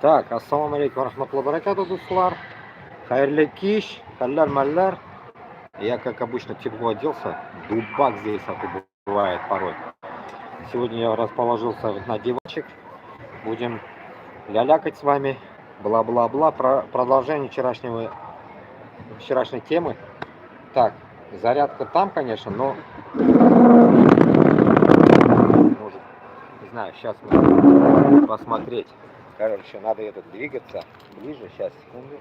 Так, ассаламу алейкум рахматуллахи баракату, дуслар. Хайрле киш, халляр малляр. Я, как обычно, тепло оделся. Дубак здесь бывает порой. Сегодня я расположился на диванчик. Будем лялякать с вами. Бла-бла-бла. Продолжение вчерашней темы. Так, зарядка там, конечно, но... Может, не знаю, сейчас мы посмотреть. Короче, надо двигаться ближе. Сейчас, секунду.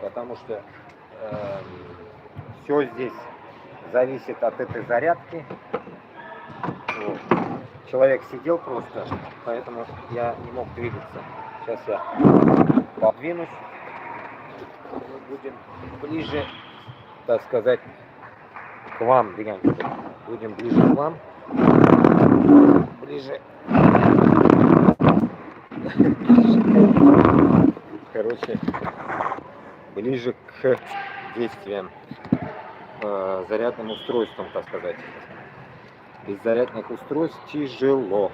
Потому что все здесь зависит от этой зарядки. Вот. Человек сидел просто, поэтому я не мог двигаться. Сейчас я подвинусь. Мы будем ближе, так сказать, к вам, будем ближе к вам. Ближе. Короче, ближе к действиям, зарядным устройствам, так сказать. Без зарядных устройств тяжело.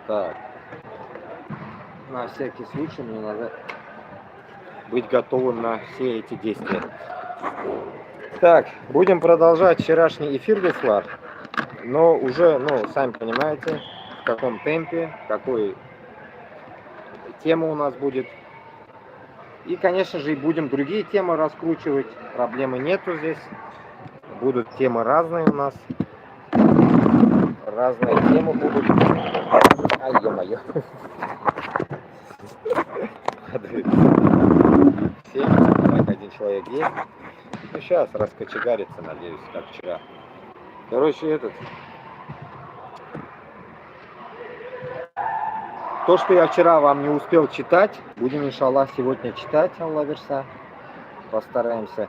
Так. На всякий случай мне надо быть готовым на все эти действия. Так, будем продолжать вчерашний эфир, дуслар. Но уже, сами понимаете, в каком темпе, какой тема у нас будет. И, конечно же, и будем другие темы раскручивать. Проблемы нету здесь. Будут темы разные у нас. Разные темы будут. Ай, ё-моё. Так, один человек есть. Ну, сейчас раскочегарится, надеюсь, как вчера. Короче, то, что я вчера вам не успел читать, будем, иншаллах, сегодня читать, Аллах верса. Постараемся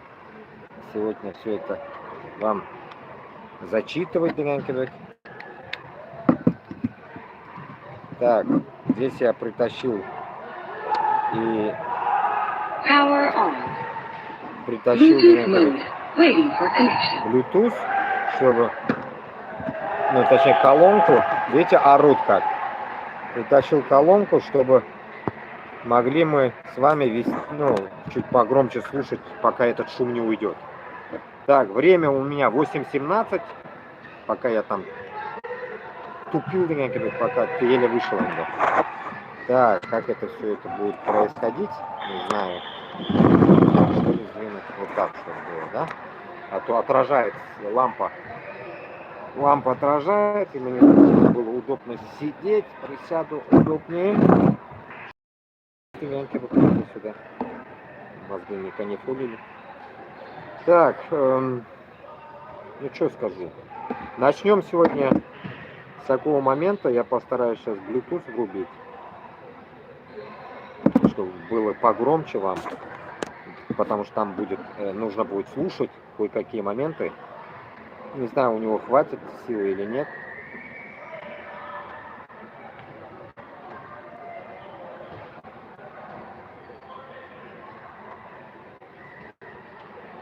сегодня все это вам зачитывать, дегенкевик. Так, здесь я притащил и Bluetooth, чтобы, точнее, колонку. Видите, орут как. Притащил колонку, чтобы могли мы с вами вести, чуть погромче слушать, пока этот шум не уйдет. Так, время у меня 8:17, пока я там тупил, пока ты еле вышел. Так, как это все это будет происходить, не знаю. Что ли сдвинуть вот так, чтобы было, да? А то отражает лампа. Лампа отражает, и мне было удобно сидеть, присяду удобнее. Сюда. Мозги не канифулили. Так, что скажу. Начнем сегодня с такого момента. Я постараюсь сейчас Bluetooth врубить, чтобы было погромче вам. Потому что там нужно будет слушать кое-какие моменты. Не знаю, у него хватит силы или нет.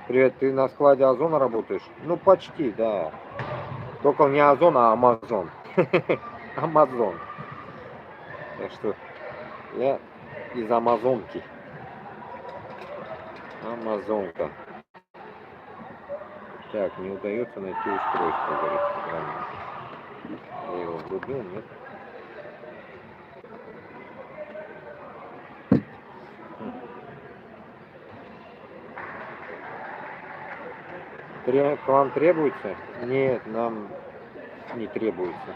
Привет, ты на складе Озона работаешь? Ну, почти, да. Только не Озон, а Амазон. Амазон. Так что я из Амазонки. Амазонка. Так, не удается найти устройство, говорит. Я его врубил, нет? К вам требуется? Нет, нам не требуется.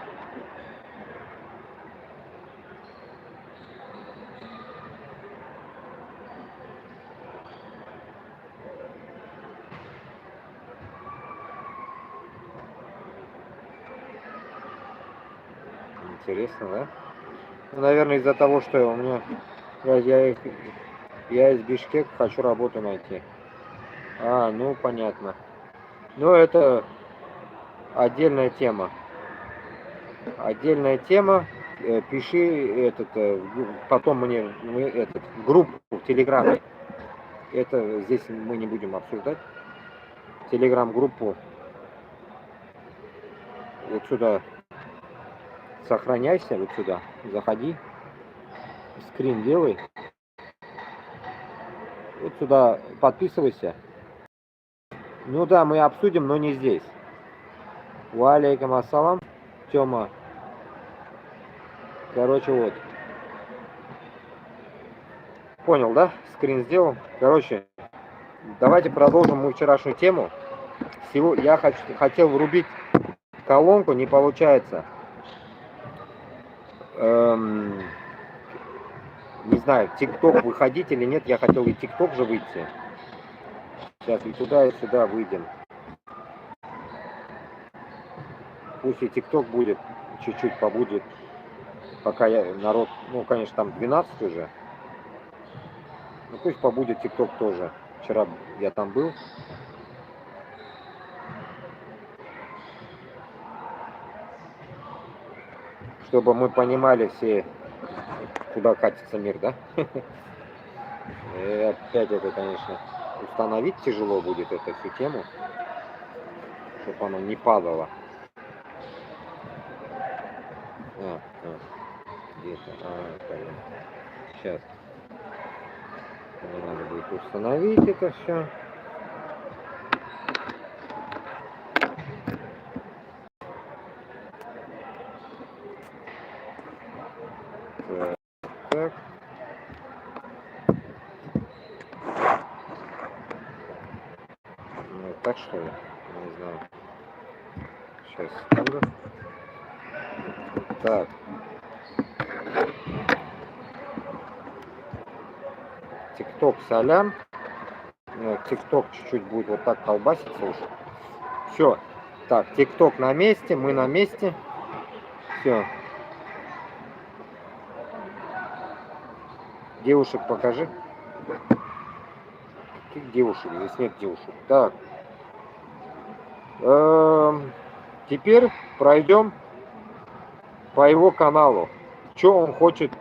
Интересно, да? Наверное, из-за того, что у меня я из Бишкека хочу работу найти. Ну понятно. Но это отдельная тема. Пиши потом мне группу в Телеграме. Это здесь мы не будем обсуждать. Телеграм-группу вот сюда сохраняйся вот сюда, заходи, скрин делай, вот сюда подписывайся. Ну да, мы обсудим, но не здесь. Валейкум ассалам, Тёма. Короче, вот. Понял, да? Скрин сделал. Короче, давайте продолжим мою вчерашнюю тему. Я хотел врубить колонку, не получается. Не знаю, ТикТок выходить или нет. Я хотел и ТикТок же выйти. Сейчас и туда, и сюда выйдем. Пусть и ТикТок будет, чуть-чуть побудет. Пока народ, ну, конечно, там 12 уже. Ну, пусть побудет ТикТок тоже. Вчера я там был. Чтобы мы понимали все, куда катится мир, да? И опять это, конечно, установить тяжело будет эту всю тему, чтобы оно не падало. Где-то, сейчас. Мне надо будет установить это все. Так. Ну, так что ли? Не знаю. Сейчас, секунду. Так. ТикТок солям. ТикТок чуть-чуть будет вот так колбаситься уж. Все. Так, ТикТок на месте, мы на месте. Все. Девушек покажи. Каких девушек? Здесь нет девушек. Так. Теперь пройдем по его каналу. Что он хочет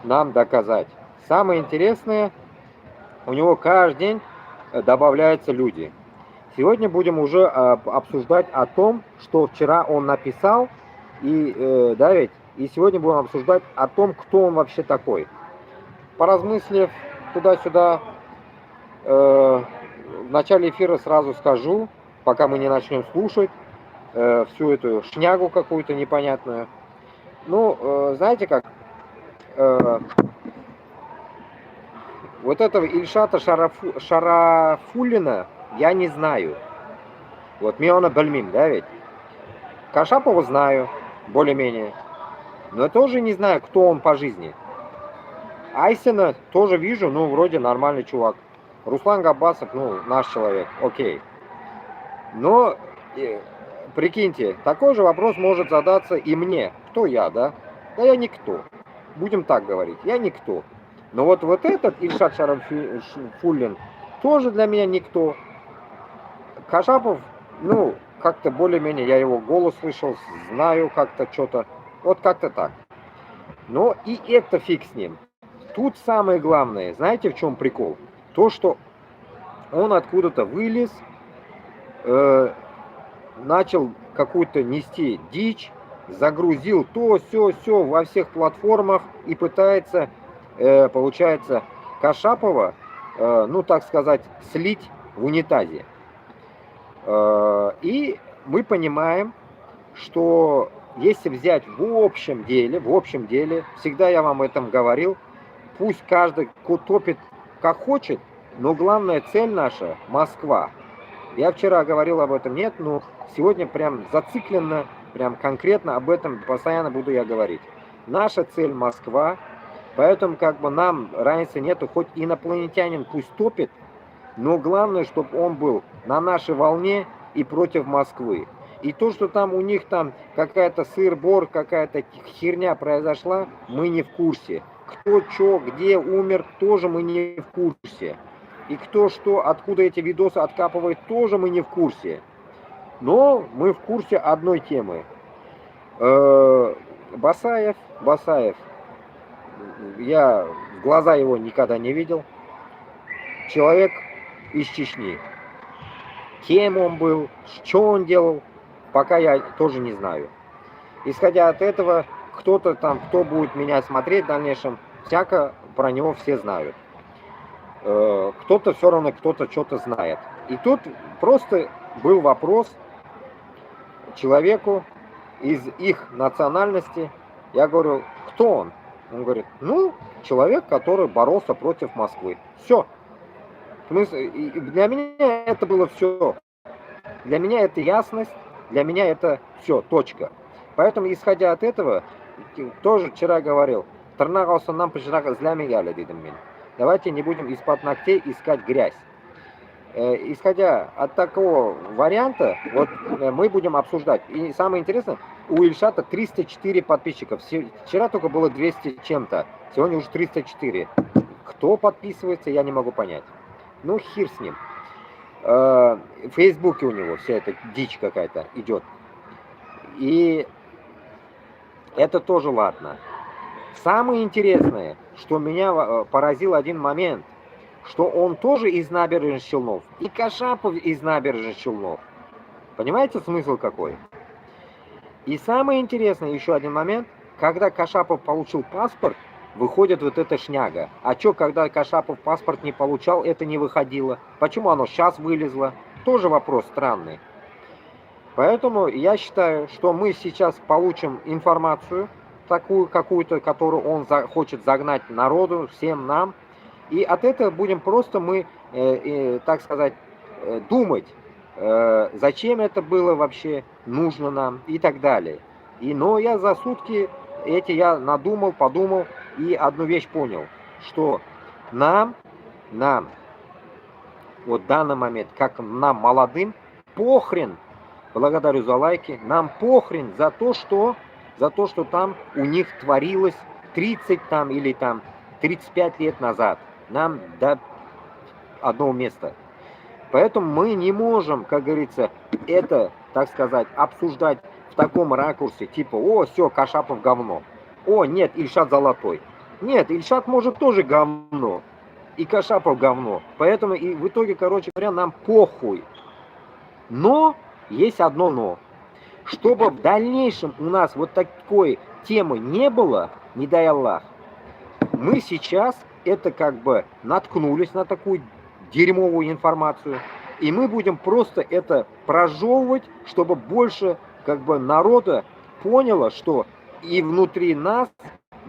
нам доказать. Самое интересное, у него каждый день добавляются люди. Сегодня будем уже обсуждать о том, что вчера он написал. И, да ведь? И сегодня будем обсуждать о том, кто он вообще такой. Поразмыслив туда-сюда, в начале эфира сразу скажу, пока мы не начнем слушать всю эту шнягу какую-то непонятную. Ну, знаете как, вот этого Ильшата Шарафуллина я не знаю. Вот Миона Бальмин, да ведь? Кашапова знаю, более-менее. Но тоже не знаю, кто он по жизни. Айсена тоже вижу, ну, вроде нормальный чувак. Руслан Габбасов, ну, наш человек, окей. Но, прикиньте, такой же вопрос может задаться и мне. Кто я, да? Да я никто. Будем так говорить, я никто. Но вот этот Ильшат Шарафуллин тоже для меня никто. Кашапов, ну, как-то более-менее, я его голос слышал, знаю как-то что-то. Вот как-то так. Но и это фиг с ним. Тут самое главное, знаете, в чем прикол? То, что он откуда-то вылез, начал какую-то нести дичь, загрузил то, все во всех платформах и пытается, получается, Кашапова, ну, так сказать, слить в унитазе. И мы понимаем, что если взять в общем деле, всегда я вам этом говорил, пусть каждый топит как хочет, но главная цель наша – Москва. Я вчера говорил об этом, нет, но сегодня прям зацикленно, прям конкретно об этом постоянно буду я говорить. Наша цель – Москва, поэтому как бы нам разницы нету, хоть инопланетянин пусть топит, но главное, чтобы он был на нашей волне и против Москвы. И то, что там у них там какая-то сыр-бор, какая-то херня произошла, мы не в курсе. Кто, что, где умер, тоже мы не в курсе. И кто, что, откуда эти видосы откапывает, тоже мы не в курсе. Но мы в курсе одной темы. Басаев, я в глаза его никогда не видел. Человек из Чечни. Кем он был, что он делал, пока я тоже не знаю. Исходя от этого, кто-то там, кто будет меня смотреть в дальнейшем, всяко про него все знают. Кто-то все равно, кто-то что-то знает. И тут просто был вопрос человеку из их национальности. Я говорю, кто он? Он говорит, ну, человек, который боролся против Москвы. Все. Для меня это было все. Для меня это ясность, для меня это все, точка. Поэтому, исходя от этого, тоже вчера говорил, Тарнагауса нам злямигали, дедим мен. Давайте не будем из-под ногтей искать грязь. Исходя от такого варианта, вот мы будем обсуждать. И самое интересное, у Ильшата 304 подписчиков. Вчера только было 200 чем-то, сегодня уже 304. Кто подписывается, я не могу понять. Ну, хер с ним. В Фейсбуке у него вся эта дичь какая-то идет. И это тоже ладно. Самое интересное, что меня поразил один момент, что он тоже из набережных Челнов, и Кашапов из набережных Челнов. Понимаете, смысл какой? И самое интересное, еще один момент, когда Кашапов получил паспорт, выходит вот эта шняга. А что, когда Кашапов паспорт не получал, это не выходило? Почему оно сейчас вылезло? Тоже вопрос странный. Поэтому я считаю, что мы сейчас получим информацию, такую какую-то, которую он хочет загнать народу, всем нам. И от этого будем просто мы, так сказать, думать, зачем это было вообще нужно нам и так далее. Но я за сутки я надумал, подумал и одну вещь понял, что нам, вот в данный момент, как нам молодым, похрен, благодарю за лайки, нам похрен за то, что там у них творилось 30 там или там 35 лет назад. Нам до одного места. Поэтому мы не можем, как говорится, это, так сказать, обсуждать в таком ракурсе, типа, о, все, Кашапов говно. О, нет, Ильшат золотой. Нет, Ильшат может тоже говно. И Кашапов говно. Поэтому и в итоге, короче говоря, нам похуй. Но есть одно но. Чтобы в дальнейшем у нас вот такой темы не было, не дай Аллах, мы сейчас это как бы наткнулись на такую дерьмовую информацию, и мы будем просто это прожевывать, чтобы больше как бы народа поняло, что и внутри нас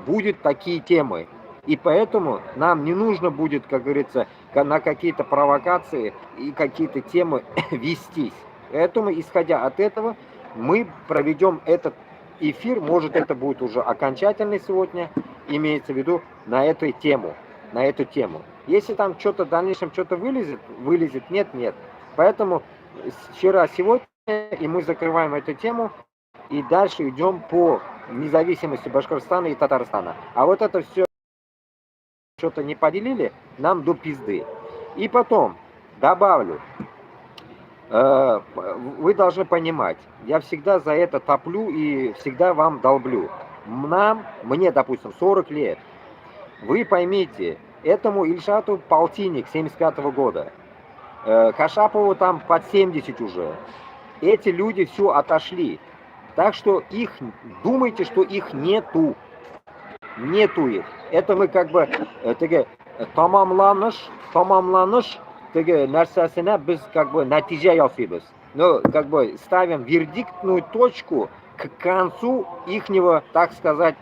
будут такие темы. И поэтому нам не нужно будет, как говорится, на какие-то провокации и какие-то темы вестись. Поэтому, исходя от этого, мы проведем этот эфир, может это будет уже окончательный сегодня, имеется в виду на эту тему. Если там что-то в дальнейшем что-то вылезет, нет. Поэтому вчера, сегодня, и мы закрываем эту тему, и дальше идем по независимости Башкортостана и Татарстана. А вот это все что-то не поделили, нам до пизды. И потом добавлю, вы должны понимать, я всегда за это топлю и всегда вам долблю. Мне, допустим, 40 лет. Вы поймите, этому Ильшату полтинник 75-го года. Кашапову там под 70 уже. Эти люди все отошли. Так что думайте, что их нету. Нету их. Это мы как бы tamamlanmış нәрсәсенә біз как бы нәтиже ясыйбыз. Но как бы ставим вердиктную точку к концу ихнего, так сказать,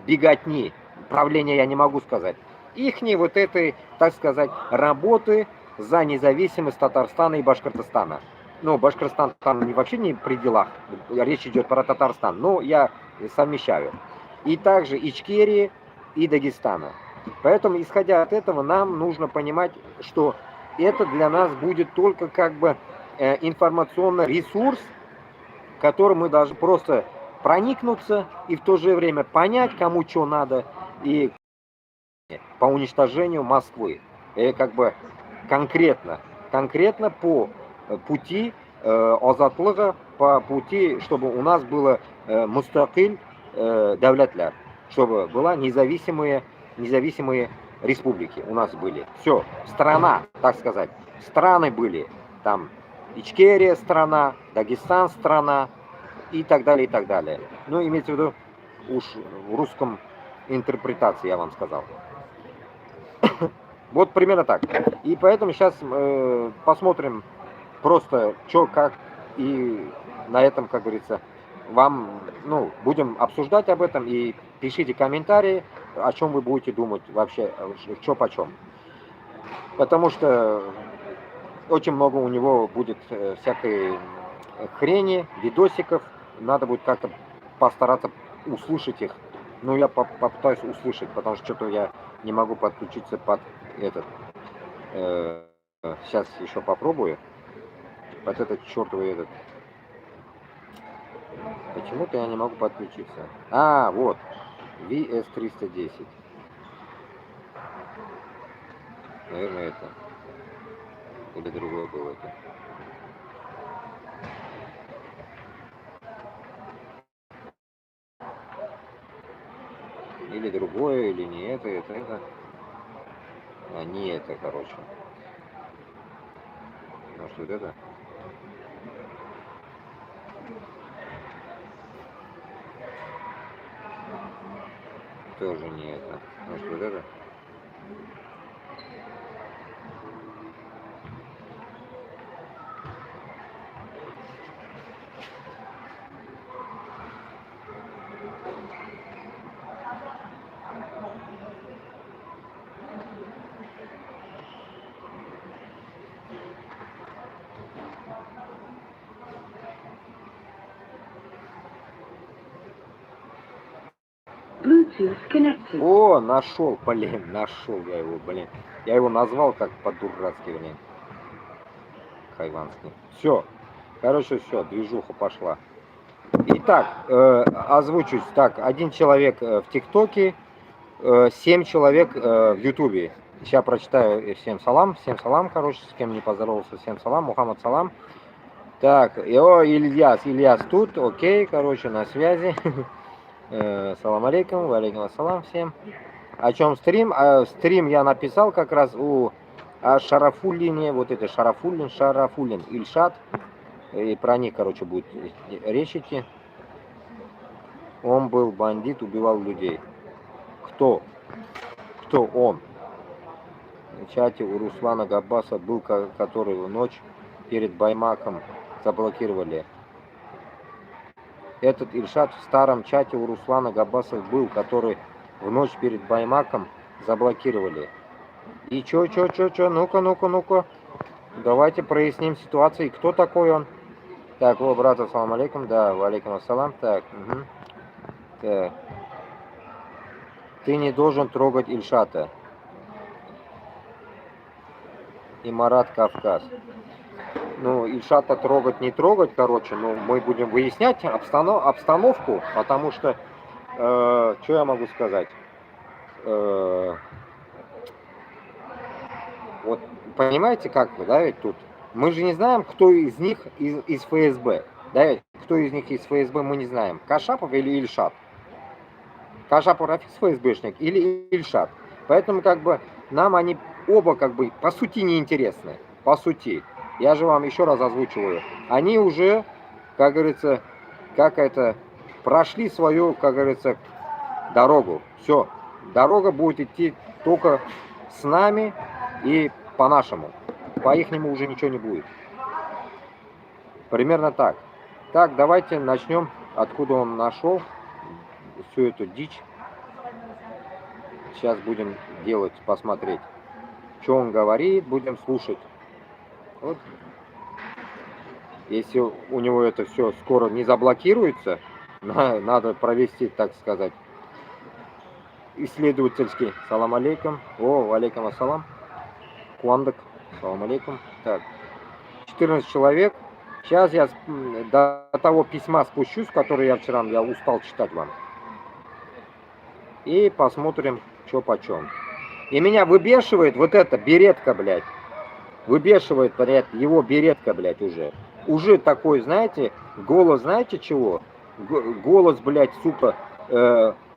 беготни. Правления я не могу сказать. Ихней вот этой, так сказать, работы за независимость Татарстана и Башкортостана. Ну, Башкортостан там вообще не при делах. Речь идет про Татарстан. Но я совмещаю. И также Ичкерии и Дагестана. Поэтому, исходя от этого, нам нужно понимать, что это для нас будет только как бы информационный ресурс, который мы должны просто проникнуться и в то же время понять, кому что надо, и по уничтожению Москвы. И как бы конкретно по пути азатлыга, по пути, чтобы у нас было мустакиль давлятлар, чтобы была независимые республики у нас были. Все, страна, так сказать. Страны были. Там Ичкерия страна, Дагестан страна и так далее, и так далее. Ну, имеется в виду уж в русском интерпретации, я вам сказал. Вот примерно так. И поэтому сейчас посмотрим просто, что, как, и на этом, как говорится, вам, ну, будем обсуждать об этом, и пишите комментарии, о чем вы будете думать вообще, что почем. Потому что очень много у него будет всякой хрени, видосиков, надо будет как-то постараться услышать их. Ну, я попытаюсь услышать, потому что что-то я не могу подключиться под этот. Сейчас еще попробую. Вот этот чертовый этот. Почему-то я не могу подключиться. А, вот. VS310. Наверное, это. Или другое было это. Или другое, или не это, это. А, не это, короче. Может, вот это? Тоже не это. Может, вот это? О, нашел, блин, нашел я его, блин. Я его назвал как по-дурацки, блин. Хайванский. Все. Короче, все, движуха пошла. Итак, озвучусь. Так, 1 человек в ТикТоке, 7 человек в Ютубе. Сейчас прочитаю всем салам, короче, с кем не поздоровался, всем салам, Мухаммад салам. Так, Ильяс тут, окей, короче, на связи. Салам алейкум, валейкум ассалам всем. О чем стрим? Стрим я написал как раз у Шарафуллине, вот это Шарафуллин, Ильшат. И про них, короче, будет речь идти. Он был бандит, убивал людей. Кто? Кто он? В чате у Руслана Габбаса был, который в ночь перед Баймаком заблокировали. Этот Ильшат в старом чате у Руслана Габбаса был, который в ночь перед Баймаком заблокировали. И чё, ну-ка. Давайте проясним ситуацию. Кто такой он? Так, о, брат, ассалам алейкум. Да, валейкум ассалам. Так, угу. Так. Ты не должен трогать Ильшата. Имарат Кавказ. Ну, Ильшата трогать, не трогать, короче, ну, мы будем выяснять обстановку, потому что, что я могу сказать? Вот, понимаете, как вы, да, ведь тут? Мы же не знаем, кто из них из ФСБ, да, ведь? Кто из них из ФСБ, мы не знаем. Кашапов или Ильшат? Кашапов Рафис ФСБшник или Ильшат? Поэтому, как бы, нам они оба, как бы, по сути, неинтересны. По сути. Я же вам еще раз озвучиваю. Они уже, как говорится, прошли свою, как говорится, дорогу. Все. Дорога будет идти только с нами и по-нашему. По-ихнему уже ничего не будет. Примерно так. Так, давайте начнем, откуда он нашел всю эту дичь. Сейчас будем делать, посмотреть, что он говорит, будем слушать. Вот. Если у него это все скоро не заблокируется, надо провести, так сказать, исследовательский. Салам алейкум. О, алейкум ассалам. Куандак. Салам алейкум. Так, 14 человек. Сейчас я до того письма спущусь, которое я устал читать вам. И посмотрим, что почем. И меня выбешивает вот эта беретка, блядь. Выбешивает, блядь, его беретка, блядь, уже. Уже такой, знаете, голос, знаете чего? Голос, блядь, сука,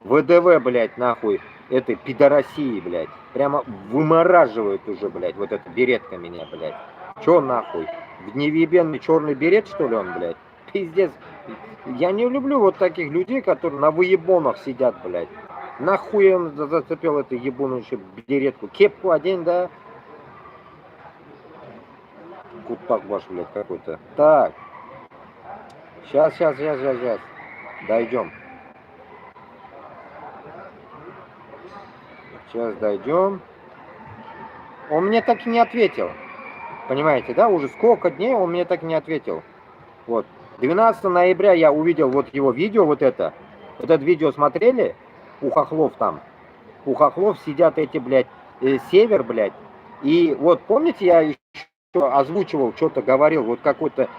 ВДВ, блядь, нахуй, этой пидорасии, блядь. Прямо вымораживает уже, блядь, вот эта беретка меня, блядь. Чё нахуй? В невъебенный черный берет, что ли, он, блядь? Пиздец, Я не люблю вот таких людей, которые на выебонах сидят, блядь. Нахуй я зацепил эту ебунущую беретку. Кепку одень, да? Кутак ваш, блядь, какой-то. Так. Сейчас. Дойдем. Сейчас дойдем. Он мне так и не ответил. Понимаете, да? Уже сколько дней он мне так и не ответил. Вот. 12 ноября я увидел вот его видео, вот это. Вот это видео смотрели? У хохлов там. У хохлов сидят эти, блядь, север, блядь. И вот помните, я еще озвучивал, что-то говорил, вот какой-то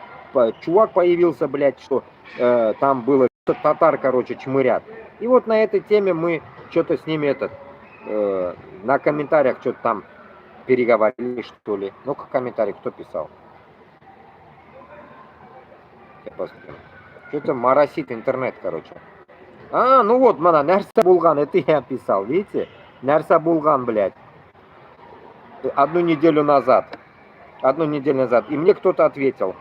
чувак появился, блядь, что там было татар, короче, чмырят. И вот на этой теме мы что-то с ними на комментариях что-то там переговорили, что ли. Ну-ка, комментарий кто писал? Я посмотрю. Что-то моросит интернет, короче. А, ну вот, мана, Нәрса Булган, это я писал, видите? Нәрса Булган, блядь. Одну неделю назад. И мне кто-то ответил.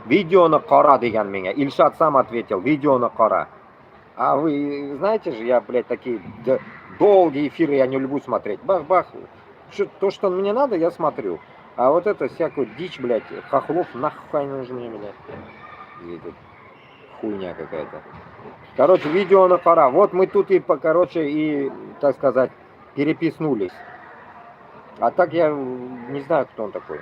Видеоны қара деген меня. Ильшат сам ответил. Видеоны қара. А вы знаете же, я, блядь, такие долгие эфиры я не люблю смотреть. Бах-бах. То, что мне надо, я смотрю. А вот это всякую дичь, блядь, хохлов нахуй нужны мне, блядь. Хуйня какая-то. Короче, видео на пора. Вот мы тут и, короче, и, так сказать, переписнулись. А так я не знаю, кто он такой.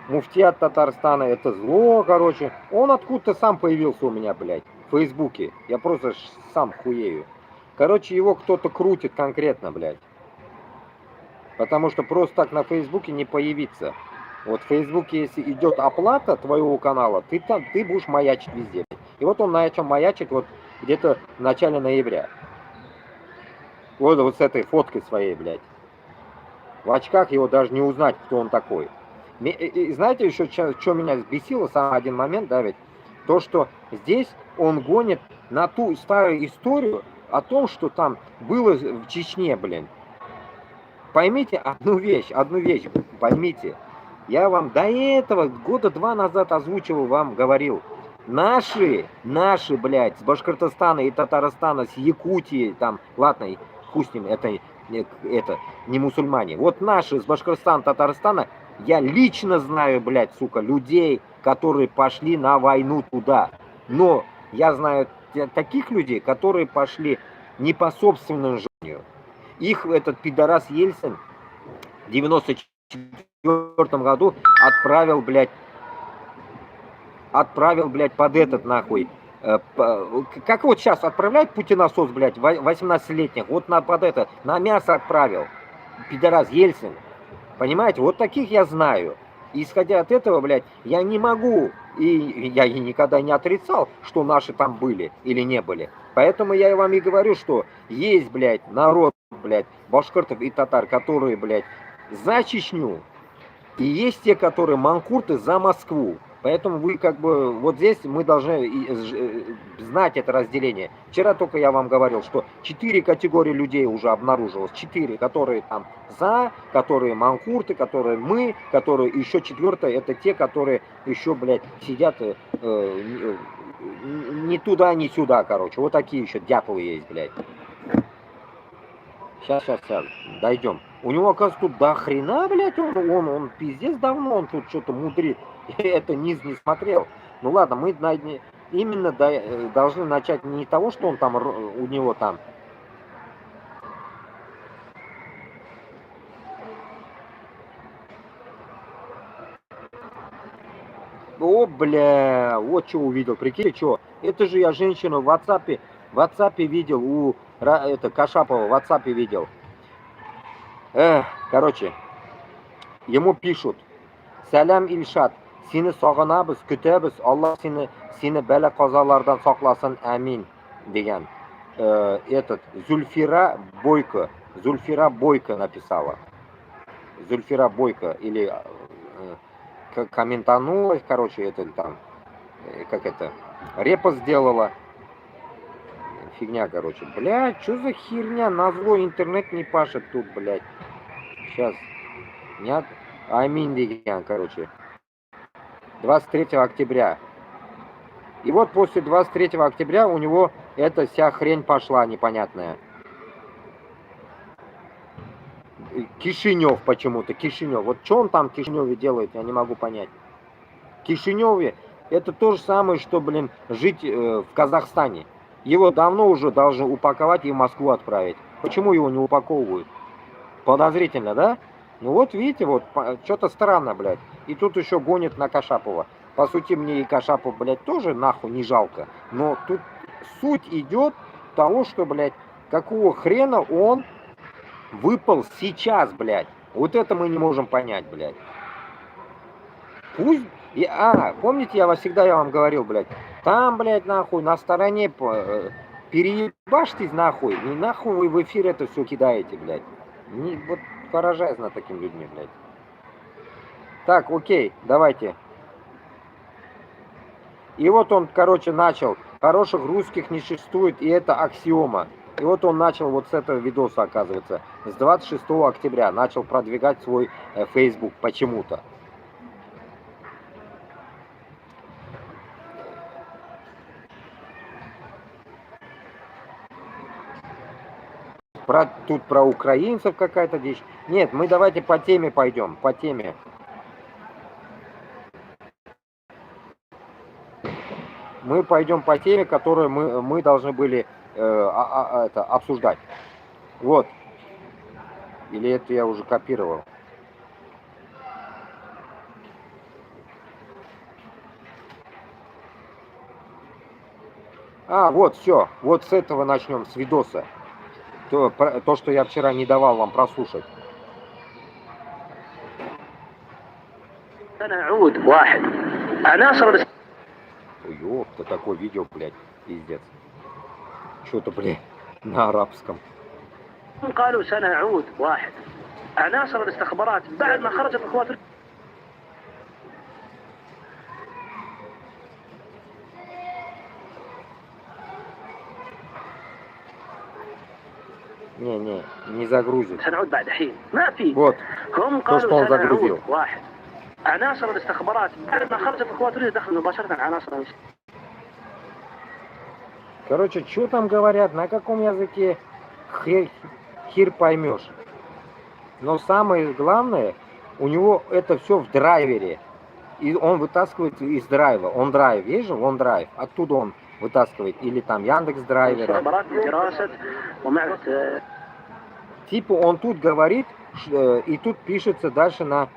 Муфтият Татарстана, это зло, короче. Он откуда-то сам появился у меня, блядь, в Фейсбуке. Я просто сам хуею. Короче, его кто-то крутит конкретно, блядь. Потому что просто так на Фейсбуке не появиться. Вот в Фейсбуке, если идет оплата твоего канала, ты будешь маячить везде. И вот он начал маячить вот где-то в начале ноября. Вот с этой фоткой своей, блядь. В очках его даже не узнать, кто он такой. И знаете еще, что меня взбесило, сам один момент, да, ведь? То, что здесь он гонит на ту старую историю о том, что там было в Чечне, блин. Поймите одну вещь, поймите. Я вам до этого, года 2 назад озвучивал, вам говорил. Наши, блядь, с Башкортостана и Татарстана, с Якутии, там, ладно, хуй с ним, это не мусульмане. Вот наши с Башкортостана, Татарстана, я лично знаю, блядь, сука, людей, которые пошли на войну туда. Но я знаю таких людей, которые пошли не по собственному желанию. Их этот пидорас Ельцин в 94 году отправил, блядь, под этот, нахуй. Как вот сейчас отправляют путиносос, блядь, 18-летних, вот под это, на мясо отправил. Пидорас Ельцин. Понимаете, вот таких я знаю. Исходя от этого, блядь, я не могу, и я никогда не отрицал, что наши там были или не были. Поэтому я вам и говорю, что есть, блядь, народ, блядь, башкиртов и татар, которые, блядь, за Чечню. И есть те, которые манкурты за Москву. Поэтому вы как бы, вот здесь мы должны знать это разделение. Вчера только я вам говорил, что 4 категории людей уже обнаружилось. 4, которые там за, которые манкурты, которые мы, которые еще 4, это те, которые еще, блядь, сидят ни туда, ни сюда, короче. Вот такие еще дятлы есть, блядь. Сейчас, дойдем. У него, оказывается, тут до хрена, блядь, он пиздец давно, он тут что-то мудрит. Я это низ не смотрел. Ну ладно, мы именно должны начать не того, что он там, у него там. О, бля, вот что увидел, прикинь, что? Это же я женщину в WhatsApp видел, Кашапова в WhatsApp видел. Короче, ему пишут: Салам Ильшат, seni sog'inamiz, kutamiz, Alloh seni bala qazolardan saqlasin, amin degan. Этот Зульфира Бойко написала. Зульфира Бойко или комментанулась, короче, это там, как это, репост сделала. Фигня, короче. Блядь, что за херня? Назло интернет не пашет тут, блядь. Сейчас. Аминь, деген, короче. 23 октября. И вот после 23 октября у него эта вся хрень пошла непонятная. Кишинев почему-то, Кишинев. Вот что он там в Кишиневе делает, я не могу понять. В Кишиневе это то же самое, что, блин, жить в Казахстане. Его давно уже должны упаковать и в Москву отправить. Почему его не упаковывают? Подозрительно, да? Ну вот видите, вот что-то странно, блядь. И тут еще гонит на Кашапова. По сути, мне и Кашапов, блядь, тоже нахуй не жалко. Но тут суть идет того, что, блядь, какого хрена он выпал сейчас, блядь. Вот это мы не можем понять, блядь. Пусть... помните, я вам говорил, блядь, там, блядь, нахуй, на стороне переебашьтесь, нахуй, не нахуй вы в эфир это все кидаете, блядь. Не, вот поражаюсь над такими людьми, блядь. Так, окей, давайте. И вот он, короче, начал. Хороших русских не существует, и это аксиома. И вот он начал вот с этого видоса, оказывается, с 26 октября начал продвигать свой Facebook почему-то. Тут про украинцев какая-то дичь. Нет, мы давайте по теме пойдем, по теме. Мы пойдем по теме, которую мы должны были обсуждать. Вот. Или это я уже копировал? Вот, все. Вот с этого начнем, с видоса. То, что я вчера не давал вам прослушать. Ой, ёпта, такое видео, блядь, пиздец. Что-то, блядь, на арабском. قالوا سنعود واحد عناصر الاستخبارات بعد ما خرجت القوات. Не загрузит. سنعود بعد حين ما في. Вот. هم قالوا سنعود واحد عناصر الاستخبارات بعد ما خرجت القوات دخلوا مباشرة عناصر. Короче, что там говорят, на каком языке, хер поймешь. Но самое главное, у него это все в драйвере. И он вытаскивает из драйва. Он драйв, есть же, он драйв. Оттуда он вытаскивает. Или там Яндекс драйвера. Типа он тут говорит, и тут пишется дальше на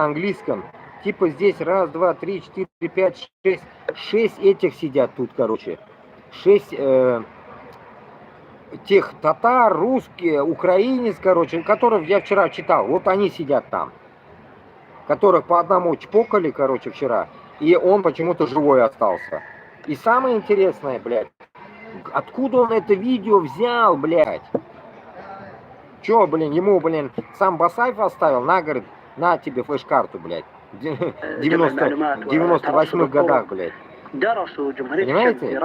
английском. Типа здесь 1, 2, 3, 4, 5, 6. 6 этих сидят тут, короче. 6 тех татар, русские, украинец, короче, которых я вчера читал. Вот они сидят там. Которых по одному чпокали, короче, вчера. И он почему-то живой остался. И самое интересное, блядь, откуда он это видео взял, блядь? Чё, блин, ему, блин, сам Басаев оставил? Говорит, на тебе флеш-карту, блядь. В 98-х годах, блядь. Понимаете?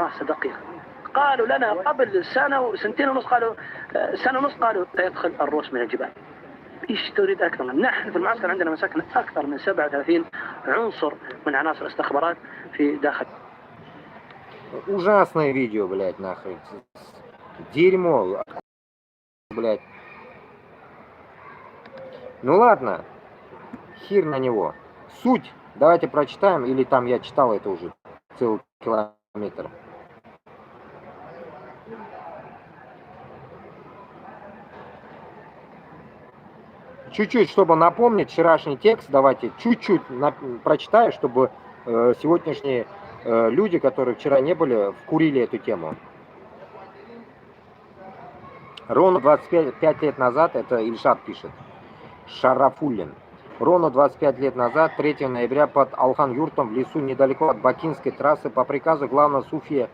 قالوا لنا قبل سنة وسنتين ونص قالوا سنة ونص قالوا يدخل الروس من الجبال. ايش تريد اكثر؟ نحن في المعسكر عندنا مسكنا اكثر من 37 عنصر من عناصر الاستخبارات في داخل. Ужасное видео, блядь, нахрен. Дерьмо, блядь. Ну ладно, хер на него. Суть, давайте прочитаем, или там я читал это уже целый километр. Чуть-чуть, чтобы напомнить вчерашний текст, давайте чуть-чуть прочитаю, чтобы сегодняшние люди, которые вчера не были, вкурили эту тему. Ровно 25 лет назад, это Ильшат пишет, Шарафуллин. Ровно 25 лет назад, 3 ноября, под Алхан-Юртом в лесу недалеко от Бакинской трассы по приказу главного суфия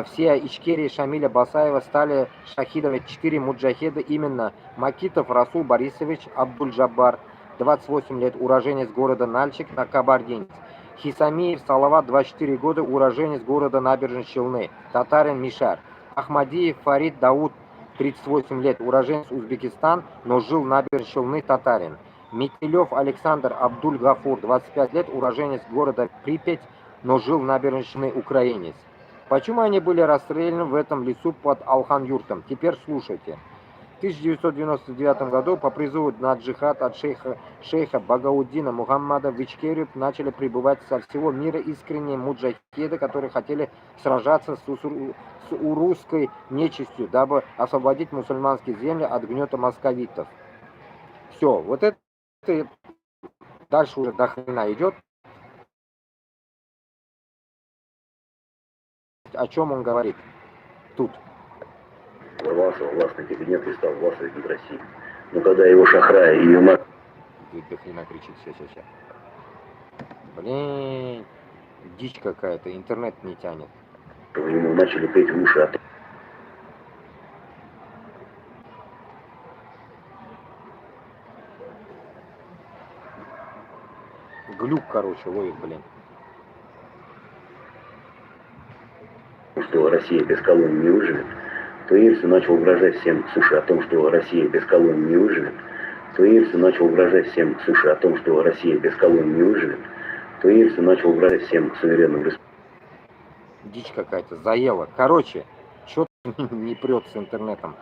всея Ичкерии Шамиля Басаева стали шахидами 4 муджахеда, именно Макитов Расул Борисович Абдуль-Джаббар, 28 лет, уроженец города Нальчик на Кабардинец. Хисамиев Салават, 24 года, уроженец города Набережные Челны, татарин Мишар. Ахмадиев Фарид Дауд, 38 лет, уроженец Узбекистан, но жил в Набережные Челны, татарин. Метелев Александр Абдуль-Гафур, 25 лет, уроженец города Припять, но жил в набережной украинец. Почему они были расстреляны в этом лесу под Алхан-Юртом? Теперь слушайте. В 1999 году по призыву на джихад от шейха Багауддина Мухаммада в Ичкерию начали прибывать со всего мира искренние муджахиды, которые хотели сражаться с урусской нечистью, дабы освободить мусульманские земли от гнета московитов. Все, вот это дальше уже до хрена идет. О чем он говорит тут? Ворвался в властный кабинет и стал властвовать над Россией. Но когда его шахрай и юнак... До хрена кричит, сейчас. Блин, дичь какая-то, интернет не тянет. Ему начали петь в уши от... Глюк, короче, ловит, блин. что Россия без колонн не выживет, то Ельцин начал угрожать всем, слушай, о том, что Россия без колонн не выживет, то Ельцин начал угрожать всем, слушай, о том, что Россия без колонн не выживет, то Ельцин начал угрожать всем суверенным республикам. Дичь какая-то, заела. Короче, что-то не прет с интернетом.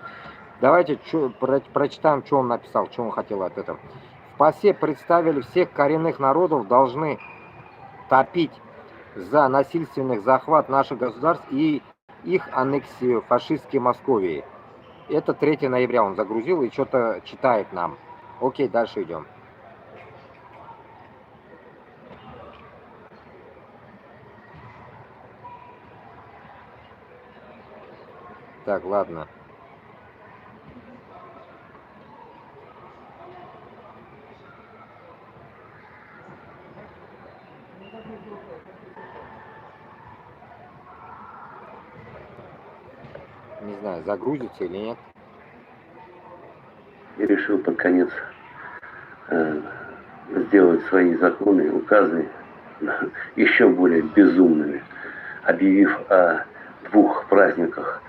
Давайте прочитаем, что он написал, что он хотел от этого. В ПАСЕ представили всех коренных народов должны топить за насильственный захват наших государств и их аннексию фашистской Московии. Это 3 ноября он загрузил и что-то читает нам. Окей, дальше идем. Так, ладно. Не знаю, загрузится или нет. И решил под конец сделать свои законы, указы еще более безумными, объявив о 2 праздниках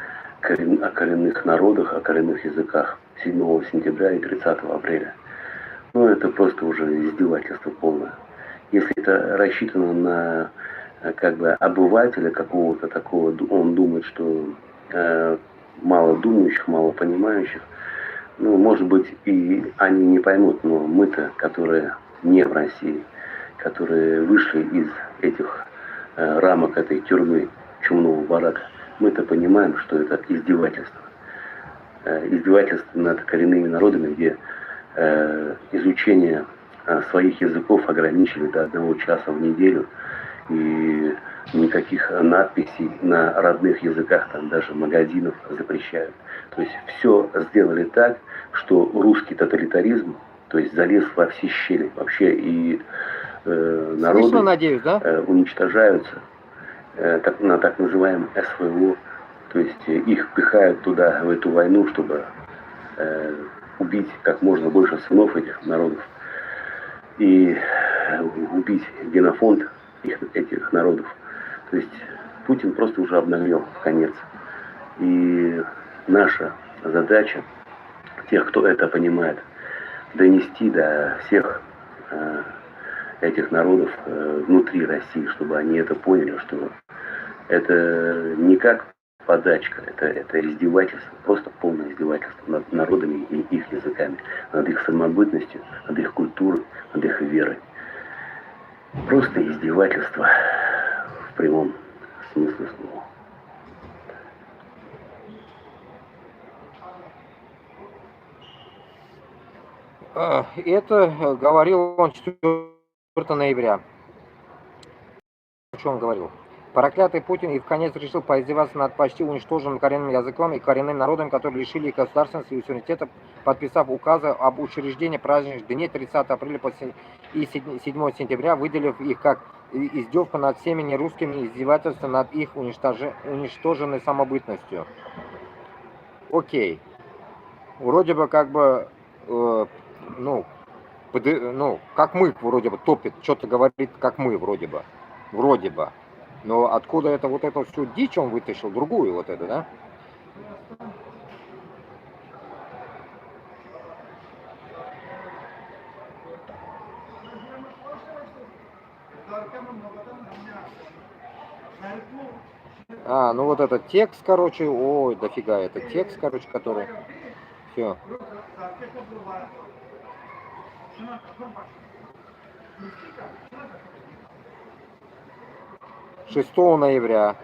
о коренных народах, о коренных языках 7 сентября и 30 апреля. Ну, это просто уже издевательство полное. Если это рассчитано на как бы обывателя какого-то такого, он думает, что мало думающих, мало понимающих, ну, может быть, и они не поймут, но мы-то, которые не в России, которые вышли из этих рамок этой тюрьмы, чумного барака, мы-то понимаем, что это издевательство. Издевательство над коренными народами, где изучение своих языков ограничили до 1 часа в неделю, и никаких надписей на родных языках, там даже магазинов запрещают. То есть все сделали так, что русский тоталитаризм, то есть залез во все щели вообще, и народы Слышно, надеюсь, да? Уничтожаются на так называемом СВО, то есть их пихают туда, в эту войну, чтобы убить как можно больше сынов этих народов и убить генофонд этих народов. То есть Путин просто уже обнаглел в конец. И наша задача, тех, кто это понимает, донести до всех этих народов внутри России, чтобы они это поняли, что это не как подачка, это издевательство, просто полное издевательство над народами и их языками, над их самобытностью, над их культурой, над их верой. Просто издевательство в прямом смысле слова. Это говорил он 4 ноября. Что он говорил? Проклятый Путин и в конец решил поиздеваться над почти уничтоженным коренным языком и коренным народом, которые лишили их государственности и суверенитета, подписав указы об учреждении праздничных дней 30 апреля и 7 сентября, выделив их как издевку над всеми нерусскими и издевательство над их уничтоженной самобытностью. Окей. Вроде бы как бы, как мы вроде бы топит, что-то говорит, как мы вроде бы. Но откуда это вот эту всю дичь он вытащил, другую вот это, да? А, ну вот этот текст, короче, ой, дофига, это текст, короче, который... Все. 6 ноября.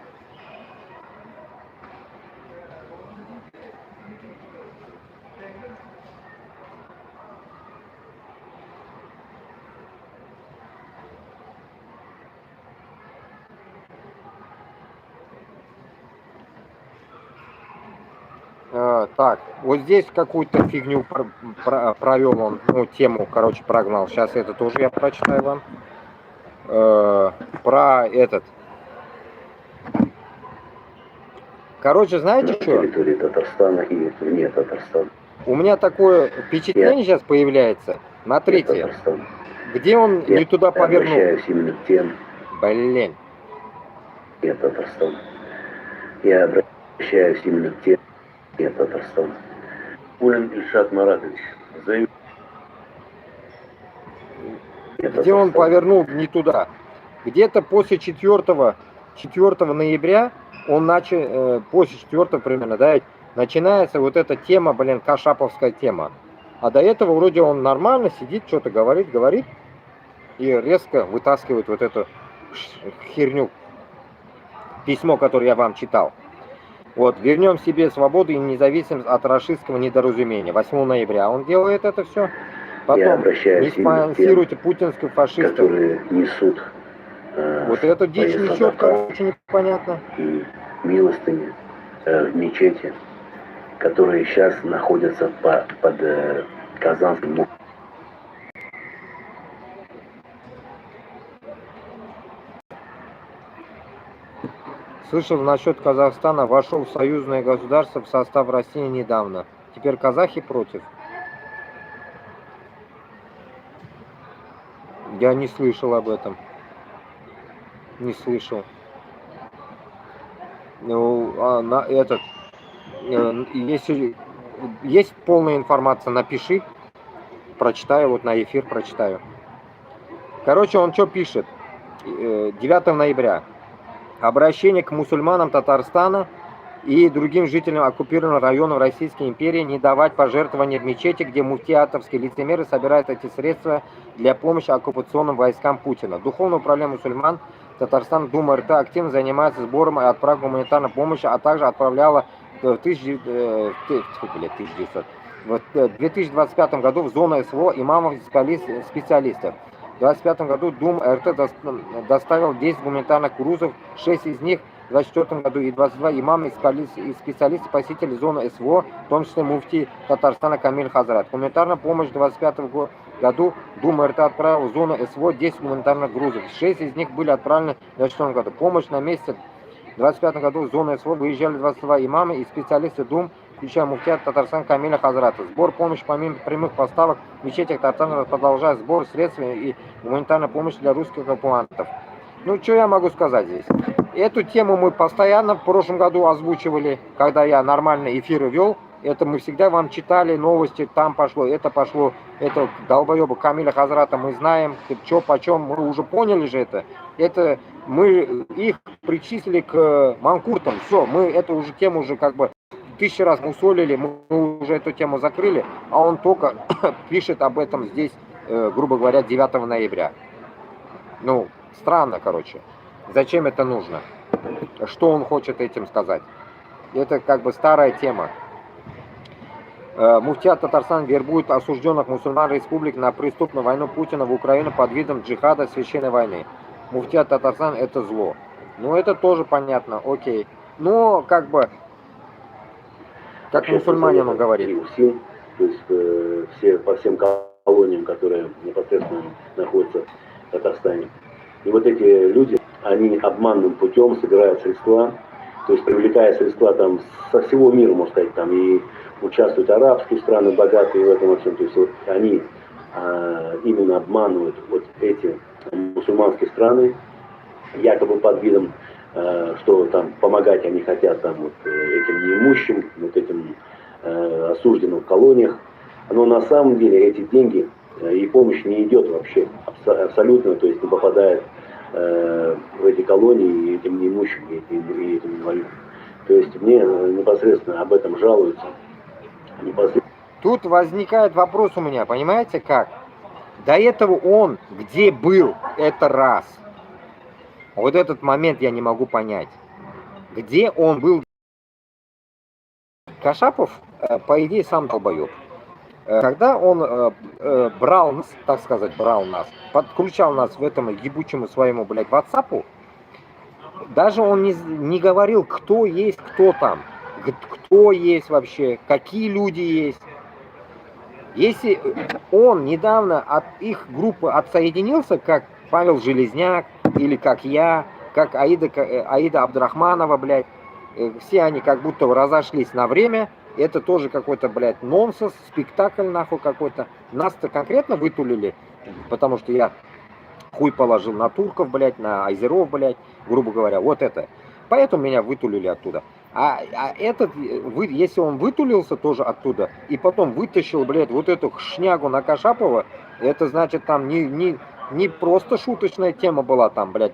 Так, вот здесь какую-то фигню провел он, ну, тему, короче, прогнал. Сейчас это тоже я прочитаю вам. Про этот. Короче, знаете На что? территории Татарстана и вне Татарстана. У меня такое впечатление сейчас появляется. Смотрите, Татарстан. где он Я не туда повернул. обращаюсь именно к тем, Блин. вне Татарстана. Я обращаюсь именно к тем, вне Татарстана. Улин Ильшат Маратович заявил. Где он повернул не туда. Где-то после 4 ноября он начал, после 4 примерно, да, начинается вот эта тема, блин, кашаповская тема. А до этого вроде он нормально сидит, что-то говорит, и резко вытаскивает вот эту херню, письмо, которое я вам читал. Вот, вернем себе свободу и независимость от рашистского недоразумения. 8 ноября он делает это все. Потом, не спонсируйте путинских фашистов. Которые несут вот эту дичь несет, короче, непонятно. И милостыни в мечети, которые сейчас находятся под Казанским. Слышал насчет Казахстана, вошел в союзное государство в состав России недавно. Теперь казахи против. Я не слышал об этом. Не слышал. Ну, если есть полная информация, напиши. Прочитаю, вот на эфир прочитаю. Короче, он что пишет? 9 ноября. Обращение к мусульманам Татарстана и другим жителям оккупированных районов Российской империи не давать пожертвования в мечети, где муфтиатовские лицемеры собирают эти средства для помощи оккупационным войскам Путина. Духовное управление мусульман Татарстан Дума РТ активно занимается сбором и отправкой гуманитарной помощи, а также отправляла в 2025 году в зону СВО имамов и специалистов. В 2025 году Дума РТ доставил 10 гуманитарных грузов, 6 из них в 2024 году и 22 имама и специалисты посетили зону СВО, в том числе муфти Татарстана Камиль Хазрат. Гуманитарная помощь в 2025 году Дума РТ отправила в зону СВО 10 гуманитарных грузов, 6 из них были отправлены в 2024 году. Помощь на месте в 2025 году в зону СВО выезжали 22 имама и специалисты Дум, включая муфтия Татарстана Камиля Хазрата. Сбор помощи помимо прямых поставок в мечетях Татарстана продолжает сбор средств и гуманитарной помощи для русских оккупантов. Ну, что я могу сказать здесь? Эту тему мы постоянно в прошлом году озвучивали, когда я нормально эфиры вел. Это мы всегда вам читали новости, там пошло, это долбоеба Камиля Хазрата мы знаем, что почем, мы уже поняли же это. Это мы их причислили к манкуртам, все, мы эту уже тему уже как бы 1000 раз мусолили, мы уже эту тему закрыли, а он только пишет об этом здесь, грубо говоря, 9 ноября. Ну, странно, короче. Зачем это нужно? Что он хочет этим сказать? Это как бы старая тема. Муфтиат Татарстан вербует осужденных мусульман республик на преступную войну Путина в Украину под видом джихада священной войны. Муфтиат Татарстан это зло. Ну это тоже понятно, окей. Но как бы, как мусульманин он говорит. УСИН, то есть по всем колониям, которые непосредственно находятся в Татарстане. И вот эти люди, они обманным путем собирают средства, то есть привлекая средства там со всего мира, можно сказать, там и участвуют арабские страны, богатые в этом во всем. То есть вот они именно обманывают вот эти мусульманские страны, якобы под видом, что там помогать они хотят там вот этим неимущим, вот этим осужденным в колониях. Но на самом деле эти деньги и помощь не идет вообще абсолютно, то есть не попадает в эти колонии и этим неимущим, и этим инвалидам. То есть мне непосредственно об этом жалуются. Тут возникает вопрос у меня, понимаете как? До этого он где был, это раз. Вот этот момент я не могу понять. Где он был? Кашапов, по идее, сам долбоеб. Когда он брал нас, так сказать, подключал нас в этом ебучему своему, блядь, WhatsApp, даже он не говорил, кто есть, кто там, кто есть вообще, какие люди есть. Если он недавно от их группы отсоединился, как Павел Железняк, или как я, как Аида Абдрахманова, блядь, все они как будто разошлись на время, это тоже какой-то, блядь, нонсенс, спектакль нахуй какой-то. Нас-то конкретно вытулили, потому что я хуй положил на турков, блядь, на айзеров, блядь, грубо говоря, вот это. Поэтому меня вытулили оттуда. А этот, если он вытулился тоже оттуда, и потом вытащил, блядь, вот эту шнягу на Кашапова, это значит там не просто шуточная тема была там, блядь,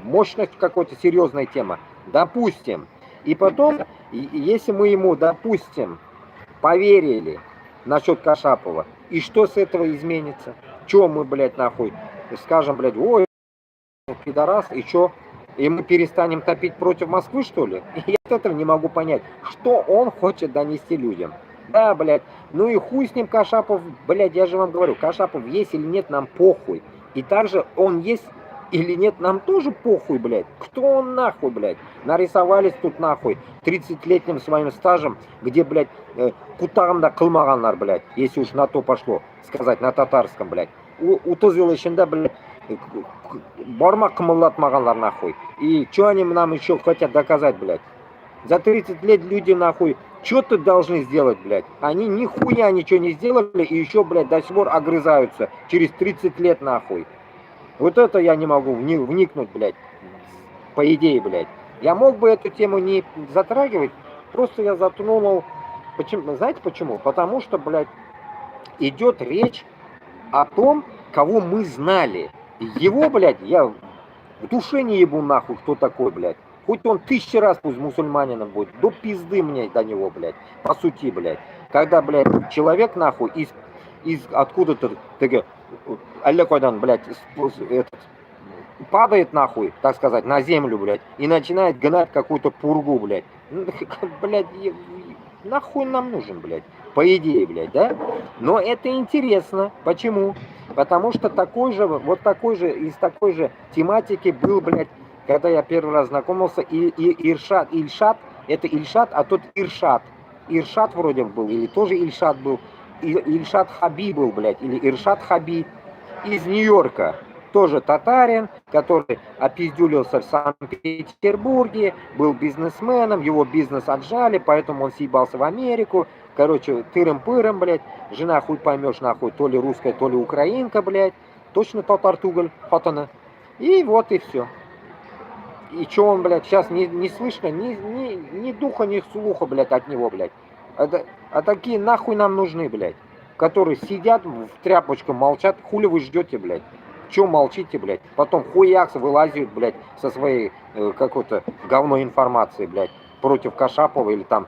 мощность какой-то серьезная тема. Допустим. И потом, если мы ему, допустим, поверили насчет Кашапова, и что с этого изменится? Че мы, блядь, нахуй, скажем, блядь, ой, пидорас, и чё? И мы перестанем топить против Москвы, что ли? Я от этого не могу понять, что он хочет донести людям. Да, блядь, ну и хуй с ним Кашапов, блядь, я же вам говорю, Кашапов есть или нет, нам похуй. И также он есть или нет, нам тоже похуй, блядь. Кто он нахуй, блядь? Нарисовались тут нахуй 30-летним своим стажем, где, блядь, кутарында кылмаганнар, блядь, если уж на то пошло, сказать на татарском, блядь. У Тозилышында, блядь, бармак кымылдатмаганлар нахуй. И что они нам еще хотят доказать, блядь? За 30 лет люди нахуй что-то должны сделать, блядь. Они нихуя ничего не сделали и еще, блядь, до сих пор огрызаются через 30 лет нахуй. Вот это я не могу вникнуть, блядь, по идее, блядь. Я мог бы эту тему не затрагивать, просто я затронул. Почему? Знаете почему? Потому что, блядь, идет речь о том, кого мы знали. Его, блядь, я в душе не ебу нахуй, кто такой, блядь. Хоть он 1000 раз пусть мусульманином будет, до пизды мне до него, блядь, по сути, блядь. Когда, блядь, человек нахуй из откуда-то, алле койдан, блядь, этот, падает нахуй, так сказать, на землю, блядь, и начинает гнать какую-то пургу, блядь. Блядь, нахуй нам нужен, блядь, по идее, блядь, да? Но это интересно. Почему? Потому что такой же, вот такой же, из такой же тематики был, блядь, когда я первый раз знакомился, и Ильшат, это Ильшат, а тот Иршат. Иршат вроде был, или тоже Ильшат был. Ильшат Хаби был, блядь, или Иршат Хаби из Нью-Йорка. Тоже татарин, который опиздюлился в Санкт-Петербурге, был бизнесменом, его бизнес отжали, поэтому он съебался в Америку. Короче, тырым-пырым, блядь, жена хуй поймешь нахуй, то ли русская, то ли украинка, блядь. Точно татар-туголь, хатана. И вот и все. И что он, блядь, сейчас не слышно ни духа, ни слуха, блядь, от него, блядь. А такие нахуй нам нужны, блядь. Которые сидят в тряпочку, молчат. Хули вы ждете, блядь? Чё молчите, блядь? Потом хуякс вылазят, блядь, со своей какой-то говной информацией, блядь, против Кашапова или там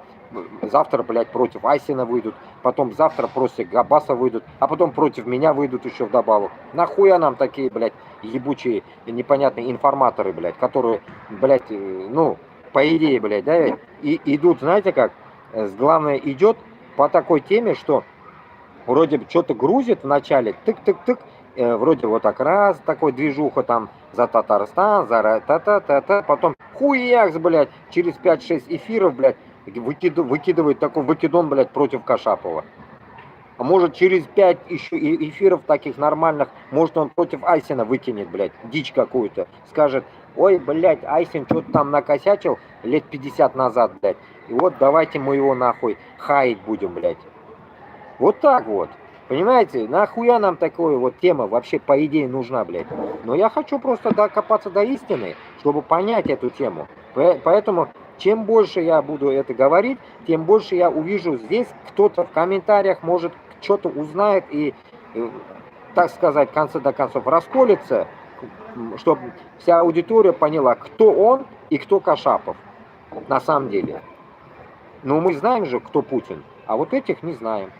завтра, блядь, против Айсина выйдут, потом завтра против Габаса выйдут, а потом против меня выйдут еще вдобавок. Нахуя нам такие, блядь, ебучие, непонятные информаторы, блядь, которые, блядь, ну, по идее, блядь, да, и идут, знаете как, главное, идет по такой теме, что вроде бы что-то грузит в начале, тык-тык-тык, вроде вот так раз, такой движуха там за Татарстан, за та-та-та-та, потом хуякс, блядь, через 5-6 эфиров, блядь, выкидывает такой выкидон, блядь, против Кашапова. А может через 5 еще эфиров таких нормальных, может он против Айсина выкинет, блядь, дичь какую-то. Скажет, ой, блядь, Айсин что-то там накосячил лет 50 назад, блядь. И вот давайте мы его нахуй хаять будем, блядь. Вот так вот. Понимаете, нахуя нам такая вот тема вообще по идее нужна, блядь. Но я хочу просто докопаться до истины, чтобы понять эту тему. Поэтому чем больше я буду это говорить, тем больше я увижу здесь, кто-то в комментариях может что-то узнает и, так сказать, в конце до концов расколется. чтобы вся аудитория поняла, кто он и кто Кашапов на самом деле. Ну, мы знаем же, кто Путин, а вот этих не знаем.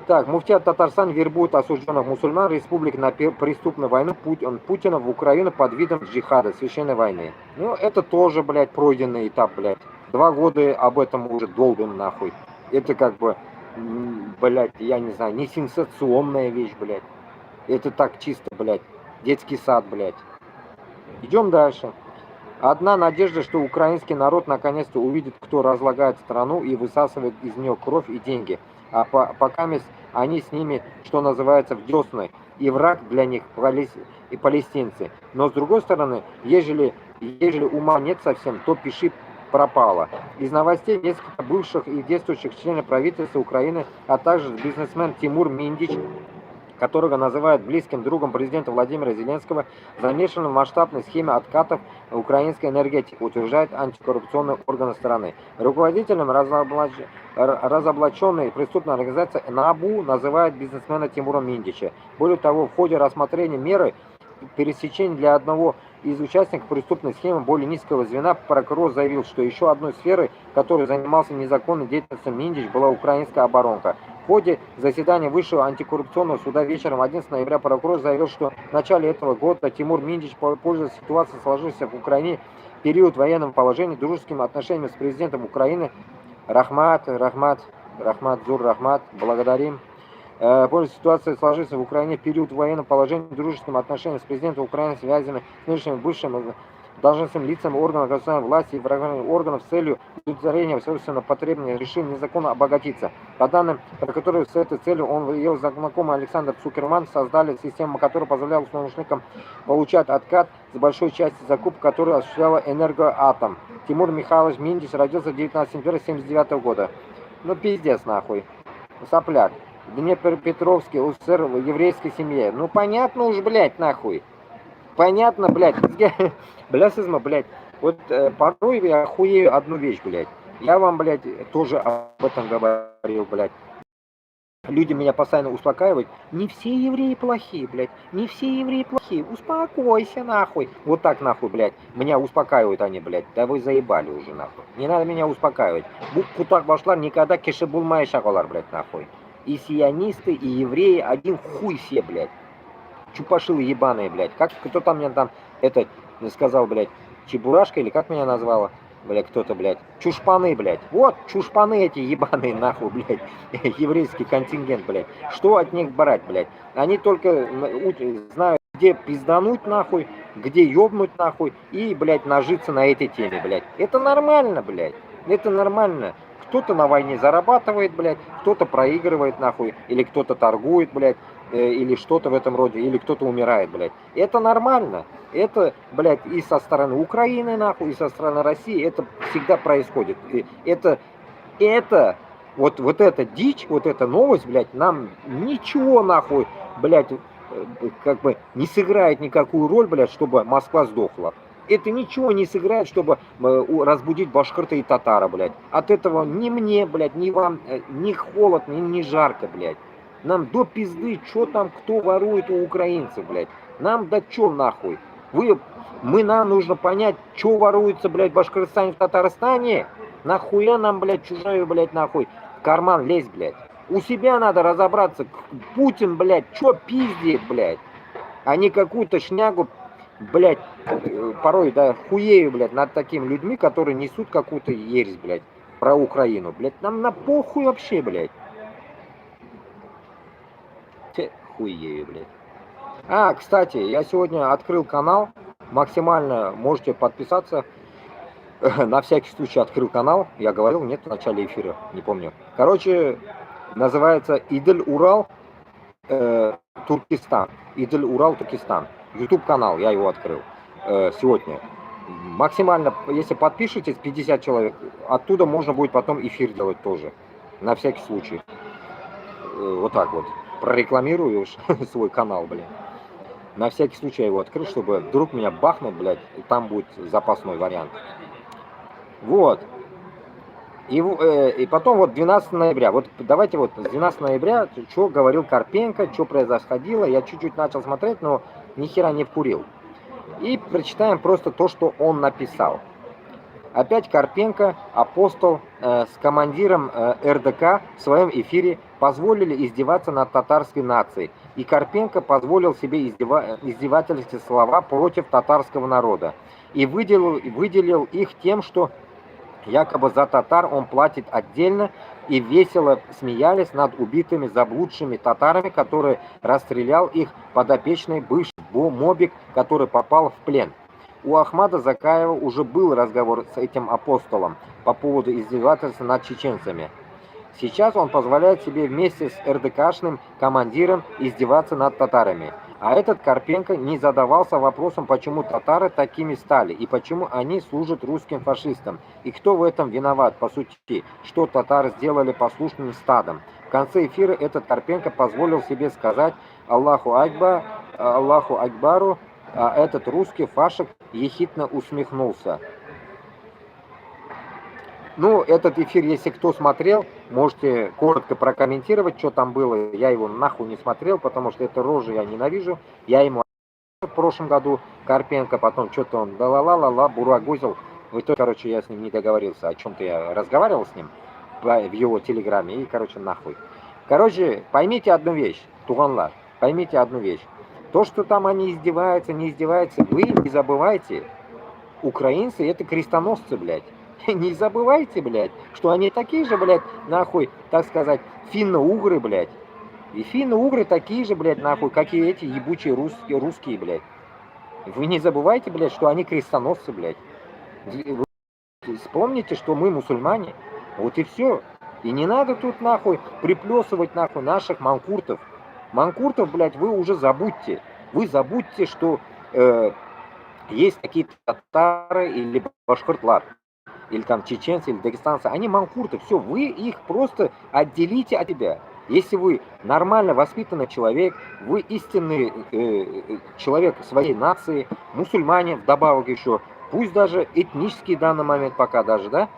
Так, муфтият Татарстан вербует осужденных мусульман республик на преступную войну Путина в Украину под видом джихада, священной войны. Ну, это тоже, блядь, пройденный этап, блядь. 2 года об этом уже долбим, нахуй. Это как бы, блядь, я не знаю, не сенсационная вещь, блядь. Это так чисто, блядь, детский сад, блядь. Идем дальше. Одна надежда, что украинский народ наконец-то увидит, кто разлагает страну и высасывает из нее кровь и деньги. А пока они с ними, что называется, в десны. И враг для них и палестинцы. Но с другой стороны, ежели ума нет совсем, то пиши пропало. Из новостей несколько бывших и действующих членов правительства Украины, а также бизнесмен Тимур Миндич, которого называют близким другом президента Владимира Зеленского, замешан в масштабной схеме откатов украинской энергетики, утверждает антикоррупционный орган страны. Руководителем разоблаченной преступной организации НАБУ называют бизнесмена Тимура Миндича. Более того, в ходе рассмотрения меры пересечения для одного из участников преступной схемы более низкого звена прокурор заявил, что еще одной сферой, которой занимался незаконной деятельностью Миндич, была украинская оборонка. В ходе заседания Высшего антикоррупционного суда вечером 11 ноября прокурор заявил, что в начале этого года Тимур Миндич, пользуясь ситуацией, сложившейся в Украине в период военного положения, дружескими отношениями с президентом Украины Рахмат, благодарим. Пользуясь ситуацией, сложившейся в Украине в период военного положения, дружеским отношениям с президентом Украины, связанными с нынешним бывшим должностным лицам органов государственной власти и органов с целью удовлетворения собственно потребностей решил незаконно обогатиться. По данным, про которые с этой целью он и его знакомый Александр Цукерман создали систему, которая позволяла устройщикам получать откат с большой части закупок, которую осуществляла Энергоатом. Тимур Михайлович Миндич родился 19 сентября 1979 года. Ну пиздец нахуй. Сопляк. Днепропетровский УССР в еврейской семье. Ну понятно уж, блядь, нахуй. Понятно, блядь. Блясизма, блядь. Вот порой я охуею одну вещь, блядь. Я вам, блядь, тоже об этом говорил, блядь. Люди меня постоянно успокаивают. Не все евреи плохие, блядь. Не все евреи плохие. Успокойся, нахуй. Вот так, нахуй, блядь. Меня успокаивают они, блядь. Да вы заебали уже, нахуй. Не надо меня успокаивать. Букву так вошла, никогда кешебулмай шаголар, блядь, нахуй. И сионисты, и евреи, один хуй все, блядь. Чупашилы ебаные, блядь. Как кто там мне там, этот, сказал, блядь, чебурашка или как меня назвала? Блядь, кто-то, блядь. Чушпаны, блядь. Вот, чушпаны эти ебаные, нахуй, блядь. Еврейский контингент, блядь. Что от них брать, блядь? Они только знают, где пиздануть, нахуй, где ёбнуть, нахуй, и, блядь, нажиться на этой теме, блядь. Это нормально, блядь. Это нормально. Кто-то на войне зарабатывает, блядь, кто-то проигрывает, нахуй, или кто-то торгует, блядь, или что-то в этом роде, или кто-то умирает, блядь. Это нормально. Это, блядь, и со стороны Украины, нахуй, и со стороны России это всегда происходит. И вот эта дичь, вот эта новость, блядь, нам ничего, нахуй, блядь, как бы не сыграет никакую роль, блядь, чтобы Москва сдохла. Это ничего не сыграет, чтобы разбудить башкирта и татара, блядь. От этого ни мне, блядь, ни вам, ни холодно, ни жарко, блядь. Нам до пизды, что там, кто ворует у украинцев, блядь. Нам да чё нахуй? Нам нужно понять, что воруется, блядь, в Башкортостане, в Татарстане. Нахуя нам, блядь, чужую, блядь, нахуй, в карман лезть, блядь. У себя надо разобраться. Путин, блядь, что пиздит, блядь. А не какую-то шнягу, блядь, порой, да, хуею, блядь, над такими людьми, которые несут какую-то ересь, блядь, про Украину, блядь. Нам на похуй вообще, блядь. Хуею, блядь. А, кстати, я сегодня открыл канал. Максимально можете подписаться. На всякий случай открыл канал. Я говорил, нет, в начале эфира, не помню. Короче, называется Идель Урал Туркестан. Идель Урал Туркестан. YouTube канал, я его открыл сегодня. Максимально, если подпишетесь, 50 человек, оттуда можно будет потом эфир делать тоже. На всякий случай. Вот так вот. Прорекламирую свой канал, блин. На всякий случай я его открыл, чтобы вдруг меня бахнут, блядь, и там будет запасной вариант. Вот. И потом вот 12 ноября, вот давайте вот с 12 ноября, что говорил Карпенко, что происходило, я чуть-чуть начал смотреть, но ни хера не вкурил. И прочитаем просто то, что он написал. Опять Карпенко, апостол, с командиром РДК в своем эфире позволили издеваться над татарской нацией. И Карпенко позволил себе издевательские слова против татарского народа. И выделил их тем, что якобы за татар он платит отдельно, и весело смеялись над убитыми заблудшими татарами, которые расстрелял их подопечный бывший мобик, который попал в плен. У Ахмада Закаева уже был разговор с этим апостолом по поводу издевательства над чеченцами. Сейчас он позволяет себе вместе с РДКшным командиром издеваться над татарами. А этот Карпенко не задавался вопросом, почему татары такими стали, и почему они служат русским фашистам, и кто в этом виноват, по сути, что татары сделали послушным стадом. В конце эфира этот Карпенко позволил себе сказать «Аллаху Акбару», а этот русский фашик ехидно усмехнулся. Ну, этот эфир, если кто смотрел, можете коротко прокомментировать, что там было. Я его нахуй не смотрел, потому что это рожи я ненавижу. Я ему в прошлом году Карпенко, потом что-то он да-ла-ла-ла-ла, бурагозил. В итоге, короче, я с ним не договорился. О чем-то я разговаривал с ним в его телеграме и, короче, нахуй. Короче, поймите одну вещь, туганлар, поймите одну вещь. То, что там они издеваются, не издеваются, вы не забывайте, украинцы это крестоносцы, блядь. Не забывайте, блядь, что они такие же, блядь, нахуй, так сказать, финно-угры, блядь. И финно-угры такие же, блядь, нахуй, как и эти ебучие русские, блядь. Вы не забывайте, блядь, что они крестоносцы, блядь. Вы вспомните, что мы мусульмане. Вот и все. И не надо тут, нахуй, приплесывать, нахуй, наших манкуртов. Манкуртов, блядь, вы уже забудьте. Вы забудьте, что есть такие татары или башкортлар, или там чеченцы, или дагестанцы. Они манкурты. Все, вы их просто отделите от себя. Если вы нормально воспитанный человек, вы истинный человек своей нации, мусульмане вдобавок еще, пусть даже этнический в данный момент пока даже, да,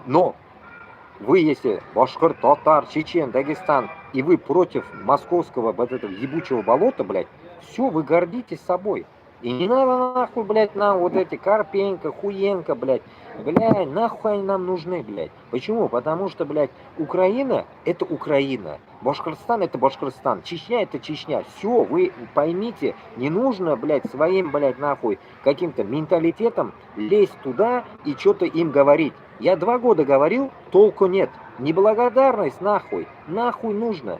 но вы, если башкир, татар, чечен, Дагестан, и вы против московского вот этого ебучего болота, блядь, все, вы гордитесь собой. И не надо нахуй, блядь, нам вот эти Карпенко, Хуенко, блядь, нахуй они нам нужны, блядь. Почему? Потому что, блядь, Украина – это Украина, Башкортостан – это Башкортостан, Чечня – это Чечня. Все, вы поймите, не нужно, блядь, своим, блядь, нахуй, каким-то менталитетом лезть туда и что-то им говорить. Я 2 года говорил, толку нет. Неблагодарность, нахуй, нахуй нужно.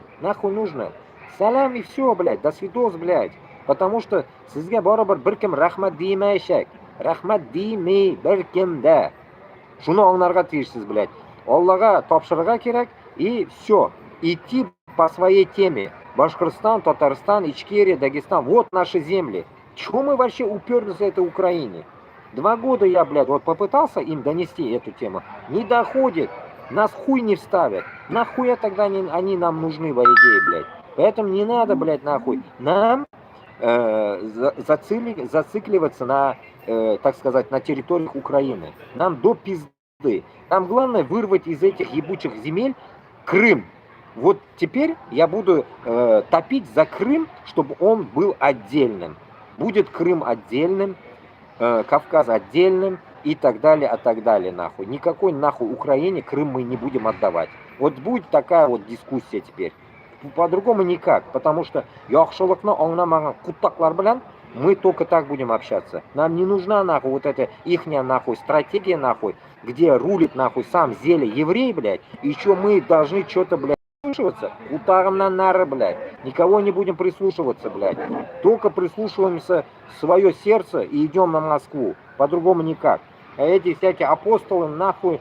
Салам и все, блядь, до свидос, блядь. Потому что sizga baribir bir kim rahmat demayshak. Rahmat demay bir kimda. Shuni аңларга тиешсез, блядь. Аллага тапшырырга кирәк и все. Идти по своей теме. Башкортостан, Татарстан, Ичкерия, Дагестан. Вот наши земли. Чего мы вообще уперлись в этой Украине? 2 года я, блядь, вот попытался им донести эту тему. Не доходит. Нас хуй не вставят. Нахуя тогда они нам нужны, по идее, блядь. Поэтому не надо, блядь, нахуй. Нам зацикливаться на, так сказать, на территориях Украины. Нам до пизды. Нам главное вырвать из этих ебучих земель Крым. Вот теперь я буду топить за Крым, чтобы он был отдельным. Будет Крым отдельным, Кавказ отдельным и так далее, нахуй. Никакой нахуй Украине Крым мы не будем отдавать. Вот будет такая вот дискуссия теперь. По-другому никак, потому что яхшылыкны аңламаган куттаклар белән мы только так будем общаться. Нам не нужна нахуй вот эта ихняя нахуй стратегия нахуй, где рулит нахуй сам зеле еврей, блядь, и еще мы должны что-то, блядь, прислушиваться. Утаром на нары, блядь. Никого не будем прислушиваться, блядь. Только прислушиваемся в свое сердце и идем на Москву. По-другому никак. А эти всякие апостолы нахуй.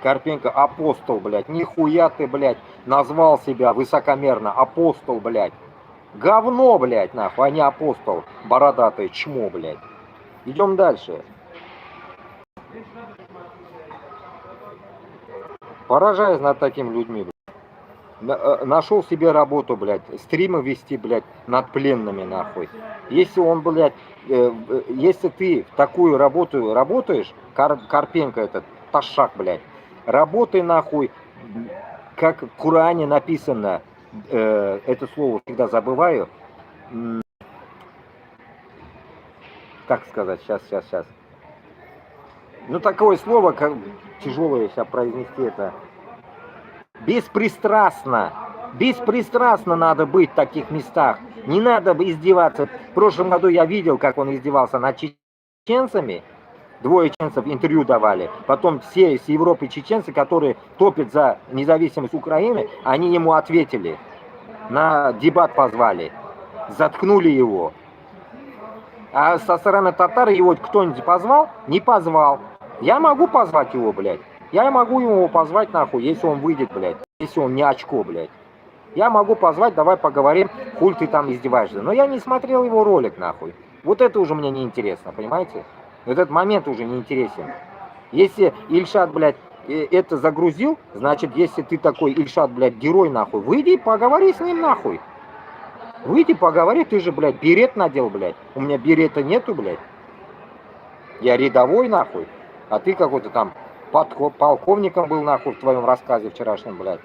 Карпенко апостол, блядь. Нихуя ты, блядь, назвал себя высокомерно. Апостол, блядь. Говно, блядь, нахуй, а не апостол. Бородатое чмо, блядь. Идем дальше. Поражаюсь над такими людьми, блядь. Нашел себе работу, блядь. Стримы вести, блядь, над пленными, нахуй. Если он, блядь, если ты в такую работу работаешь, Карпенко этот, ташак, блядь. Работай нахуй, как в Коране написано, это слово всегда забываю. Как сказать, сейчас. Ну, такое слово, как тяжелое сейчас произнести это. Беспристрастно. Беспристрастно надо быть в таких местах. Не надо издеваться. В прошлом году я видел, как он издевался над чеченцами. Двое чеченцев интервью давали. Потом все с Европы чеченцы, которые топят за независимость Украины, они ему ответили. На дебат позвали. Заткнули его. А со стороны татар его кто-нибудь позвал? Не позвал. Я могу позвать его, блядь. Я могу его позвать нахуй, если он выйдет, блядь. Если он не очко, блядь. Я могу позвать, давай поговорим, хуй ты там издеваешься. Но я не смотрел его ролик, нахуй. Вот это уже мне не интересно, понимаете? Этот момент уже не интересен. Если Ильшат, блядь, это загрузил, значит, если ты такой Ильшат, блядь, герой, нахуй, выйди и поговори с ним, нахуй. Выйди, поговори, ты же, блядь, берет надел, блядь. У меня берета нету, блядь. Я рядовой, нахуй. А ты какой-то там полковником был, нахуй, в твоем рассказе вчерашнем, блядь.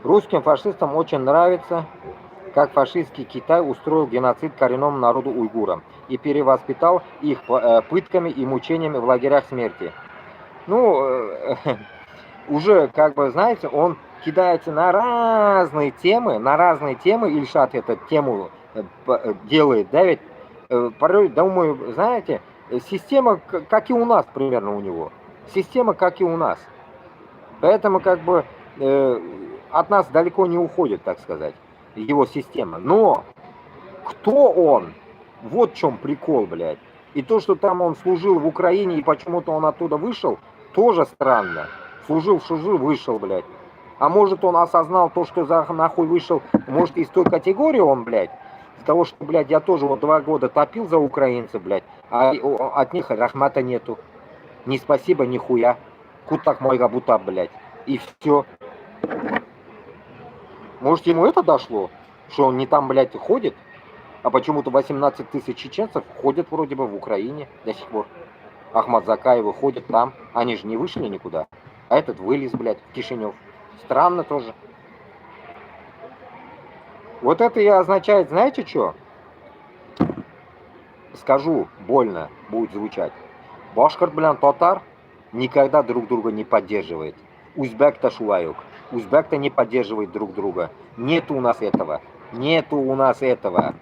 Русским фашистам очень нравится, как фашистский Китай устроил геноцид коренному народу уйгурам и перевоспитал их пытками и мучениями в лагерях смерти. Ну, уже, как бы, знаете, он кидается на разные темы, Ильшат эту тему делает, да, ведь порой, думаю, знаете, система, как и у нас, примерно у него. Система, как и у нас. Поэтому, как бы, от нас далеко не уходит, так сказать, его система. Но кто он? Вот в чем прикол, блядь. И то, что там он служил в Украине, и почему-то он оттуда вышел, тоже странно. Служил, вышел, блядь. А может, он осознал то, что за нахуй вышел, может, из той категории он, блядь, из того, что, блядь, я тоже вот 2 года топил за украинцев, блядь, а от них рахмата нету. Ни спасибо, ни хуя. Кутак мой габута, блядь. И все. Может, ему это дошло? Что он не там, блядь, ходит? А почему-то 18 тысяч чеченцев ходят вроде бы в Украине до сих пор. Ахмад Закаевы ходят там. Они же не вышли никуда. А этот вылез, блядь, в Кишинев. Странно тоже. Вот это и означает, знаете что? Скажу, больно будет звучать. Башкир белян татар никогда друг друга не поддерживает. Узбек-то шулаюк. Узбек-то не поддерживает друг друга. Нету у нас этого. Нету у нас этого.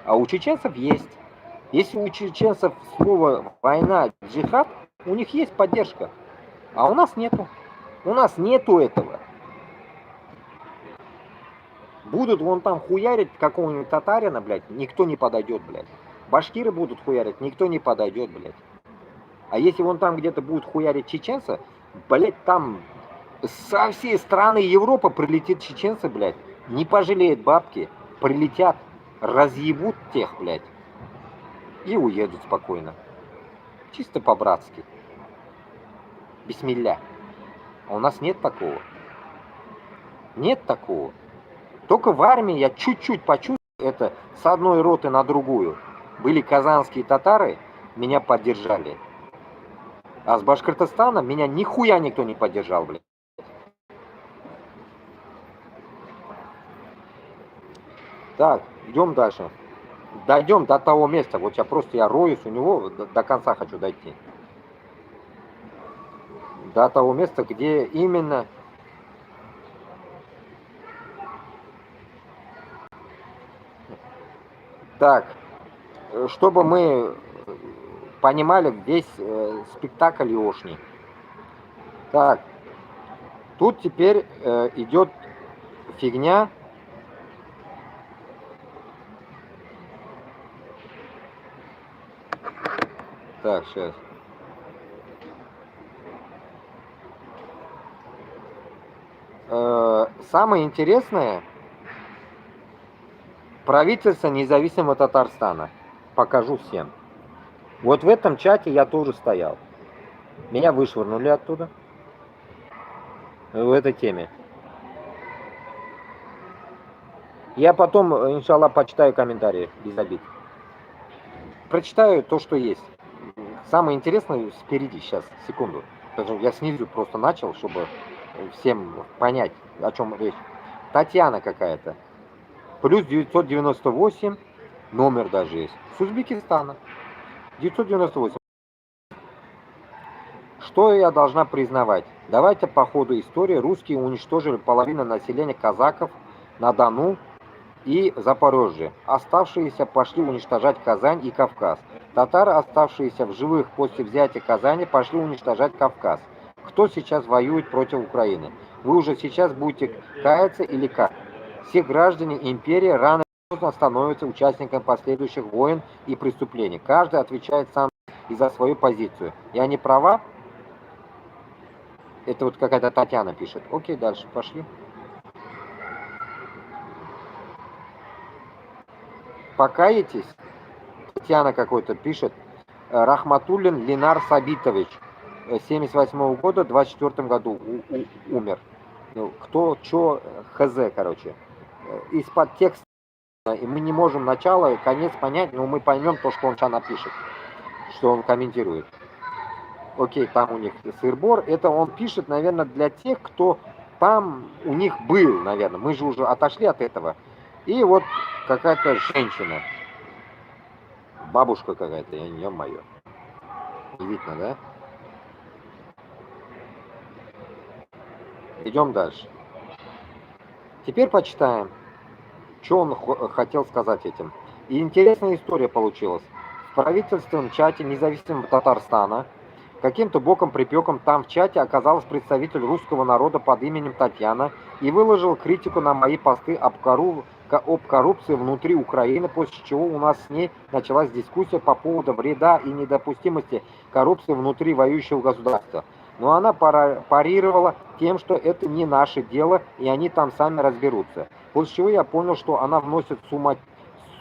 А у чеченцев есть. Если у чеченцев слово война, джихад, у них есть поддержка. А у нас нету. У нас нету этого. Будут вон там хуярить какого-нибудь татарина, блядь, никто не подойдет, блядь. Башкиры будут хуярить, никто не подойдет, блядь. А если вон там где-то будут хуярить чеченца, блядь, там со всей страны Европы прилетит чеченцы, блядь, не пожалеют бабки, прилетят, разъебут тех, блядь, и уедут спокойно. Чисто по-братски. Бисмилля. А у нас нет такого. Нет такого. Только в армии я чуть-чуть почувствовал это с одной роты на другую. Были казанские татары, меня поддержали. А с Башкортостана меня нихуя никто не поддержал, блядь. Так, идем дальше. Дойдем до того места. Вот я роюсь у него, до конца хочу дойти. До того места, где именно... Так, чтобы мы понимали весь спектакль Иошни. Так, тут теперь идет фигня. Так, сейчас. Самое интересное, правительство независимого Татарстана. Покажу всем. Вот в этом чате я тоже стоял. Меня вышвырнули оттуда. В этой теме. Я потом, иншаллах, почитаю комментарии, без обид. Прочитаю то, что есть. Самое интересное впереди, сейчас, секунду. Я снизу просто начал, чтобы всем понять, о чем речь. Татьяна какая-то. Плюс 998, номер даже есть. С Узбекистана. 998. Что я должна признавать? Давайте по ходу истории русские уничтожили половину населения казаков на Дону и Запорожье. Оставшиеся пошли уничтожать Казань и Кавказ. Татары, оставшиеся в живых после взятия Казани, пошли уничтожать Кавказ. Кто сейчас воюет против Украины? Вы уже сейчас будете каяться или как? Все граждане империи рано или поздно становятся участниками последующих войн и преступлений. Каждый отвечает сам и за свою позицию. Я не права? Это вот какая-то Татьяна пишет. Окей, дальше пошли. Покаетесь? Татьяна какой-то пишет. Рахматуллин Ленар Сабитович. 78 года, в 24 году умер. Кто, чё, хз, короче. Из-под текста. И мы не можем начало и конец понять, но мы поймем то, что он сейчас напишет. Что он комментирует. Окей, там у них сыр-бор. Это он пишет, наверное, для тех, кто там у них был, наверное. Мы же уже отошли от этого. И вот какая-то женщина. Бабушка какая-то, я не мое. Не видно, да? Идем дальше. Теперь почитаем, что он хотел сказать этим. И интересная история получилась. В правительственном чате независимого Татарстана каким-то боком припеком там в чате оказался представитель русского народа под именем Татьяна и выложил критику на мои посты об коррупции внутри Украины, после чего у нас с ней началась дискуссия по поводу вреда и недопустимости коррупции внутри воюющего государства. Но она парировала тем, что это не наше дело, и они там сами разберутся. После чего я понял, что она вносит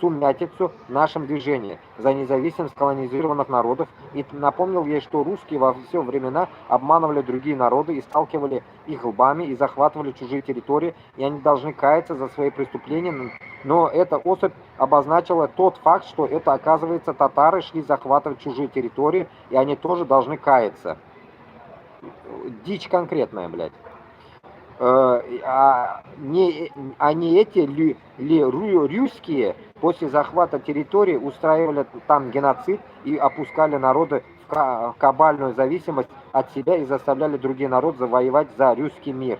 сумятицу в нашем движении за независимость колонизированных народов, и напомнил ей, что русские во все времена обманывали другие народы и сталкивали их лбами и захватывали чужие территории, и они должны каяться за свои преступления. Но эта особь обозначила тот факт, что это, оказывается, татары шли захватывать чужие территории, и они тоже должны каяться. Дичь конкретная, блядь. А не эти русские после захвата территории устраивали там геноцид и опускали народы в кабальную зависимость от себя и заставляли другие народы завоевать за русский мир.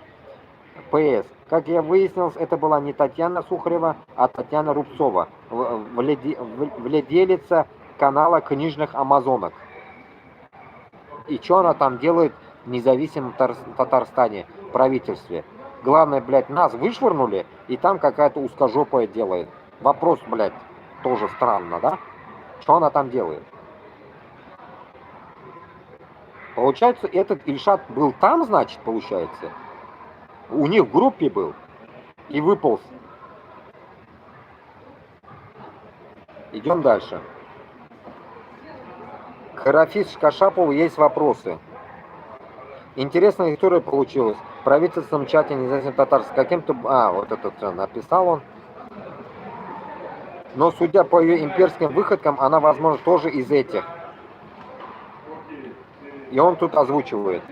ПС. Как я выяснил, это была не Татьяна Сухарева, а Татьяна Рубцова, владелица канала книжных амазонок. И что она там делает в независимом Татарстане, правительстве? Главное, блядь, нас вышвырнули, и там какая-то узкожопая делает. Вопрос, блядь, тоже странно, да? Что она там делает? Получается, этот Ильшат был там, значит, получается? У них в группе был и выполз. Идем дальше. К Рафис Кашапову есть вопросы. Интересная история получилась. В правительственном чате независимых татар с каким-то... вот это написал он. Но судя по ее имперским выходкам, она, возможно, тоже из этих. И он тут озвучивает.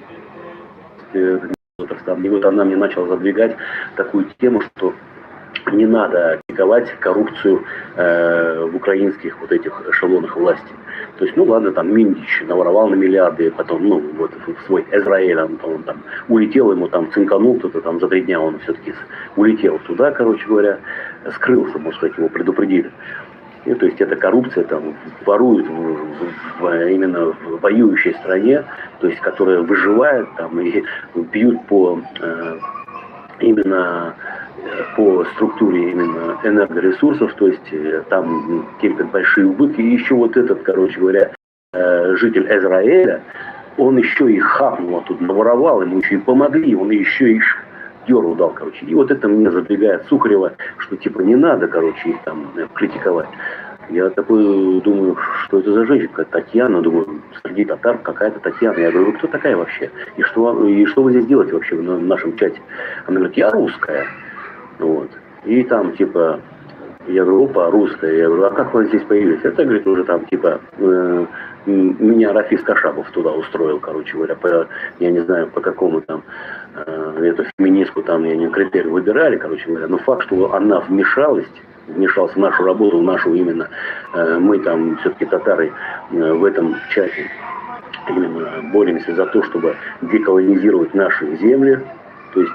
И вот она мне начала задвигать такую тему, что не надо критиковать коррупцию в украинских вот этих эшелонах власти. То есть, ну ладно, там Миндич наворовал на миллиарды, потом, ну, вот в свой Израиль, он там улетел, ему там цинканул кто-то, там за 3 дня он все-таки улетел туда, короче говоря, скрылся, можно сказать, его предупредили. И, то есть, эта коррупция там ворует именно в воюющей стране, то есть, которая выживает там и бьют по именно по структуре именно энергоресурсов, то есть там терпят большие убытки. И еще вот этот, короче говоря, житель Израиля, он еще и хапнул оттуда, наворовал, ему еще и помогли, он еще и дёру дал, короче. И вот это мне задвигает Сухарева, что типа не надо, короче, их там критиковать. Я такой думаю, что это за женщина, какая Татьяна, думаю, среди татар какая-то Татьяна. Я говорю, вы кто такая вообще? И что вы здесь делаете вообще в нашем чате? Она говорит, я русская. Вот. И там типа Я говорю, опа, русская. Я говорю, а как вы здесь появились? Это, говорит, уже там, типа, меня Рафис Кашабов туда устроил, короче говоря, я не знаю, по какому там, эту феминистку там, я не критерий выбирали, короче говоря, но факт, что она вмешалась в нашу работу, в нашу именно, мы там все-таки татары в этом чате именно боремся за то, чтобы деколонизировать наши земли, то есть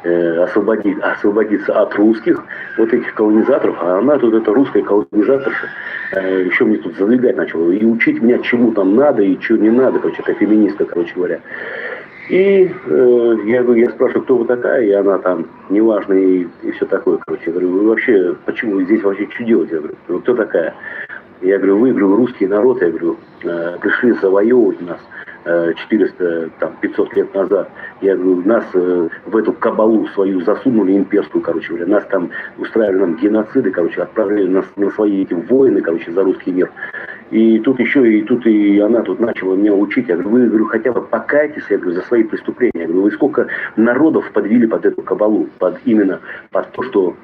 освободиться от русских, вот этих колонизаторов, а она тут, эта русская колонизаторша, еще мне тут задвигать начала, и учить меня, чему там надо и чего не надо, короче, это феминистка, короче говоря. И я спрашиваю, кто вы такая, и она там, неважно, и все такое, короче, я говорю, вы вообще, почему вы здесь вообще что делаете? Я говорю, ну, кто такая? Я говорю, вы, говорю, русский народ, я говорю, пришли завоевывать нас 400, там, 500 лет назад. Я говорю, нас в эту кабалу свою засунули имперскую, короче говоря. Нас там устраивали нам геноциды, короче, отправляли нас на свои эти войны, короче, за русский мир. И тут еще, и она тут начала меня учить. Я говорю, вы, говорю, хотя бы покайтесь, я говорю, за свои преступления. Я говорю, вы сколько народов подвели под эту кабалу, именно под то, что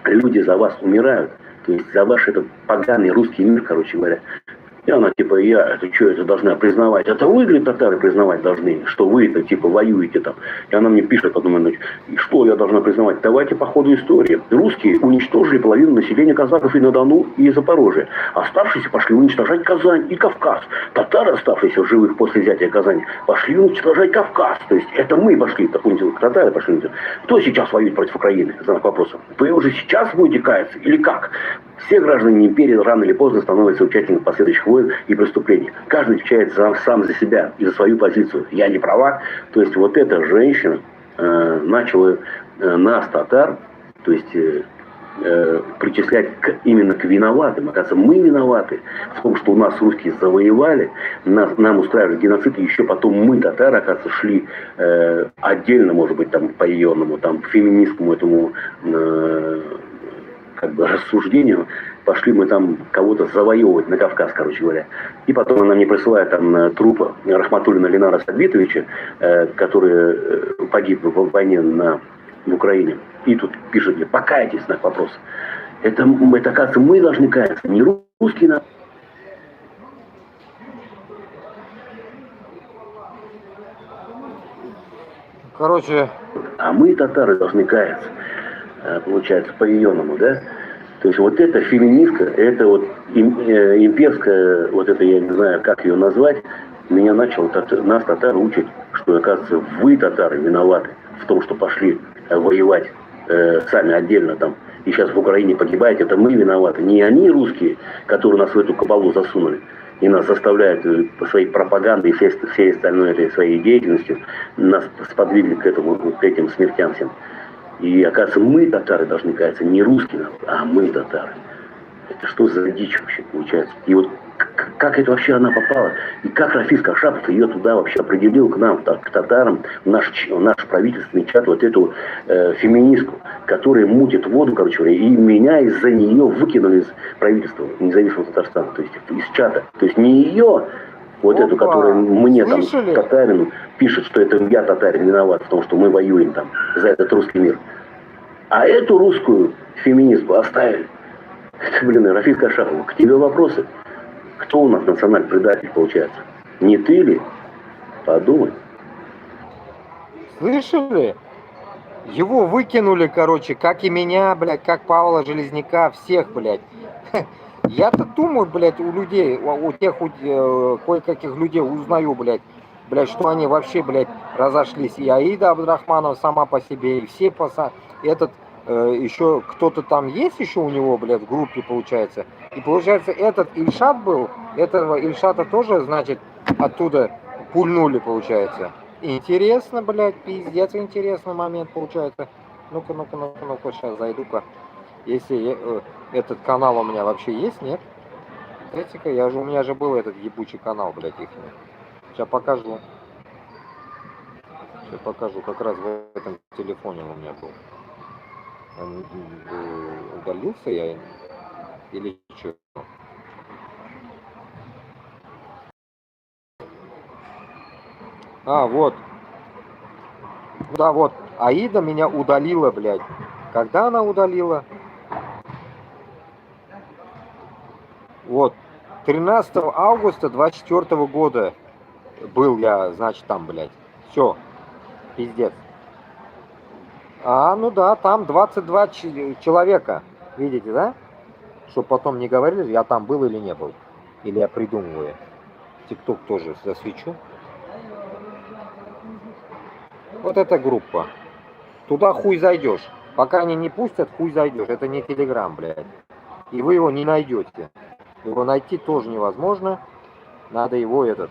люди за вас умирают. То есть за ваш этот поганый русский мир, короче говоря. И она, типа, это что, это должна признавать? Это вы, говорит, татары признавать должны, что вы это, типа, воюете там. И она мне пишет одну ночь, и что я должна признавать? Давайте по ходу истории. Русские уничтожили половину населения казахов и на Дону, и Запорожья. Оставшиеся пошли уничтожать Казань и Кавказ. Татары, оставшиеся в живых после взятия Казани, пошли уничтожать Кавказ. То есть это мы пошли, татары пошли. Кто сейчас воюет против Украины? Знак вопроса. Вы уже сейчас будете каяться или как? Все граждане империи рано или поздно становятся участниками последующих войн и преступлений. Каждый отвечает сам за себя и за свою позицию. Я не права. То есть вот эта женщина начала нас, татар, то есть причислять именно к виноватым. Оказывается, мы виноваты в том, что у нас русские завоевали, нам устраивали геноцид, и еще потом мы, татары, оказывается, шли отдельно, может быть, там, по ее там, феминистскому этому как бы рассуждению, пошли мы там кого-то завоевывать на Кавказ, короче говоря. И потом она мне присылает там труп Рахматуллина Ленара Сагбитовича, который погиб в войне в Украине. И тут пишет мне, покайтесь на вопрос. Это, оказывается, мы должны каяться, не русские народ. Короче... А мы, татары, должны каяться. Получается, по-иному, да? То есть вот эта феминистка, это вот имперская, вот это я не знаю, как ее назвать, меня нас татары учат, что, оказывается, вы, татары, виноваты в том, что пошли воевать сами отдельно там, и сейчас в Украине погибаете, это мы виноваты, не они, русские, которые нас в эту кабалу засунули, и нас заставляют своей пропагандой и всей остальной этой своей деятельностью, нас сподвигли к этим смертям всем. И, оказывается, мы, татары, должны каяться, не русские народ, а мы, татары. Это что за дичь вообще получается? И вот как это вообще она попала? И как Рафис Кашабов ее туда вообще определил к нам, к татарам, в наш правительственный чат, вот эту феминистку, которая мутит воду, короче говоря, и меня из-за нее выкинули из правительства независимого Татарстана, то есть из чата. То есть не ее, вот эту, которая мне там, татарину, пишет, что это я, татарин, виноват в том, что мы воюем там за этот русский мир. А эту русскую феминистку оставили. Это, блин, Рафис Кашабов, к тебе вопросы. Кто у нас национальный предатель, получается? Не ты ли? Подумай. Слышали? Его выкинули, короче, как и меня, блядь, как Павла Железняка, всех, блядь. Я-то думаю, блядь, у людей, у тех кое-каких людей узнаю, блядь, что они вообще, блядь, разошлись. И Аида Абдрахманова сама по себе, и все этот, еще кто-то там есть еще у него, блядь, в группе, получается. И получается, этот Ильшат был, этого Ильшата тоже, значит, оттуда пульнули, получается. Интересно, блядь, пиздец, интересный момент, получается. Ну-ка, сейчас зайду-ка. Если этот канал у меня вообще есть, нет? Смотрите-ка, у меня же был этот ебучий канал, блядь, их. Сейчас покажу. Как раз в этом телефоне у меня был. Он удалился я или что? А, вот. Да, вот. Аида меня удалила, блядь. Когда она удалила? Вот. 13 августа 24 года был я, значит, там, блядь. Все, пиздец. Ну да, там 22 человека. Видите, да? Чтоб потом не говорили, я там был или не был. Или я придумываю. ТикТок тоже засвечу. Вот эта группа. Туда хуй зайдешь. Пока они не пустят, хуй зайдешь. Это не Телеграм, блядь. И вы его не найдете. Его найти тоже невозможно. Надо его этот...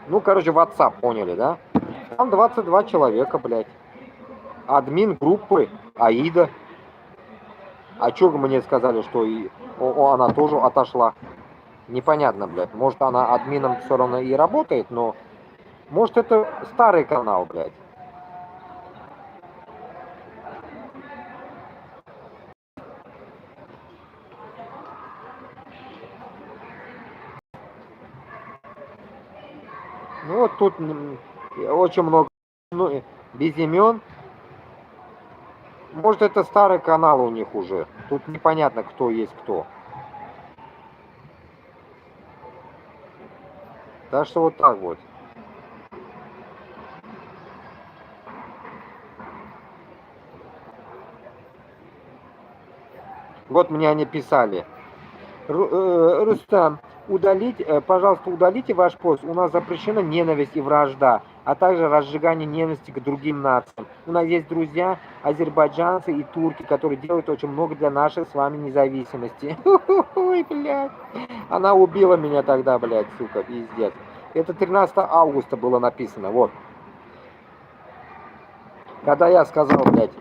Ну, короче, WhatsApp, поняли, да? Там 22 человека, блядь. Админ группы Аида. А чё мне сказали, что она тоже отошла? Непонятно, блядь. Может, она админом все равно и работает, но... Может, это старый канал, блядь. Ну, вот тут очень много, ну, без имен. Может, это старый канал у них уже. Тут непонятно, кто есть кто. Так что вот так вот. Вот мне они писали. Рустам, пожалуйста, удалите ваш пост. У нас запрещена ненависть и вражда, а также разжигание ненависти к другим нациям. У нас есть друзья, азербайджанцы и турки, которые делают очень много для нашей с вами независимости. Ой, блядь. Она убила меня тогда, блядь, сука, пиздец. Это 13 августа было написано, вот. Когда я сказал, блядь,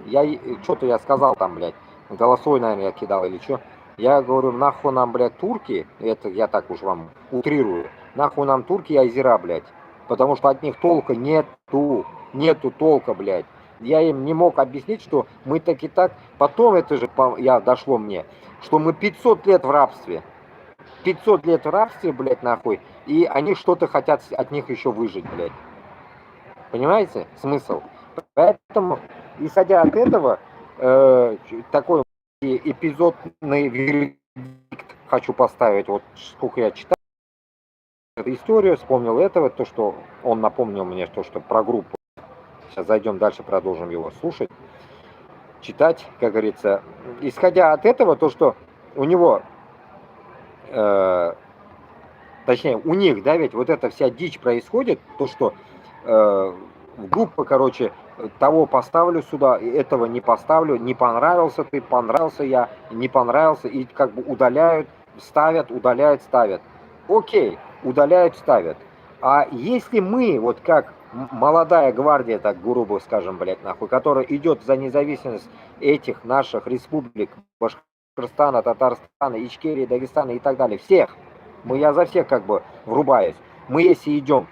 что-то я сказал там, блядь, голосой, наверное, я кидал или что. Я говорю, нахуй нам, блядь, турки, это я так уж вам утрирую, нахуй нам турки и азера, блядь, потому что от них толка нету толка, блядь. Я им не мог объяснить, что мы так и так, потом это же, дошло мне, что мы 500 лет в рабстве, 500 лет в рабстве, блядь, нахуй, и они что-то хотят от них еще выжить, блядь. Понимаете смысл? Поэтому, исходя от этого, такой эпизодный вердикт хочу поставить. Вот сколько я читал эту историю, вспомнил этого, то, что он напомнил мне, что про группу. Сейчас зайдем дальше, продолжим его слушать, читать, как говорится. Исходя от этого, то, что у него, точнее, у них, да, ведь вот эта вся дичь происходит, то, что группа, короче, того поставлю сюда, этого не поставлю, не понравился ты, понравился я, не понравился, и как бы удаляют, ставят, удаляют, ставят. Окей, удаляют, ставят. А если мы, вот как молодая гвардия, так грубо скажем, блядь, нахуй, которая идет за независимость этих наших республик, Башкортостана, Татарстана, Ичкерии, Дагестана и так далее, всех, я за всех как бы врубаюсь, мы если идем,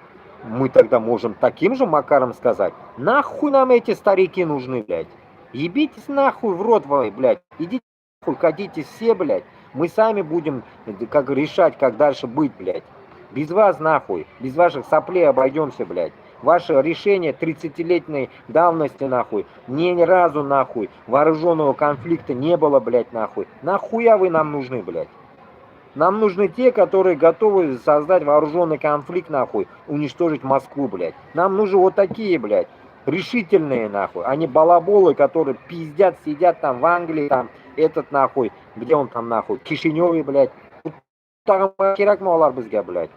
мы тогда можем таким же макаром сказать, нахуй нам эти старики нужны, блядь. Ебитесь нахуй в рот, блядь. Идите нахуй, кадитесь все, блядь. Мы сами будем как решать, как дальше быть, блядь. Без вас нахуй, без ваших соплей обойдемся, блядь. Ваше решение 30-летней давности, нахуй, ни разу, нахуй, вооруженного конфликта не было, блядь, нахуй. Нахуя вы нам нужны, блядь? Нам нужны те, которые готовы создать вооруженный конфликт, нахуй, уничтожить Москву, блядь. Нам нужны вот такие, блядь, решительные, нахуй, а не балаболы, которые пиздят, сидят там в Англии, там, этот, нахуй, где он там, нахуй, Кишиневе, блядь. Блядь.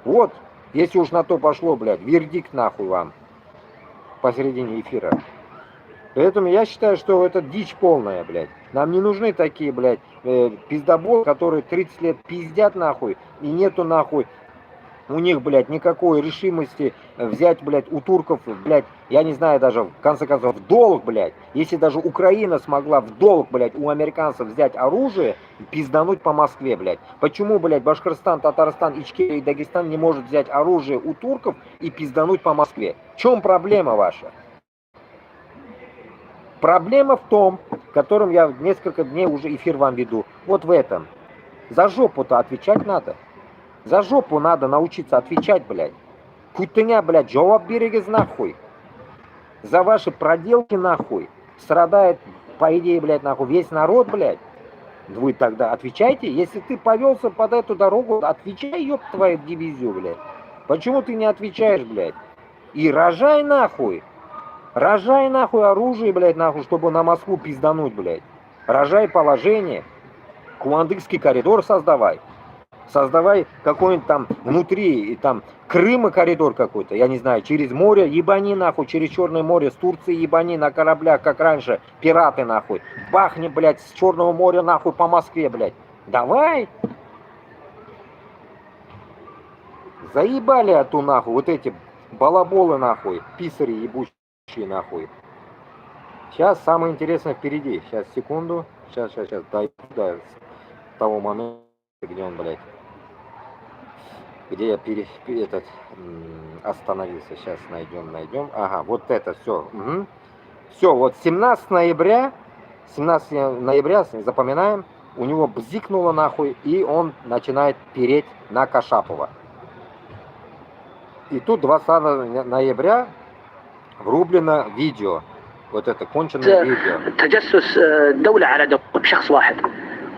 Вот, если уж на то пошло, блядь, вердикт, нахуй, вам посередине эфира. Поэтому я считаю, что это дичь полная, блядь. Нам не нужны такие, блядь, пиздоболы, которые 30 лет пиздят, нахуй, и нету, нахуй, у них, блядь, никакой решимости взять, блядь, у турков, блядь, я не знаю даже, в конце концов, в долг, блядь. Если даже Украина смогла в долг, блядь, у американцев взять оружие, пиздануть по Москве, блядь. Почему, блядь, Башкортостан, Татарстан, Ичкерия и Дагестан не может взять оружие у турков и пиздануть по Москве? В чем проблема ваша? Проблема в том, которым я несколько дней уже эфир вам веду, вот в этом. За жопу-то отвечать надо. За жопу надо научиться отвечать, блядь. Кутыня, блядь, жауап берегіз нахуй. За ваши проделки, нахуй, страдает, по идее, блядь, нахуй, весь народ, блядь. Вы тогда отвечайте, если ты повелся под эту дорогу, отвечай, ёб твою дивизию, блядь. Почему ты не отвечаешь, блядь? И рожай нахуй оружие, блядь, нахуй, чтобы на Москву пиздануть, блядь. Рожай положение, Куандыкский коридор создавай. Создавай какой-нибудь там внутри, и там Крыма коридор какой-то, я не знаю, через море ебани нахуй, через Черное море, с Турции ебани на кораблях, как раньше, пираты нахуй. Бахни, блядь, с Черного моря нахуй по Москве, блядь. Давай. Заебали эту нахуй, вот эти балаболы нахуй, писари ебучие нахуй. Сейчас самое интересное впереди. Сейчас, секунду. Сейчас, дойду до того момента, где он, блядь. Где я остановился. Сейчас найдем. Ага, вот это все. Угу. Все, вот 17 ноября, запоминаем, у него бзикнуло нахуй, и он начинает переть на Кашапова. И тут 20 ноября врублено видео. Вот это конченное видео. تجسس دولة على شخص واحد.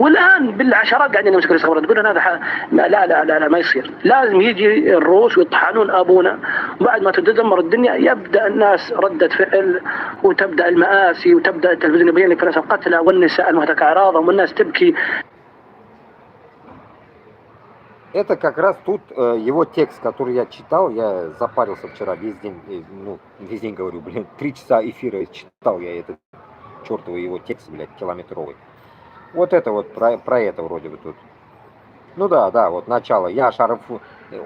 والآن بالعشرات قاعدين يمسكوا الاستخبارات تقول هذا لا ما يصير. لازم يجي الروس ويطحنون أبونا. وبعد ما تتدمر الدنيا يبدأ الناس ردة فعل وتبدأ المآسي وتبدأ التلفزيون يبين لك ناس القتلى والنساء المهتك أعراضهم والناس تبكي. Это как раз тут его текст, который я читал, я запарился вчера весь день, весь день говорю, блин, 3 часа эфира читал я этот чертовый его текст, блядь, километровый. Вот это вот, про это вроде бы тут. Ну да, вот начало.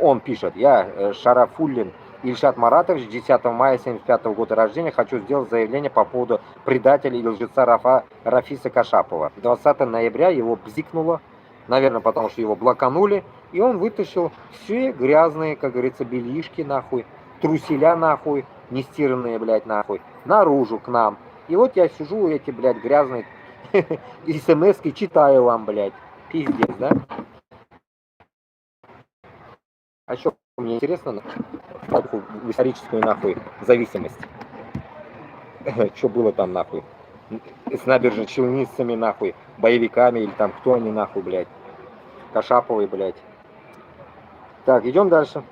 Он пишет, я Шарафуллин Ильшат Маратович, 10 мая 1975 года рождения, хочу сделать заявление по поводу предателя и лжеца Рафиса Кашапова. 20 ноября его бзикнуло, наверное, потому что его блоканули, и он вытащил все грязные, как говорится, бельишки, нахуй, труселя, нахуй, нестиранные, блядь, нахуй, наружу к нам. И вот я сижу, эти, блядь, грязные смс-ки читаю вам, блядь. Пиздец, да? А еще мне интересно, в историческую, нахуй, зависимость. Что было там, нахуй? С набережно-челнистцами, нахуй, боевиками, или там кто они, нахуй, блядь. Кашаповой, блядь. Так, идем дальше.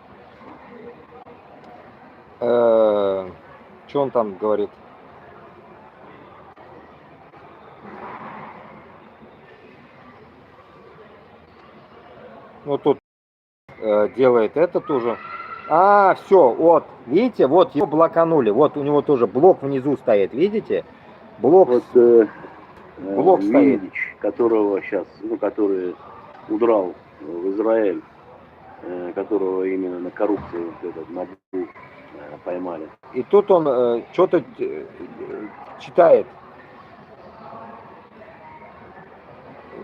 Что он там говорит? Ну, тут делает это тоже. Все, вот, видите, вот его блоканули. Вот у него тоже блок внизу стоит, видите? Блок, вот, блок стоит. Миндич, которого сейчас, который удрал в Израиль, которого именно на коррупции вот этот НАБУ поймали. И тут он что-то читает.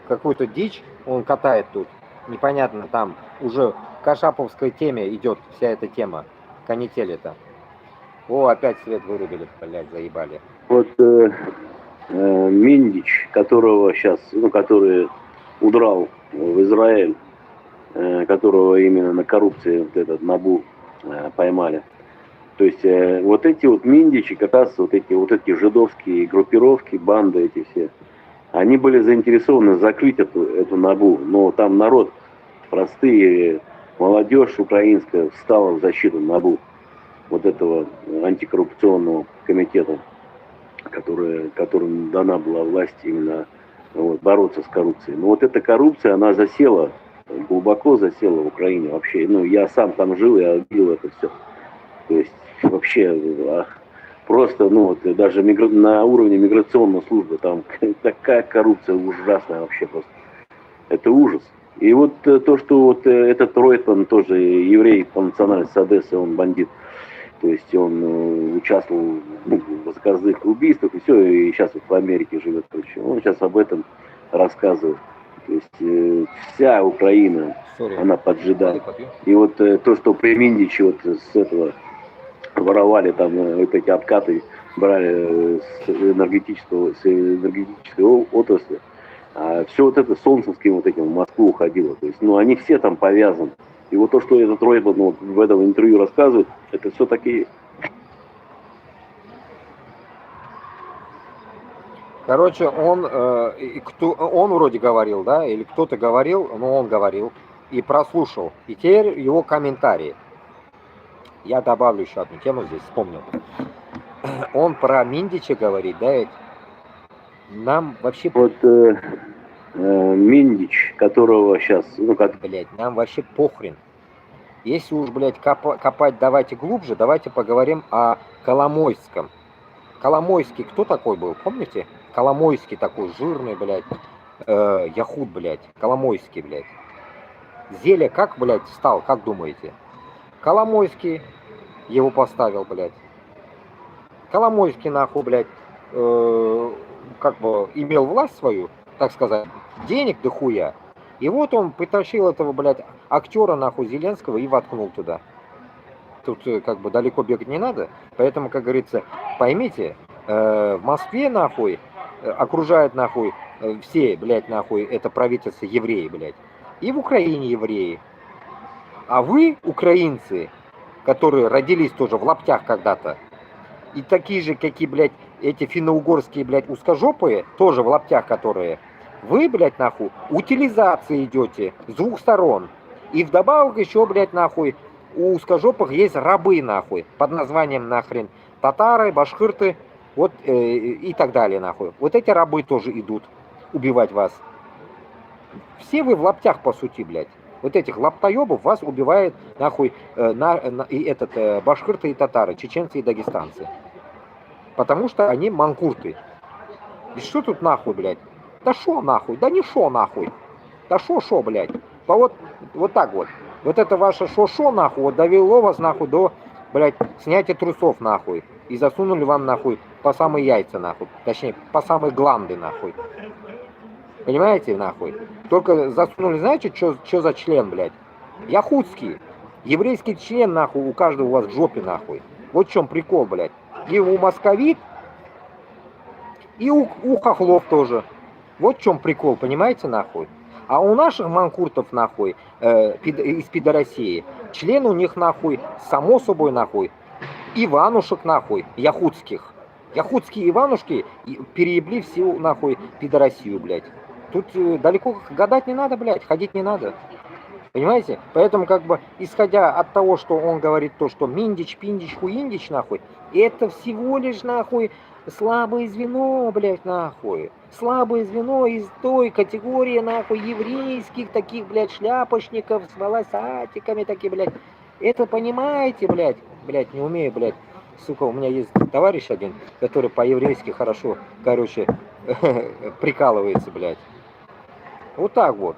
Какую-то дичь он катает тут. Непонятно, там уже в кашаповской теме идет вся эта тема. Канитель это. О, опять свет вырубили, блядь, заебали. Вот Миндич, которого сейчас, который удрал в Израиль, которого именно на коррупции вот этот НАБУ поймали. То есть вот эти вот Миндичи, как раз вот эти жидовские группировки, банды эти все, они были заинтересованы закрыть эту НАБУ, но там народ, простые, молодежь украинская встала в защиту НАБУ, вот этого антикоррупционного комитета, которым дана была власть именно бороться с коррупцией. Но вот эта коррупция, она засела, глубоко засела в Украине вообще. Я сам там жил, я видел это все. То есть вообще просто, даже на уровне миграционной службы там такая коррупция ужасная вообще просто. Это ужас. И вот то, что этот Ройтман тоже еврей по национальности Одессы, он бандит. То есть он участвовал в заказных убийствах и все, и сейчас в Америке живет. Он сейчас об этом рассказывает. То есть вся Украина, она поджидает. И вот то, что при Миндиче с этого воровали там эти откаты, брали с энергетической отрасли, а все это солнцевским этим в Москву уходило. То есть, они все там повязаны. И вот то, что этот Ройбан в этом интервью рассказывает, это все-таки... Короче, он вроде говорил, да, или кто-то говорил, но он говорил и прослушал. И теперь его комментарии. Я добавлю еще одну тему здесь, вспомнил. Он про Миндича говорит, да, ведь? Нам вообще... Вот Миндич, которого сейчас, ну как... Блядь, нам вообще похрен. Если уж, блядь, копать давайте глубже, давайте поговорим о Коломойском. Коломойский кто такой был, помните? Коломойский такой жирный, блядь, яхут, блядь, Коломойский, блядь. Зеля как, блядь, стал, как думаете? Коломойский его поставил, блядь. Коломойский, нахуй, блядь, как бы имел власть свою, так сказать, денег до хуя. И вот он притащил этого, блядь, актера, нахуй, Зеленского и воткнул туда. Тут как бы далеко бегать не надо. Поэтому, как говорится, поймите, в Москве, нахуй, окружает, нахуй, все, блядь, нахуй, это правительство евреи, блядь. И в Украине евреи. А вы, украинцы, которые родились тоже в лаптях когда-то, и такие же, какие, блядь, эти финно-угорские, блядь, узкожопые, тоже в лаптях, которые, вы, блядь, нахуй, утилизации идете с двух сторон. И вдобавок еще, блядь, нахуй, у узкожопых есть рабы, нахуй, под названием, нахрен, татары, башкирты, вот, и так далее, нахуй. Вот эти рабы тоже идут убивать вас. Все вы в лаптях, по сути, блядь. Вот этих лаптоебов вас убивает, нахуй, башкирты и татары, чеченцы и дагестанцы. Потому что они манкурты. И что тут нахуй, блядь? Да шо нахуй? Да не шо нахуй. Да шо, блядь. Вот так вот. Вот это ваше шо нахуй, вот довело вас нахуй до, блядь, снятия трусов нахуй. И засунули вам нахуй по самые яйца нахуй. Точнее, по самые гланды нахуй. Понимаете, нахуй? Только засунули, знаете, что за член, блядь? Яхутский. Еврейский член, нахуй, у каждого у вас в жопе, нахуй. Вот в чем прикол, блядь. И у московит, и у хохлов тоже. Вот в чем прикол, понимаете, нахуй? А у наших манкуртов, нахуй, из пидорасии, член у них, нахуй, само собой, нахуй, Иванушек, нахуй, яхутских. Яхутские Иванушки переебли всю, нахуй, пидорасию, блядь. Тут далеко гадать не надо, блядь, ходить не надо. Понимаете? Поэтому, как бы, исходя от того, что он говорит, то, что Миндич, Пиндич, Хуиндич, нахуй, это всего лишь, нахуй, слабое звено, блядь, нахуй. Слабое звено из той категории, нахуй, еврейских таких, блядь, шляпочников с волосатиками такие, блядь. Это понимаете, блядь? Блядь, не умею, блядь. Сука, у меня есть товарищ один, который по-еврейски хорошо, короче, прикалывается, блядь. Вот так вот.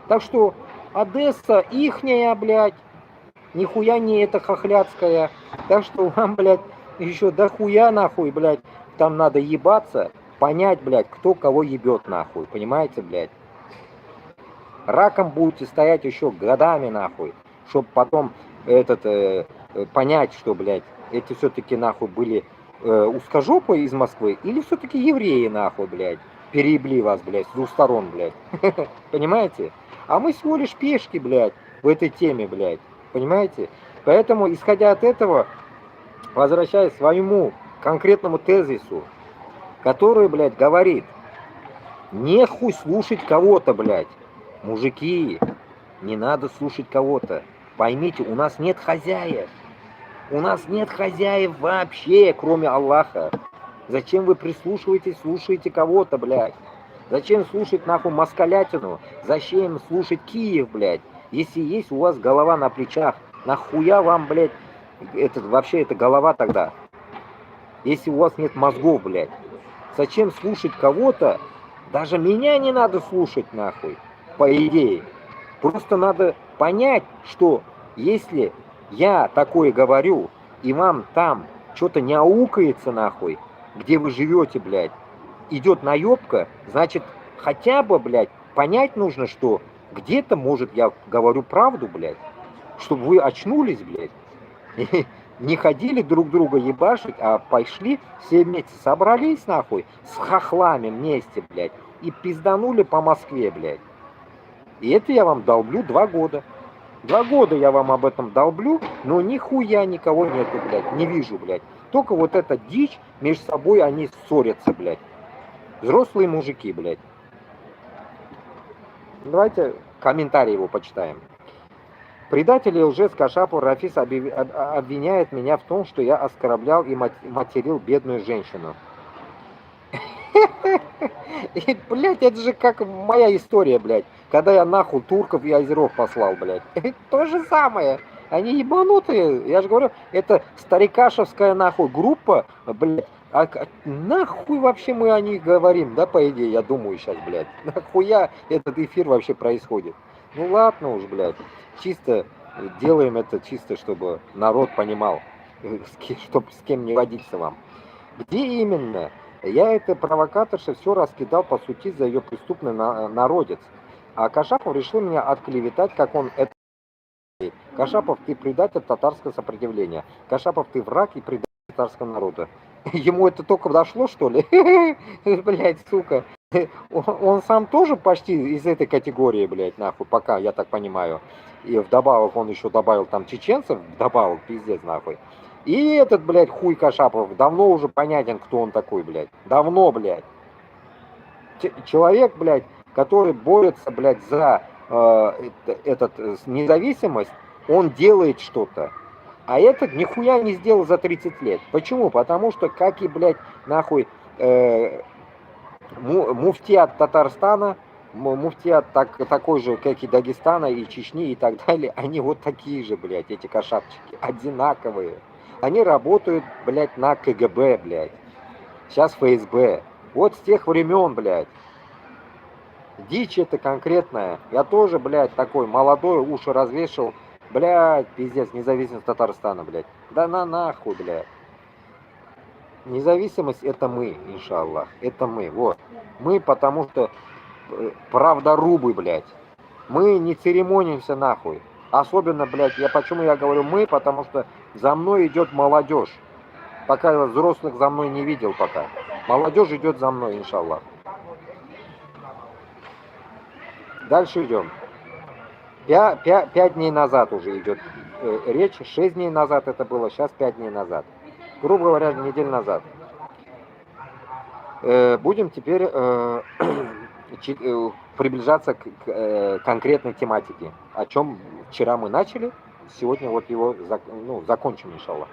Так что Одесса ихняя, блядь, нихуя не это хохлядская. Так что вам, блядь, еще дохуя, нахуй, блядь, там надо ебаться, понять, блядь, кто кого ебет, нахуй. Понимаете, блядь? Раком будете стоять еще годами, нахуй, чтобы потом понять, что, блядь, эти все-таки, нахуй, были узкожопые из Москвы или все-таки евреи, нахуй, блядь, переебли вас, блядь, с двух сторон, блядь. Понимаете? А мы всего лишь пешки, блядь, в этой теме, блядь. Понимаете? Поэтому, исходя от этого, возвращаясь к своему конкретному тезису, который, блядь, говорит, нехуй слушать кого-то, блядь. Мужики, не надо слушать кого-то. Поймите, у нас нет хозяев. У нас нет хозяев вообще, кроме Аллаха. Зачем вы прислушиваетесь, слушаете кого-то, блядь? Зачем слушать, нахуй, москалятину? Зачем слушать Киев, блядь? Если есть у вас голова на плечах, нахуя вам, блядь, вообще эта голова тогда? Если у вас нет мозгов, блядь. Зачем слушать кого-то? Даже меня не надо слушать, нахуй, по идее. Просто надо понять, что если я такое говорю, и вам там что-то не аукается, нахуй, где вы живете, блядь, идет наебка, значит, хотя бы, блядь, понять нужно, что где-то, может, я говорю правду, блядь, чтобы вы очнулись, блядь, и не ходили друг друга ебашить, а пошли все вместе, собрались, нахуй, с хохлами вместе, блядь, и пизданули по Москве, блядь. И это я вам долблю 2 года. 2 года я вам об этом долблю, но нихуя никого нету, блядь, не вижу, блядь. Только вот эта дичь, между собой они ссорятся, блядь. Взрослые мужики, блядь. Давайте комментарий его почитаем. Предатель и лжец Кашапов Рафис обвиняет меня в том, что я оскорблял и материл бедную женщину. И, блядь, это же как моя история, блядь. Когда я нахуй турков и азеров послал, блядь. То же самое. Они ебанутые. Я же говорю, это старикашевская нахуй группа, блядь. Нахуй вообще мы о них говорим, да, по идее, я думаю сейчас, блядь. Нахуя этот эфир вообще происходит? Ну ладно уж, блядь. Чисто делаем это чисто, чтобы народ понимал, чтобы с кем не водиться вам. Где именно? Я это провокаторша все раскидал по сути за ее преступный народец. А Кашапов решил меня отклеветать, как он это... Кашапов, ты предатель татарского сопротивления. Кашапов, ты враг и предатель татарского народа. Ему это только дошло, что ли? Блять, сука. Он сам тоже почти из этой категории, блядь, нахуй, пока, я так понимаю. И вдобавок он еще добавил там чеченцев, вдобавок, пиздец, нахуй. И этот, блядь, хуй Кашапов, давно уже понятен, кто он такой, блядь. Давно, блядь. Человек, блядь, который борется, блядь, за независимость, он делает что-то. А этот нихуя не сделал за 30 лет. Почему? Потому что, как и, блядь, нахуй, муфтият Татарстана, муфтият такой же, как и Дагестана, и Чечни, и так далее, они вот такие же, блядь, эти кашапчики, одинаковые. Они работают, блядь, на КГБ, блядь. Сейчас ФСБ. Вот с тех времен, блядь. Дичь это конкретная. Я тоже, блядь, такой молодой, уши развешал. Блядь, пиздец, независимость Татарстана, блядь. Да на нахуй, блядь. Независимость это мы, иншаллах. Это мы, вот. Мы, потому что правдорубы, блядь. Мы не церемонимся нахуй. Особенно, блядь, почему я говорю мы, потому что за мной идет молодежь. Пока я взрослых за мной не видел пока. Молодежь идет за мной, иншаллах. Дальше идем. 5 дней назад уже идет речь. 6 дней назад это было, сейчас 5 дней назад. Грубо говоря, неделю назад. Будем теперь приближаться к конкретной тематике. О чем вчера мы начали, сегодня вот его закончим, иншаллах.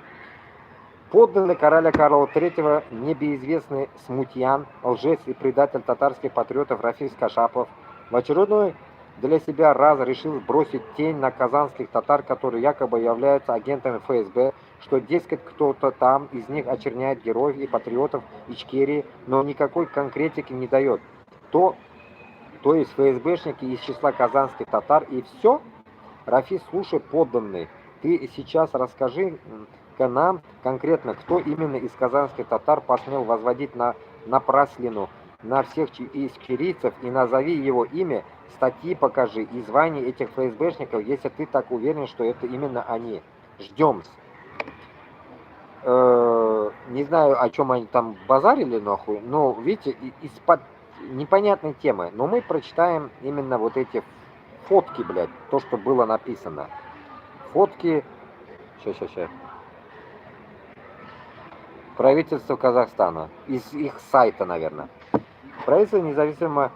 Подданный короля Карла III, небезызвестный смутьян, лжец и предатель татарских патриотов Рафис Кашапов в очередной для себя раз решил бросить тень на казанских татар, которые якобы являются агентами ФСБ, что, дескать, кто-то там из них очерняет героев и патриотов Ичкерии, но никакой конкретики не дает. То есть ФСБшники из числа казанских татар и все? Рафис, слушай, подданный, ты сейчас расскажи-ка нам конкретно, кто именно из казанских татар посмел возводить напраслину на всех ичкерийцев, и назови его имя, статьи покажи и звание этих ФСБшников, если ты так уверен, что это именно они. Ждем. Не знаю, о чем они там базарили, нахуй, но, видите, из-под непонятной темы. Но мы прочитаем именно вот эти фотки, блядь, то, что было написано. Фотки... Сейчас. Правительство Казахстана. Из их сайта, наверное. Правительство независимо...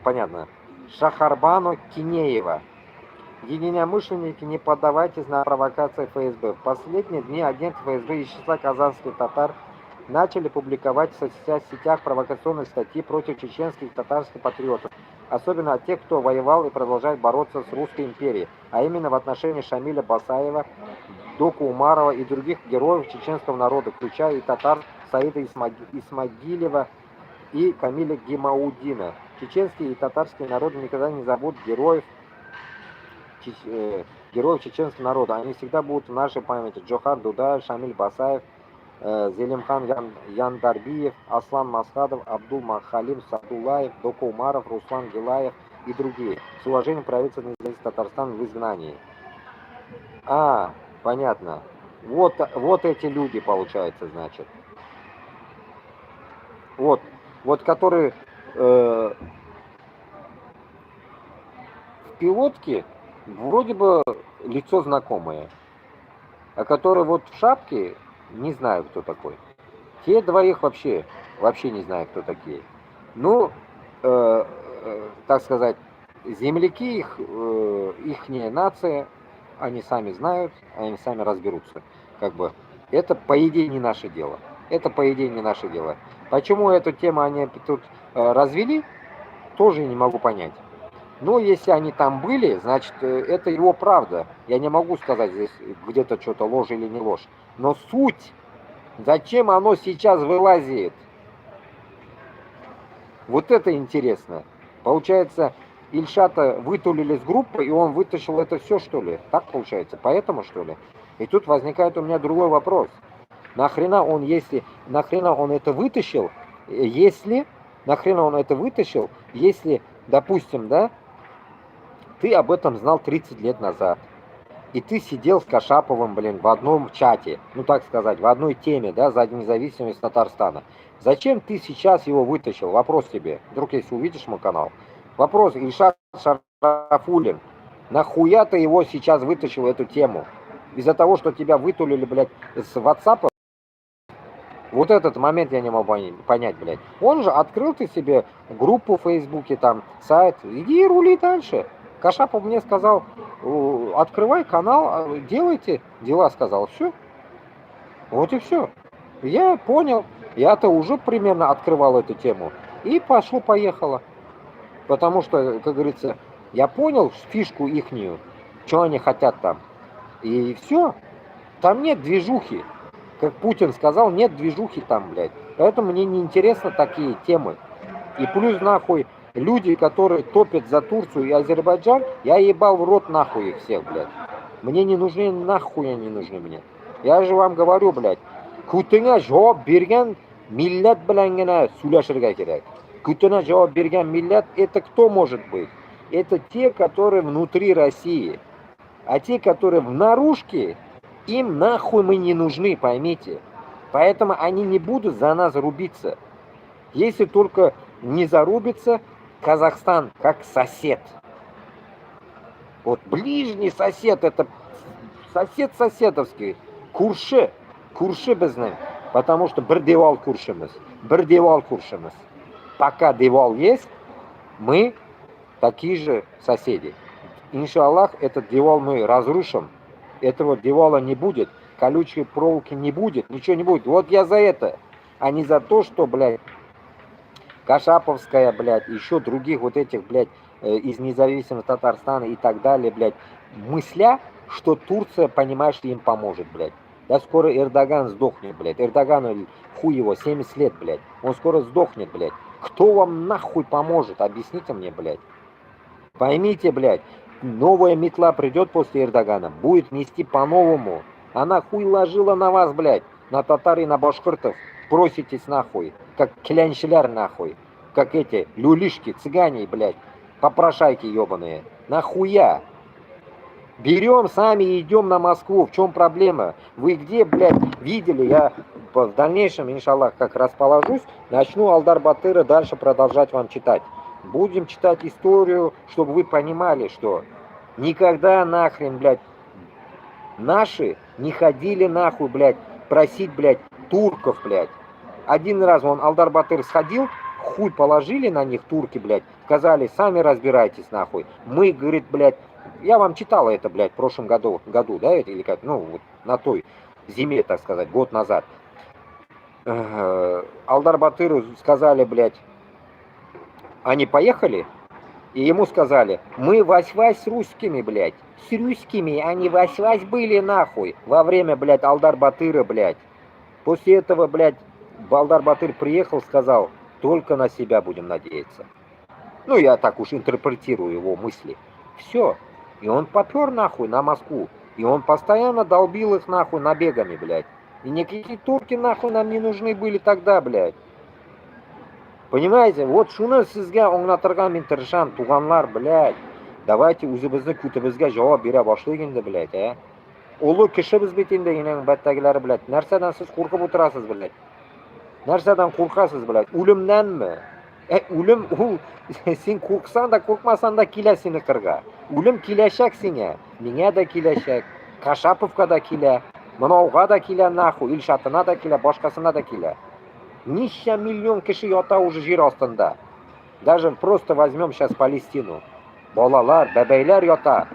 понятно. Шахарбану Кинеева. Единомышленники, не поддавайтесь на провокации ФСБ. В последние дни агенты ФСБ из числа казанских татар начали публиковать в соцсетях провокационные статьи против чеченских и татарских патриотов, особенно от тех, кто воевал и продолжает бороться с русской империей, а именно в отношении Шамиля Басаева, Доку Умарова и других героев чеченского народа, включая и татар Саида Исмагилева и Камиля Гимаудина. Чеченские и татарские народы никогда не забудут героев чеченского народа. Они всегда будут в нашей памяти. Джохар Дудаев, Шамиль Басаев, Зелимхан Яндарбиев, Аслан Масхадов, Абдул Махалим Садулаев, Доку Умаров, Руслан Гилаев и другие. С уважением, правительство независимости Татарстана в изгнании. Понятно. Вот эти люди, получается, значит. Вот которые в пилотке вроде бы лицо знакомое, а которые вот в шапке, не знаю, кто такой. Те двоих вообще вообще не знаю, кто такие. Ну, так сказать, земляки, ихняя нация, они сами знают, они сами разберутся. Как бы, это, по идее, не наше дело. Это, по идее, не наше дело. Почему эту тему они тут развели, тоже не могу понять. Но если они там были, значит, это его правда. Я не могу сказать здесь где-то что-то ложь или не ложь. Но суть, зачем оно сейчас вылазит? Вот это интересно. Получается, Ильшата вытулили с группы, и он вытащил это все, что ли? Так получается? Поэтому, что ли? И тут возникает у меня другой вопрос. Нахрена он это вытащил, если, допустим, да, ты об этом знал 30 лет назад, и ты сидел с Кашаповым, в одном чате, ну так сказать, в одной теме, да, за независимость Татарстана. Зачем ты сейчас его вытащил? Вопрос тебе, вдруг если увидишь мой канал. Вопрос, Ильшат Шарафуллин, нахуя ты его сейчас вытащил, эту тему? Из-за того, что тебя вытулили, с WhatsApp. Вот этот момент я не могу понять, блядь. Он же открыл ты себе группу в Фейсбуке, там, сайт, иди рули дальше. Кашапов мне сказал, открывай канал, делайте дела, сказал, все. Вот и все. Я понял, я-то уже примерно открывал эту тему. И пошло-поехало. Потому что, как говорится, я понял фишку ихнюю, что они хотят там. И все. Там нет движухи. Как Путин сказал, нет движухи там, блядь. Поэтому мне не интересны такие темы. И плюс, нахуй, люди, которые топят за Турцию и Азербайджан, я ебал в рот нахуй их всех, блядь. Мне не нужны, нахуй они нужны мне. Я же вам говорю, блядь, Кутыңа жауап берген милләт белән генә сөйләшергә кирәк. Кутыңа жауап берген милләт, это кто может быть? Это те, которые внутри России. А те, которые в наружке, им нахуй мы не нужны, поймите. Поэтому они не будут за нас рубиться. Если только не зарубится Казахстан как сосед. Вот ближний сосед, это сосед соседовский. Куршы біздің. Потому что бір девал куршымыз. Пока девал есть, мы такие же соседи. Иншаллах, этот девал мы разрушим. Этого девала не будет. Колючей проволоки не будет. Ничего не будет. Вот я за это. А не за то, что, блядь, Кашаповская, блядь, еще других вот этих, блядь, из независимого Татарстана и так далее, блядь, мысля, что Турция, понимаешь, им поможет, блядь. Да скоро Эрдоган сдохнет, блядь. Эрдогану, хуй его, 70 лет, блядь. Он скоро сдохнет, блядь. Кто вам нахуй поможет? Объясните мне, блядь. Поймите, блядь, новая метла придет после Эрдогана, будет нести по-новому. Она хуй ложила на вас, блядь, на татар и на башкиртов. Проситесь нахуй, как клянщиляр нахуй. Как эти люлишки, цыгане, блядь, попрошайки ебаные. Нахуя? Берем сами и идем на Москву. В чем проблема? Вы где, блядь, видели? Я в дальнейшем, иншаллах, как расположусь, начну Алдар Батыра дальше продолжать вам читать. Будем читать историю, чтобы вы понимали, что никогда нахрен, блядь, наши не ходили нахуй, блядь, просить, блядь, турков, блядь. Один раз он, Алдар Батыр, сходил, хуй положили на них турки, блядь, сказали, сами разбирайтесь, нахуй. Мы, говорит, блядь, я вам читала это, блядь, в прошлом году, да, это, или как, ну, вот на той зиме, так сказать, год назад. Алдар Батыру сказали, блядь, они поехали, и ему сказали, мы вась-вась с русскими, блядь, с русскими, они вась-вась были, нахуй, во время, блядь, Алдар Батыра, блядь. После этого, блядь, Алдар Батыр приехал, сказал, только на себя будем надеяться. Ну, я так уж интерпретирую его мысли. Все. И он попер нахуй на Москву. И он постоянно долбил их нахуй набегами, блядь. И никакие турки нахуй нам не нужны были тогда, блядь. Понимаете? Вот шуны sizga аңлатырга мен тырышам, туганлар, блядь. Давайте үзебезне күтебезгә җавап бирә башлыйк инде, блядь, а. Улы кешебез бит инде, инең бәттәгеләре, блядь. Нәрсәдән сез куркып утырасыз, блядь? Нәрсәдән куркасыз, блядь? Үлемнәнме? Үлем, син курксаң да, куркмасаң да килә сине кырга. Үлем киләчәк сиңа. Миңа да киләчәк. Кашаповка да килә. Манауга да килә нахуй. Ильшатына да килә, башкасына да килә. Necha million kishi yota уже yer ostida. Даже просто возьмем сейчас Палестину. Bolalar, bebeler yota.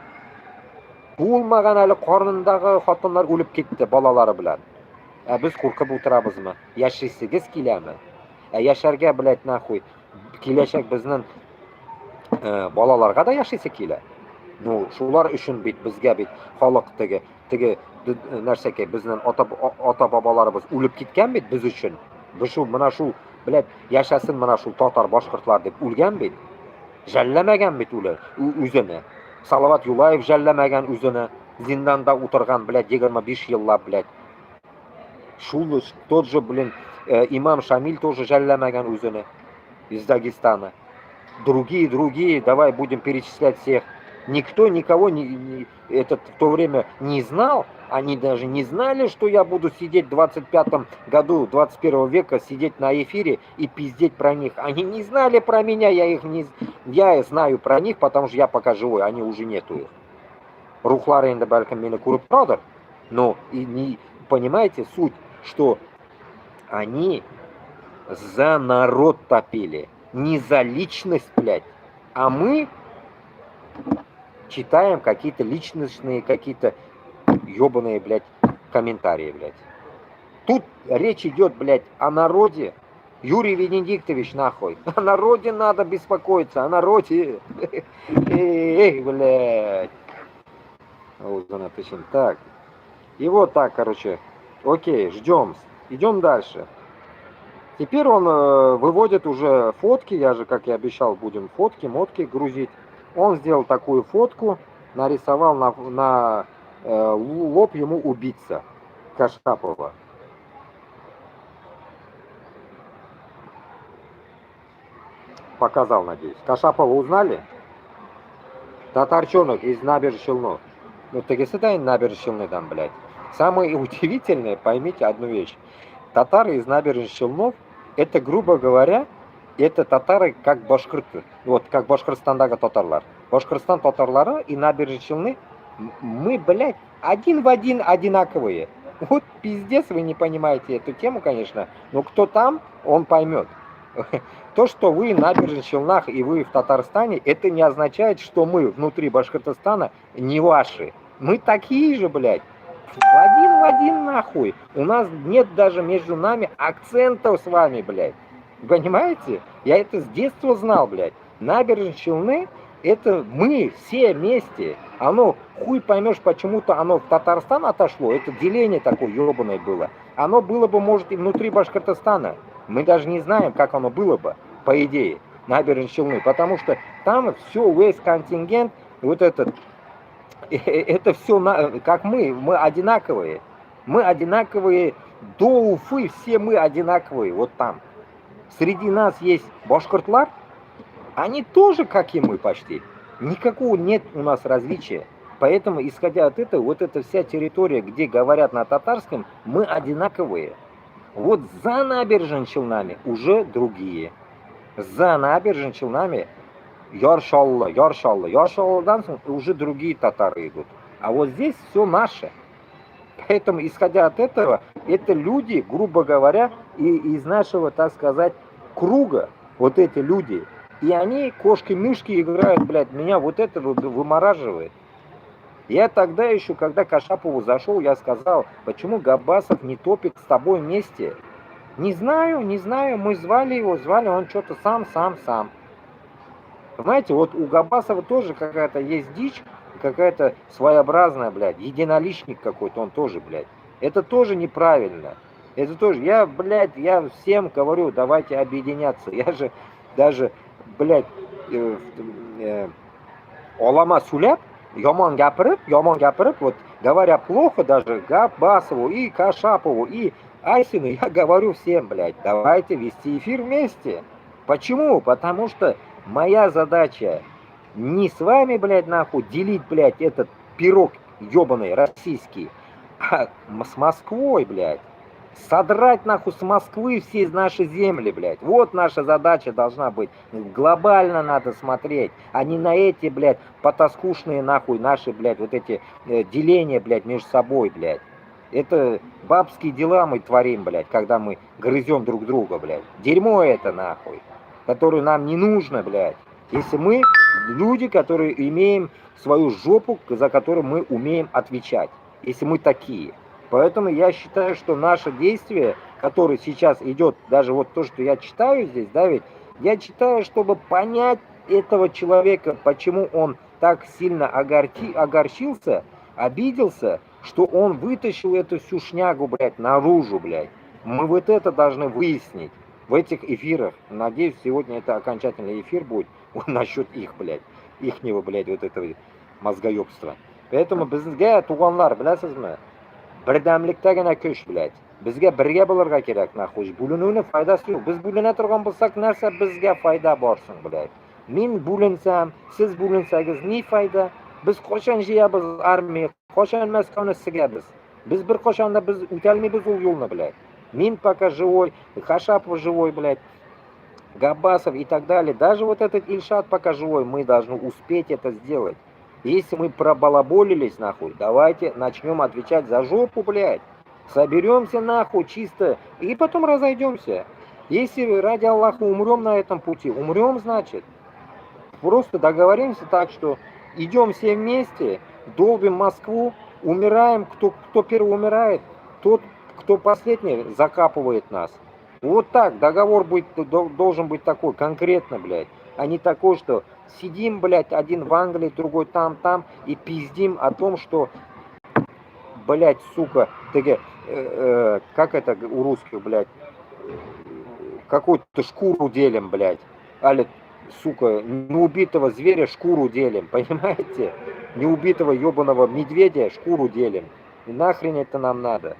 Bo'lmagan hali qornindagi xotinlar o'lib ketdi bolalari bilan. Biz qo'rqib o'tiramizmi? Yashaysiz kelaymi? Yasharga bilat naxuy. Kelajak bizning bolalarga da yashaysa kelar. No, shular uchun bit bizga bit xalqdagi tigi narsaga bizning ota bobolarimiz o'lib ketgan bit biz uchun. Biz shu mana shu bilat yashasin mana shu totar boshqirtlar deb o'lgan bit. Jallamagan bit ular o'zini. Salovat Yulayev jallamagan o'zini. Zindonda o'tirgan bilat 25 yillab bilat. Шул тот же, имам Шамиль тоже жалламаган o'zini из Дагестана. Другие, давай будем перечислять всех. Никто никого в то время не знал. Они даже не знали, что я буду сидеть в 25-м году 21 века, сидеть на эфире и пиздеть про них. Они не знали про меня, я знаю про них, потому что я пока живой, они уже нету их. Рухлары енді бәлкім мені көріп тұрадыр. Но не понимаете суть, что они за народ топили, не за личность, блядь, а мы читаем какие-то личностные, какие-то ёбаные, блядь, комментарии, блядь. Тут речь идет, блядь, о народе. Юрий Венедиктович, нахуй. О народе надо беспокоиться, о народе. Эй, блядь. Вот он написан. Так. И вот так, короче. Окей, ждем. Идем дальше. Теперь он выводит уже фотки. Я же, как и обещал, будем мотки грузить. Он сделал такую фотку. Нарисовал на лоб ему убийца Кашапова. Показал, надеюсь. Кашапова узнали? Татарчонок из набережных Челнов. Ну, Тагестан набережных Челнов, блядь. Самое удивительное, поймите одну вещь. Татары из набережных Челнов, это, грубо говоря, это татары как башкирты. Вот, как Башкортостандагы татарлар. Башкортостан татарлары и набережные Челны, мы, блядь, один в один одинаковые. Вот пиздец, вы не понимаете эту тему, конечно, но кто там, он поймет. То, что вы в набережных Челнах и вы в Татарстане, это не означает, что мы внутри Башкортостана не ваши. Мы такие же, блядь. Один в один нахуй. У нас нет даже между нами акцентов с вами, блядь. Понимаете? Я это с детства знал, блядь. Набережные Челны, это мы все вместе. Оно, хуй поймешь, почему-то оно в Татарстан отошло. Это деление такое ебаное было. Оно было бы, может, и внутри Башкортостана. Мы даже не знаем, как оно было бы, по идее, набережные Челны. Потому что там все, весь контингент, вот этот, это все, как мы одинаковые. Мы одинаковые до Уфы, все мы одинаковые, вот там. Среди нас есть башкортлар, они тоже, как и мы почти. Никакого нет у нас различия. Поэтому, исходя от этого, вот эта вся территория, где говорят на татарском, мы одинаковые. Вот за набережными Челнами уже другие. За набережными Челнами Яршалладан уже другие татары идут. А вот здесь все наше. Поэтому, исходя от этого, это люди, грубо говоря, из нашего, так сказать, круга, вот эти люди. И они кошки-мышки играют, блядь, меня вот это вымораживает. Я тогда еще, когда к Кашапову зашел, я сказал, почему Габбасов не топит с тобой вместе? Не знаю, мы звали его, он что-то сам. Понимаете, вот у Габбасова тоже какая-то есть дичь, какая-то своеобразная, блядь, единоличник какой-то, он тоже, блядь. Это тоже неправильно. Это тоже, я всем говорю, давайте объединяться. Я же даже, блядь, Олама Суляп, Йоман гапырып, вот говоря плохо даже Габбасову и Кашапову и Айсину, я говорю всем, блядь, давайте вести эфир вместе. Почему? Потому что моя задача не с вами, блядь, нахуй делить, блядь, этот пирог ебаный российский, а с Москвой, блядь. Содрать, нахуй, с Москвы все наши земли, блядь. Вот наша задача должна быть. Глобально надо смотреть, а не на эти, блядь, потаскушные, нахуй, наши, блядь, вот эти деления, блядь, между собой, блядь. Это бабские дела мы творим, блядь, когда мы грызем друг друга, блядь. Дерьмо это, нахуй, которое нам не нужно, блядь. Если мы люди, которые имеем свою жопу, за которую мы умеем отвечать. Если мы такие. Поэтому я считаю, что наше действие, которое сейчас идет, даже вот то, что я читаю здесь, да, ведь я читаю, чтобы понять этого человека, почему он так сильно огорчился, обиделся, что он вытащил эту всю шнягу, блядь, наружу, блядь. Мы вот это должны выяснить в этих эфирах. Надеюсь, сегодня это окончательный эфир будет насчет их, блядь, ихнего, блядь, вот этого мозгоебства. Поэтому bizga туганлар, bilasizmi? Birdamlikdagina kuch, блядь. Bizga birga bo'lirga kerak, naxush. Bo'linuvni foydasi yo'q. Biz bo'lina turgan bo'lsak, narsa bizga foyda borsin, блядь. Men bo'linsam, siz bo'linsangiz, ne foyda? Biz qachon yeyamiz armiya, qachon Moskvani sigamiz. Biz bir qachonda biz o'tolmaymiz u yo'lni, блядь. Men пока живой, Хашапов живой, блядь, Габасов и так далее. Даже вот этот Ильшат пока живой, мы должны успеть это сделать. Если мы пробалаболились, нахуй, давайте начнем отвечать за жопу, блядь. Соберемся, нахуй, чисто, и потом разойдемся. Если ради Аллаха умрем на этом пути, умрем, значит. Просто договоримся так, что идем все вместе, долбим Москву, умираем, кто первый умирает, тот, кто последний, закапывает нас. Вот так, договор должен быть такой, конкретно, блядь. А не такой, что сидим, блядь, один в Англии, другой там, и пиздим о том, что, блядь, сука, как это у русских, блядь, какую-то шкуру делим, блядь. Али, сука, неубитого зверя шкуру делим, понимаете? Неубитого ебаного медведя шкуру делим. И нахрен это нам надо?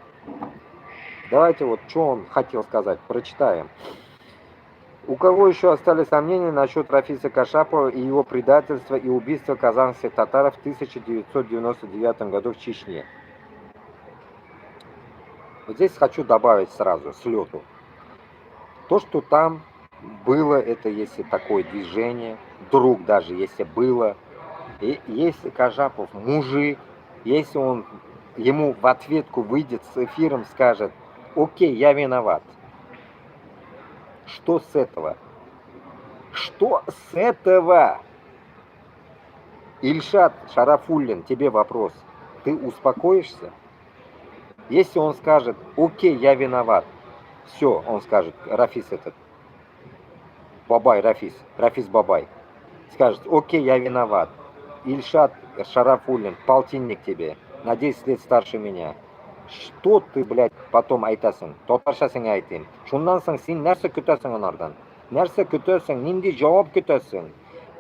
Давайте вот, что он хотел сказать, прочитаем. У кого еще остались сомнения насчет Рафиса Кашапова и его предательства и убийства казанских татаров в 1999 году в Чечне? Вот здесь хочу добавить сразу, с лету. То, что там было, это если такое движение, вдруг даже если было, и если Кашапов мужик, если он ему в ответку выйдет с эфиром, скажет: окей, я виноват. Что с этого? Что с этого? Ильшат Шарафуллин, тебе вопрос. Ты успокоишься? Если он скажет: окей, я виноват. Все, он скажет, Рафис этот. Бабай, Рафис Бабай. Скажет: окей, я виноват. Ильшат Шарафуллин, полтинник тебе. На 10 лет старше меня. Что ты, блядь, потом айтасың? Татарша сеңа айтайын. Шундан соң сен нәрсе көтәсең анардан? Нәрсе көтәсең? Нинди жауап көтәсең?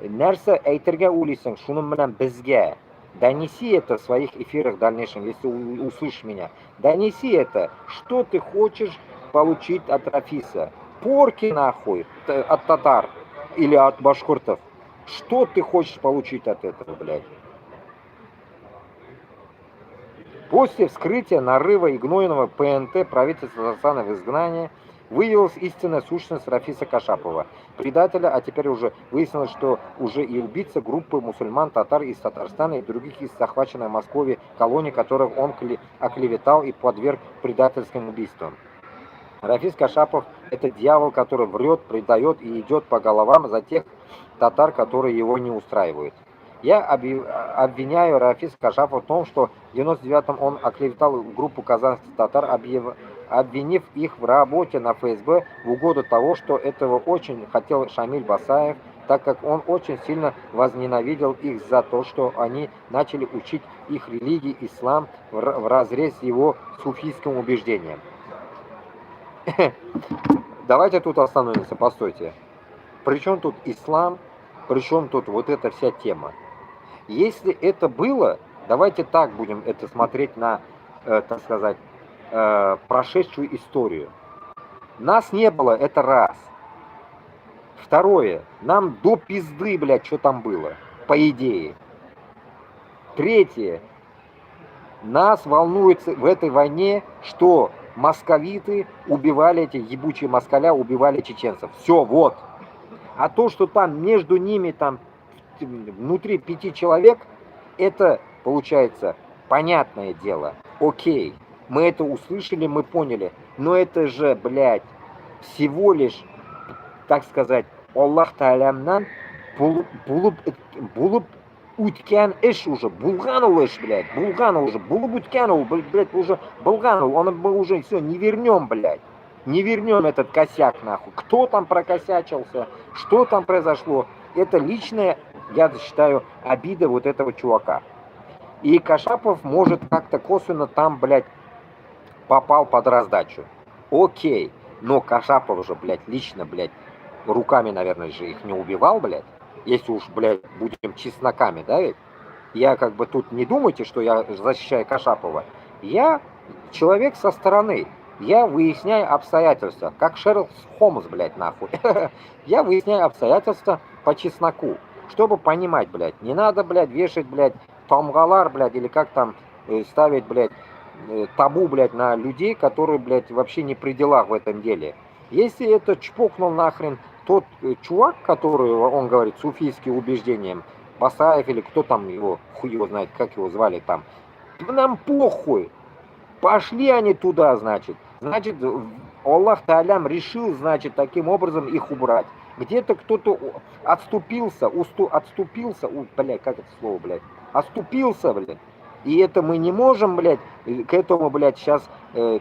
Нәрсе әйтергә уйлыйсың? Шуның белән безгә. Донеси это в своих эфирах в дальнейшем, если услышишь меня. Донеси это. Что ты хочешь получить от Рафиса? Порки, нахуй, от татар или от башкортов. Что ты хочешь получить от этого, блядь? После вскрытия нарыва и гнойного ПНТ правительства Казахстана в изгнании выявилась истинная сущность Рафиса Кашапова, предателя, а теперь уже выяснилось, что уже и убийца группы мусульман-татар из Татарстана и других из захваченной Москвой колоний, которых он оклеветал и подверг предательским убийствам. Рафис Кашапов – это дьявол, который врет, предает и идет по головам за тех татар, которые его не устраивают. Я обвиняю Рафиса Кашапова в том, что в 99-м он оклеветал группу казанских татар, обвинив их в работе на ФСБ в угоду того, что этого очень хотел Шамиль Басаев, так как он очень сильно возненавидел их за то, что они начали учить их религии ислам вразрез с его суфийским убеждением. Давайте тут остановимся, постойте. Причем тут ислам, причем тут вот эта вся тема? Если это было, давайте так будем это смотреть на, так сказать, прошедшую историю. Нас не было, это раз. Второе, нам до пизды, блядь, что там было, по идее. Третье, нас волнует в этой войне, что московиты убивали, эти ебучие москаля убивали чеченцев. Все, вот. А то, что там между ними, там, внутри 5 человек, это, получается, понятное дело. Окей. Мы это услышали, мы поняли. Но это же, блядь, всего лишь, так сказать, Аллах Таалямнан булып өткен іш уже, булған ол іш, блядь, булған уже, булып өткен ол, блядь, уже булған ол, он мы уже все, не вернем, блядь. Не вернем этот косяк, нахуй. Кто там прокосячился, что там произошло, это личная, я считаю, обида вот этого чувака. И Кашапов может как-то косвенно там, блядь, попал под раздачу. Окей, но Кашапов же, блядь, лично, блядь, руками, наверное, же их не убивал, блядь. Если уж, блядь, будем чесноками, да, ведь? Я как бы тут не думайте, что я защищаю Кашапова. Я человек со стороны. Я выясняю обстоятельства. Как Шерлок Холмс, блядь, нахуй. Я выясняю обстоятельства по чесноку. Чтобы понимать, блядь. Не надо, блядь, вешать, блядь, тамгалар, блядь, или как там ставить, блядь, табу, блядь, на людей, которые, блядь, вообще не при делах в этом деле. Если это чпокнул нахрен тот чувак, который, он говорит, суфийским убеждением, Басаев или кто там его, хуй его знает, как его звали там, нам похуй. Пошли они туда, значит. Значит, Аллах Таалям решил, значит, таким образом их убрать. Где-то кто-то отступился, блядь, как это слово, блядь, оступился, блядь. И это мы не можем, блядь, к этому, блядь, сейчас,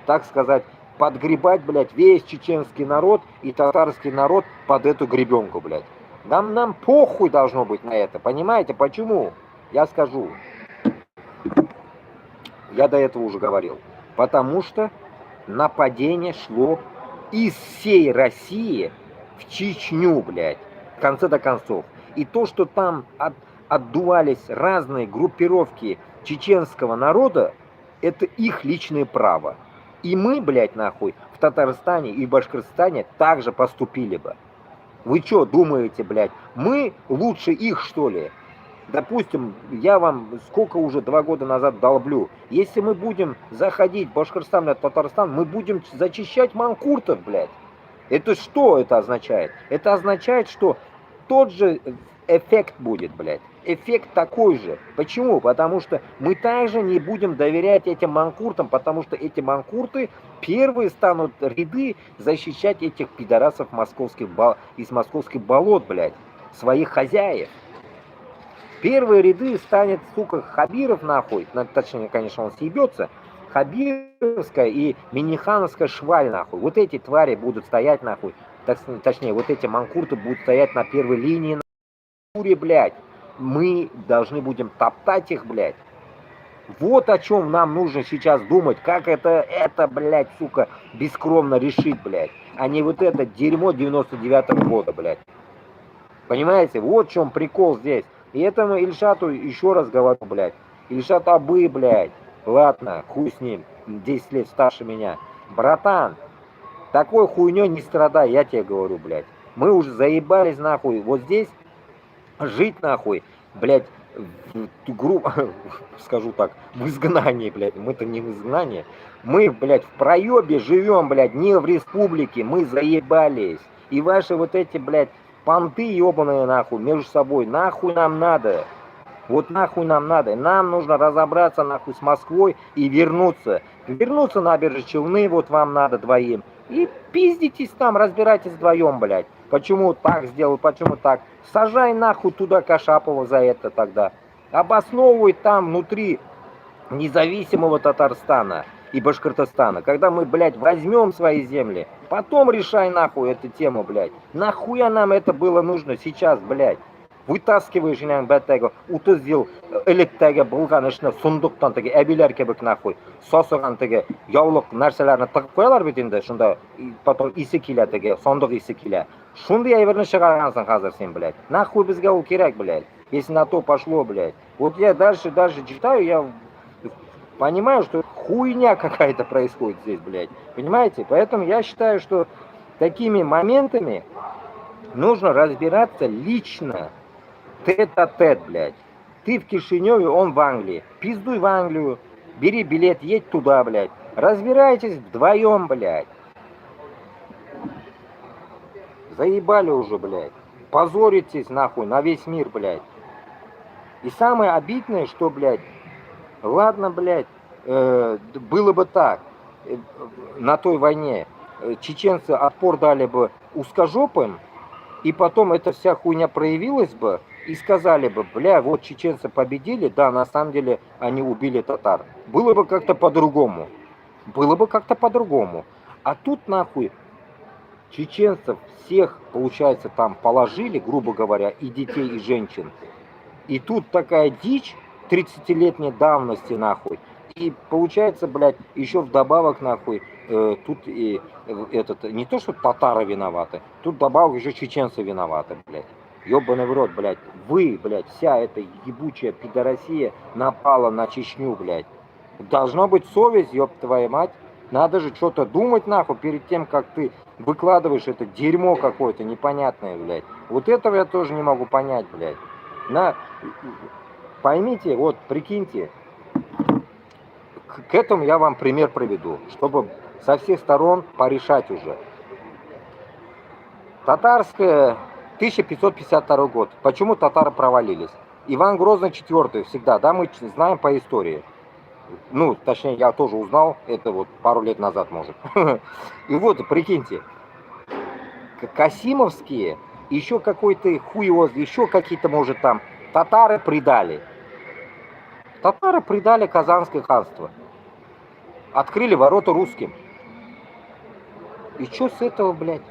так сказать, подгребать, блядь, весь чеченский народ и татарский народ под эту гребенку, блядь. Нам похуй должно быть на это, понимаете, почему? Я скажу. Я до этого уже говорил. Потому что нападение шло из всей России в Чечню, блядь, в конце до концов. И то, что там отдувались разные группировки чеченского народа, это их личное право. И мы, блядь, нахуй, в Татарстане и Башкортостане также поступили бы. Вы что думаете, блядь, мы лучше их, что ли? Допустим, я вам сколько уже 2 года назад долблю. Если мы будем заходить в Башкортостан и Татарстан, мы будем зачищать манкуртов, блядь. Это что это означает? Это означает, что тот же эффект будет, блядь. Эффект такой же. Почему? Потому что мы также не будем доверять этим манкуртам, потому что эти манкурты первые станут ряды защищать этих пидорасов из московских болот, блядь, своих хозяев. Первые ряды станет, сука, Хабиров, нахуй, точнее, конечно, он съебется, Хабировская и Минихановская шваль, нахуй. Вот эти твари будут стоять, нахуй, точнее, вот эти манкурты будут стоять на первой линии, нахуй, блядь. Мы должны будем топтать их, блядь. Вот о чем нам нужно сейчас думать, как это, блядь, сука, бескровно решить, блядь, а не вот это дерьмо 99-го года, блядь. Понимаете, вот в чем прикол здесь. И этому Ильшату еще раз говорю, блядь. Ильшат Абы, блядь. Ладно, хуй с ним. 10 лет старше меня. Братан, такой хуйней не страдай, я тебе говорю, блядь. Мы уже заебались, нахуй. Вот здесь жить, нахуй, блядь, скажу так, в изгнании, блядь. Мы-то не в изгнании. Мы, блядь, в проебе живем, блядь, не в республике. Мы заебались. И ваши вот эти, блядь, понты ебаные, нахуй, между собой, нахуй нам надо. Вот нахуй нам надо. Нам нужно разобраться, нахуй, с Москвой и вернуться. Вернуться на набережные Челны, вот вам надо двоим. И пиздитесь там, разбирайтесь вдвоем, блядь. Почему так сделал, почему так. Сажай нахуй туда Кашапова за это тогда. Обосновывай там внутри независимого Татарстана и Башкортостана. Когда мы, блядь, возьмем свои земли, потом решай нахуй эту тему, блядь. Нахуя нам это было нужно сейчас, блядь? Вытаскиваешь нам бәттәге 30 ел электәге булган эшне сундуктан теге әбиләр кебек нахуй сасыган теге яулык нәрсәләрне тыгып куялар бит инде шунда потом исе килә теге сондык исе килә. Шундый әйберне чыгаргансың хәзер син, блядь. Нахуй безгә ул кирәк, блядь. Если на то пошло, блядь. Вот я дальше читаю, я понимаю, что хуйня какая-то происходит здесь, блядь. Понимаете? Поэтому я считаю, что такими моментами нужно разбираться лично. Тет-а-тет, блядь. Ты в Кишиневе, он в Англии. Пиздуй в Англию. Бери билет, едь туда, блядь. Разбирайтесь вдвоем, блядь. Заебали уже, блядь. Позоритесь, нахуй, на весь мир, блядь. И самое обидное, что, блядь, ладно, блядь, было бы так, на той войне чеченцы отпор дали бы узкожопым, и потом эта вся хуйня проявилась бы, и сказали бы, бля, вот чеченцы победили, да, на самом деле они убили татар. Было бы как-то по-другому. Было бы как-то по-другому. А тут нахуй чеченцев всех, получается, там положили, грубо говоря, и детей, и женщин. И тут такая дичь 30-летней давности, нахуй. И получается, блядь, еще вдобавок, нахуй, тут и не то, что татары виноваты, тут вдобавок еще чеченцы виноваты, блядь. Ёбаный в рот, блядь. Вы, блядь, вся эта ебучая пидорасия напала на Чечню, блядь. Должна быть совесть, ёб твою мать. Надо же что-то думать, нахуй, перед тем, как ты выкладываешь это дерьмо какое-то непонятное, блядь. Вот этого я тоже не могу понять, блядь. Поймите, вот, прикиньте, к этому я вам пример приведу, чтобы со всех сторон порешать уже. Татарская, 1552 год. Почему татары провалились? Иван Грозный IV всегда, да, мы знаем по истории. Ну, точнее, я тоже узнал, это вот пару лет назад, может. И вот, прикиньте, Касимовские, еще какой-то хуёз, еще какие-то, может, там, татары предали. Татары предали Казанское ханство. Открыли ворота русским. И что с этого, блядь?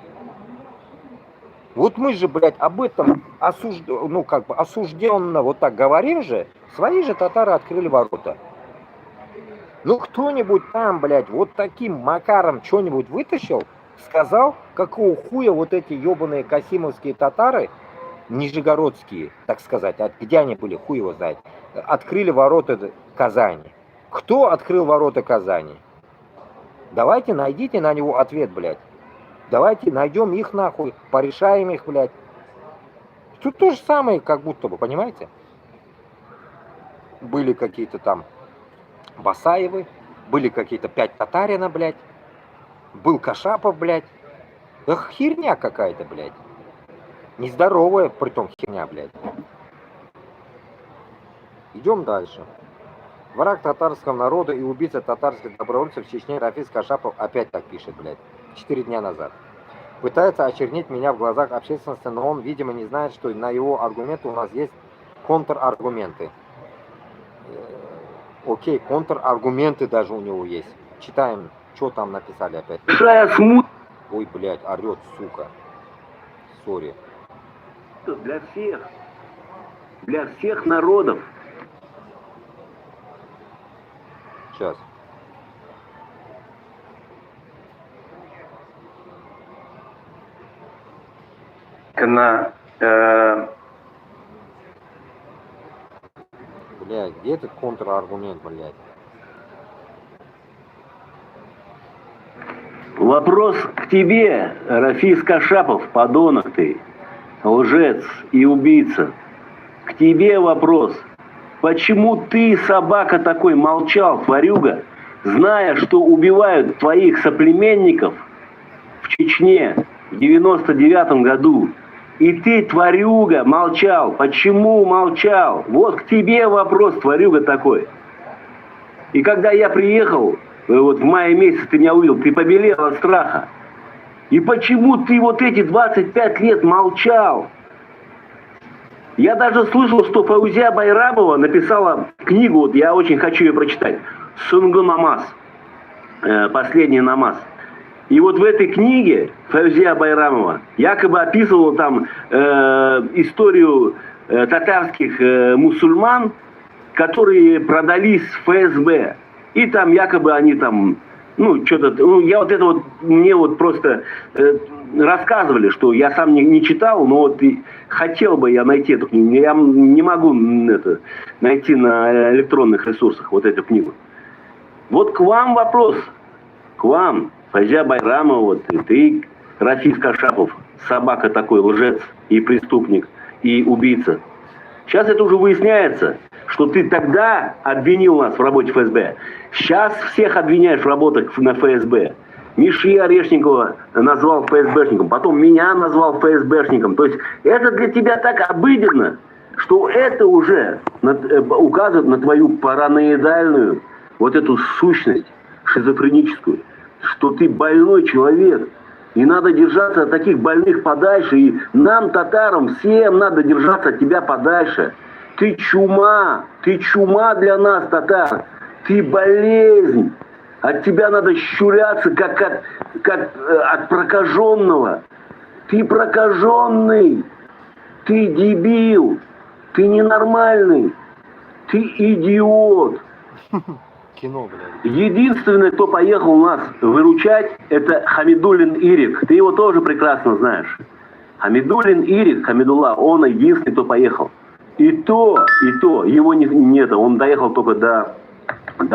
Вот мы же, блядь, об этом осужденно вот так говорим же. Свои же татары открыли ворота. Ну кто-нибудь там, блядь, вот таким макаром что-нибудь вытащил, сказал, какого хуя вот эти ебаные касимовские татары, нижегородские, так сказать, где они были, хуй его знает, открыли ворота Казани. Кто открыл ворота Казани? Давайте найдите на него ответ, блядь. Давайте найдем их нахуй, порешаем их, блядь. Тут то же самое, как будто бы, понимаете? Были какие-то там Басаевы, были какие-то 5 Татарина, блядь. Был Кашапов, блядь. Эх, херня какая-то, блядь. Нездоровая, притом херня, блядь. Идем дальше. Враг татарского народа и убийца татарских добровольцев в Чечне Рафис Кашапов опять так пишет, блядь. 4 дня назад. Пытается очернить меня в глазах общественности, но он, видимо, не знает, что на его аргументы у нас есть контраргументы. Окей, контраргументы даже у него есть. Читаем, что там написали опять. Ой, блядь, орет, сука. Сори. Для всех народов. Сейчас. Блядь, где этот контраргумент, блядь? Вопрос к тебе, Рафис Кашапов, подонок ты, лжец и убийца. К тебе вопрос. Почему ты, собака такой, молчал, тварюга, зная, что убивают твоих соплеменников в Чечне в 99-м году? И ты, тварюга, молчал. Почему молчал? Вот к тебе вопрос, тварюга такой. И когда я приехал, вот в мае месяце ты меня увидел, ты побелел от страха. И почему ты вот эти 25 лет молчал? Я даже слышал, что Фаузия Байрамова написала книгу, вот я очень хочу ее прочитать, «Сунгу намаз», «Последний намаз». И вот в этой книге Фаузия Байрамова якобы описывала там историю татарских мусульман, которые продались в ФСБ. И там якобы они там, ну, что-то, ну, я вот это вот, мне вот просто рассказывали, что я сам не читал, но вот хотел бы я найти эту книгу. Я не могу это найти на электронных ресурсах вот эту книгу. Вот к вам вопрос, к вам, Фаузия Байрамова, вот ты, Рафис Кашапов, собака такой, лжец и преступник, и убийца. Сейчас это уже выясняется, что ты тогда обвинил нас в работе ФСБ. Сейчас всех обвиняешь в работах на ФСБ. Миши Орешникова назвал ФСБшником, потом меня назвал ФСБшником. То есть это для тебя так обыденно, что это уже указывает на твою параноидальную, вот эту сущность шизофреническую, что ты больной человек, и надо держаться от таких больных подальше, и нам, татарам, всем надо держаться от тебя подальше. Ты чума для нас, татар, ты болезнь, от тебя надо щуряться, как от прокаженного. Ты прокаженный, ты дебил, ты ненормальный, ты идиот. Кино, блядь. Единственный, кто поехал нас выручать, это Хамидуллин Ирик. Ты его тоже прекрасно знаешь. Хамидуллин Ирик, Хамидулла, он единственный, кто поехал. И то, его нет. Он доехал только до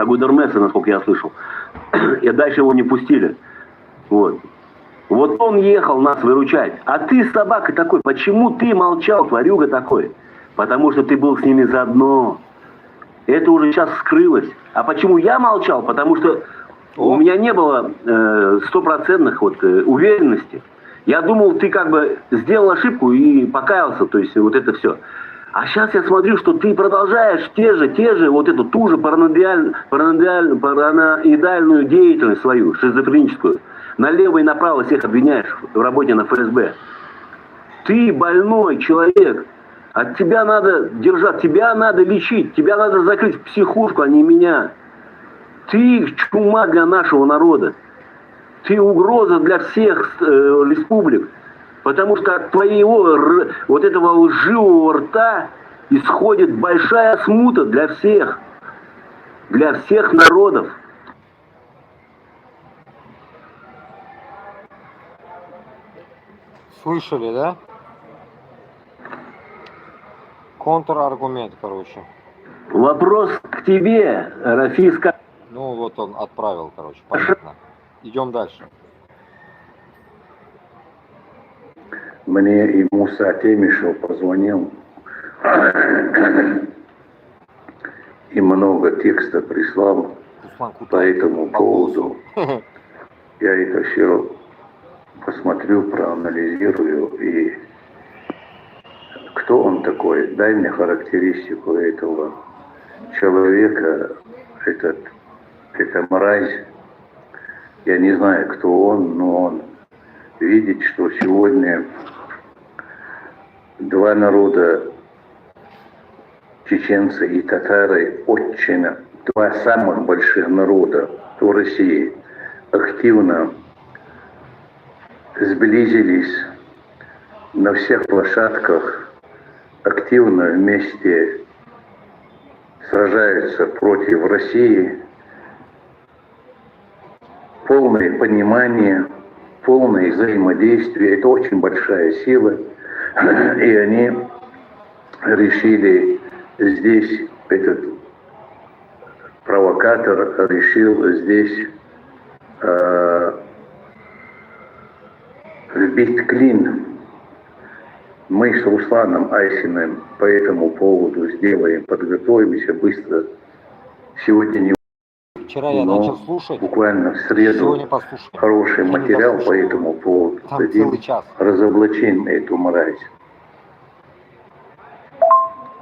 Гудермеса, насколько я слышал. И дальше его не пустили. Вот он ехал нас выручать. А ты, собака такой, почему ты молчал, тварюга такой? Потому что ты был с ними заодно. Это уже сейчас скрылось. А почему я молчал? Потому что у меня не было стопроцентных уверенности. Я думал, ты как бы сделал ошибку и покаялся. То есть вот это все. А сейчас я смотрю, что ты продолжаешь те же, вот эту ту же параноидальную деятельность свою, шизофреническую. Налево и направо всех обвиняешь в работе на ФСБ. Ты больной человек. От тебя надо держать, тебя надо лечить, тебя надо закрыть в психушку, а не меня. Ты чума для нашего народа. Ты угроза для всех республик. Потому что от твоего вот этого лживого рта исходит большая смута для всех народов. Слышали, да? Контраргумент, короче. Вопрос к тебе, Рафиска. Ну, вот он отправил, короче, понятно. Идем дальше. Мне и Муса Темишев позвонил и много текста прислал по этому поводу. Я это все посмотрю, проанализирую. И кто он такой? Дай мне характеристику этого человека. Это мразь. Я не знаю, кто он, но он видит, что сегодня два народа, чеченцы и татары, очень, два самых больших народа в России, активно сблизились на всех площадках, активно вместе сражаются против России. Полное понимание, полное взаимодействие, это очень большая сила. И они решили здесь, этот провокатор решил здесь вбить клин. Мы с Русланом Айсиным по этому поводу сделаем, подготовимся быстро. Сегодня не... Вчера я начал слушать, буквально в среду сегодня послушаю. хороший материал по этому поводу. Там целый час. Разоблачим эту мразь.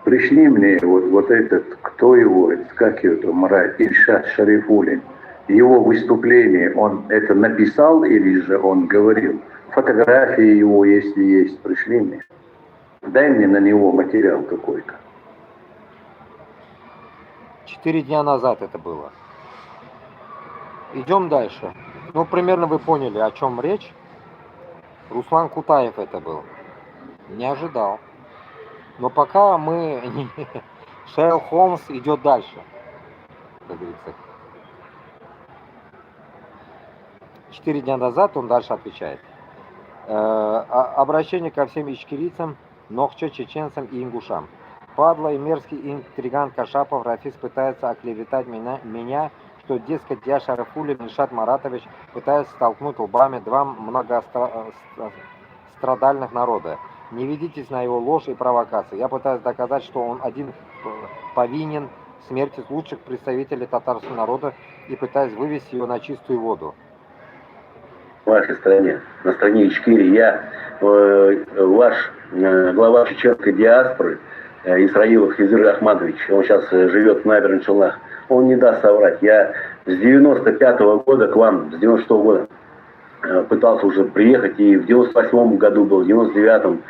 Пришли мне вот этот, кто его, как его мразь, Ильшат Шарифуллин. Его выступление, он это написал или же он говорил? Фотографии его, если есть, пришли мне. Дай мне на него материал какой-то. 4 дня назад это было. Идем дальше. Ну, примерно вы поняли, о чем речь. Руслан Кутаев это был. Не ожидал. Но пока мы... Шерлок Холмс идет дальше. Как говорится. 4 дня назад он дальше отвечает. Обращение ко всем ичкерийцам, нохче, чеченцам и ингушам. Падла и мерзкий интригант Кашапов Рафис пытается оклеветать меня, что, дескать, я Шарифуллин Ильшат Маратович пытается столкнуть лбами два многострадальных народа. Не ведитесь на его ложь и провокации. Я пытаюсь доказать, что он один повинен в смерти лучших представителей татарского народа и пытаюсь вывести его на чистую воду. В вашей стране, на стране Ичкерии, я, ваш глава чеченской диаспоры, Исраилов Хизир Ахмадович, он сейчас живет в Набережных Челнах, он не даст соврать. Я с 95-го года к вам, с 96-го года пытался уже приехать, и в 98-м году был, в 99-м,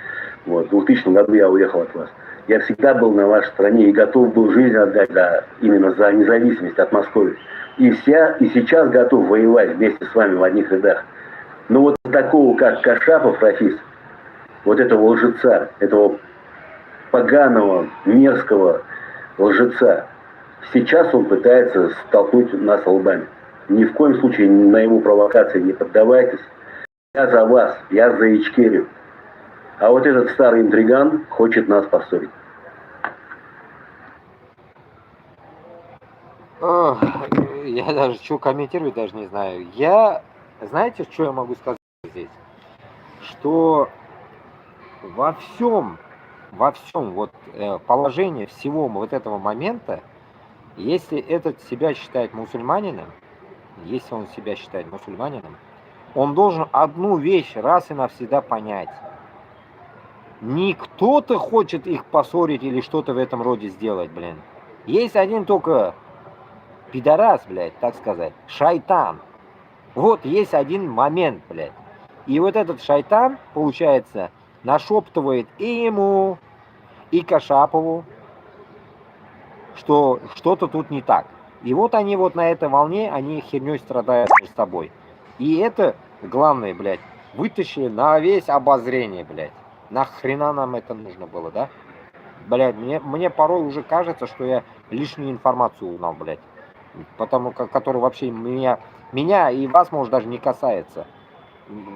вот, в 2000 году я уехал от вас. Я всегда был на вашей стране и готов был жизнь отдать, да, именно за независимость от Москвы. И сейчас готов воевать вместе с вами в одних рядах. Но вот такого, как Кашапов Рафис, вот этого лжеца, этого поганого, мерзкого лжеца, сейчас он пытается столкнуть нас лбами. Ни в коем случае на его провокации не поддавайтесь. Я за вас, я за Ичкерию. А вот этот старый интриган хочет нас поссорить. Ох, я даже что комментировать даже не знаю. Знаете, что я могу сказать здесь? Что во всем вот положении всего вот этого момента, если этот себя считает мусульманином, он должен одну вещь раз и навсегда понять. Не кто-то хочет их поссорить или что-то в этом роде сделать, блин. Есть один только пидорас, блядь, так сказать, шайтан. Вот есть один момент, блядь. И вот этот шайтан, получается, нашептывает и ему, и Кашапову, что что-то тут не так. И вот они вот на этой волне, они херней страдают между собой. И это, главное, блядь, вытащили на весь обозрение, блядь. Нахрена нам это нужно было, да? Блядь, мне порой уже кажется, что я лишнюю информацию узнал, блядь. Потому как, который вообще меня и вас, может, даже не касается.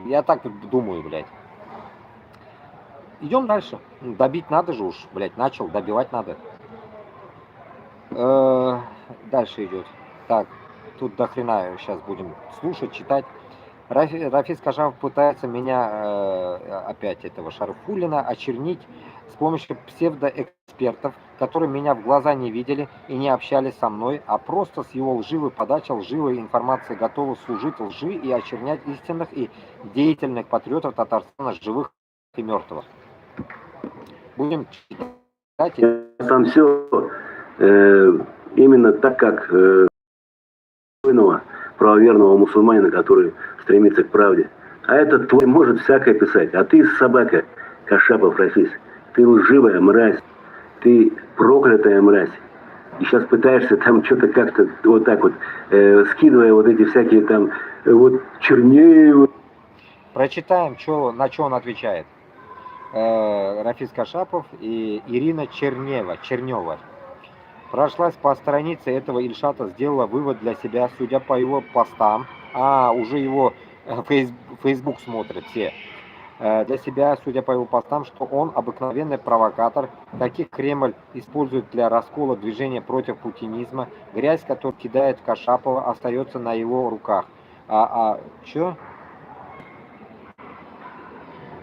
Я так думаю, блядь. Идем дальше. Добить надо же уж, блядь, начал, добивать надо. Дальше идет. Так, тут до хрена сейчас будем слушать, читать. Рафис Кашапов пытается меня, опять этого Шарфулина, очернить с помощью псевдоэкспертов, которые меня в глаза не видели и не общались со мной, а просто с его лживой подачей, лживой информации готовы служить лжи и очернять истинных и деятельных патриотов Татарстана, живых и мертвых. Будем читать. Там все именно так, как правоверного мусульманина, который стремится к правде. А этот твой может всякое писать. А ты собака, Кашапов Рафис. Ты лживая мразь. Ты проклятая мразь. И сейчас пытаешься там что-то как-то вот так вот, скидывая вот эти всякие там, вот Чернеева. Прочитаем, на что он отвечает. Рафис Кашапов и Ирина Чернева. Прошлась по странице этого Ильшата, сделала вывод для себя, судя по его постам, уже его Facebook смотрят все, для себя, судя по его постам, что он обыкновенный провокатор, таких Кремль использует для раскола движения против путинизма, грязь, которую кидает Кашапова, остается на его руках. Чё?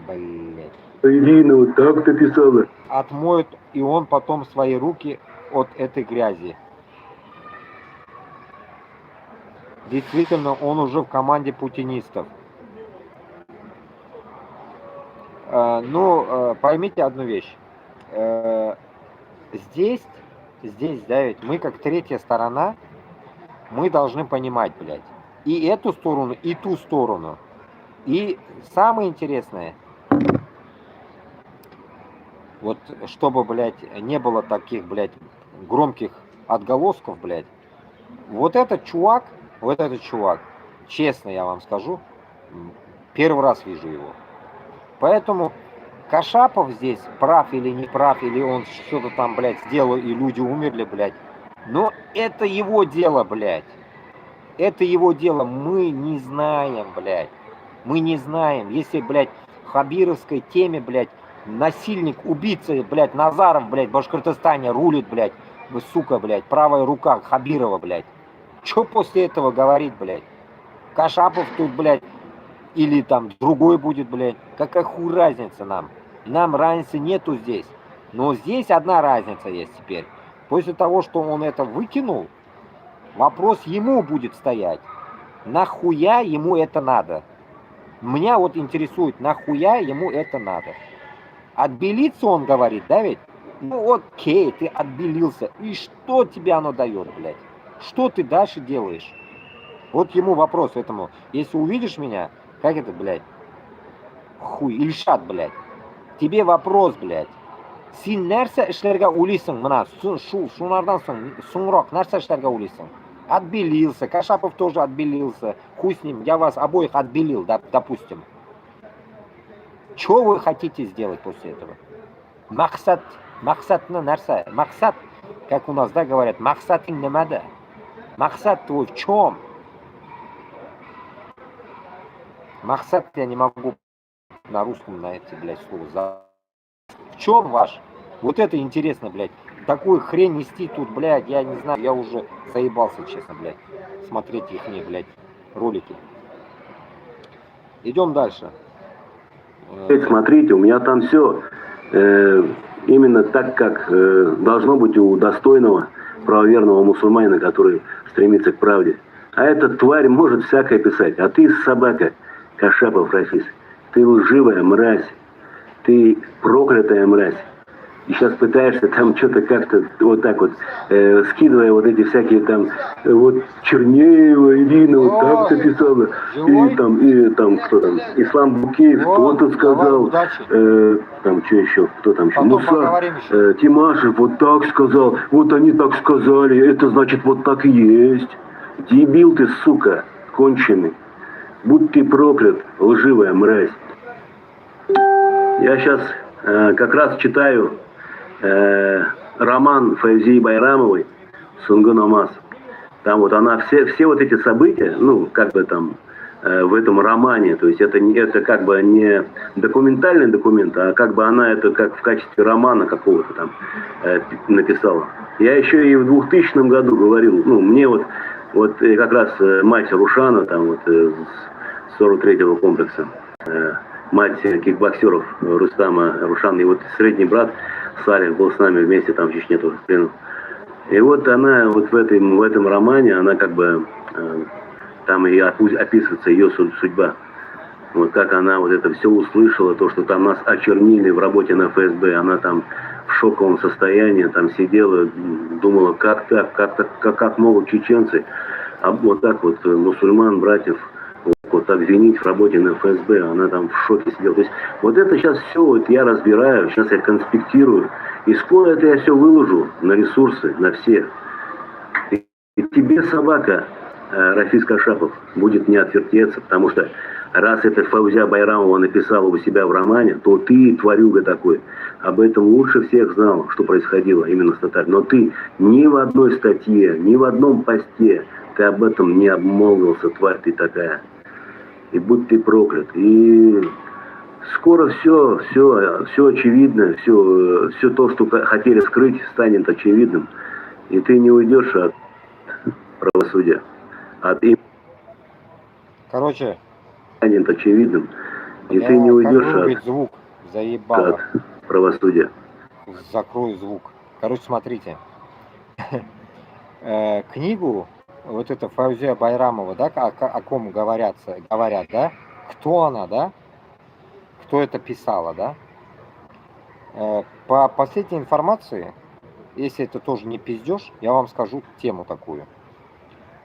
Блять. Ирина вот так-то писала. Отмоет и он потом свои руки от этой грязи. Действительно, он уже в команде путинистов. Поймите одну вещь. Здесь, да, ведь мы как третья сторона, мы должны понимать, блядь, и эту сторону, и ту сторону. И самое интересное, вот чтобы, блядь, не было таких, блядь, громких отголосков, блядь, вот этот чувак, честно я вам скажу, первый раз вижу его. Поэтому Кашапов здесь прав или не прав, или он что-то там, блядь, сделал, и люди умерли, блядь. Но это его дело, блядь. Это его дело. Мы не знаем, блядь. Мы не знаем. Если, блядь, в хабировской теме, блядь, насильник, убийца, блядь, Назаров, блядь, в Башкортостане рулит, блядь, сука, блядь, правая рука Хабирова, блядь. Что после этого говорить, блядь? Кашапов тут, блядь, или там другой будет, блядь. Какая хуй разница нам? Нам разницы нету здесь. Но здесь одна разница есть теперь. После того, что он это выкинул, вопрос ему будет стоять. Нахуя ему это надо? Меня вот интересует, нахуя ему это надо? Отбелиться он говорит, да ведь? Ну окей, ты отбелился. И что тебе оно дает, блядь? Что ты дальше делаешь? Вот ему вопрос этому. Если увидишь меня, как это, блядь? Хуй, Ильшат, блядь. Тебе вопрос, блядь. Сен нәрсә эшләргә уйлыйсың мына шунардан соңрак нәрсә эшләргә уйлыйсың? Отбелился, Кашапов тоже отбелился. Хуй с ним, я вас обоих отбелил, допустим. Что вы хотите сделать после этого? Мақсатны нәрсә? Мақсат, как у нас, да, говорят, мақсатың немада? Мақсат твой в чем? Мақсат я не могу на русском на эти, блядь, слова. В чем ваш? Вот это интересно, блядь. Такую хрень нести тут, блядь, я не знаю, я уже заебался, честно, блядь, смотреть их, блядь, ролики. Идем дальше. Смотрите, у меня там все именно так, как должно быть у достойного, правоверного мусульманина, который стремится к правде. А эта тварь может всякое писать. А ты собака, Кашапов Рафис. Ты лживая мразь. Ты проклятая мразь. И сейчас пытаешься там что-то как-то вот так вот, скидывая вот эти всякие там, вот Чернеева, Ирина, вот так-то писала. И там, кто там, Ислам Букеев, кто-то сказал, там что еще, кто там еще, Муса, Тимашев вот так сказал, вот они так сказали, это значит вот так и есть. Дебил ты, сука, конченый. Будь ты проклят, лживая мразь. Я сейчас как раз читаю роман Файзии Байрамовой «Сунгу Намаз». Там вот она, все вот эти события, ну, как бы там, в этом романе, то есть это как бы не документальный документ, а как бы она это как в качестве романа какого-то там написала. Я еще и в 2000 году говорил, ну, мне вот как раз мать Рушана, там вот с 43-го комплекса, мать кикбоксеров Рустама Рушан, и вот средний брат Салих был с нами вместе там в Чечне тоже в плену. И вот она вот в этом романе, она как бы, там и описывается ее судьба. Вот как она вот это все услышала, то, что там нас очернили в работе на ФСБ, она там в шоковом состоянии, там сидела, думала, как так, как могут чеченцы, а вот так вот мусульман, братьев, вот обвинить в работе на ФСБ, она там в шоке сидела. То есть вот это сейчас все вот я разбираю, сейчас я конспектирую, и скоро это я все выложу на ресурсы, на всех. И тебе, собака, Рафис Кашапов, будет не отвертеться, потому что раз это Фаузия Байрамова написала у себя в романе, то ты, тварюга такой, об этом лучше всех знал, что происходило именно с Татаром. Но ты ни в одной статье, ни в одном посте ты об этом не обмолвился, тварь ты такая. И будь ты проклят. И скоро все очевидно, все то, что хотели скрыть, станет очевидным. И ты не уйдешь от правосудия. Короче, станет очевидным. И ты не уйдешь от звук, заебало. От правосудия. Закрой звук. Короче, смотрите. Книгу вот это Фаузия Байрамова, да, о ком говорят, да? Кто она, да? Кто это писала, да? По последней информации, если это тоже не пиздеж, я вам скажу тему такую.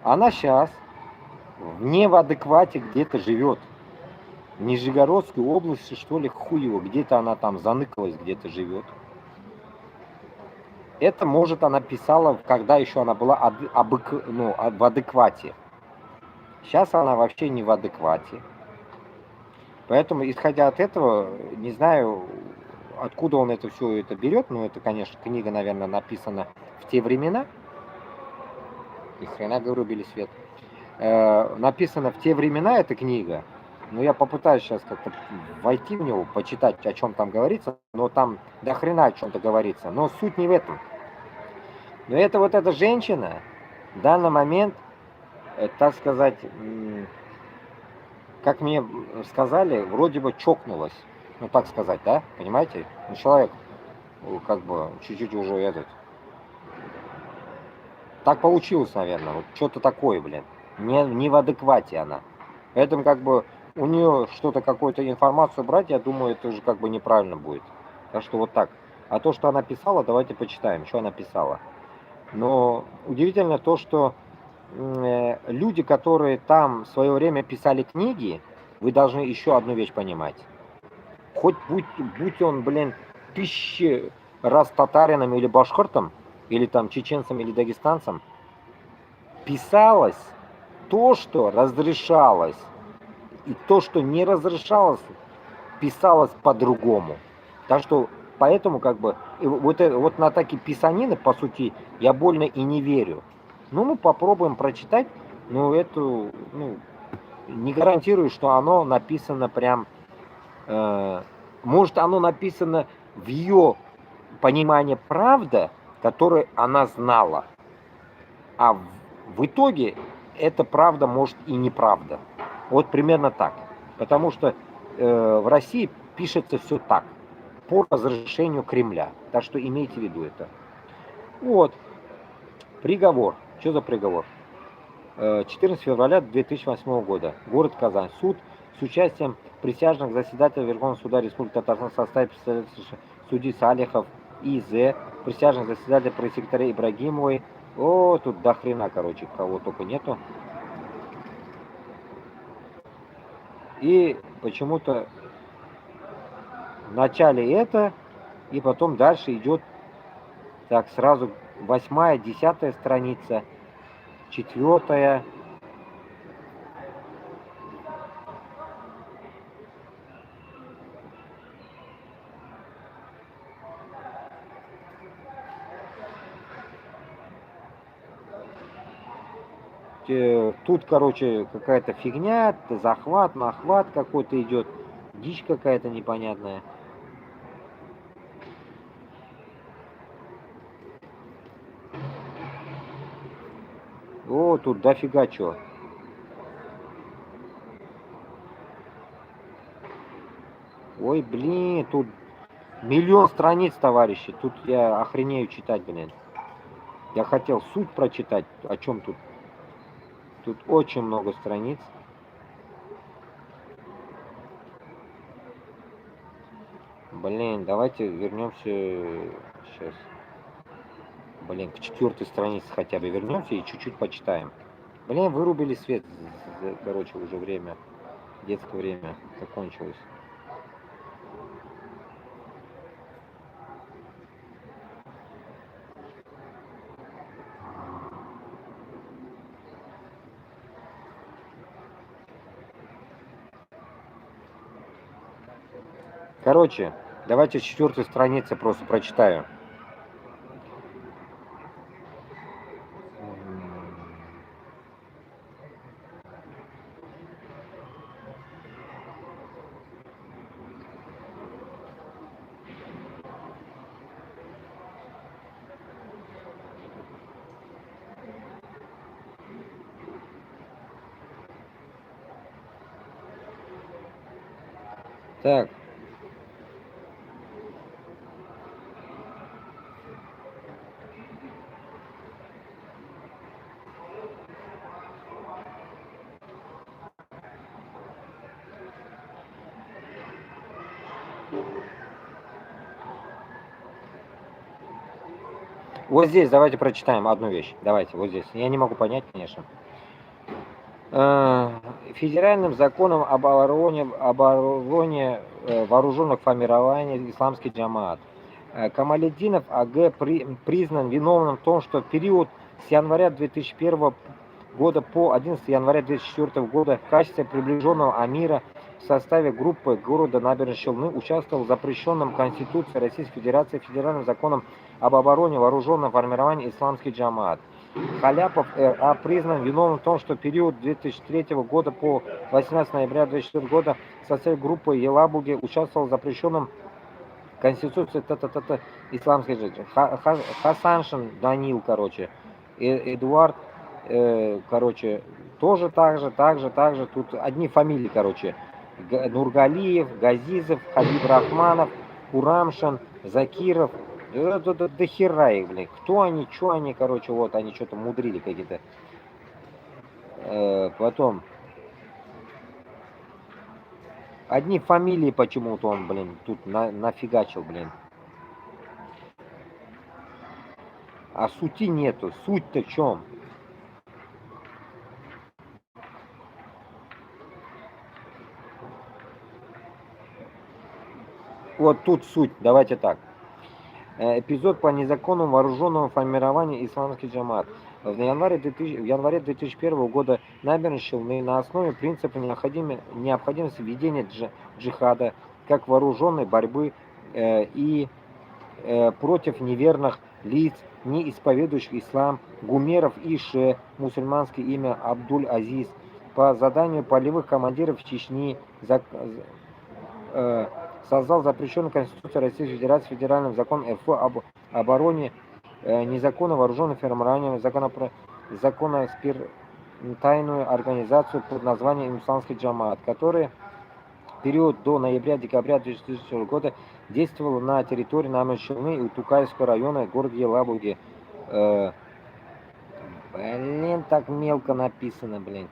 Она сейчас не в адеквате где-то живет. В Нижегородской области, что ли, хуево, где-то она там заныкалась, где-то живет. Это, может, она писала, когда еще она была в адеквате. Сейчас она вообще не в адеквате. Поэтому, исходя от этого, не знаю, откуда он это все это берет. Но это, конечно, книга, наверное, написана в те времена. И хрена, говорю, били свет. Написана в те времена эта книга. Но я попытаюсь сейчас как-то войти в него, почитать, о чем там говорится. Но там до хрена о чем-то говорится. Но суть не в этом. Но это вот эта женщина в данный момент, так сказать, как мне сказали, вроде бы чокнулась. Ну, так сказать, да? Понимаете? Ну, человек, как бы, чуть-чуть уже этот. Так получилось, наверное. Вот что-то такое, блин. Не в адеквате она. Поэтому, как бы, у нее что-то, какую-то информацию брать, я думаю, это уже как бы неправильно будет. Так что вот так. А то, что она писала, давайте почитаем, что она писала. Но удивительно то, что люди, которые там в свое время писали книги, вы должны еще одну вещь понимать. Хоть будь он, блин, 1000 раз татарином или башкиртом, или там чеченцем или дагестанцем, писалось то, что разрешалось, и то, что не разрешалось, писалось по-другому. Так что поэтому как бы вот на такие писанины, по сути, я больно и не верю. Ну, мы попробуем прочитать, но не гарантирую, что оно написано прям... может, оно написано в ее понимании правда, которую она знала. А в итоге это правда, может, и неправда. Вот примерно так. Потому что в России пишется все так. По разрешению Кремля. Так что имейте в виду это. Вот. Приговор. Что за приговор? 14 февраля 2008 года. Город Казань. Суд с участием присяжных заседателей Верховного суда Республики Татарстан в составе судьи Салихов И.З., присяжных заседателей пресс-секретаря Ибрагимовой. О, тут до хрена, короче, кого только нету. И почему-то в начале это, и потом дальше идет так сразу 8-я, 10-я страница, 4-я. Тут, короче, какая-то фигня, захват, нахват какой-то идет, дичь какая-то непонятная. О, тут дофига чё. Ой, блин, тут миллион страниц, товарищи. Тут я охренею читать, блин. Я хотел суть прочитать, о чем тут. Тут очень много страниц. Блин, давайте вернемся сейчас. Блин, к 4-й странице хотя бы вернемся и чуть-чуть почитаем. Блин, вырубили свет. Короче, уже время. Детское время закончилось. Короче, давайте с 4-й страницы просто прочитаю. Так. Вот здесь давайте прочитаем одну вещь. Давайте, вот здесь. Я не могу понять, конечно. Федеральным законом об обороне вооруженных формирований исламский джамаат. Камалетдинов А.Г. признан виновным в том, что в период с января 2001 года по 11 января 2004 года в качестве приближенного амира в составе группы города Набережной Челны участвовал в запрещенном Конституцией Российской Федерации федеральным законом об обороне вооруженных формирований исламский джамаат. Халяпов Р.А. признан виновным в том, что в период 2003 года по 18 ноября 2004 года в составе группы Елабуги участвовал в запрещенном Конституции исламской жизни. Хасаншин Данил, короче, Эдуард, короче, тоже так же. Тут одни фамилии, короче. Нургалиев, Газизов, Хабиб Рахманов, Курамшин, Закиров. До хера их, блин. Кто они, что они, короче, вот они что-то мудрили какие-то. Потом. Одни фамилии почему-то он, блин, тут нафигачил, блин. А сути нету. Суть-то в чем? Вот тут суть. Давайте так. Эпизод по незаконному вооруженному формированию исламский джамат. В январе 2001 года набережные Челны на основе принципа необходимости ведения джихада как вооруженной борьбы и против неверных лиц, не исповедующих ислам, гумеров и мусульманское имя Абдуль-Азиз, по заданию полевых командиров Чечни, создал запрещенный Конституцией Российской Федерации федеральным законом РФ об обороне незаконно вооруженных формированием тайную организацию под названием Исламский джамат, который в период до ноября-декабря 2004 года действовал на территории набережной Челны и Тукаевского района города Елабуги. Блин, так мелко написано, блин.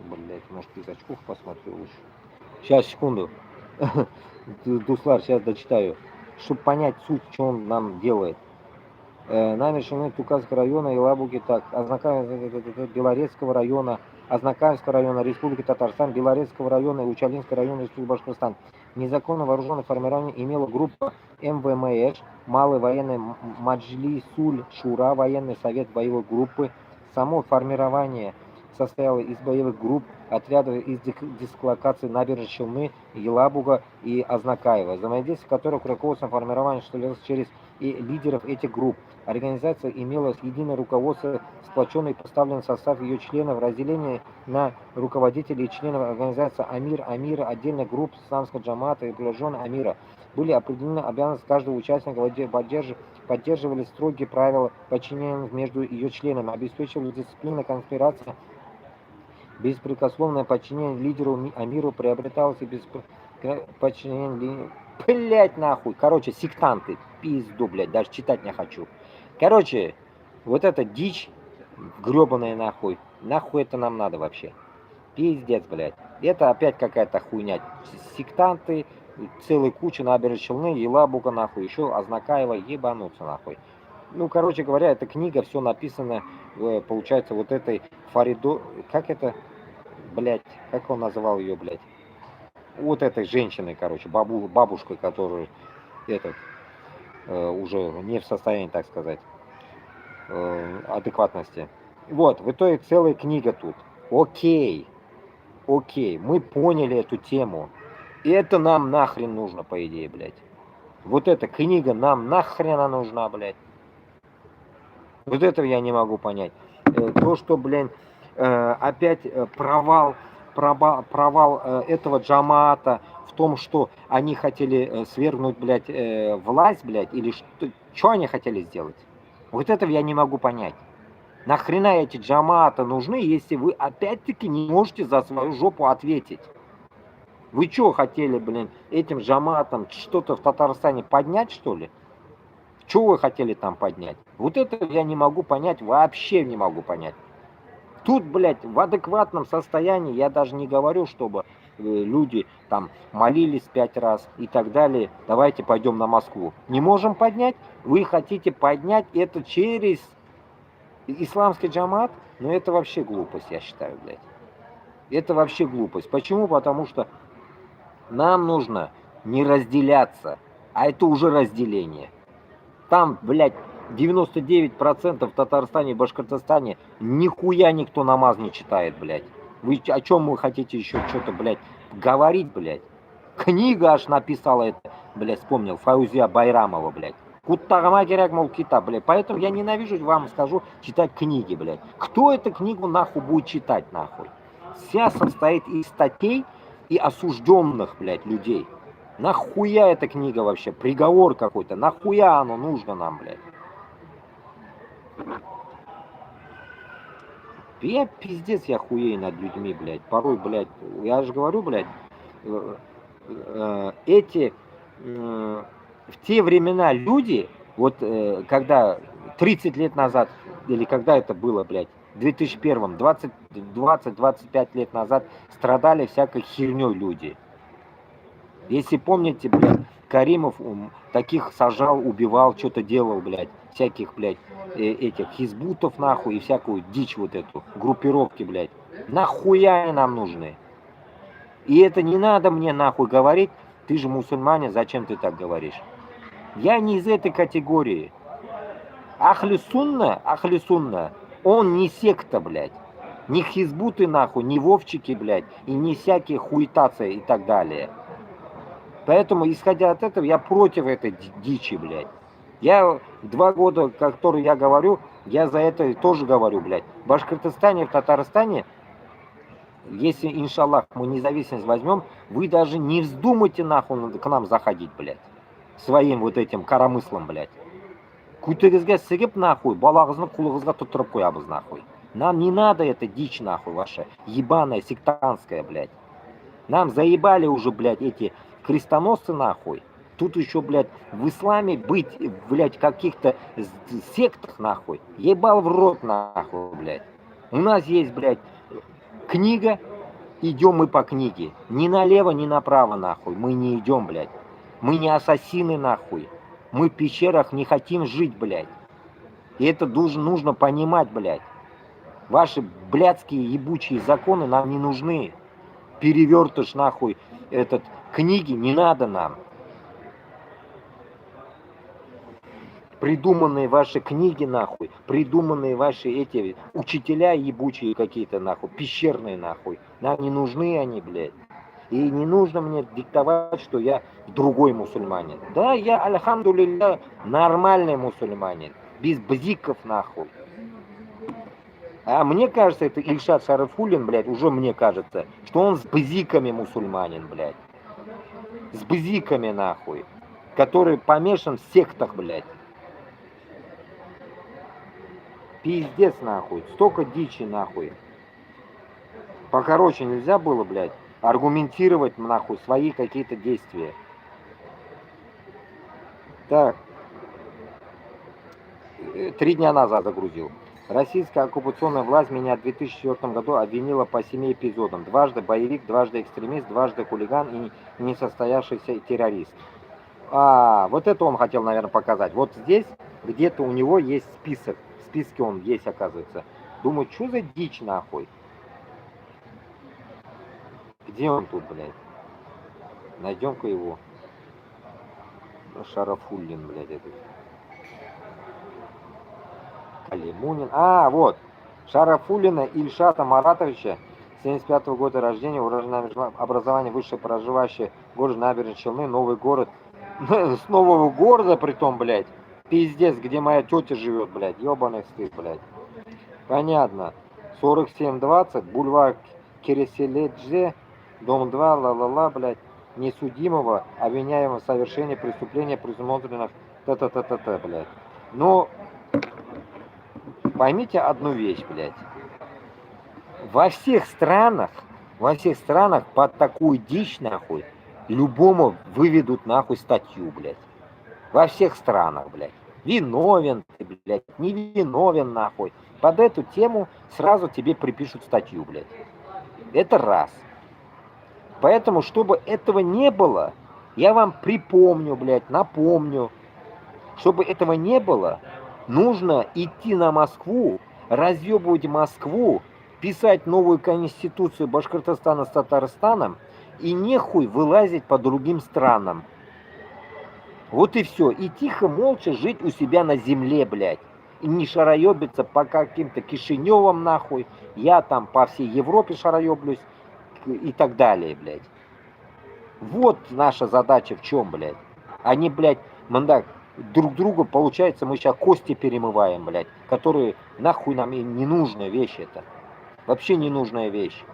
Блять, может, из очков посмотрю лучше. Сейчас, секунду. Дуслар, сейчас дочитаю. Чтобы понять суть, что он нам делает. Набережные Тукаевского района, Елабуги, так, Белорецкого района, Азнакаевского района, Республики Татарстан, Белорецкого района и Учалинского района, Республики Башкортостан. Незаконно вооруженное формирование имела группа МВМШ, Малый военный Маджлисуль Шура, военный совет боевой группы. Само формирование состояло из боевых групп, отрядов из дислокации набережной Челны, Елабуга и Азнакаева, взаимодействие которых руководством формирования осуществлялось через лидеров этих групп. Организация имела единое руководство, сплоченный и поставленный состав ее членов, разделение на руководителей и членов организации Амира, отдельных групп исламского джамата и приближенных Амира. Были определены обязанности каждого участника, поддерживали строгие правила подчинения между ее членами, обеспечивали дисциплину конспирации. Беспрекословное подчинение лидеру Амиру приобреталось и без подчинения... Блять, нахуй. Короче, сектанты. Пизду, блядь, даже читать не хочу. Короче, вот эта дичь гребаная нахуй. Нахуй это нам надо вообще. Пиздец, блядь. Это опять какая-то хуйня. Сектанты, целая куча набережной Челны, Елабуга, нахуй. Еще Азнакаева, ебануться, нахуй. Ну, короче говоря, эта книга, все написано, получается, вот этой Фаридо... Как это, блядь, как он называл ее, блядь? Вот этой женщиной, короче, бабушкой, которая уже не в состоянии, так сказать, адекватности. Вот, в итоге целая книга тут. Окей, мы поняли эту тему. И это нам нахрен нужно, по идее, блядь. Вот эта книга нам нахрена нужна, блядь. Вот этого я не могу понять. То, что, блин, опять провал этого джамаата в том, что они хотели свергнуть, блядь, власть, блядь, или что они хотели сделать? Вот этого я не могу понять. Нахрена эти джамааты нужны, если вы опять-таки не можете за свою жопу ответить? Вы что хотели, блин, этим джамаатом что-то в Татарстане поднять, что ли? Что вы хотели там поднять? Вот это я не могу понять, вообще не могу понять. Тут, блядь, в адекватном состоянии, я даже не говорю, чтобы люди там молились 5 раз и так далее. Давайте пойдем на Москву. Не можем поднять? Вы хотите поднять это через исламский джамат? Ну это вообще глупость, я считаю, блядь. Это вообще глупость. Почему? Потому что нам нужно не разделяться, а это уже разделение. Там, блядь, 99% в Татарстане и Башкортостане нихуя никто намаз не читает, блядь. Вы о чем вы хотите еще что-то, блядь, говорить, блядь? Книга аж написала это, блядь, вспомнил, Фаузия Байрамова, блядь. Куттагама керек, мол, китаб, блядь. Поэтому я ненавижу, вам скажу, читать книги, блядь. Кто эту книгу нахуй будет читать, нахуй? Вся состоит из статей и осужденных, блядь, людей. Нахуя эта книга вообще? Приговор какой-то. Нахуя оно нужно нам, блядь? Я пиздец, я хуею над людьми, блядь. Порой, блядь, я же говорю, блядь, эти в те времена люди, вот когда 30 лет назад, или когда это было, блядь, в 2001, 20-25 лет назад страдали всякой херней люди. Если помните, блядь, Каримов таких сажал, убивал, что-то делал, блядь, всяких, блядь, этих хизбутов, нахуй, и всякую дичь вот эту, группировки, блядь. Нахуя нам нужны? И это не надо мне нахуй говорить, ты же мусульманин, зачем ты так говоришь? Я не из этой категории. Ахли сунна, он не секта, блядь. Не хизбуты, нахуй, не вовчики, блядь, и не всякие хуетации и так далее. Поэтому, исходя от этого, я против этой дичи, блядь. Я 2 года, которые я говорю, я за это тоже говорю, блядь. В Башкортостане, в Татарстане, если, иншаллах, мы независимость возьмем, вы даже не вздумайте, нахуй, к нам заходить, блядь. Своим вот этим коромыслом, блядь. Күтігізге сігіп, нахуй, балағызны құлығызға тұттырып қоябыз, нахуй. Нам не надо эта дичь, нахуй, ваша ебаная, сектантская, блядь. Нам заебали уже, блядь, эти крестоносцы, нахуй. Тут еще, блядь, в исламе быть, блядь, в каких-то сектах, нахуй. Ебал в рот, нахуй, блядь. У нас есть, блядь, книга, идем мы по книге. Ни налево, ни направо, нахуй. Мы не идем, блядь. Мы не ассасины, нахуй. Мы в пещерах не хотим жить, блядь. И это нужно понимать, блядь. Ваши блядские ебучие законы нам не нужны. Перевертыш, нахуй, книги не надо нам. Придуманные ваши книги, нахуй, придуманные ваши эти учителя ебучие какие-то, нахуй, пещерные, нахуй. Нам не нужны они, блядь. И не нужно мне диктовать, что я другой мусульманин. Да, я, альхамдулилля, нормальный мусульманин. Без бзиков, нахуй. А мне кажется, это Ильшат Шарифуллин, блядь, уже мне кажется, что он с бзиками мусульманин, блядь. С бзиками, нахуй. Который помешан в сектах, блядь. Пиздец, нахуй. Столько дичи, нахуй. Покороче нельзя было, блядь, аргументировать, нахуй, свои какие-то действия. Так. 3 дня назад загрузил. Российская оккупационная власть меня в 2004 году обвинила по 7 эпизодам. Дважды боевик, дважды экстремист, дважды хулиган и несостоявшийся террорист. Вот это он хотел, наверное, показать. Вот здесь где-то у него есть список. В списке он есть, оказывается. Думаю, что за дичь, нахуй? Где он тут, блядь? Найдем-ка его. Шарафуллин, блядь, этот. Калимунин. Вот. Шарафуллина Ильшата Маратовича, 75 года рождения, урожденное образование, высшее, проживающее в городе Набережные Челны, Новый город. С нового города, притом, блядь. Пиздец, где моя тетя живет, блядь. Ёбаный стыд, блядь. Понятно. 4720, бульвар Кереселедже, дом 2, ла-ла-ла, блядь. Несудимого, обвиняемого в совершении преступления, предусмотренных та-та-та-та-та, блядь. Но поймите одну вещь, блядь. Во всех странах под такую дичь, нахуй, любому выведут, нахуй, статью, блядь. Во всех странах, блядь. Виновен ты, блядь, не виновен, нахуй. Под эту тему сразу тебе припишут статью, блядь. Это раз. Поэтому, чтобы этого не было, я вам припомню, блядь, напомню. Чтобы этого не было, нужно идти на Москву, разъебывать Москву, писать новую конституцию Башкортостана с Татарстаном и нехуй вылазить по другим странам. Вот и все. И тихо, молча жить у себя на земле, блядь. И не шароебиться по каким-то Кишиневым, нахуй. Я там по всей Европе шароеблюсь и так далее, блядь. Вот наша задача в чем, блядь. Они, блядь, мандак, друг друга, получается, мы сейчас кости перемываем, блядь. Которые нахуй нам и не нужная вещь это. Вообще ненужная вещь.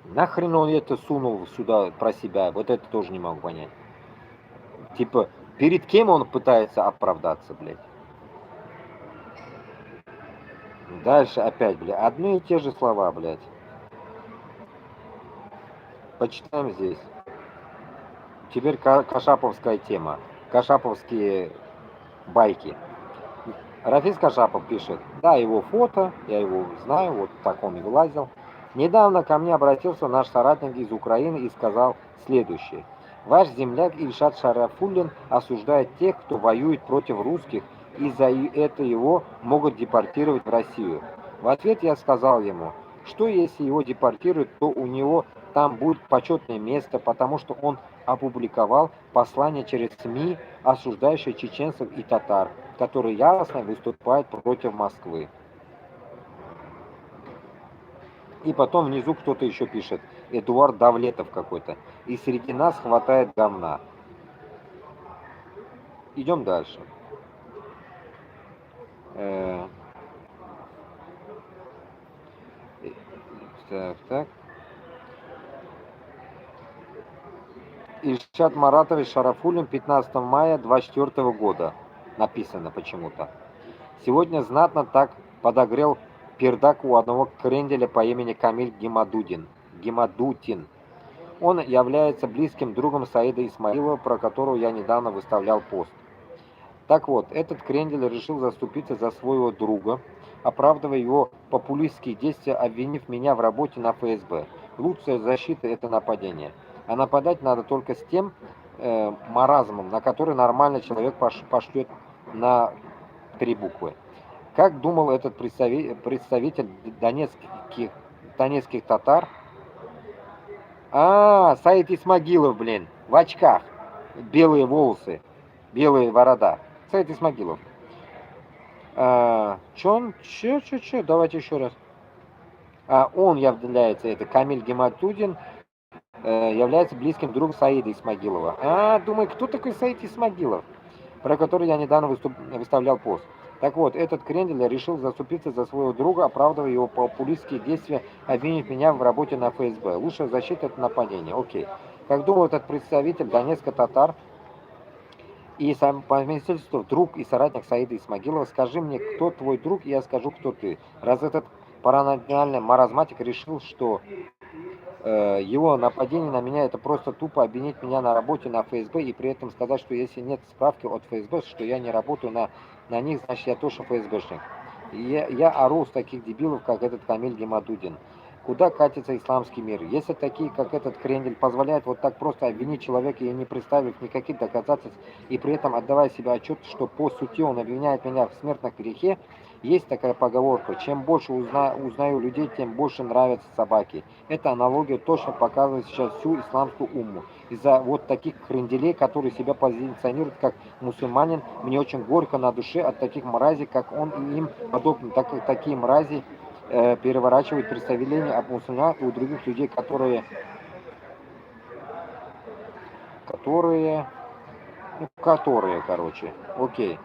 Нахрен он это сунул сюда про себя? Вот это тоже не могу понять. Типа, перед кем он пытается оправдаться, блядь? Дальше опять, блядь, одни и те же слова, блядь. Почитаем здесь. Теперь кашаповская тема. Кашаповские байки. Рафис Кашапов пишет, да, его фото, я его знаю, вот так он и вылазил. Недавно ко мне обратился наш соратник из Украины и сказал следующее. Ваш земляк Ильшат Шарафуллин осуждает тех, кто воюет против русских, и за это его могут депортировать в Россию. В ответ я сказал ему, что если его депортируют, то у него там будет почетное место, потому что он опубликовал послание через СМИ, осуждающее чеченцев и татар, которые яростно выступают против Москвы. И потом внизу кто-то еще пишет, Эдуард Давлетов какой-то. И среди нас хватает говна. Идем дальше. Так. Ильшат Маратович Шарафуллин, 15 мая 24 года. Написано почему-то. Сегодня знатно так подогрел пердак у одного кренделя по имени Камиль Гимадутин. Он является близким другом Саида Исмаилова, про которого я недавно выставлял пост. Так вот, этот крендель решил заступиться за своего друга, оправдывая его популистские действия, обвинив меня в работе на ФСБ. Лучшая защита – это нападение. А нападать надо только с тем маразмом, на который нормальный человек пошлет на 3 буквы. Как думал этот представитель донецких татар? Саид Исмагилов, блин, в очках, белые волосы, белая борода. Саид Исмагилов. Че? Давайте еще раз. Он является, это Камиль Гиматудин, является близким другом Саида Исмагилова. Думаю, кто такой Саид Исмагилов, про который я недавно выставлял пост. Так вот, этот крендель решил заступиться за своего друга, оправдывая его популистские действия, обвинив меня в работе на ФСБ. Лучшая защита – это нападение. Окей. Как думал этот представитель Донецка татар и по совместительству друг и соратник Саида Исмагилова, скажи мне, кто твой друг, и я скажу, кто ты. Раз этот паранормальный маразматик решил, что его нападение на меня – это просто тупо обвинить меня на работе на ФСБ и при этом сказать, что если нет справки от ФСБ, что я не работаю на них, значит я тоже ФСБшник. Я ору с таких дебилов, как этот Камиль Гимадудин. Куда катится исламский мир? Если такие, как этот крендель, позволяют вот так просто обвинить человека и не представив никаких доказательств, и при этом отдавая себе отчет, что по сути он обвиняет меня в смертном грехе, есть такая поговорка: чем больше узнаю людей, тем больше нравятся собаки. Эта аналогия точно показывает сейчас всю исламскую умму. Из-за вот таких кренделей, которые себя позиционируют как мусульманин, мне очень горько на душе от таких мразей, как он и им подобны, так как такие мрази переворачивают представления об мусульманах и у других людей, которые, короче, окей.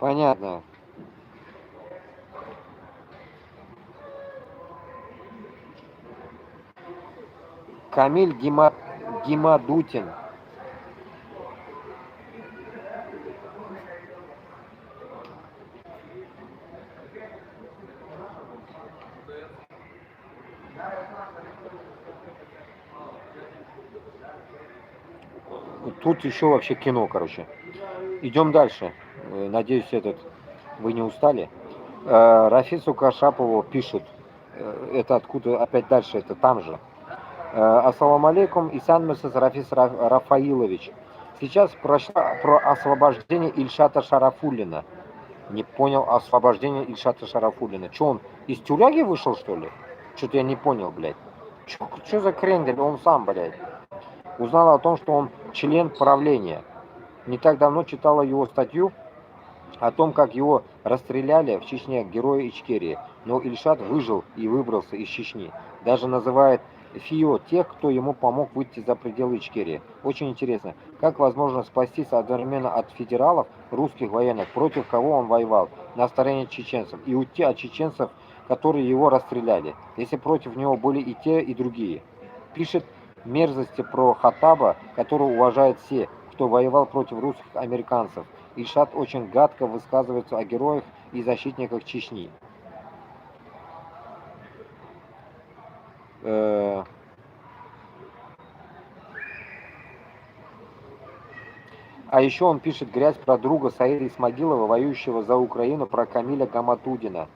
Понятно. Камиль Гимадутин. Тут еще вообще кино, короче. Идем дальше. Надеюсь, вы не устали. Рафису Кашапову пишут. Это откуда опять дальше, это там же. Ассаламу алейкум, Исан Месес Рафис Рафаилович. Сейчас про освобождение Ильшата Шарафуллина. Не понял, освобождение Ильшата Шарафуллина. Че, он из тюряги вышел, что ли? Что-то я не понял, блядь. Че за крендель, он сам, блядь. Узнал о том, что он член правления. Не так давно читала его статью о том, как его расстреляли в Чечне герои Ичкерии. Но Ильшат выжил и выбрался из Чечни. Даже называет ФИО тех, кто ему помог выйти за пределы Ичкерии. Очень интересно, как возможно спастись одновременно от федералов, русских военных, против кого он воевал, на стороне чеченцев, и уйти от чеченцев, которые его расстреляли, если против него были и те, и другие. Пишет мерзости про Хаттаба, которого уважают все, кто воевал против русских американцев. Ильшат очень гадко высказывается о героях и защитниках Чечни. А еще он пишет грязь про друга Саида Исмагилова, воюющего за Украину, про Камиля Гаматудина.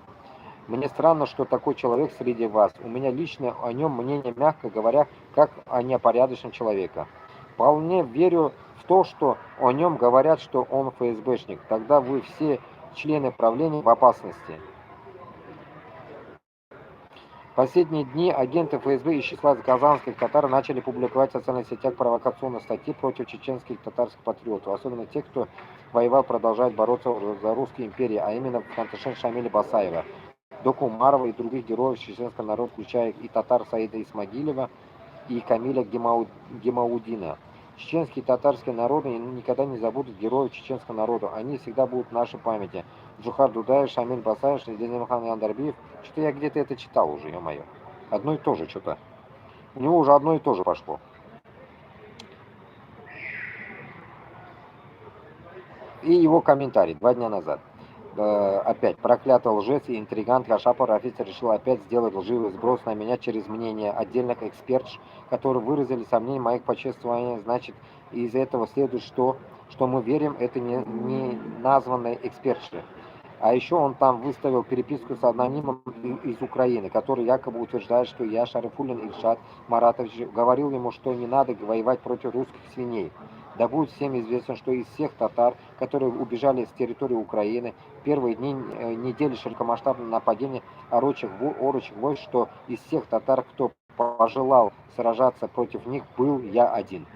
Мне странно, что такой человек среди вас. У меня лично о нем мнение, мягко говоря, как о непорядочном человеке. Вполне верю в то, что о нем говорят, что он ФСБшник. Тогда вы все члены правления в опасности. В последние дни агенты ФСБ из числа казанских татар начали публиковать в социальных сетях провокационные статьи против чеченских татарских патриотов, особенно тех, кто воевал, продолжает бороться за русские империи, а именно Хантышин Шамиля Басаева, Доку Умарова и других героев чеченского народа, включая и татар Саида Исмагилева и Камиля Гемаудина. Чеченские и татарские народы никогда не забудут героев чеченского народа. Они всегда будут в нашей памяти. Джухар Дудаев, Шамиль Басаев, Шайдинхан Яндарбиев. Что-то я где-то это читал уже, ё-моё. Одно и то же что-то. У него уже одно и то же пошло. И его комментарий 2 дня назад. Опять проклятый лжец и интригант Кашапов Рафис решил опять сделать лживый сброс на меня через мнение отдельных экспертов, которые выразили сомнения в моих почувствованиях. Значит, из этого следует, что мы верим, это не названные эксперты. А еще он там выставил переписку с анонимом из Украины, который якобы утверждает, что я, Шарифуллин Ильшат Маратович, говорил ему, что не надо воевать против русских свиней. Да будет всем известно, что из всех татар, которые убежали с территории Украины, в первые дни недели широкомасштабного нападения орочих войск, что из всех татар, кто пожелал сражаться против них, был я один.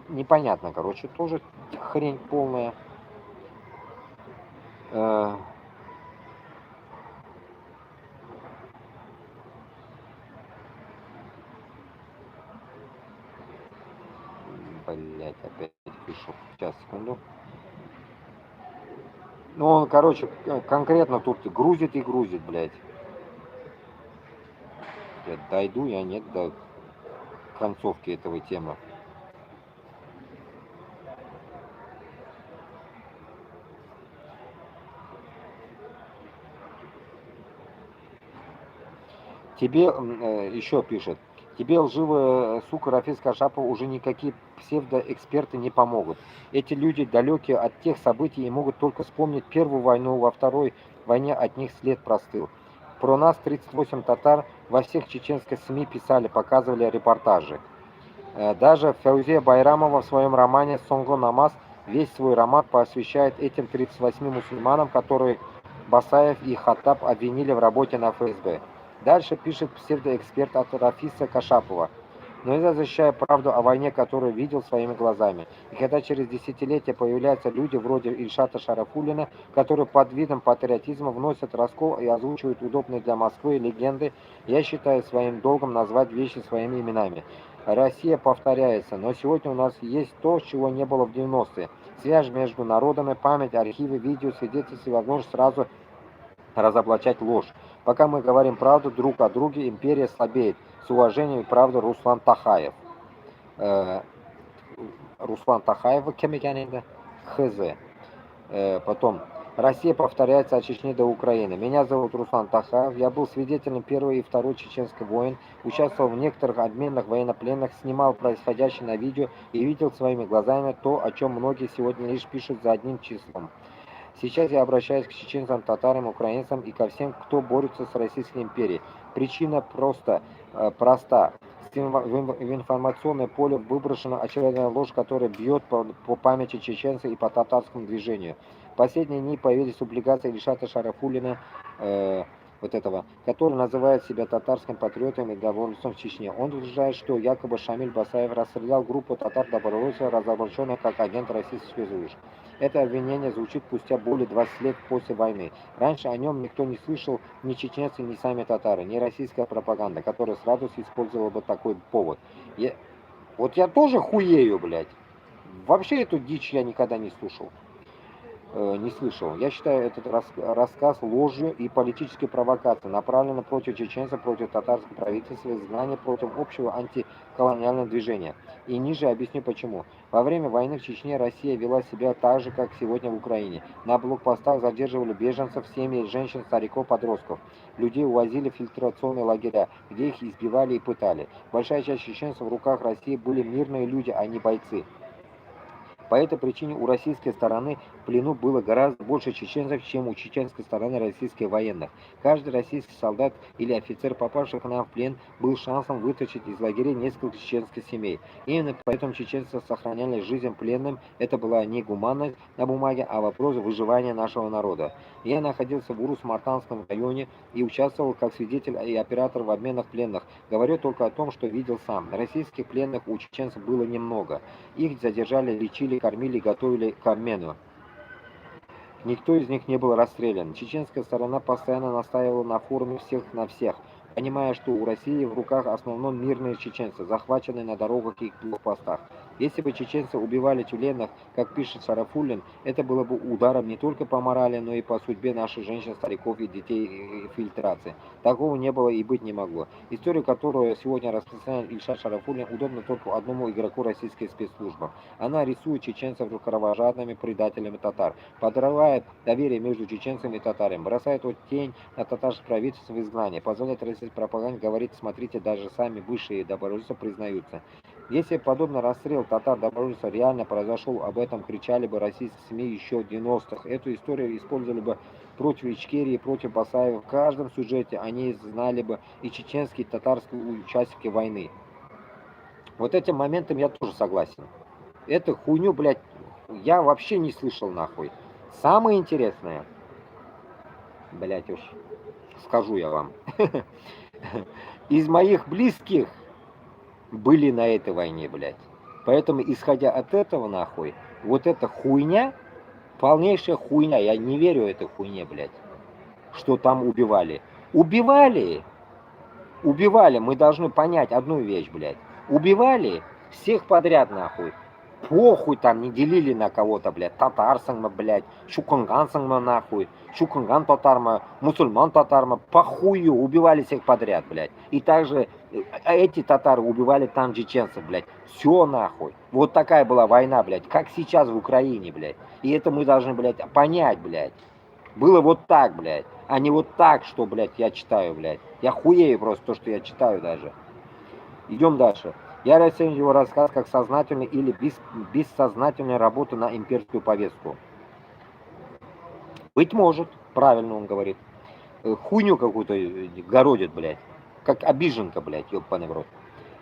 Непонятно, короче, тоже хрень полная. Блять, опять пишу. Сейчас, секунду. Ну, он, короче, конкретно тут грузит и грузит, блядь. Я дойду, я нет до концовки этого темы. Тебе еще пишет. Тебе, лживая сука, Рафис Кашапов, уже никакие псевдоэксперты не помогут. Эти люди далекие от тех событий и могут только вспомнить первую войну, во второй войне от них след простыл. Про нас 38 татар во всех чеченских СМИ писали, показывали репортажи. Даже Фаузия Байрамова в своем романе «Сонго Намаз» весь свой роман посвящает этим 38 мусульманам, которые Басаев и Хаттаб обвинили в работе на ФСБ. Дальше пишет псевдоэксперт от Рафиса Кашапова. Но я защищаю правду о войне, которую видел своими глазами. И когда через десятилетия появляются люди вроде Ильшата Шарафуллина, которые под видом патриотизма вносят раскол и озвучивают удобные для Москвы легенды, я считаю своим долгом назвать вещи своими именами. Россия повторяется, но сегодня у нас есть то, чего не было в 90-е. Связь между народами, память, архивы, видео, свидетельства и возможность сразу разоблачать ложь. Пока мы говорим правду друг о друге, империя слабеет. С уважением и правдой, Руслан Тахаев. Руслан Тахаев, кем я хз. Потом. Россия повторяется от Чечни до Украины. Меня зовут Руслан Тахаев. Я был свидетелем Первой и Второй чеченской войн, участвовал в некоторых обменах военнопленных, снимал происходящее на видео и видел своими глазами то, о чем многие сегодня лишь пишут за одним числом. Сейчас я обращаюсь к чеченцам, татарам, украинцам и ко всем, кто борется с Российской империей. Причина проста. В информационное поле выброшена очередная ложь, которая бьет по памяти чеченцев и по татарскому движению. В последние дни появились публикации Ильшата Шарафуллина, который называет себя татарским патриотом и добровольцем в Чечне. Он утверждает, что якобы Шамиль Басаев расстрелял группу татар-добровольцев, разоблаченных как агент российских спецслужб. Это обвинение звучит спустя более 20 лет после войны. Раньше о нем никто не слышал, ни чеченцы, ни сами татары, ни российская пропаганда, которая сразу использовала бы такой повод. Я тоже хуею, блядь. Вообще эту дичь я никогда не слушал. не слышал. Я считаю этот рассказ ложью и политической провокацией, направленной против чеченцев, против татарского правительства, изгнания, против общего антиколониального движения. И ниже объясню почему. Во время войны в Чечне Россия вела себя так же, как сегодня в Украине. На блокпостах задерживали беженцев, семьи, женщин, стариков, подростков. Людей увозили в фильтрационные лагеря, где их избивали и пытали. Большая часть чеченцев в руках России были мирные люди, а не бойцы. По этой причине у российской стороны в плену было гораздо больше чеченцев, чем у чеченской стороны российских военных. Каждый российский солдат или офицер, попавший к нам в плен, был шансом вытащить из лагерей несколько чеченских семей. Именно поэтому чеченцы сохраняли жизнь пленным. Это была не гуманность на бумаге, а вопрос выживания нашего народа. Я находился в Урус-Мартанском районе и участвовал как свидетель и оператор в обменах пленных. Говорю только о том, что видел сам. Российских пленных у чеченцев было немного. Их задержали, лечили, кормили, готовили к обмену. Никто из них не был расстрелян. Чеченская сторона постоянно настаивала на форуме всех на всех, понимая, что у России в руках в основном мирные чеченцы, захваченные на дорогах и блокпостах. Если бы чеченцы убивали тюленов, как пишет Шарафуллин, это было бы ударом не только по морали, но и по судьбе наших женщин, стариков и детей фильтрации. Такого не было и быть не могло. Историю, которую сегодня распространяет Ильшат Шарафуллин, удобна только одному игроку российской спецслужбы. Она рисует чеченцев кровожадными предателями татар, подрывает доверие между чеченцами и татарами, бросает тень на татарское правительство в изгнание, позволяет российской пропаганде говорить: смотрите, даже сами высшие добровольцы признаются. Если подобный расстрел татар-добровольцев реально произошел, об этом кричали бы российские СМИ еще в 90-х. Эту историю использовали бы против Ичкерии, против Басаева. В каждом сюжете они знали бы и чеченские, и татарские участники войны. Вот этим моментом я тоже согласен. Эту хуйню, блядь, я вообще не слышал нахуй. Самое интересное, блядь, уж скажу я вам, из моих близких были на этой войне, блядь. Поэтому, исходя от этого, нахуй, вот эта хуйня, полнейшая хуйня, я не верю этой хуйне, блядь, что там убивали. Убивали, мы должны понять одну вещь, блядь. Убивали всех подряд, нахуй. Похуй там, не делили на кого-то, блядь. Татарсыңмы, блядь, шукунгансыңмы, нахуй. Шукунган татармы, мусульман татармы. Похую, убивали всех подряд, блядь. И также эти татары убивали там чеченцев, блядь. Все нахуй. Вот такая была война, блядь. Как сейчас в Украине, блядь. И это мы должны, блядь, понять, блядь. Было вот так, блядь. А не вот так, что, блядь, я читаю, блядь. Я хуею просто то, что я читаю даже. Идем дальше. Я расцениваю его рассказ как сознательную или бессознательную работу на имперскую повестку. Быть может, правильно он говорит. Хуйню какую-то городит, блядь. Как обиженка, блядь, ёбаный в рот.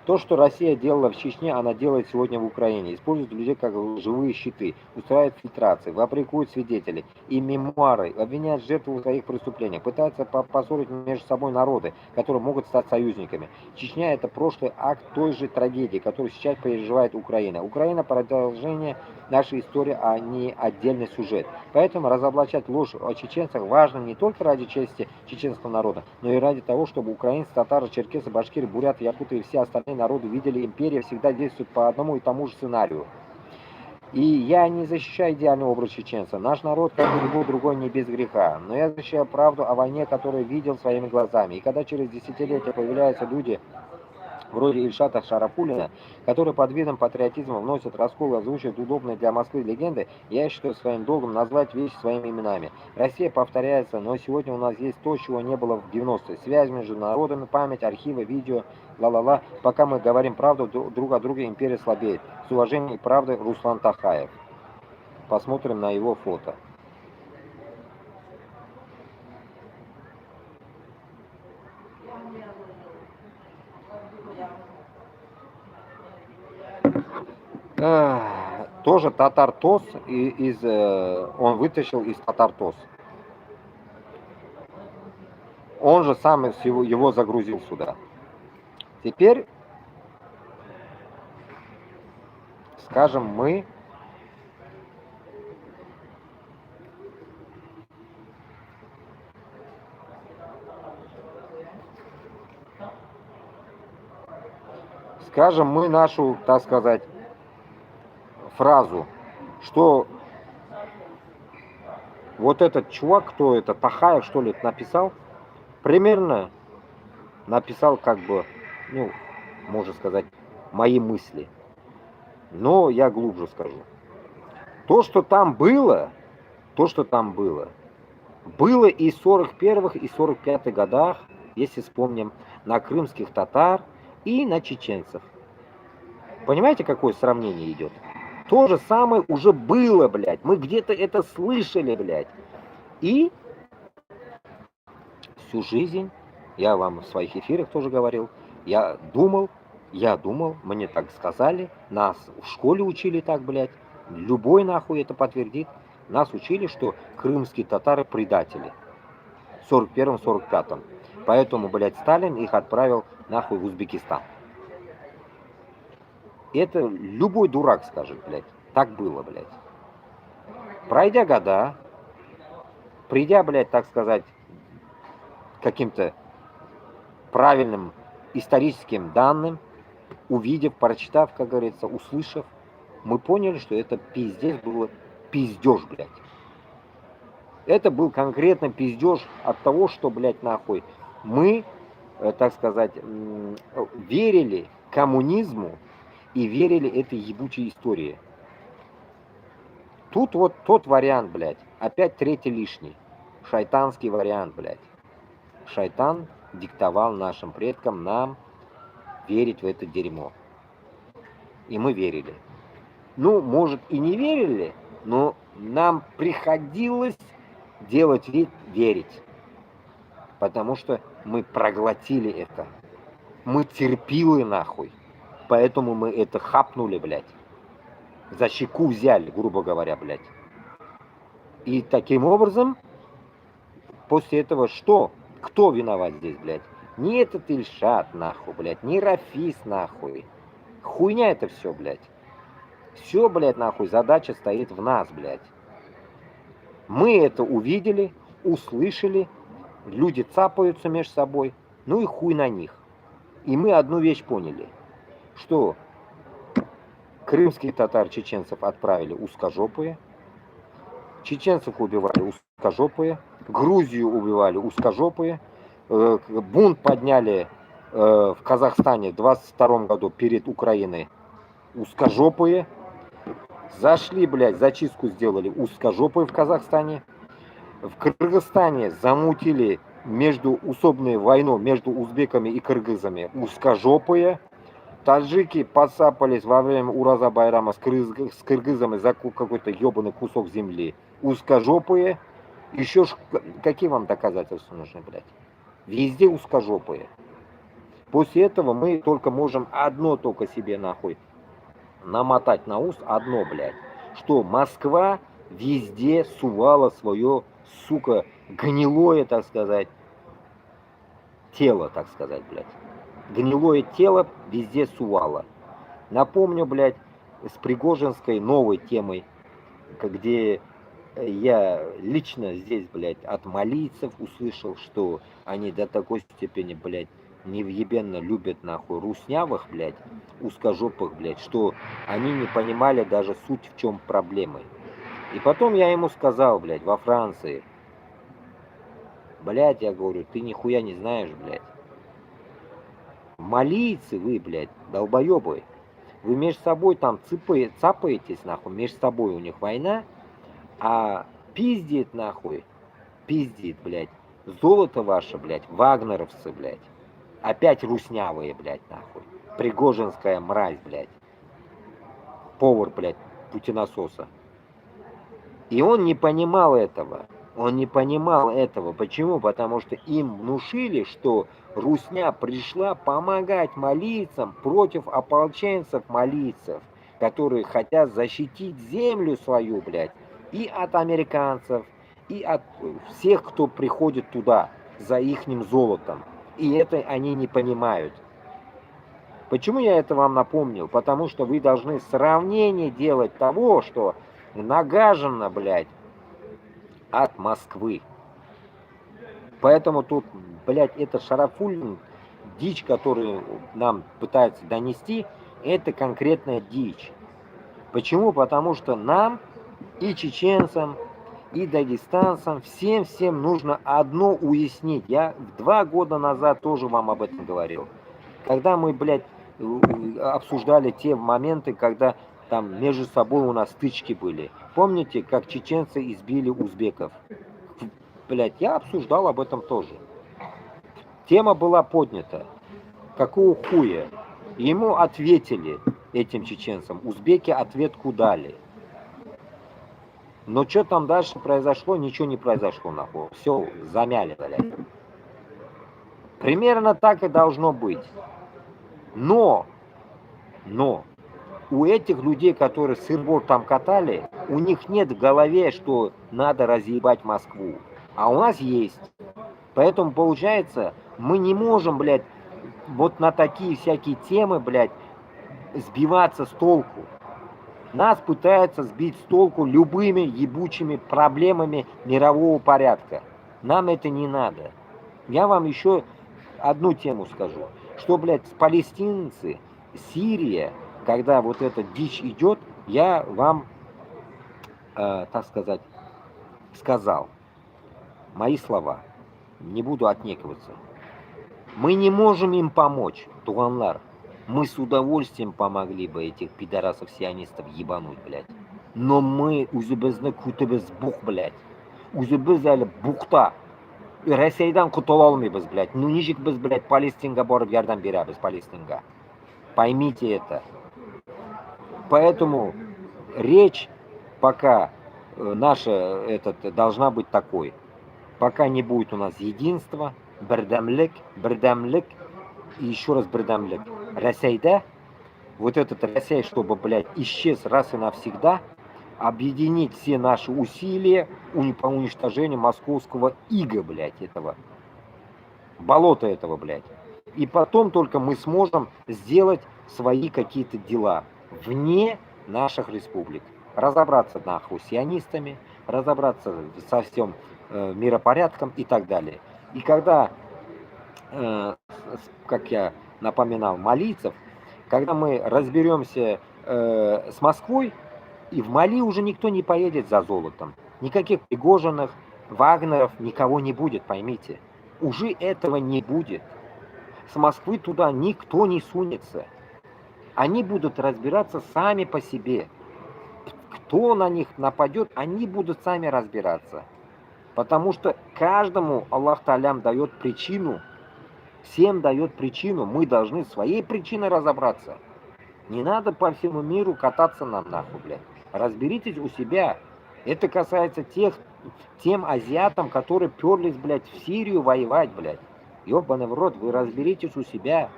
То, что Россия делала в Чечне, она делает сегодня в Украине. Использует людей как живые щиты, устраивает фильтрации, фабрикует свидетелей и мемуары, обвиняет жертву в своих преступлениях, пытается поссорить между собой народы, которые могут стать союзниками. Чечня — это прошлый акт той же трагедии, которую сейчас переживает Украина. Украина — продолжение нашей истории, а не отдельный сюжет. Поэтому разоблачать ложь о чеченцах важно не только ради чести чеченского народа, но и ради того, чтобы украинцы, татары, черкесы, башкиры, буряты, якуты и все остальные народы видели, империя всегда действует по одному и тому же сценарию. И я не защищаю идеальный образ чеченца. Наш народ, как и любой другой, не без греха. Но я защищаю правду о войне, которую видел своими глазами. И когда через десятилетия появляются люди вроде Ильшата Шарафуллина, которые под видом патриотизма вносят раскол и озвучивают удобные для Москвы легенды, я считаю своим долгом назвать вещи своими именами. Россия повторяется, но сегодня у нас есть то, чего не было в 90-е. Связь между народами, память, архивы, видео, ла-ла-ла. Пока мы говорим правду друг о друге, империя слабеет. С уважением и правдой, Руслан Тахаев. Посмотрим на его фото. Тоже Татар ТОС, он вытащил из Татар ТОС. Он же сам его загрузил сюда. Теперь, скажем, мы нашу, так сказать, фразу, что вот этот чувак, кто это, Тахаев, что ли, написал, примерно написал как бы, ну, можно сказать, мои мысли. Но я глубже скажу. То, что там было, было и в 41-х, и 45-х годах, если вспомним, на крымских татар и на чеченцев. Понимаете, какое сравнение идет? То же самое уже было, блядь. Мы где-то это слышали, блядь. И всю жизнь, я вам в своих эфирах тоже говорил, я думал, мне так сказали, нас в школе учили так, блядь, любой нахуй это подтвердит, нас учили, что крымские татары предатели в 41-45. Поэтому, блядь, Сталин их отправил нахуй в Узбекистан. Это любой дурак скажет, блядь. Так было, блядь. Пройдя года, придя, блядь, так сказать, каким-то правильным историческим данным, увидев, прочитав, как говорится, услышав, мы поняли, что это пиздец было пиздеж, блядь. Это был конкретно пиздеж от того, что, блядь, нахуй, мы, так сказать, верили коммунизму и верили этой ебучей истории. Тут вот тот вариант, блядь, опять третий лишний. Шайтанский вариант, блядь. Шайтан диктовал нашим предкам, нам верить в это дерьмо. И мы верили. Ну, может, и не верили, но нам приходилось делать вид верить. Потому что мы проглотили это. Мы терпилы, нахуй. Поэтому мы это хапнули, блядь. За щеку взяли, грубо говоря, блядь. И таким образом, после этого что? Кто виноват здесь, блядь? Не этот Ильшат, нахуй, блядь, не Рафис, нахуй. Хуйня это все, блядь. Все, блядь, нахуй, задача стоит в нас, блядь. Мы это увидели, услышали, люди цапаются между собой, ну и хуй на них. И мы одну вещь поняли, что крымских татар чеченцев отправили узкожопые, чеченцев убивали узкожопые, Грузию убивали узкожопые, бунт подняли в Казахстане в 22 году перед Украиной узкожопые, зашли, блядь, зачистку сделали узкожопые в Казахстане, в Кыргызстане замутили междуусобную войну между узбеками и кыргызами узкожопые, таджики подцапались во время Ураза Байрама с кыргызами за какой-то ебаный кусок земли. Узкожопые. Еще какие вам доказательства нужны, блядь? Везде узкожопые. После этого мы только можем одно только себе нахуй намотать на ус. Одно, блядь. Что Москва везде сувала свое, сука, гнилое, так сказать, тело, так сказать, блядь. Гнилое тело везде сувало. Напомню, блядь, с Пригожинской новой темой, где я лично здесь, блядь, от малийцев услышал, что они до такой степени, блядь, невъебенно любят, нахуй, руснявых, блядь, узкожопых, блядь, что они не понимали даже суть, в чем проблемы. И потом я ему сказал, блядь, во Франции, блядь, я говорю, ты нихуя не знаешь, блядь. Малийцы вы, блядь, долбоебы. Вы между собой там цапаетесь, нахуй, между собой у них война, а пиздит, нахуй, пиздит, блядь, золото ваше, блядь, вагнеровцы, блядь, опять руснявые, блядь, нахуй, пригожинская мразь, блядь, повар, блядь, путинососа. И он не понимал этого. Он не понимал этого. Почему? Потому что им внушили, что русня пришла помогать малийцам против ополченцев малийцев, которые хотят защитить землю свою, блядь, и от американцев, и от всех, кто приходит туда за ихним золотом. И это они не понимают. Почему я это вам напомнил? Потому что вы должны сравнение делать того, что нагажено, блядь, от Москвы. Поэтому тут, блядь, это Шарафуллин, дичь, которую нам пытаются донести, это конкретная дичь. Почему? Потому что нам и чеченцам, и дагестанцам, всем нужно одно уяснить. Я 2 года назад тоже вам об этом говорил. Когда мы, блядь, обсуждали те моменты, когда там между собой у нас стычки были. Помните, как чеченцы избили узбеков? Блядь, я обсуждал об этом тоже. Тема была поднята. Какого хуя? Ему ответили, этим чеченцам. Узбеки ответку дали. Но что там дальше произошло, ничего не произошло, нахуй. Все, замяли, блядь. Примерно так и должно быть. Но у этих людей, которые сыр-бор там катали, у них нет в голове, что надо разъебать Москву. А у нас есть. Поэтому, получается, мы не можем, блядь, вот на такие всякие темы, блядь, сбиваться с толку. Нас пытаются сбить с толку любыми ебучими проблемами мирового порядка. Нам это не надо. Я вам еще одну тему скажу. Что, блядь, палестинцы, Сирия, когда вот эта дичь идет, я вам, так сказать, сказал. Мои слова. Не буду отнекиваться. Мы не можем им помочь, туганлар. Мы с удовольствием помогли бы этих пидорасов-сионистов ебануть, блядь. Но мы үзебезне күтебез бух, блядь. Үзебез әле бухта. Россиядан құтыла алмайбыз, блядь. Ну ничек біз, блядь, Палестинға барып ярдәм беребез, Палестинға. Поймите это. Поэтому речь пока наша должна быть такой. Пока не будет у нас единства, бердәмлек, и еще раз бердәмлек. Россия, вот этот Россия, чтобы, блядь, исчез раз и навсегда, объединить все наши усилия по уничтожению московского ига, блядь, этого, болота этого, блядь. И потом только мы сможем сделать свои какие-то дела вне наших республик. Разобраться, нахуй, с сионистами, разобраться со всем миропорядком и так далее. И когда, как я напоминал, малийцев, когда мы разберемся с Москвой, и в Мали уже никто не поедет за золотом. Никаких Пригожиных, Вагнеров, никого не будет, поймите. Уже этого не будет. С Москвы туда никто не сунется. Они будут разбираться сами по себе. Кто на них нападет, они будут сами разбираться. Потому что каждому Аллах Та'алям дает причину, всем дает причину, мы должны своей причиной разобраться. Не надо по всему миру кататься нам нахуй, блядь. Разберитесь у себя. Это касается тем азиатам, которые перлись, блядь, в Сирию воевать, блядь. Ёбаный в рот, вы разберитесь у себя.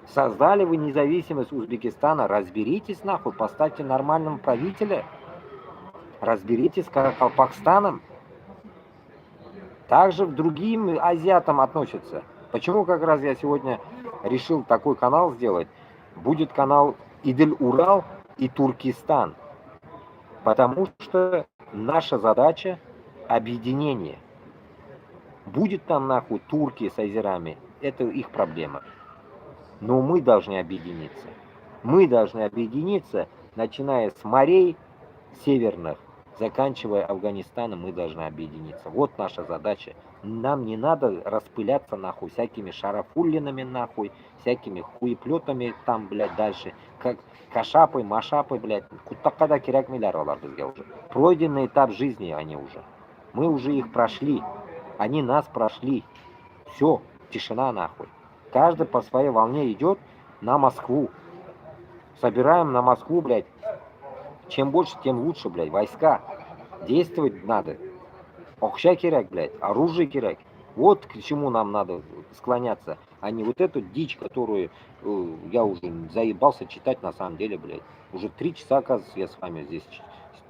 Создали вы независимость Узбекистана, разберитесь нахуй, поставьте нормального правителя. Разберитесь с Калпакстаном. Также к другим азиатам относятся. Почему как раз я сегодня решил такой канал сделать? Будет канал Идель-Урал и Туркестан. Потому что наша задача объединение. Будет там нахуй турки с азерами, это их проблема. Но мы должны объединиться. Мы должны объединиться, начиная с морей северных, заканчивая Афганистаном, мы должны объединиться. Вот наша задача. Нам не надо распыляться нахуй всякими шарафуллинами нахуй, всякими хуеплетами там, блядь, дальше. Как кашапой, машапой, блядь. Кутакада кирякмиляр олар бізге уже. Пройденный этап жизни они уже. Мы уже их прошли. Они нас прошли. Все, тишина нахуй. Каждый по своей волне идет на Москву. Собираем на Москву, блядь. Чем больше, тем лучше, блядь. Войска. Действовать надо. Окша киряк, блядь. Оружие киряк. Вот к чему нам надо склоняться. А не вот эту дичь, которую я уже заебался читать на самом деле, блядь. Уже 3 часа, оказывается, я с вами здесь.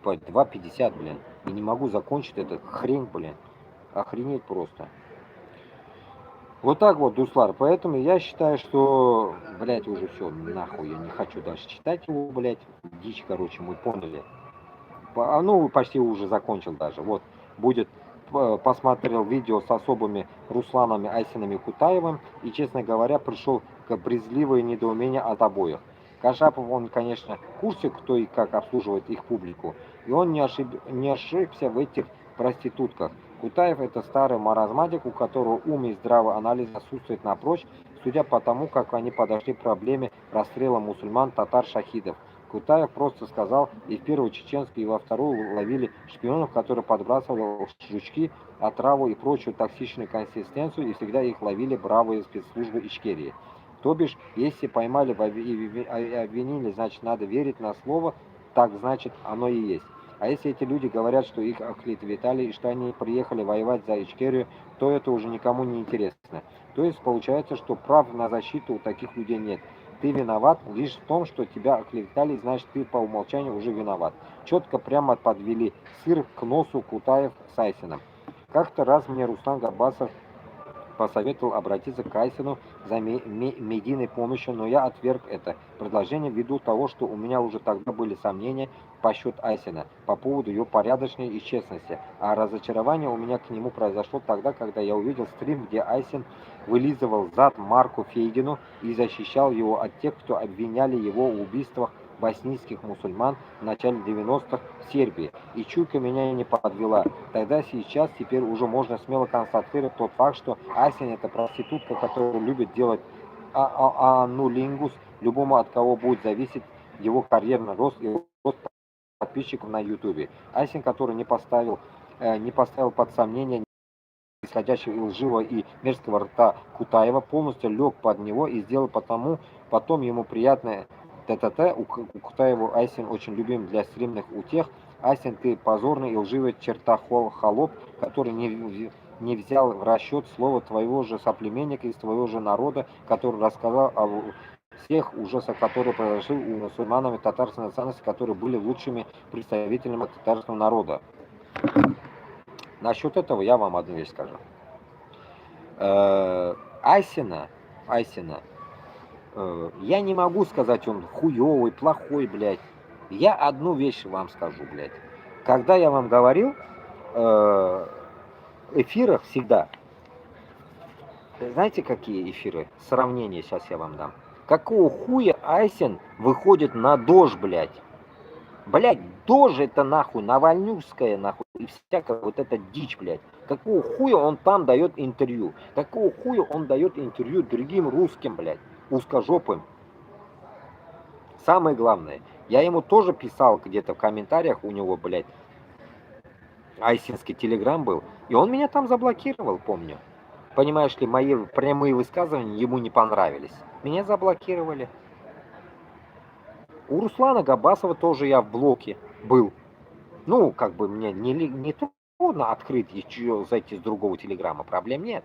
По 2:50, блин. И не могу закончить эту хрень, блин. Охренеть просто. Вот так вот, Дуслар. Поэтому я считаю, что, блядь, уже все, нахуй. Я не хочу дальше читать его, блядь. Дичь, короче, мы поняли. Ну, почти уже закончил даже. Вот, будет, посмотрел видео с особыми Русланами Айсинами Кутаевым. И, честно говоря, пришел к брезгливое недоумение от обоих. Кашапов, он, конечно, в курсе, кто и как обслуживает их публику. И он не ошибся в этих проститутках. Кутаев – это старый маразматик, у которого ум и здравый анализ отсутствует напрочь, судя по тому, как они подошли к проблеме расстрела мусульман, татар, шахидов. Кутаев просто сказал, и в первую чеченскую, и во вторую ловили шпионов, которые подбрасывали жучки, отраву и прочую токсичную консистенцию, и всегда их ловили бравые спецслужбы Ичкерии. То бишь, если поймали и обвинили, значит, надо верить на слово, так значит, оно и есть. А если эти люди говорят, что их оклеветали и что они приехали воевать за Ичкерию, то это уже никому не интересно. То есть получается, что прав на защиту у таких людей нет. Ты виноват лишь в том, что тебя оклеветали, значит, ты по умолчанию уже виноват. Четко прямо подвели сыр к носу Кутаев с Айсином. Как-то раз мне Руслан Габасов посоветовал обратиться к Айсину за медийной помощью, но я отверг это предложение ввиду того, что у меня уже тогда были сомнения по счет Айсина по поводу ее порядочности и честности, а разочарование у меня к нему произошло тогда, когда я увидел стрим, где Айсин вылизывал зад Марку Фейгину и защищал его от тех, кто обвиняли его в убийствах боснийских мусульман в начале 90-х в Сербии. И чуйка меня не подвела. Тогда сейчас теперь уже можно смело констатировать тот факт, что Айсин это проститутка, которая любит делать анулингус любому, от кого будет зависеть его карьерный рост и рост подписчиков на YouTube. Айсин, который не поставил под сомнение исходящего и лживого и мерзкого рта Кутаева, полностью лег под него и сделал потом ему приятное ТТТ. У Кутаева Айсин очень любим для стримных утех. Айсин, ты позорный и лживый чертохолоп, который не взял в расчет слово твоего же соплеменника из твоего же народа, который рассказал о всех ужасах, которые произошли у мусульманами татарской национальности, которые были лучшими представителями татарского народа. Насчет этого я вам одну вещь скажу. Айсина, я не могу сказать, он хуёвый, плохой, блядь. Я одну вещь вам скажу, блядь. Когда я вам говорил, эфирах всегда, знаете, какие эфиры? Сравнение сейчас я вам дам. Какого хуя Айсин выходит на ДОЖ, блядь? Блядь, ДОЖ это нахуй, Навальнюкская нахуй, и всякая вот эта дичь, блядь. Какого хуя он там дает интервью? Какого хуя он дает интервью другим русским, блядь, узкожопым? Самое главное, я ему тоже писал где-то в комментариях, у него, блядь, айсинский телеграм был, и он меня там заблокировал, помню. Понимаешь ли, мои прямые высказывания ему не понравились. Меня заблокировали. У Руслана Габасова тоже я в блоке был. Ну, как бы мне не трудно открыть еще зайти с другого телеграма, проблем нет.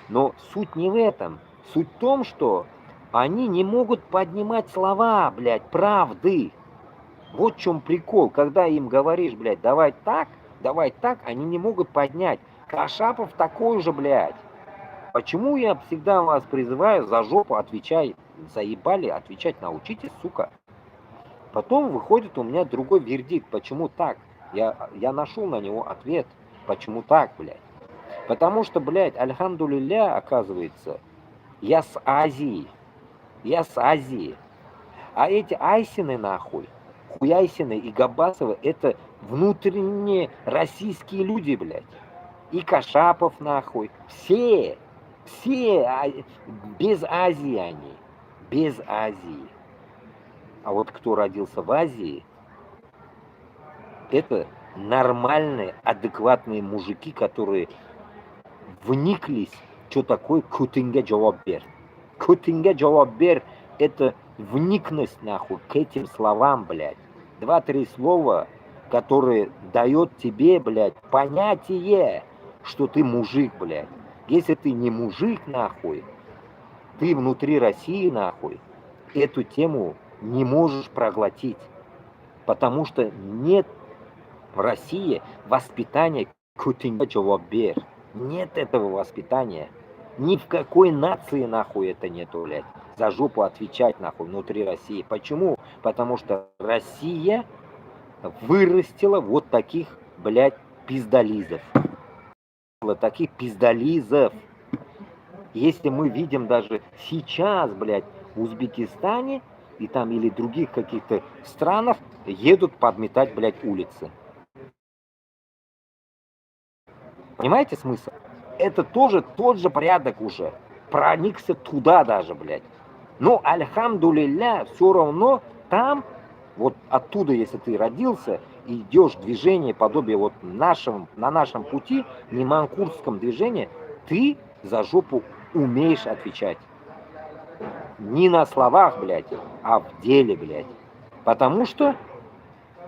Но суть не в этом. Суть в том, что они не могут поднимать слова, блядь, правды. Вот в чем прикол. Когда им говоришь, блядь, давай так, они не могут поднять. Кашапов такой же, блядь. Почему я всегда вас призываю за жопу отвечай, заебали, отвечать научитесь, сука. Потом выходит у меня другой вердикт. Почему так? Я нашел на него ответ. Почему так, блядь? Потому что, блядь, альхамдулилля, оказывается, я с Азии. А эти Айсины, нахуй, Хуяйсины и Габасовы, это внутренние российские люди, блядь. И Кашапов, нахуй. Все, без Азии они. Без Азии. А вот кто родился в Азии, это нормальные, адекватные мужики, которые вниклись, что такое Кутинга Джаваббер. Кутинга Джаваббер – это вникнуть, нахуй, к этим словам, блядь. 2-3 слова, которые дает тебе, блядь, понятие, что ты мужик, блядь. Если ты не мужик, нахуй, ты внутри России, нахуй, эту тему не можешь проглотить, потому что нет в России воспитания Кутинга Джаваббер. Нет этого воспитания. Ни в какой нации, нахуй, это нету, блядь. За жопу отвечать, нахуй, внутри России. Почему? Потому что Россия вырастила вот таких, блядь, пиздолизов. Таких пиздолизов. Если мы видим даже сейчас, блядь, в Узбекистане и там или других каких-то странах едут подметать, блядь, улицы. Понимаете смысл? Это тоже тот же порядок уже. Проникся туда даже, блядь. Но, альхамдулилля, все равно там, вот оттуда, если ты родился, и идешь движение, подобие вот на нашем пути, не манкурском движении, ты за жопу умеешь отвечать. Не на словах, блядь, а в деле, блядь. Потому что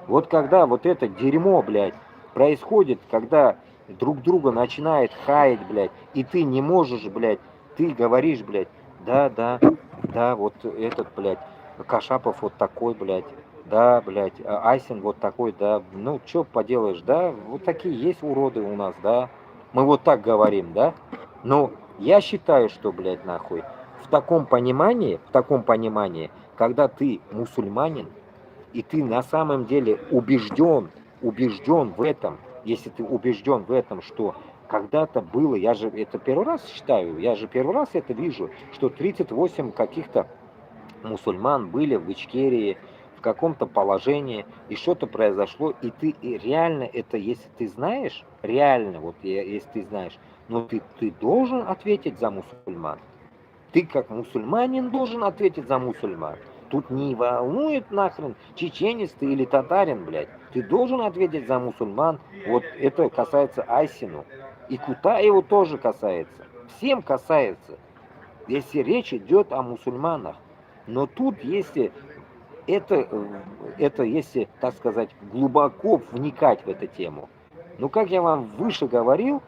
вот когда вот это дерьмо, блядь, происходит, когда друг друга начинает хаять, блядь, и ты не можешь, блядь, ты говоришь, блядь, да, вот этот, блядь, Кашапов вот такой, блядь, да, блядь, Айсен вот такой, да, ну, чё поделаешь, да, вот такие есть уроды у нас, да, мы вот так говорим, да, но я считаю, что, блядь, нахуй, в таком понимании, когда ты мусульманин, и ты на самом деле убежден в этом, если ты убежден в этом, что когда-то было, я же это первый раз считаю, я же первый раз это вижу, что 38 каких-то мусульман были в Ичкерии, в каком-то положении, и что-то произошло, и ты и реально это, если ты знаешь, реально, вот если ты знаешь, но ты должен ответить за мусульман. Ты как мусульманин должен ответить за мусульман. Тут не волнует нахрен, чеченец ты или татарин, блядь. Ты должен ответить за мусульман. Вот это касается Айсину. И Кутаеву тоже касается. Всем касается. Если речь идет о мусульманах. Но тут, если это если, так сказать, глубоко вникать в эту тему. Ну, как я вам выше говорил,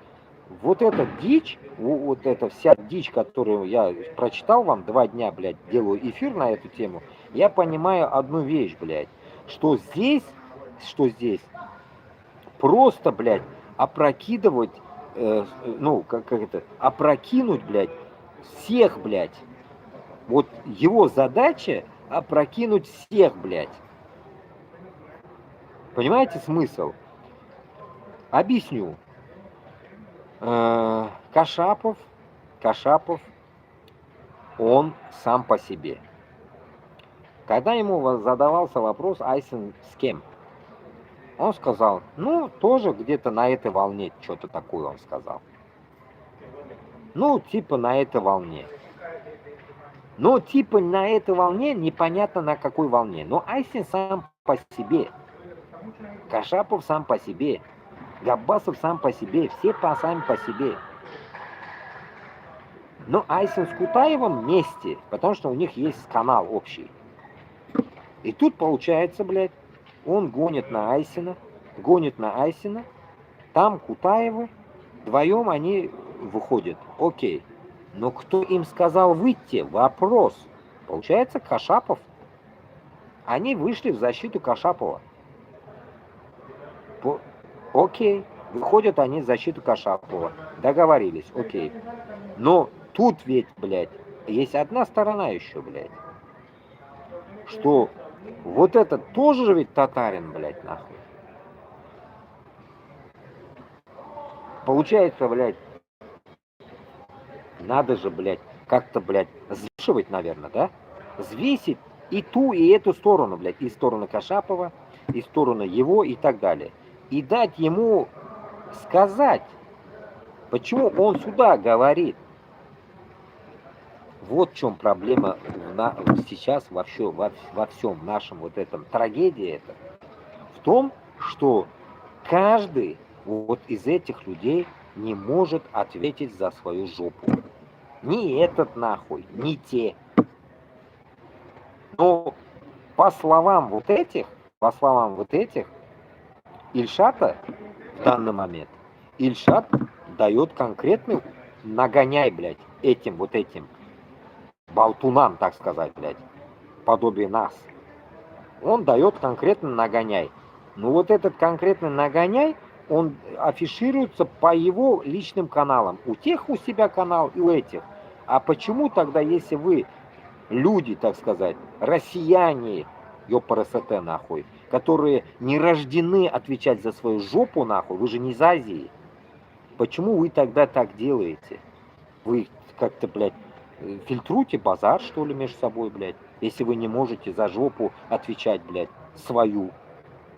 вот эта дичь, вот эта вся дичь, которую я прочитал вам 2 дня, блядь, делаю эфир на эту тему, я понимаю одну вещь, блядь, что здесь просто, блядь, опрокидывать, опрокинуть, блядь, всех, блядь. Вот его задача опрокинуть всех, блядь. Понимаете смысл? Объясню. Кашапов, он сам по себе. Когда ему задавался вопрос, Айсен с кем? Он сказал, ну, тоже где-то на этой волне, что-то такое он сказал. Ну, типа на этой волне. Ну, типа на этой волне, непонятно на какой волне. Но Айсен сам по себе. Кашапов сам по себе. Габбасов сам по себе, все сами по себе. Но Айсен с Кутаевым вместе, потому что у них есть канал общий. И тут получается, блядь, он гонит на Айсена, там Кутаевы, вдвоем они выходят. Окей. Но кто им сказал выйти? Вопрос. Получается, Кашапов. Они вышли в защиту Кашапова. Окей, выходят они в защиту Кашапова. Договорились, окей. Но тут ведь, блядь, есть одна сторона еще, блядь. Что вот этот тоже ведь татарин, блядь, нахуй. Получается, блядь, надо же, блядь, как-то, блядь, взвешивать, наверное, да? Взвесить и ту, и эту сторону, блядь, и сторону Кашапова, и сторону его, и так далее. И дать ему сказать, почему он сюда говорит. Вот в чем проблема сейчас во всем нашем вот этом трагедии это. В том, что каждый вот из этих людей не может ответить за свою жопу. Ни этот нахуй, ни те. Но по словам вот этих, Ильшата в данный момент, Ильшат дает конкретный нагоняй, блядь, этим болтунам, так сказать, блядь, подобие нас. Он дает конкретный нагоняй. Но вот этот конкретный нагоняй, он афишируется по его личным каналам. У тех у себя канал и у этих. А почему тогда, если вы люди, так сказать, россияне, ёпарасете нахуй, которые не рождены отвечать за свою жопу нахуй, вы же не из Азии. Почему вы тогда так делаете? Вы как-то, блядь, фильтруете базар, что ли, между собой, блядь? если вы не можете за жопу отвечать, блядь, свою.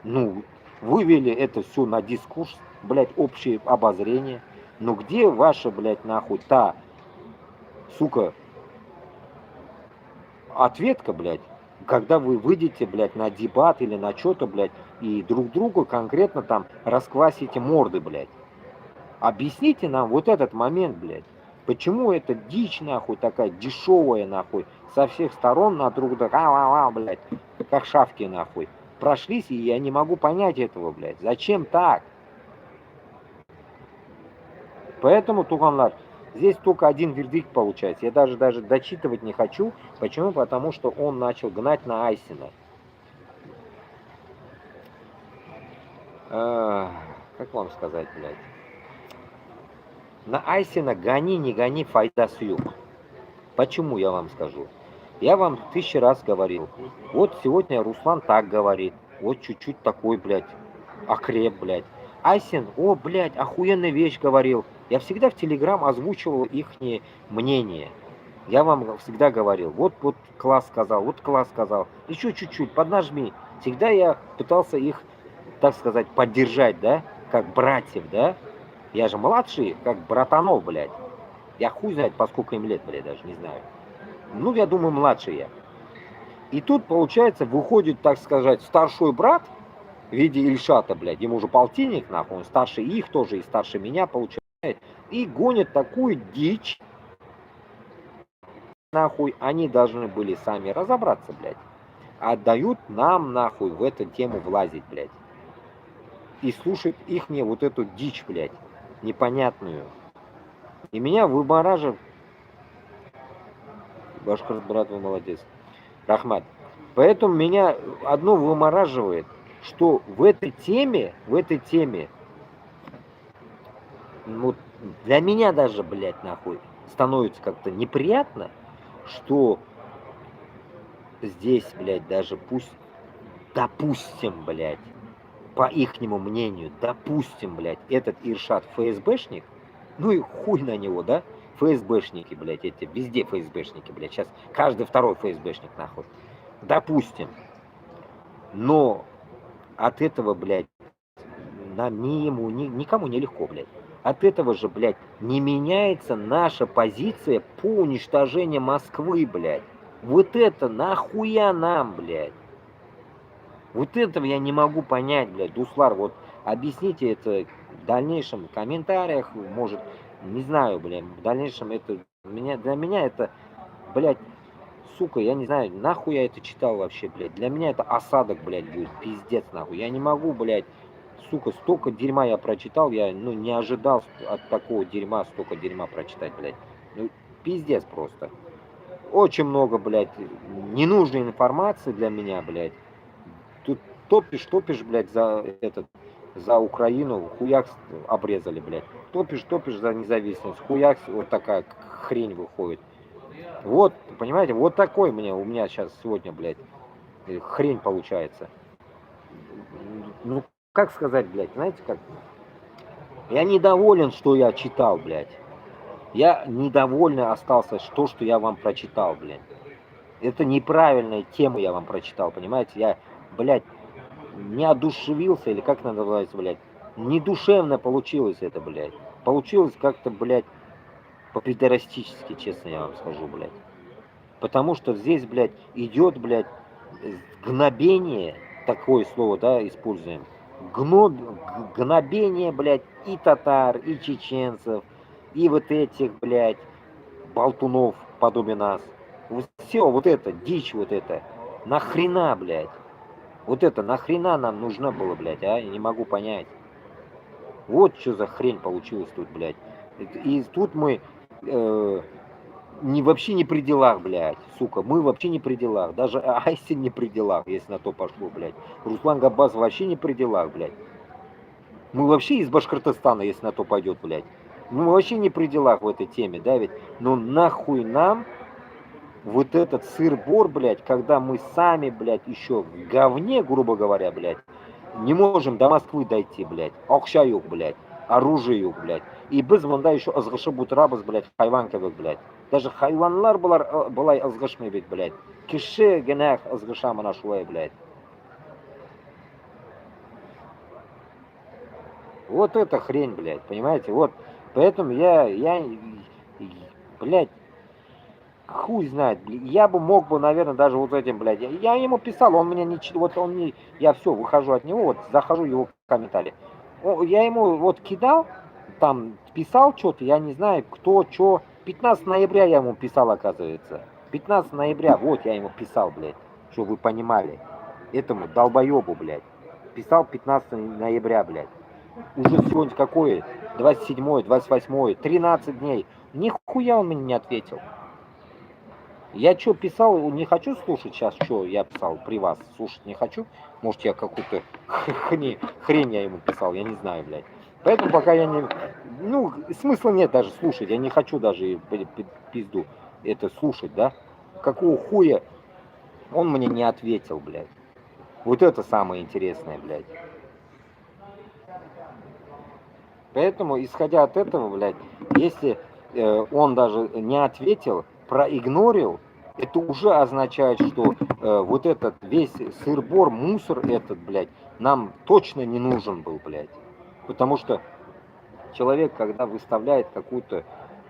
Ну, вывели это все на дискурс, блядь, общее обозрение. Но где ваша, блядь, нахуй, та, сука, ответка, блядь, когда вы выйдете, блядь, на дебат или на что-то, блядь, и друг другу конкретно там расквасите морды, блядь. Объясните нам вот этот момент, блядь. Почему эта дичь, нахуй, такая дешевая, нахуй, со всех сторон на друг друга, блядь, как шавки, нахуй, прошлись, и я не могу понять этого, блядь. Зачем так? Поэтому, Туганлар, здесь только один вердикт получается. Я даже дочитывать не хочу. Почему? Потому что он начал гнать на Айсина. Как вам сказать, блядь? На Айсина гони, не гони, файда сюк. Почему я вам скажу? Я вам 1000 раз говорил. Вот сегодня Руслан так говорит. Вот чуть-чуть такой, блядь, окреп, блядь. Айсин, о, блядь, охуенная вещь говорил. Я всегда в Телеграм озвучивал их мнение. Я вам всегда говорил, вот класс сказал, вот класс сказал. Еще чуть-чуть, поднажми. Всегда я пытался их, так сказать, поддержать, да, как братьев, да. Я же младший, как братанов, блядь. Я хуй знает, по сколько им лет, блядь, даже не знаю. Ну, я думаю, младший я. И тут, получается, выходит, так сказать, старший брат в виде Ильшата, блядь. Ему уже полтинник, нахуй, он старше их тоже, и старше меня, получается. И гонит такую дичь. Нахуй, они должны были сами разобраться, блядь. Отдают нам, нахуй, в эту тему влазить, блядь. И слушать их мне вот эту дичь, блядь, непонятную. И меня вымораживает. Башкорт, брат, вы молодец. Рахмат. Поэтому меня одно вымораживает, что в этой теме, ну, для меня даже, блядь, нахуй, становится как-то неприятно, что здесь, блядь, даже пусть, допустим, блядь, по ихнему мнению, допустим, блядь, этот Иршат ФСБшник, ну и хуй на него, да, ФСБшники, блядь, эти, везде ФСБшники, блядь, сейчас каждый второй ФСБшник, нахуй, допустим, но от этого, блядь, нам, ни ему, никому не легко, блядь. От этого же, блядь, не меняется наша позиция по уничтожению Москвы, блядь. Вот это нахуя нам, блядь? Вот этого я не могу понять, блядь. Дуслар, вот объясните это в дальнейшем комментариях, может, не знаю, блядь, в дальнейшем это, для меня это, блядь, сука, я не знаю, нахуй я это читал вообще, блядь. Для меня это осадок, блядь, будет, пиздец, нахуй. Я не могу, блядь, сука, столько дерьма я прочитал, я, ну, не ожидал от такого дерьма столько дерьма прочитать, блядь. Ну, пиздец просто. Очень много, блядь, ненужной информации для меня, блядь. Тут топишь, блядь, за Украину, хуяк обрезали, блядь. Топишь за независимость, хуяк, вот такая хрень выходит. Вот, понимаете, вот такой у меня сейчас сегодня, блядь, хрень получается. Ну, как сказать, блядь, знаете как? Я недоволен, что я читал, блядь. Я недовольный остался, что я вам прочитал, блядь. Это неправильная тема я вам прочитал, понимаете? Я, блядь, не одушевился, или как надо называется, блядь. Недушевно получилось это, блядь. Получилось как-то, блядь, по-пидорастически, честно я вам скажу, блядь. Потому что здесь, блядь, идет, блядь, гнобение, такое слово, да, используем. Гнобение, блядь, и татар, и чеченцев, и вот этих, блядь, болтунов, подобие нас. Все, вот это, дичь вот это. Нахрена, блядь? Вот это, нахрена нам нужно было, блядь, а? Я не могу понять. Вот что за хрень получилась тут, блядь. И тут мы вообще не при делах, блядь, сука. Мы вообще не при делах. Даже Айсин не при делах, если на то пошло, блядь. Руслан Габбас вообще не при делах, блядь. Мы вообще из Башкортостана, если на то пойдет, блядь. Мы вообще не при делах в этой теме, да, ведь? Но нахуй нам вот этот сыр-бор, блядь, когда мы сами, блядь, еще в говне, грубо говоря, блядь, не можем до Москвы дойти, блядь. Акша yok, блядь. Оружие yok, блядь. И без монда еще азгашы бутрабыз, блядь, хайван кебек, блядь. Даже хайванлар былай ызгышмый бит, блядь. Кеше генә ызгыша мына шулай, блядь. Вот это хрень, блядь, понимаете? Вот, поэтому блядь, хуй знает, я бы мог бы, наверное, даже вот этим, блядь, я ему писал, он мне ничего, вот он не, я все, выхожу от него, вот захожу в его комментарии. Я ему вот кидал, там, писал что-то, я не знаю, кто, что, 15 ноября я ему писал, оказывается. 15 ноября, вот я ему писал, блядь, чтобы вы понимали, этому долбоебу, блядь, писал 15 ноября, блядь. Уже сегодня какое? 27, 28, 13 дней. Нихуя он мне не ответил. Я что писал, не хочу слушать сейчас, что я писал при вас. Слушать не хочу. Может, я какую-то хрень я ему писал, я не знаю, блядь. Поэтому пока я не... Ну, смысла нет даже слушать. Я не хочу даже пизду это слушать, да? Какого хуя он мне не ответил, блядь. Вот это самое интересное, блядь. Поэтому, исходя от этого, блядь, если он даже не ответил, проигнорил, это уже означает, что вот этот весь сыр-бор, мусор этот, блядь, нам точно не нужен был, блядь. Потому что человек, когда выставляет какую-то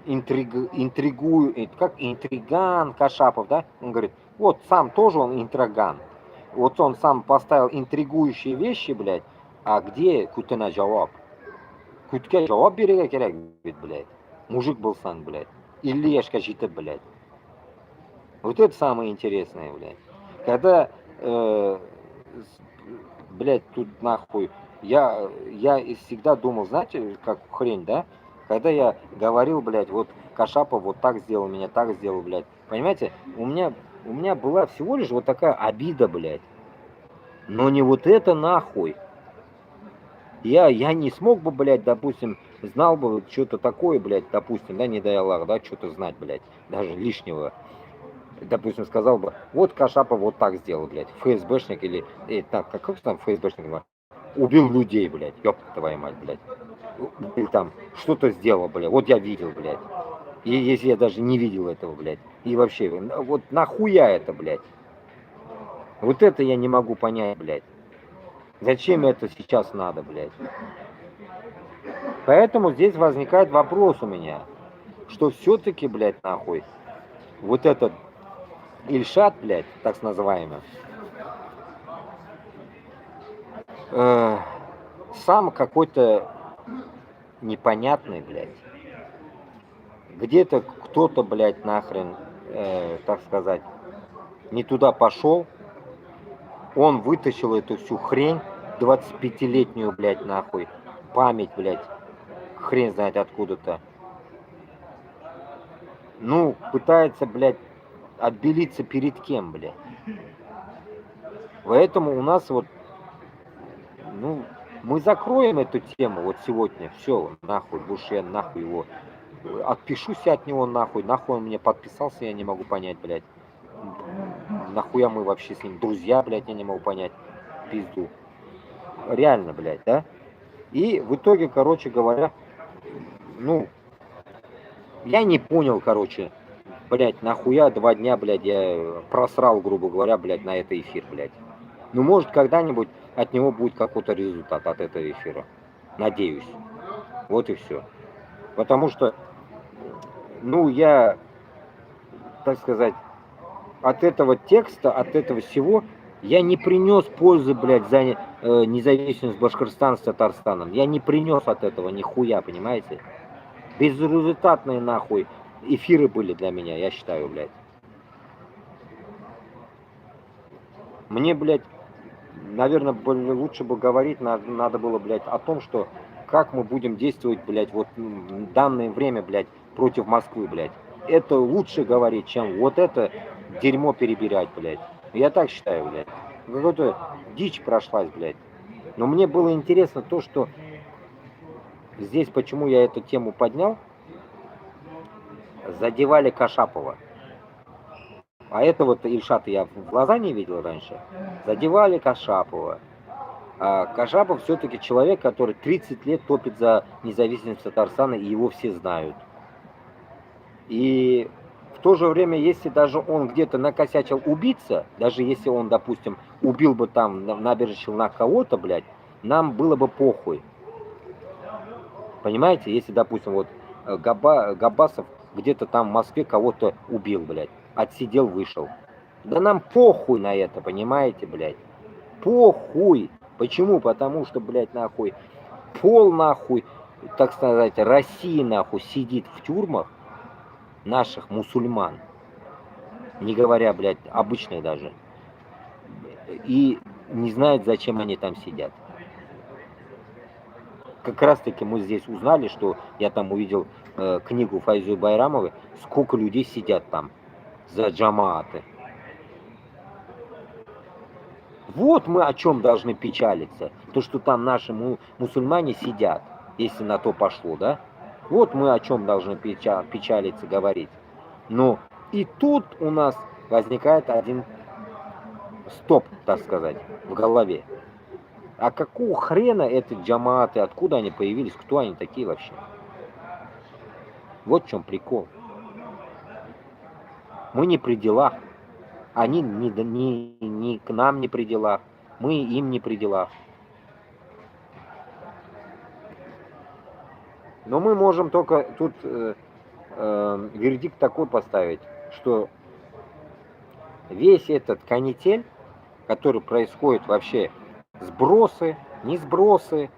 как интриган Кашапов, да, он говорит, вот сам тоже он интриган. Вот он сам поставил интригующие вещи, блядь, а где Кутена Джаваб? Кутке жауап беруге керек бит, блядь. Мужик болсаң, блядь. Или яшка жетіп, блядь. Вот это самое интересное, блядь. Когда, блядь, тут нахуй, я всегда думал, знаете, как хрень, да? Когда я говорил, блядь, вот Кашапов вот так сделал, меня так сделал, блядь. Понимаете, у меня была всего лишь вот такая обида, блядь. Но не вот это нахуй. Я не смог бы, блядь, допустим, знал бы что-то такое, блядь, допустим, да, не дай Аллах, да, что-то знать, блядь, даже лишнего. Допустим, сказал бы, вот Кашапов вот так сделал, блядь, ФСБшник или, так, как там ФСБшник, убил людей, блядь, ёб твою мать, блядь. Или там что-то сделал, блядь, вот я видел, блядь. И если я даже не видел этого, блядь. И вообще, вот нахуя это, блядь. Вот это я не могу понять, блядь. Зачем это сейчас надо, блядь? Поэтому здесь возникает вопрос у меня, что все-таки, блядь, нахуй, вот этот Ильшат, блядь, так называемый, сам какой-то непонятный, блядь. Где-то кто-то, блядь, нахрен, так сказать, не туда пошел, он вытащил эту всю хрень, 25-летнюю, блядь, нахуй, память, блядь, хрен знает откуда-то. Ну, пытается, блядь, отбелиться перед кем, блядь. Поэтому у нас вот, ну, мы закроем эту тему вот сегодня, все, нахуй, больше я нахуй его, отпишусь от него нахуй он мне подписался, я не могу понять, блядь. Нахуя мы вообще с ним друзья, блядь, я не могу понять, пизду. Реально, блядь, да? И в итоге, короче говоря, ну, я не понял, короче, блядь, нахуя 2 дня, блядь, я просрал, грубо говоря, блядь, на этот эфир, блядь. Ну, может, когда-нибудь от него будет какой-то результат от этого эфира. Надеюсь. Вот и все. Потому что, ну, я, так сказать, от этого текста, от этого всего, я не принес пользы, блядь, за независимость Башкортостана с Татарстаном. Я не принес от этого нихуя, понимаете? Безрезультатные, нахуй, эфиры были для меня, я считаю, блядь. Мне, блядь, наверное, лучше бы говорить надо было, блядь, о том, что как мы будем действовать, блядь, вот в данное время, блядь, против Москвы, блядь. Это лучше говорить, чем вот это дерьмо перебирать, блядь. Я так считаю, блядь. Какой-то дичь прошлась, блядь. Но мне было интересно то, что здесь, почему я эту тему поднял, задевали Кашапова. А этого-то Ильшата я в глаза не видел раньше. Задевали Кашапова. А Кашапов все-таки человек, который 30 лет топит за независимость Татарстана, и его все знают. И то же время, если даже он где-то накосячил убийца, даже если он, допустим, убил бы там на набережной Челна кого-то, блядь, нам было бы похуй. Понимаете, если, допустим, вот Габасов где-то там в Москве кого-то убил, блядь, отсидел, вышел. Да нам похуй на это, понимаете, блядь? Похуй. Почему? Потому что, блядь, нахуй, нахуй, так сказать, России, нахуй, сидит в тюрьмах наших мусульман, не говоря, блядь, обычных даже, и не знает, зачем они там сидят. Как раз таки мы здесь узнали, что я там увидел книгу Файзы Байрамовой, сколько людей сидят там за джамааты. Вот мы о чем должны печалиться. То, что там наши мусульмане сидят, если на то пошло, да? Вот мы о чем должны печалиться, говорить. Но и тут у нас возникает один стоп, так сказать, в голове. А какого хрена эти джамааты, откуда они появились, кто они такие вообще? Вот в чем прикол. Мы не при делах. Они не к нам не при делах, мы им не при делах. Но мы можем только тут вердикт такой поставить, что весь этот канитель, который происходит вообще, сбросы, не сбросы,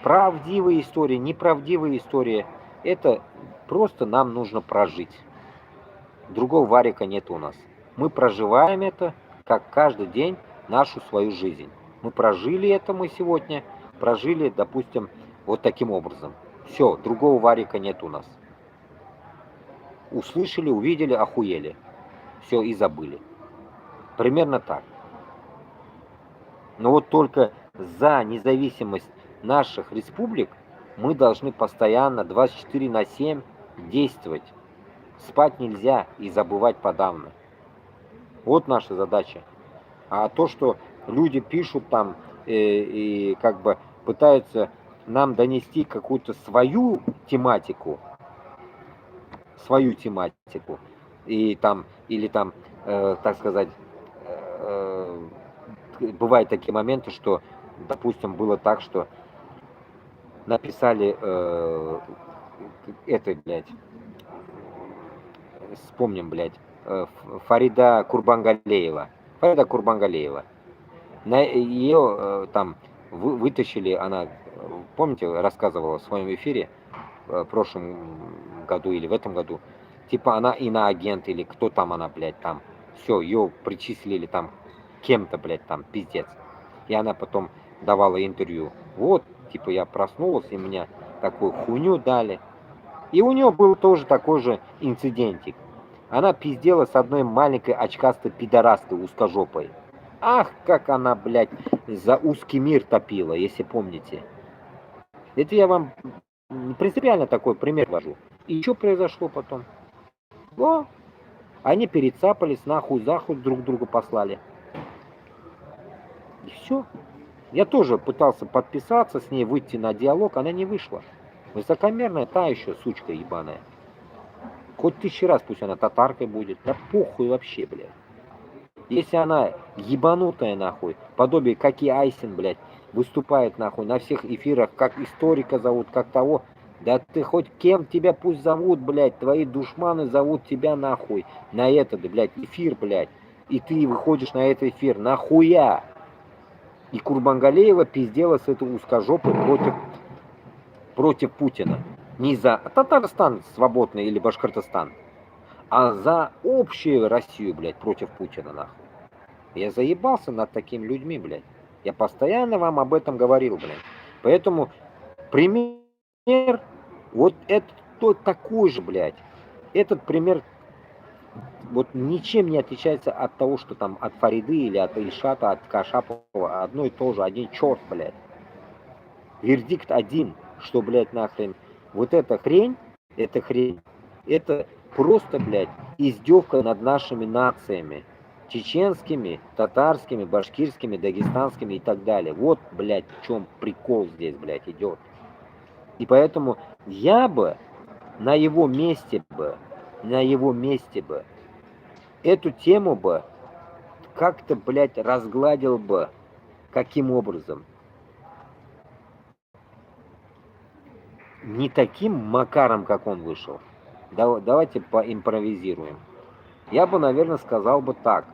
правдивые истории, неправдивые истории, это просто нам нужно прожить. Другого варика нет у нас. Мы проживаем это, как каждый день, нашу свою жизнь. Мы прожили это мы сегодня, прожили, допустим, вот таким образом. Все, другого варика нет у нас. Услышали, увидели, охуели. Все, и забыли. Примерно так. Но вот только за независимость наших республик мы должны постоянно 24/7 действовать. Спать нельзя и забывать подавно. Вот наша задача. А то, что люди пишут там и как бы пытаются нам донести какую-то свою тематику, и там, или там, так сказать, бывают такие моменты, что, допустим, было так, что написали это, блядь, вспомним, блядь, Фарида Курбангалеева. Ее там вытащили, она, помните, рассказывала в своем эфире в прошлом году или в этом году, типа она иноагент или кто там она, блядь, там. Все, ее причислили там кем-то, блядь, там, пиздец. И она потом давала интервью. Вот, типа, я проснулась, и мне такую хуйню дали. И у нее был тоже такой же инцидентик. Она пиздела с одной маленькой очкастой пидораской узкожопой. Ах, как она, блядь, за узкий мир топила, если помните. Это я вам принципиально такой пример вожу. И что произошло потом? О, они перецапались, нахуй, захуй друг друга послали. И все. Я тоже пытался подписаться с ней, выйти на диалог, она не вышла. Высокомерная та еще сучка ебаная. Хоть 1000 раз пусть она татаркой будет. Да похуй вообще, блядь. Если она ебанутая, нахуй, подобие Каки Айсен, блядь, выступает, нахуй, на всех эфирах, как историка зовут, как того, да ты хоть кем тебя пусть зовут, блядь, твои душманы зовут тебя, нахуй, на этот, блядь, эфир, блядь, и ты выходишь на этот эфир, нахуя? И Курбангалеева пиздела с этой узкожопой против Путина. Не за Татарстан свободный или Башкортостан, а за общую Россию, блядь, против Путина, нахуй. Я заебался над такими людьми, блядь. Я постоянно вам об этом говорил, блядь. Поэтому пример, вот это такой же, блядь. Этот пример вот ничем не отличается от того, что там от Фариды или от Ильшата, от Кашапова. Одно и то же, один черт, блядь. Вердикт один, что, блядь, нахрен, вот эта хрень, это просто, блядь, издевка над нашими нациями. Чеченскими, татарскими, башкирскими, дагестанскими и так далее. Вот, блядь, в чем прикол здесь, блядь, идет. И поэтому я бы на его месте бы на его месте бы эту тему бы как-то, блядь, разгладил бы. Каким образом? Не таким макаром, как он вышел. Давайте поимпровизируем. Я бы, наверное, сказал бы так.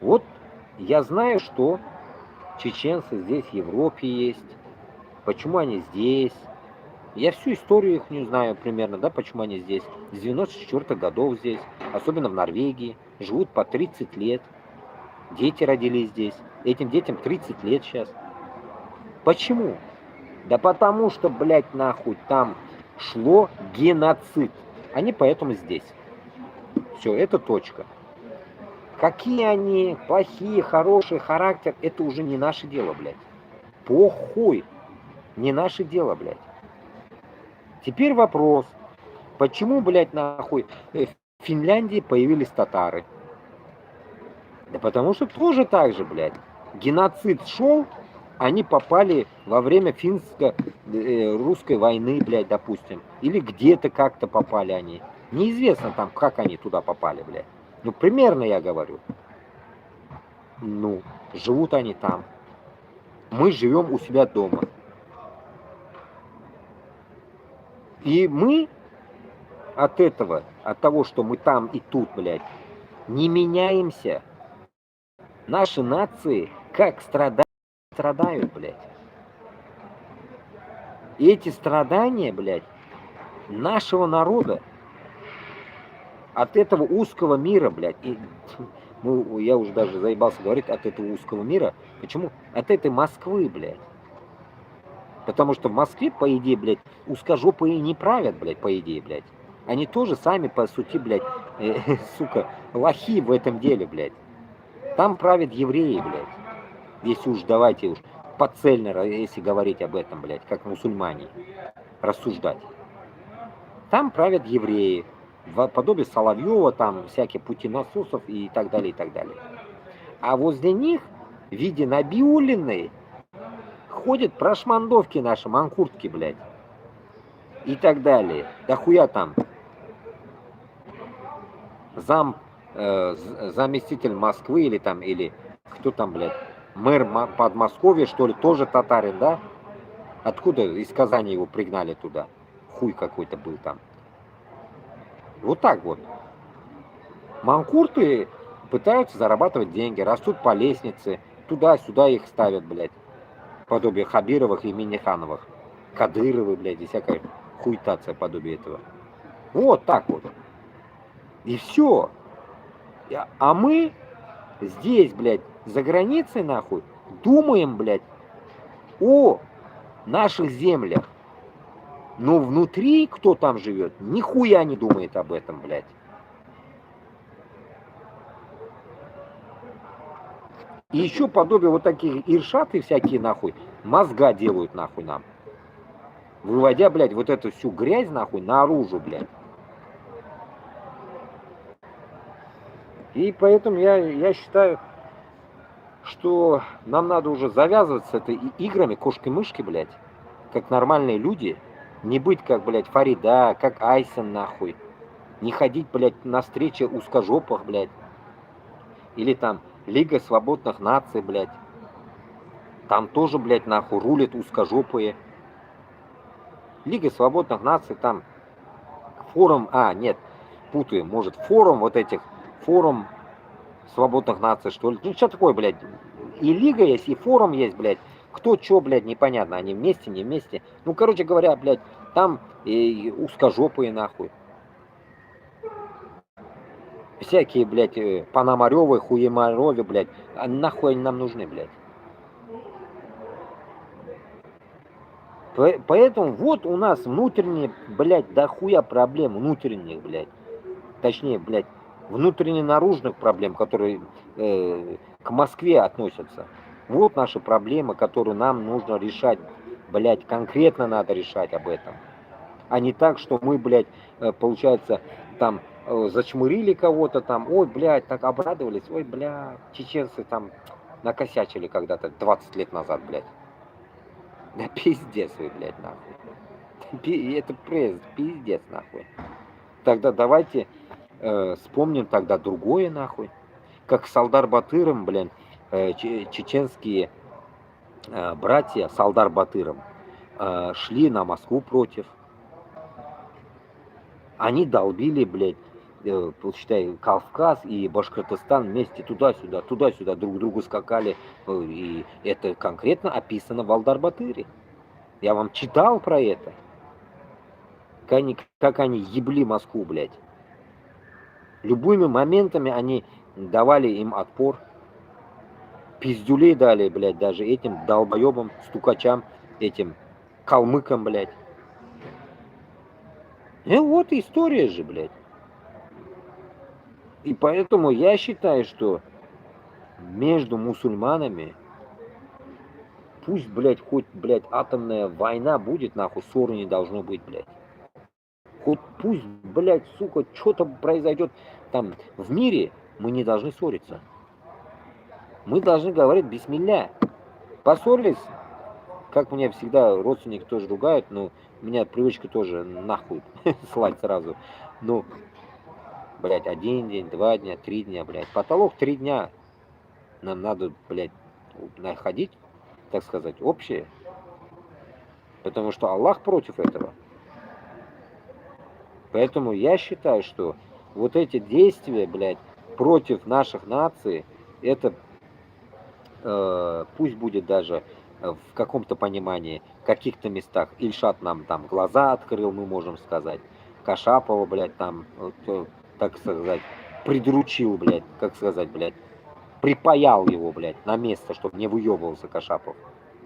Вот я знаю, что чеченцы здесь в Европе есть. Почему они здесь? Я всю историю их не знаю примерно, да, почему они здесь. С 94-х годов здесь, особенно в Норвегии. Живут по 30 лет. Дети родились здесь. Этим детям 30 лет сейчас. Почему? Да потому что, блядь, нахуй, там шло геноцид. Они поэтому здесь. Все, это точка. Какие они, плохие, хорошие, характер, это уже не наше дело, блядь. Похуй. Не наше дело, блядь. Теперь вопрос. Почему, блядь, нахуй, в Финляндии появились татары? Да потому что тоже так же, блядь. Геноцид шел, они попали во время финско-русской войны, блядь, допустим. Или где-то как-то попали они. Неизвестно там, как они туда попали, блядь. Ну, примерно я говорю. Ну, живут они там. Мы живем у себя дома. И мы от этого, от того, что мы там и тут, блядь, не меняемся. Наши нации как страдают, блядь. И эти страдания, блядь, нашего народа от этого узкого мира, блядь, и, ну, я уже даже заебался говорить от этого узкого мира. Почему? От этой Москвы, блядь. Потому что в Москве, по идее, блядь, узкожопые не правят, блядь, по идее, блядь. Они тоже сами, по сути, блядь, сука, лохи в этом деле, блядь. Там правят евреи, блядь. Если уж давайте уж поцельно, если говорить об этом, блядь, как мусульмане, рассуждать. Там правят евреи, подобие Соловьева, там всякие путинососов и так далее, и так далее. А возле них, в виде Набиуллиной, ходят прошмандовки наши, манкуртки, блядь. И так далее. Да хуя там. Заместитель Москвы или там, или кто там, блядь, мэр Подмосковья, что ли, тоже татарин, да? Откуда из Казани его пригнали туда? Хуй какой-то был там. Вот так вот. Манкурты пытаются зарабатывать деньги, растут по лестнице, туда-сюда их ставят, блядь. Подобие Хабировых и Минихановых. Кадыровы, блядь, и всякая хуйтация подобие этого. Вот так вот. И все. А мы здесь, блядь, за границей, нахуй, думаем, блядь, о наших землях. Но внутри, кто там живет, нихуя не думает об этом, блядь. И еще подобие вот таких иршаты всякие, нахуй, мозга делают, нахуй, нам. Выводя, блядь, вот эту всю грязь, нахуй, наружу, блядь. И поэтому я считаю, что нам надо уже завязывать с этой играми кошки-мышки, блядь, как нормальные люди. Не быть как, блядь, Фарида, как Айсен, нахуй. Не ходить, блядь, на встречи узкожопых, блядь. Или там Лига свободных наций, блядь. Там тоже, блядь, нахуй, рулят узкожопые. Лига свободных наций, там форум, нет, путаю, может, форум вот этих, форум свободных наций, что ли. Ну, что такое, блядь? И лига есть, и форум есть, блядь. Кто чё, блядь, непонятно. Они вместе, не вместе. Ну, короче говоря, блядь, там и узкожопые, нахуй. Всякие, блядь, Пономарёвы, Хуемарёвы, блядь. А нахуй они нам нужны, блядь? Поэтому вот у нас внутренние, блядь, дохуя проблем внутренних, блядь. Точнее, блядь, внутренне-наружных проблем, которые к Москве относятся. Вот наши проблемы, которые нам нужно решать, блядь, конкретно надо решать об этом. А не так, что мы, блядь, получается, там, зачмырили кого-то там, ой, блядь, так обрадовались, ой, блядь, чеченцы там накосячили когда-то 20 лет назад, блядь. Да пиздец вы, блядь, нахуй. Это пиздец, нахуй. тогда давайте вспомним тогда другое, нахуй. Как с Салдар Батыром, блин, чеченские братья Салдар Батыром шли на Москву против. Они долбили, блядь, считай, Кавказ и Башкортостан вместе туда-сюда друг другу скакали. И это конкретно описано в Алдар-Батыре. Я вам читал про это. Как они ебли Москву, блядь. Любыми моментами они давали им отпор. Пиздюлей дали, блядь, даже этим долбоебам, стукачам, этим калмыкам, блядь. И вот история же, блядь. И поэтому я считаю, что между мусульманами пусть, блядь, хоть, блядь, атомная война будет, нахуй, ссоры не должно быть, блядь. Хоть пусть, блядь, сука, что-то произойдет там в мире, мы не должны ссориться. Мы должны говорить бисмилля. Поссорились, как меня всегда родственники тоже ругают, но у меня привычка тоже нахуй слать сразу. Ну, блядь, 1 день, 2 дня, 3 дня, блядь. Потолок 3 дня. Нам надо, блядь, находить, так сказать, общее. Потому что Аллах против этого. Поэтому я считаю, что вот эти действия, блядь, против наших наций, это пусть будет даже в каком-то понимании, в каких-то местах. Ильшат нам там глаза открыл, мы можем сказать. Кашапова, блядь, там, так сказать, придручил, блядь, как сказать, блядь, припаял его, блядь, на место, чтобы не выебывался Кашапов.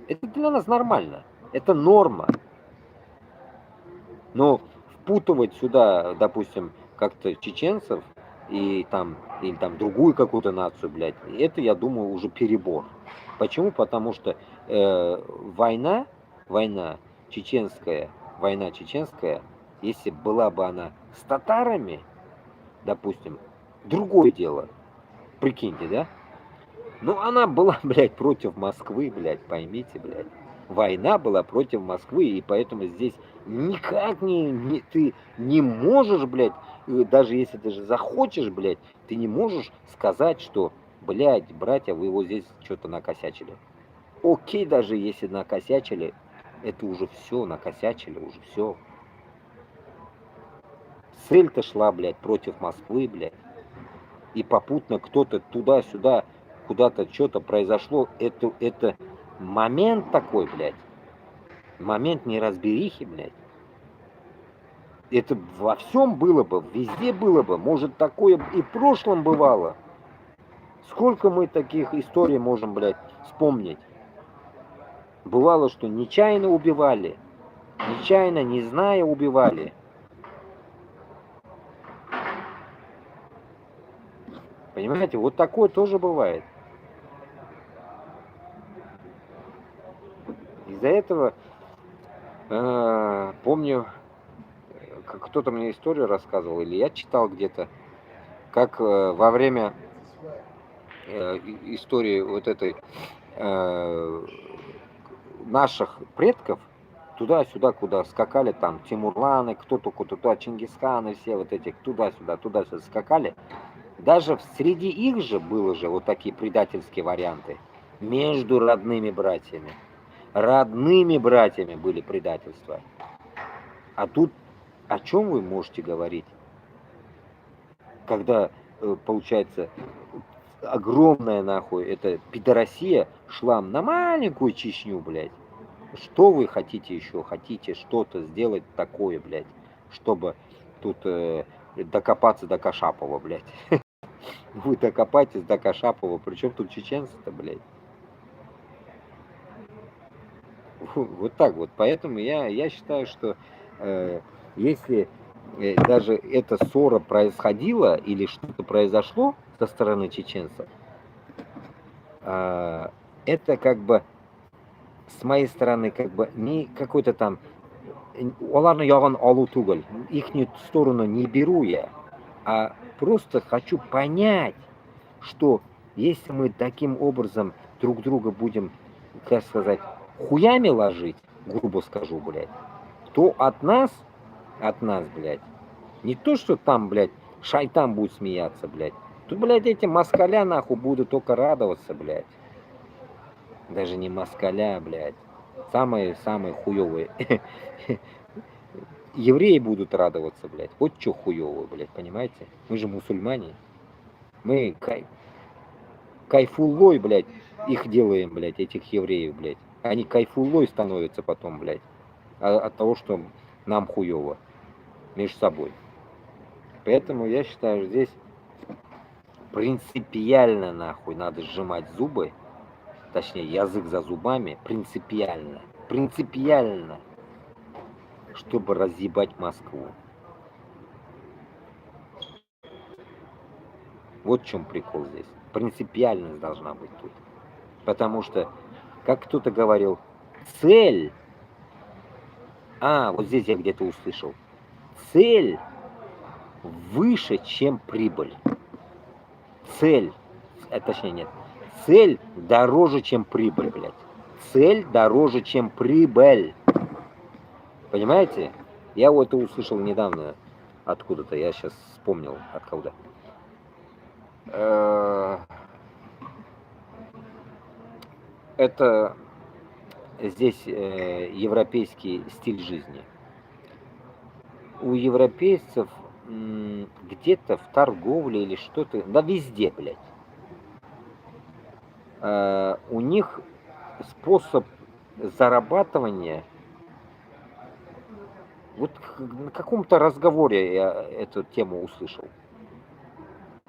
Это для нас нормально. Это норма. Но впутывать сюда, допустим, как-то чеченцев и там, или там другую какую-то нацию, блядь, это, я думаю, уже перебор. Почему? Потому что война чеченская, если была бы она с татарами, допустим, другое дело, прикиньте, да? Ну, она была, блядь, против Москвы, блядь, поймите, блядь. Война была против Москвы, и поэтому здесь никак ты не можешь, блядь, даже если ты же захочешь, блядь, ты не можешь сказать, что, блядь, братья, вы его здесь что-то накосячили. Окей, даже если накосячили, это уже все, накосячили, уже все. Цель-то шла, блядь, против Москвы, блядь. И попутно кто-то туда-сюда, куда-то что-то произошло, это момент такой, блядь. Момент неразберихи, блядь. Это во всем было бы, везде было бы. Может, такое и в прошлом бывало. Сколько мы таких историй можем, блядь, вспомнить. Бывало, что нечаянно убивали. Нечаянно, не зная, убивали. Понимаете, вот такое тоже бывает. Из-за этого, помню, кто-то мне историю рассказывал, или я читал где-то, как во время истории вот этой наших предков, туда-сюда, куда скакали, там, Тимурланы, кто-то туда, Чингисханы, все вот эти, туда-сюда скакали, даже среди их же было же вот такие предательские варианты между родными братьями. Родными братьями были предательства. А тут о чем вы можете говорить? Когда, получается, огромная, нахуй, эта пидорасия шла на маленькую Чечню, блядь. Что вы хотите еще? Хотите что-то сделать такое, блядь, чтобы тут докопаться до Кашапова, блядь. Вы докопаетесь до Кашапова, причем тут чеченцы-то, блядь. Вот так вот. Поэтому я считаю, что если даже эта ссора происходила или что-то произошло со стороны чеченцев, это как бы с моей стороны как бы не какой-то там оларны яган алу тугель, ихнюю сторону не беру я, а просто хочу понять, что если мы таким образом друг друга будем, как сказать, хуями ложить, грубо скажу, блядь, то от нас, блядь, Не то, что там, блядь, шайтан будет смеяться, блядь. Тут, блядь, эти москаля, нахуй, будут только радоваться, блядь. Даже не москаля, блядь. Самые хуёвые. Евреи будут радоваться, блядь. Вот чё хуёвое, блядь, понимаете? Мы же мусульмане. Мы кайфулой, блядь, их делаем, блядь, этих евреев, блядь. Они кайфулой становятся потом, блядь, от того, что нам хуёво между собой. Поэтому я считаю, здесь принципиально, нахуй, надо сжимать зубы, точнее, язык за зубами, принципиально, чтобы разъебать Москву. Вот в чем прикол здесь. Принципиальность должна быть тут. Потому что, как кто-то говорил, цель, вот здесь я где-то услышал, цель выше, чем прибыль. Цель, точнее нет, цель дороже, чем прибыль, блядь. Цель дороже, чем прибыль. Понимаете? Я вот это услышал недавно откуда-то, я сейчас вспомнил откуда. Это здесь европейский стиль жизни. У европейцев где-то в торговле или что-то, да везде, блядь. У них способ зарабатывания, вот на каком-то разговоре я эту тему услышал.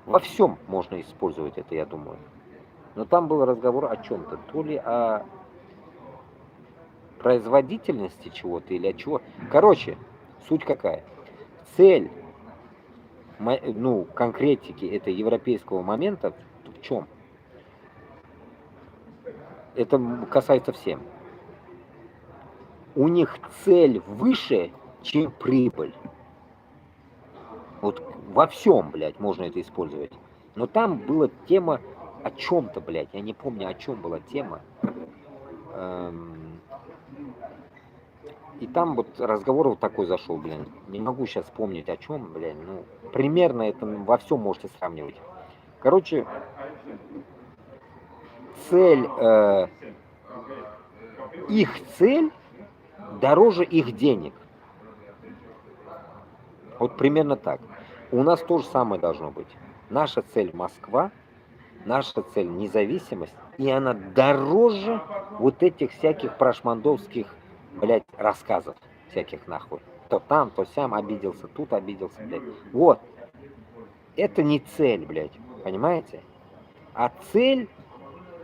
Во всем можно использовать это, я думаю. Но там был разговор о чем-то, то ли о производительности чего-то или о чего. Короче, суть какая? Цель, конкретики этого европейского момента в чем? Это касается всем. У них цель выше, чем прибыль. Вот во всем, блядь, можно это использовать. Но там была тема о чем-то, блядь. Я не помню, о чем была тема. И там вот разговор вот такой зашел, блин. Не могу сейчас вспомнить о чем, блин. Ну, примерно это во всем можете сравнивать. Короче, их цель дороже их денег. Вот примерно так. У нас то же самое должно быть. Наша цель Москва, наша цель независимость, и она дороже вот этих всяких прошмандовских, блядь, рассказов всяких нахуй. То там, то сям обиделся, тут обиделся, блядь. Вот. Это не цель, блядь, понимаете? А цель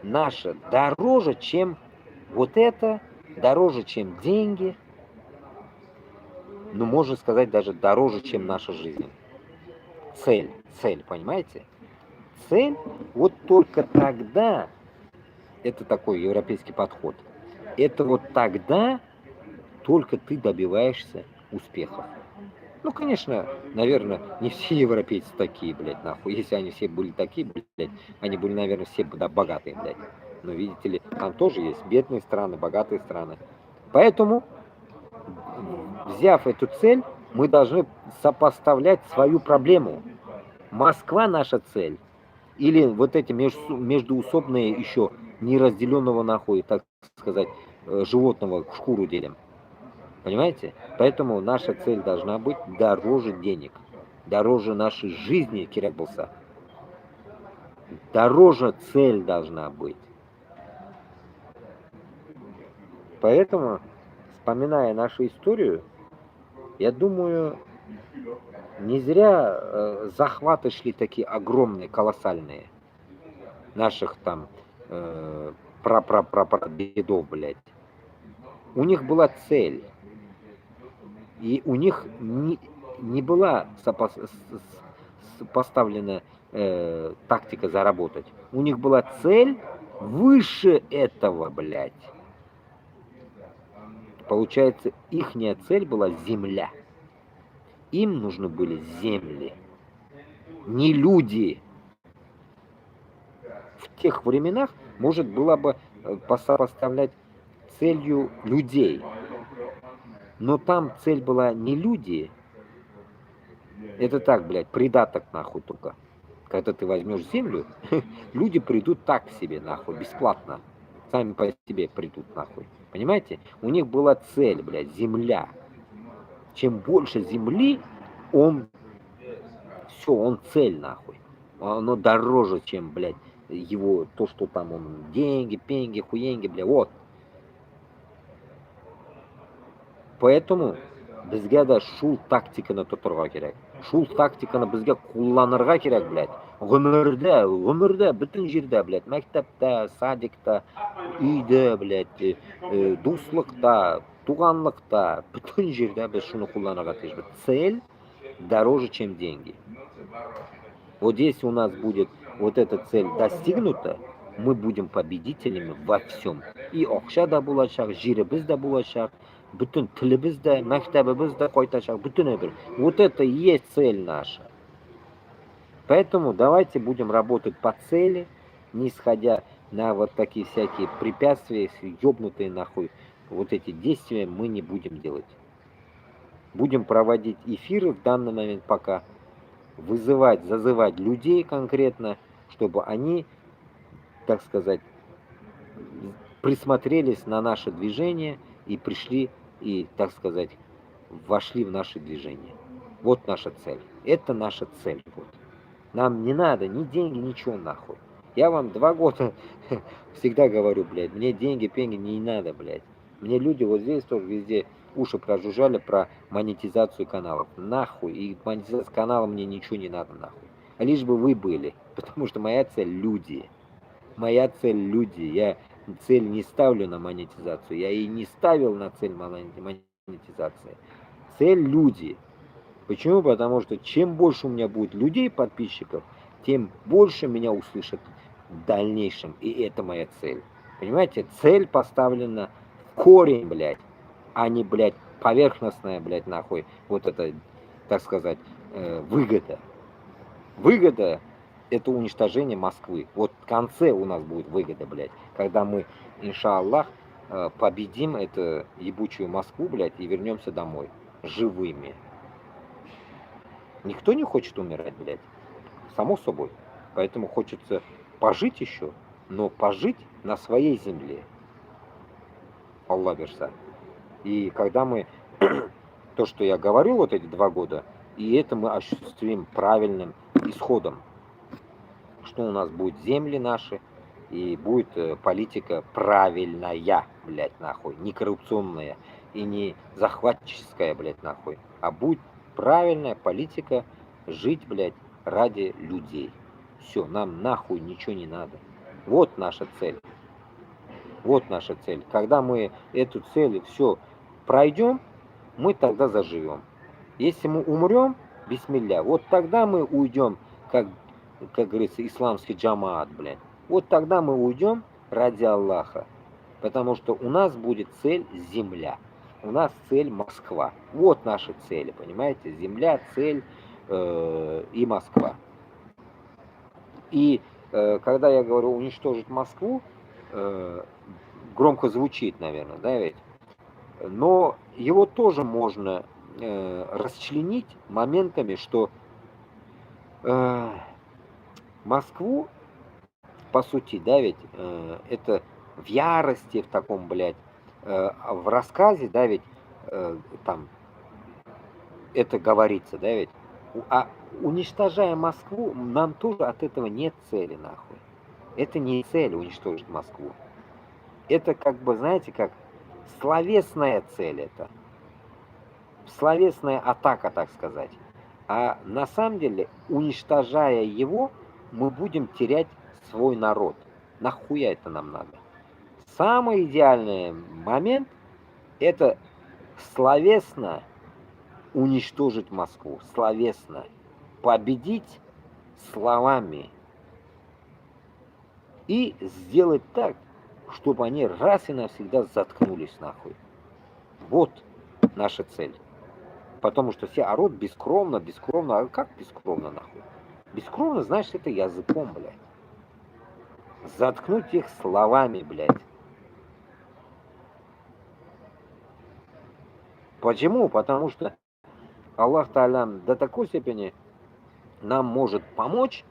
наша дороже, чем вот это, дороже, чем деньги. Ну, можно сказать, даже дороже, чем наша жизнь. Цель, понимаете? Цель, вот только тогда, это такой европейский подход, это вот тогда только ты добиваешься успехов. Ну, конечно, наверное, не все европейцы такие, блядь, нахуй. Если они все были такие, блядь, они были, наверное, все богатые, блядь. Но, видите ли, там тоже есть бедные страны, богатые страны. Поэтому, взяв эту цель, мы должны сопоставлять свою проблему. Москва наша цель. Или вот эти междуусобные еще неразделенного нахуй, так сказать, животного в шкуру делим. Понимаете? Поэтому наша цель должна быть дороже денег. Дороже нашей жизни, Киряк Булса. Дороже цель должна быть. Поэтому, вспоминая нашу историю, я думаю, не зря захваты шли такие огромные, колоссальные. Наших там прапрадедов, блядь. У них была цель. И у них не была поставлена тактика заработать. У них была цель выше этого, блядь. Получается, ихняя цель была земля. Им нужны были земли, не люди. В тех временах, может, было бы поставлять целью людей. Но там цель была не люди, Это так, блядь, придаток нахуй только. Когда ты возьмешь землю, люди придут так к себе нахуй, бесплатно. Сами по себе придут нахуй. Понимаете? У них была цель, блядь, земля. Чем больше земли, он все, он цель нахуй. Оно дороже, чем, блядь, его, то, что там он, деньги, пенги, хуенги, блядь, вот. Поэтому bizga da shu taktikani tuturg'a kerak. Shu taktikani bizga qo'llanirga kerak, блядь. Umrda, butun yerda, блядь, maktabda, sadikda, uyda, блядь, do'stlikda, tug'anliqda, butun yerda biz shuni qo'llanirga tejamiz. Цель дороже, чем деньги. Вот если у нас будет вот эта цель достигнута, мы будем победителями во всем. И Окшада булачак, Жиребизда булачак, bütün tilibizda, maktabimizda qo'ytashaq, bütün bir. Вот это и есть цель наша. Поэтому давайте будем работать по цели, не исходя на вот такие всякие препятствия, ёбнутые нахуй. Вот эти действия мы не будем делать. Будем проводить эфиры в данный момент пока, зазывать людей конкретно, чтобы они, так сказать, присмотрелись на наше движение и пришли и, так сказать, вошли в наше движение. Вот наша цель. Это наша цель. Вот. Нам не надо ни деньги, ничего нахуй. Я вам 2 года всегда говорю, блядь, мне деньги, пенги не надо, блядь. Мне люди вот здесь тоже везде уши прожужжали про монетизацию каналов. Нахуй. И монетизация канала мне ничего не надо, нахуй. А лишь бы вы были. Потому что моя цель люди. Моя цель люди. Я цель не ставлю на монетизацию. Я и не ставил на цель монетизации. Цель люди. Почему? Потому что чем больше у меня будет людей, подписчиков, тем больше меня услышат в дальнейшем. И это моя цель. Понимаете? Цель поставлена в корень, блядь, а не, блядь, поверхностная, блядь, нахуй. Вот это, так сказать, выгода. Выгода — это уничтожение Москвы. Вот в конце у нас будет выгода, блядь. Когда мы, иншаллах, победим эту ебучую Москву, блядь, и вернемся домой. Живыми. Никто не хочет умирать, блядь. Само собой. Поэтому хочется пожить еще, но пожить на своей земле. Аллах верса. И когда мы, то, что я говорил вот эти 2 года, и это мы осуществим правильным исходом, что у нас будет земли наши, и будет политика правильная, блядь, нахуй, не коррупционная и не захватческая, блядь, нахуй, а будет правильная политика жить, блядь, ради людей. Все, нам нахуй ничего не надо. Вот наша цель. Вот наша цель. Когда мы эту цель все пройдем, мы тогда заживем. Если мы умрем, бисмилля, вот тогда мы уйдем, как говорится, исламский джамаат, блядь. Вот тогда мы уйдем ради Аллаха. Потому что у нас будет цель земля. У нас цель Москва. Вот наши цели, понимаете? Земля, цель и Москва. И когда я говорю уничтожить Москву, громко звучит, наверное, да, ведь? Но его тоже можно расчленить моментами, что Москву, по сути, да, ведь это в ярости, в таком, блядь, в рассказе, да, ведь там это говорится, да, ведь, а уничтожая Москву, нам тоже от этого нет цели, нахуй. Это не цель уничтожить Москву. Это как бы, знаете, как словесная цель это. Словесная атака, так сказать. А на самом деле, уничтожая его, мы будем терять свой народ. Нахуя это нам надо? Самый идеальный момент — это словесно уничтожить Москву. Словесно. Победить словами. И сделать так, чтобы они раз и навсегда заткнулись нахуй. Вот наша цель. Потому что все орут бескровно. А как бескровно нахуй? Бескровно, значит, это языком, блядь. Заткнуть их словами, блядь. Почему? Потому что Аллах Та'аля до такой степени нам может помочь,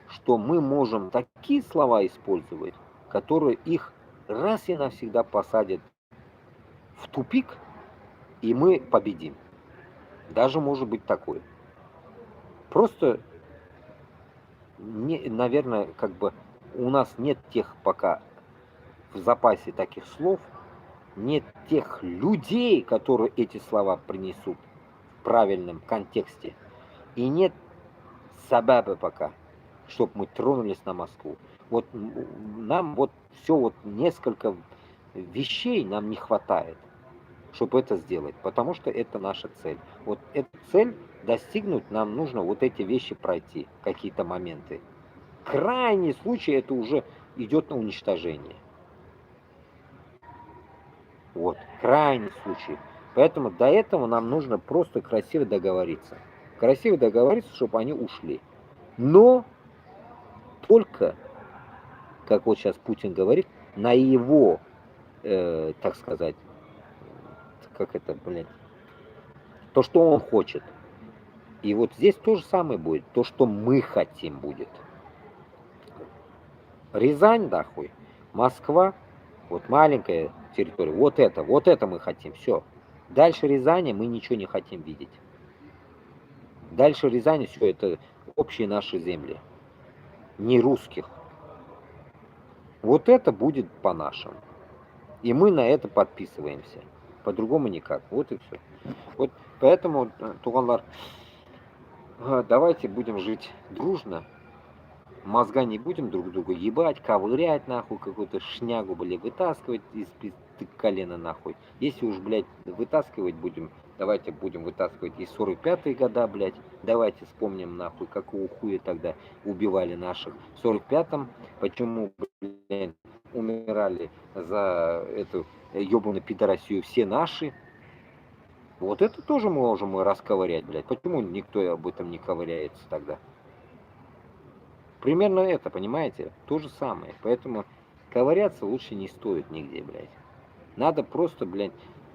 что мы можем такие слова использовать, которые их раз и навсегда посадят в тупик, и мы победим. Даже может быть такое. Просто, наверное, как бы у нас нет тех пока в запасе таких слов, нет тех людей, которые эти слова принесут в правильном контексте. И нет сабаба пока, чтобы мы тронулись на Москву. Вот нам вот все вот несколько вещей нам не хватает, чтобы это сделать, потому что это наша цель. Вот эту цель достигнуть нам нужно вот эти вещи пройти, какие-то моменты. Крайний случай это уже идет на уничтожение. Вот, крайний случай. Поэтому до этого нам нужно просто красиво договориться. Красиво договориться, чтобы они ушли. Но только, как вот сейчас Путин говорит, на его, так сказать, как это, блядь, то, что он хочет. И вот здесь то же самое будет, то, что мы хотим будет. Рязань, да хуй, Москва, вот маленькая территория, вот это мы хотим, все. Дальше Рязани мы ничего не хотим видеть. Дальше Рязани все это общие наши земли, не русских. Вот это будет по-нашему. И мы на это подписываемся. По-другому никак. Вот и все. Вот поэтому, туганлар, давайте будем жить дружно. Мозга не будем друг друга ебать, ковырять нахуй, какую-то шнягу, блядь, вытаскивать из колена нахуй. Если уж, блядь, вытаскивать будем, давайте будем вытаскивать из 45-е года, блядь. Давайте вспомним нахуй, какого хуя тогда убивали наших в 45-м. Почему, блядь, умирали за эту ебаную пидорасию все наши. Вот это тоже можем мы расковырять, блядь. Почему никто об этом не ковыряется тогда? Примерно это, понимаете? То же самое. Поэтому ковыряться лучше не стоит нигде, блядь. Надо просто, блядь,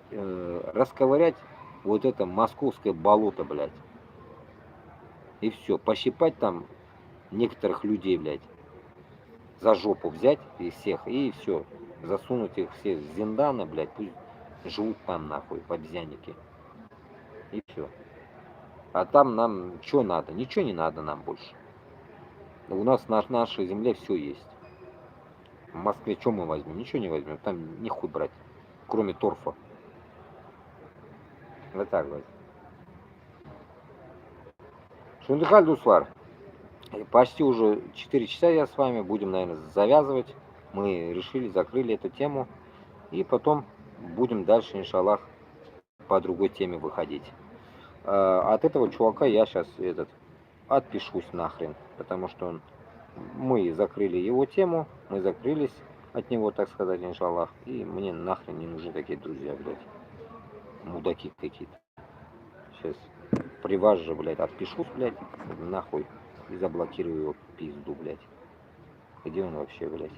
расковырять вот это московское болото, блядь. И все. Пощипать там некоторых людей, блядь. За жопу взять из всех и все. Засунуть их все в зинданы, блядь. Пусть живут там, нахуй, в обезьяннике. И все. А там нам что надо? Ничего не надо нам больше. У нас на нашей земле все есть. В Москве что мы возьмем? Ничего не возьмем. Там нихуй брать. Кроме торфа. Вот так вот. Шундыхаль Дуслар. Почти уже 4 часа я с вами. Будем, наверное, завязывать. Мы решили, закрыли эту тему. И потом будем дальше, иншаллах, по другой теме выходить. От этого чувака я сейчас отпишусь нахрен. Потому что мы закрыли его тему. Мы закрылись от него, так сказать, иншаллах. И мне нахрен не нужны такие друзья, блядь. Мудаки какие-то. Сейчас при вас же, блядь, отпишусь, блядь, нахуй. И заблокирую его пизду, блядь. Где он вообще, блядь?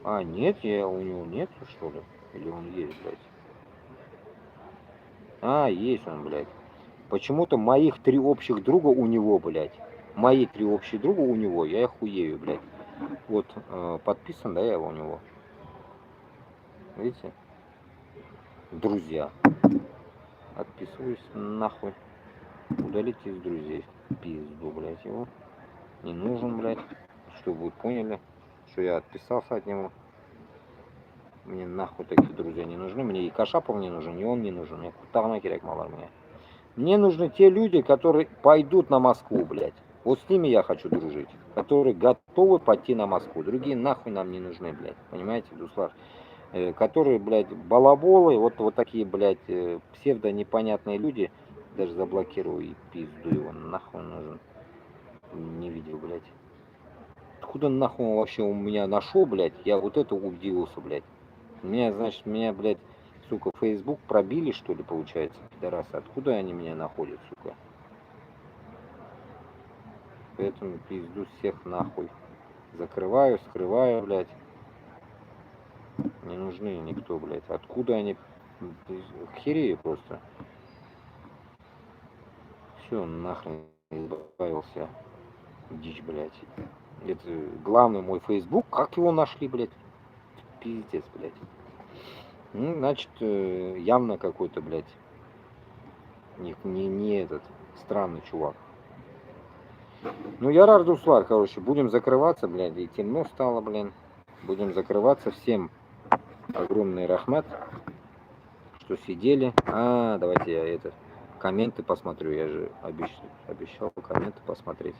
А, нет, у него нет, что ли? Или он есть, блядь? А, есть он, блядь. Почему-то моих 3 общих друга у него, блядь. Мои 3 общих друга у него, я хуею, блядь. Вот, подписан, да, я у него. Видите? Друзья. Отписываюсь нахуй. Удалите из друзей. Пизду, блядь, его. Не нужен, блядь. Чтобы вы поняли, что я отписался от него. Мне нахуй такие друзья не нужны. Мне и Кашапов не нужен, и он не нужен. Мне кутарна керек малар мне. Мне нужны те люди, которые пойдут на Москву, блядь. Вот с ними я хочу дружить. Которые готовы пойти на Москву. Другие нахуй нам не нужны, блядь. Понимаете, Дуслар? Которые, блядь, балаболы, вот такие, блядь, псевдо-непонятные люди. Даже заблокирую и пизду его. Нахуй он нужен. Не видел, блядь. Откуда нахуй он вообще у меня нашел, блядь? Я вот это удивился, блядь. Меня, блядь, сука, Facebook пробили, что ли, получается, пидорасы. Откуда они меня находят, сука? Поэтому пизду всех нахуй. Закрываю, скрываю, блядь. Не нужны никто, блядь. Откуда они? Херею просто. Все, нахрен избавился. Дичь, блядь. Это главный мой Facebook. Как его нашли, блядь? Пиздец, блядь. Ну, значит, явно какой-то, блядь, не этот странный чувак. Ну, я Рардуслар, короче, будем закрываться, блядь, и темно стало, блин. Будем закрываться. Всем огромный рахмат, что сидели. Давайте я комменты посмотрю. Я же обещал комменты посмотреть.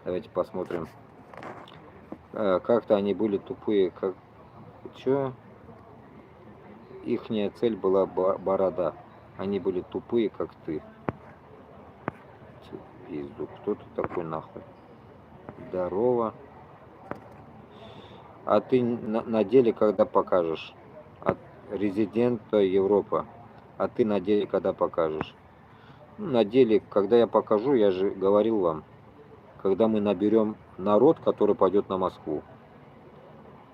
Давайте посмотрим. Как-то они были тупые, как... Чё? Ихняя цель была борода. Они были тупые, как ты. Пизду. Кто ты такой, нахуй? Здорово. А ты на деле когда покажешь? От резидента Европа. А ты на деле когда покажешь? Ну, на деле, когда я покажу, я же говорил вам, когда мы наберем народ, который пойдет на Москву.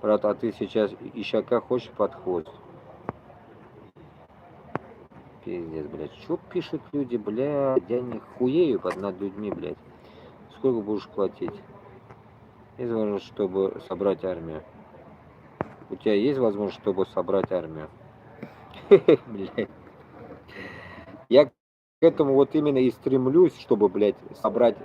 Брат, а ты сейчас ищака хочешь под хвост? Пиздец, блядь. Что пишут люди, блядь? Я не хуею над людьми, блядь. Сколько будешь платить? Есть возможность, чтобы собрать армию? У тебя есть возможность, чтобы собрать армию? Блядь. Я к этому вот именно и стремлюсь, чтобы, блядь, собрать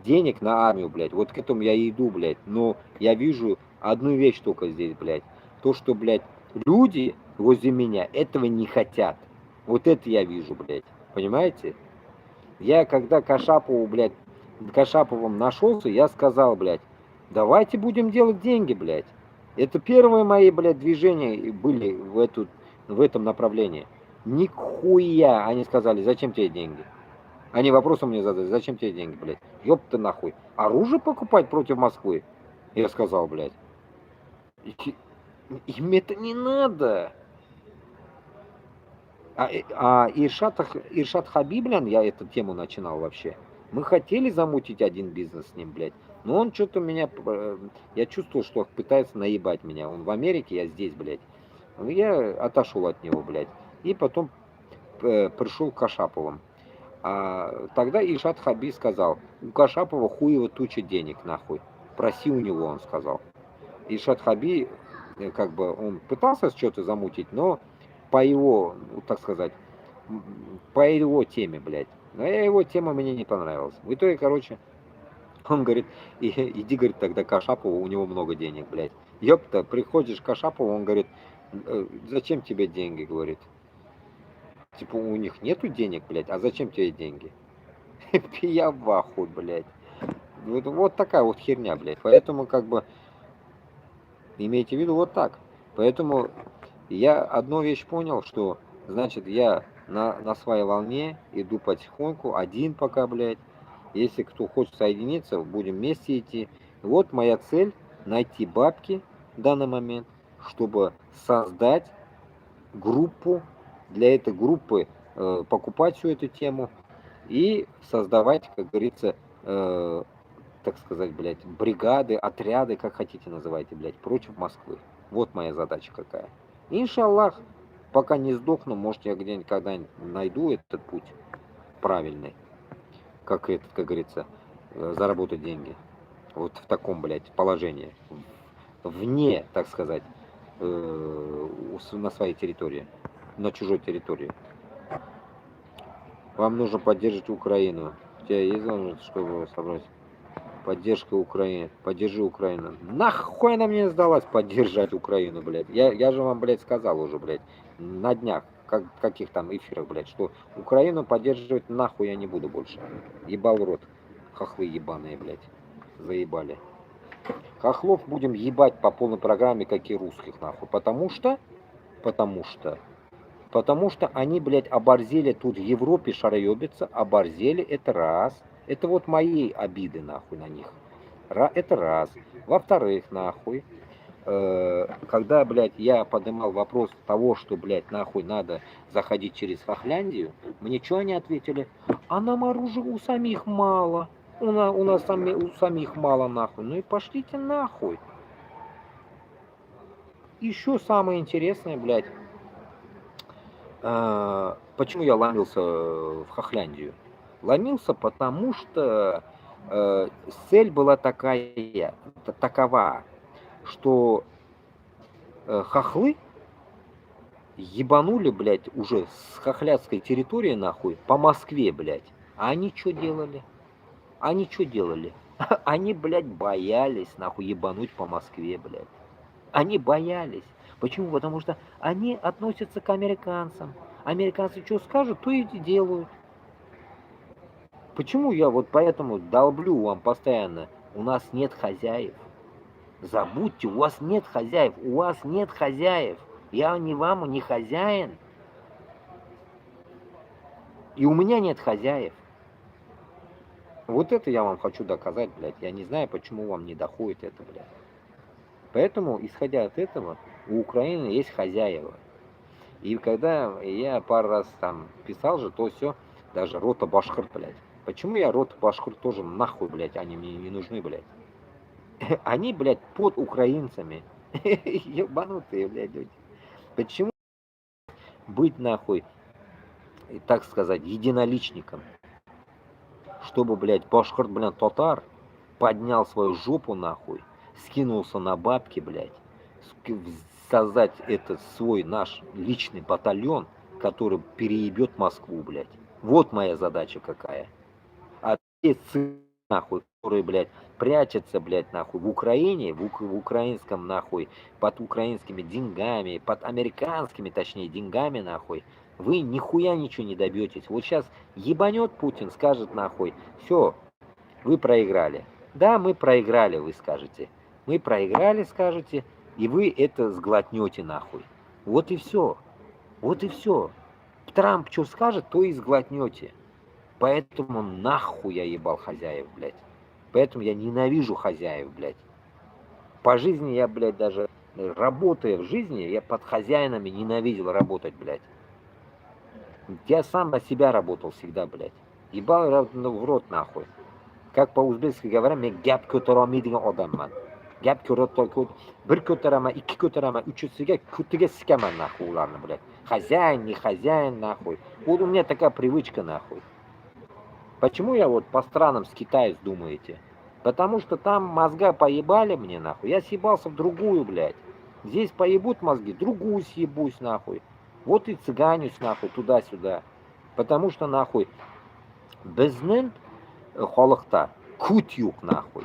денег на армию, блядь. Вот к этому я и иду, блядь. Но я вижу одну вещь только здесь, блядь. То, что, блядь, люди возле меня этого не хотят. Вот это я вижу, блядь. Понимаете? Я когда Кашаповым нашелся, я сказал, блядь, давайте будем делать деньги, блядь. Это первые мои, блядь, движения были в этом направлении. Нихуя. Они сказали, зачем тебе деньги? Они вопросом мне задали, зачем тебе деньги, блядь? Ёб ты нахуй. Оружие покупать против Москвы? Я сказал, блядь. Им это не надо. Иршат Хабиблян, я эту тему начинал вообще. Мы хотели замутить один бизнес с ним, блядь. Но он что-то меня... Я чувствовал, что пытается наебать меня. Он в Америке, я здесь, блядь. Я отошел от него, блядь. И потом пришел к Кашаповым. Тогда Иршат Хаби сказал, у Кашапова хуево туча денег, нахуй. Проси у него, он сказал. Иршат Хаби, как бы, он пытался что-то замутить, но по его, так сказать, по его теме, блядь. Но его тема мне не понравилась. В итоге, короче, он говорит, иди, говорит, тогда к Кашапову, у него много денег, блядь. Ёпта, приходишь к Кашапову, он говорит, зачем тебе деньги, говорит. Типа, у них нету денег, блядь, а зачем тебе деньги? Я в ахуе, блядь. Вот такая вот херня, блядь. Поэтому, как бы, имейте в виду вот так. Поэтому я одну вещь понял, что, значит, я на своей волне иду потихоньку, один пока, блядь. Если кто хочет соединиться, будем вместе идти. Вот моя цель — найти бабки в данный момент, чтобы создать группу, для этой группы покупать всю эту тему и создавать, как говорится, так сказать, блядь, бригады, отряды, как хотите называйте, блядь, против Москвы. Вот моя задача какая. Иншаллах, пока не сдохну, может, я где-нибудь когда-нибудь найду этот путь правильный, как говорится, заработать деньги. Вот в таком, блядь, положении. Вне, так сказать, на своей территории, на чужой территории. Вам нужно поддерживать Украину. У тебя есть возможность, чтобы собрать? Поддержка Украины. Поддержи Украину. Нахуй она мне сдалась поддержать Украину, блядь. Я же вам, блядь, сказал уже, блядь, на днях, каких там эфирах, блядь, что Украину поддерживать нахуй я не буду больше. Ебал в рот. Хохлы ебаные, блядь. Заебали. Хохлов будем ебать по полной программе, как и русских, нахуй. Потому что они, блядь, оборзели тут в Европе шароебятся, оборзели, это раз. Это вот мои обиды, нахуй, на них. Это раз. Во-вторых, нахуй, когда, блядь, я поднимал вопрос того, что, блядь, нахуй надо заходить через Хохляндию, мне что они ответили? А нам оружия у самих мало. У нас у самих мало, нахуй. Ну и пошлите нахуй. еще самое интересное, блядь, почему я ломился в Хохляндию? Ломился, потому что цель была такова, что хохлы ебанули, блядь, уже с хохлядской территории, нахуй, по Москве, блядь. А они что делали? Они что делали? Они, блядь, боялись, нахуй, ебануть по Москве, блядь. Они боялись. Почему? Потому что они относятся к американцам. Американцы что скажут, то и делают. Почему я вот поэтому долблю вам постоянно? У нас нет хозяев. Забудьте, у вас нет хозяев. У вас нет хозяев. Я не вам, не хозяин. И у меня нет хозяев. Вот это я вам хочу доказать, блядь. Я не знаю, почему вам не доходит это, блядь. Поэтому, исходя от этого, у Украины есть хозяева. И когда я пару раз там писал же, то все, даже рота башкирт, блядь. Почему я рота башкирт тоже нахуй, блядь, они мне не нужны, блядь. Они, блядь, под украинцами. Ебанутые, блядь, люди. Почему быть, нахуй, так сказать, единоличником? Чтобы, блядь, башкирт, блядь, татар поднял свою жопу, нахуй, скинулся на бабки, блядь, создать этот свой наш личный батальон, который переебет Москву, блядь. Вот моя задача какая. А те нахуй, которые, блядь, прячутся, блядь, нахуй, в Украине, в украинском, нахуй, под украинскими деньгами, под американскими, точнее, деньгами, нахуй, вы нихуя ничего не добьетесь. Вот сейчас ебанет Путин, скажет, нахуй, все, вы проиграли. Да, мы проиграли, вы скажете. Мы проиграли, скажете, и вы это сглотнете, нахуй. Вот и все. Вот и все. Трамп что скажет, то и сглотнете. Поэтому нахуй я ебал хозяев, блядь. Поэтому я ненавижу хозяев, блядь. По жизни я, блядь, даже работая в жизни, я под хозяинами ненавидел работать, блядь. Я сам на себя работал всегда, блядь. Ебал в рот, нахуй. Как по-узбекски говоря, men gap ko'tarolmaydigan odamman. Gap bir ko'taraman, ikki ko'taraman, uchinchisiga kutiga sikaman, нахуй, ularni, блядь. Хозяин, не хозяин, нахуй. Вот у меня такая привычка, нахуй. Почему я вот по странам скитаюсь, думаете? Потому что там мозга поебали мне, нахуй. Я съебался в другую, блядь. Здесь поебут мозги, другую съебусь, нахуй. Вот и цыганюсь, нахуй, туда-сюда. Потому что, нахуй, безнен холохта, кут юг, нахуй.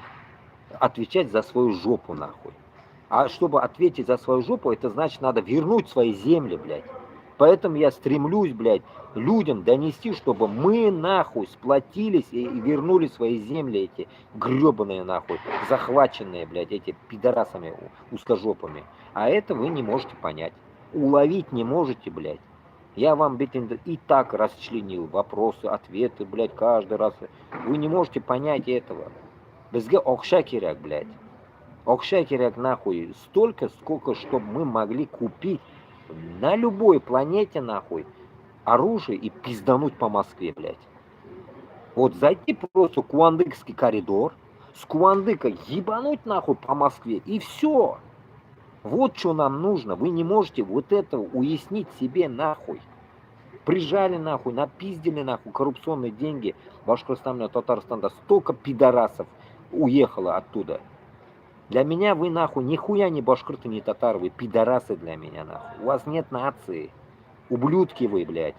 Отвечать за свою жопу, нахуй. А чтобы ответить за свою жопу, это значит, надо вернуть свои земли, блядь. Поэтому я стремлюсь, блядь, людям донести, чтобы мы, нахуй, сплотились и вернули свои земли эти гребаные, нахуй, захваченные, блядь, эти пидорасами, узкожопами. А это вы не можете понять. Уловить не можете, блядь. Я вам, блядь, и так расчленил вопросы, ответы, блядь, каждый раз. Вы не можете понять этого. Бізге окша керек, блядь. Окша керек, нахуй, столько, сколько, чтобы мы могли купить на любой планете, нахуй, оружие и пиздануть по Москве, блядь. Вот зайти просто в Куандыкский коридор, с Куандыка ебануть, нахуй, по Москве, и все. Вот что нам нужно. Вы не можете вот это уяснить себе, нахуй. Прижали, нахуй, напиздили, нахуй, коррупционные деньги. Башкортостана, Татарстана, столько пидорасов уехало оттуда. Для меня вы, нахуй, нихуя не башкирты, не татары, вы пидорасы для меня, нахуй. У вас нет нации. Ублюдки вы, блядь.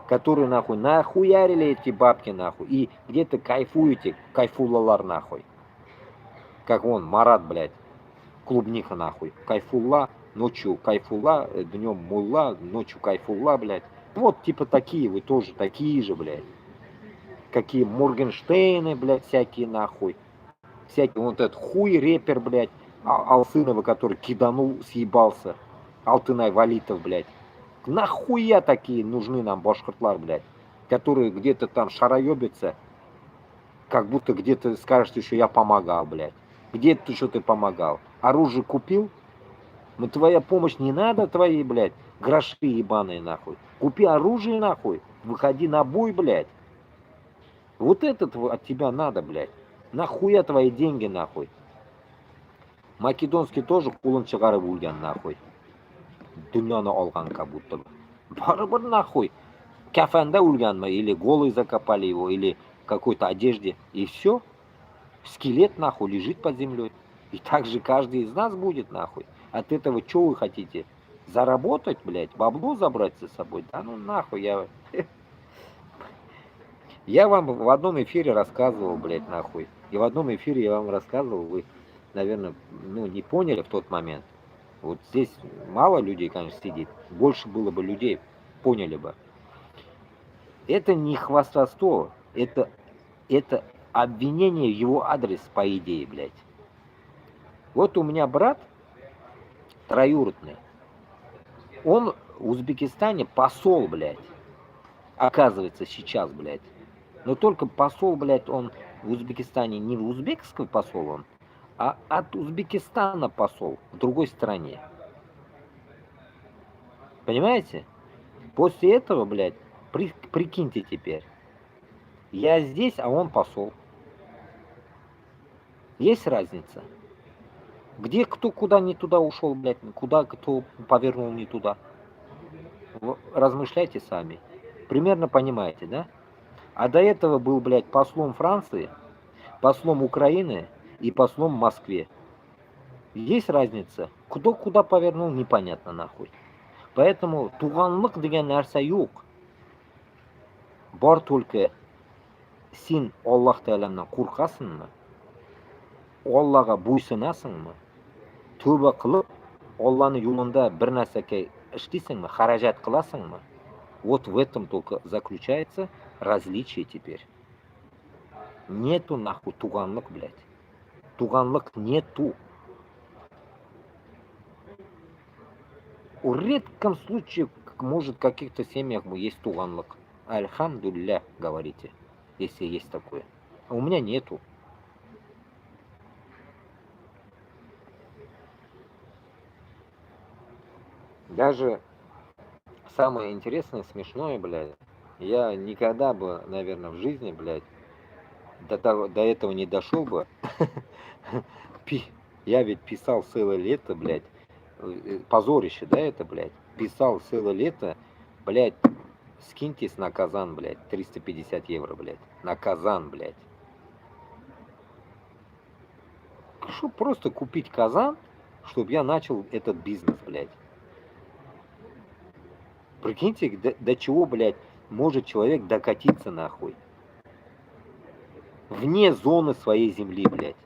Которые, нахуй, нахуярили эти бабки, нахуй. И где-то кайфуете, кайфулалар, нахуй. Как вон, Марат, блядь. Клубника, нахуй. Кайфулла, ночью кайфулла, днем мулла, ночью кайфулла, блядь. Вот, типа, такие вы тоже, такие же, блядь. Какие Моргенштейны, блядь, всякие, нахуй. Всякие, вот этот хуй рэпер, блядь, Алсынова, который киданул, съебался. Алтынай Валитов, блядь. Нахуя такие нужны нам башкиртлар, блядь, которые где-то там шароебятся, как будто где-то скажешь, что я помогал, блядь. Где ты, что ты помогал? Оружие купил? Ну твоя помощь не надо, твои, блядь, гроши ебаные, нахуй. Купи оружие, нахуй, выходи на бой, блядь. Вот этот от тебя надо, блядь. Нахуя твои деньги, нахуй? Makedonskiy тоже qo'lin chiqarib o'lgan нахуй. Dunyoni olgan как будто бы. Baribir нахуй. Kafanda o'lganmi, или голый закопали его, или в какой-то одежде, и все. Скелет нахуй лежит под землей. И так же каждый из нас будет нахуй. От этого что вы хотите? Заработать, блядь, бабло забрать за собой? Да ну нахуй, я вам в одном эфире рассказывал, блядь, нахуй. И в одном эфире я вам рассказывал, вы, наверное, ну, не поняли в тот момент. Вот здесь мало людей, конечно, сидит. Больше было бы людей, поняли бы. Это не хвастовство, это обвинение в его адрес, по идее, блядь. Вот у меня брат троюродный. Он в Узбекистане посол, блядь. Оказывается, сейчас, блядь. Но только посол, блядь, он в Узбекистане не в узбекский посол он, а от Узбекистана посол в другой стране. Понимаете? После этого, блядь, прикиньте теперь. Я здесь, а он посол. Есть разница? Где кто куда не туда ушел, блядь, куда кто повернул не туда? Размышляйте сами. Примерно понимаете, да? А до этого был, блядь, послом Франции, послом Украины и послом в Москве. Есть разница? Кто куда повернул, непонятно нахуй. Поэтому туганлык деген нәрсә юк. Бар только син Аллах Тәгаләннән куркасыңмы? Аллага буйсынасыңмы? Тәүбә кылып, Алланың юлында бер нәрсәгә эшлисеңме, харajat кыласыңмы? Вот в этом только заключается различие теперь. Нету нахуй туганлык, блядь. Туганлык нету. В редком случае, может, в каких-то семьях есть туганлык. Альхамдулилля, говорите, если есть такое. А у меня нету. Даже самое интересное, смешное, блядь, я никогда бы, наверное, в жизни, блядь, до этого не дошел бы. Я ведь писал целое лето, блядь, позорище, да, это, блядь, писал целое лето, блядь, скиньтесь на Казан, блядь, 350 евро, блядь, на Казан, блядь. Что просто купить Казан, чтобы я начал этот бизнес, блядь. Прикиньте, до чего, блядь, может человек докатиться нахуй. Вне зоны своей земли, блядь.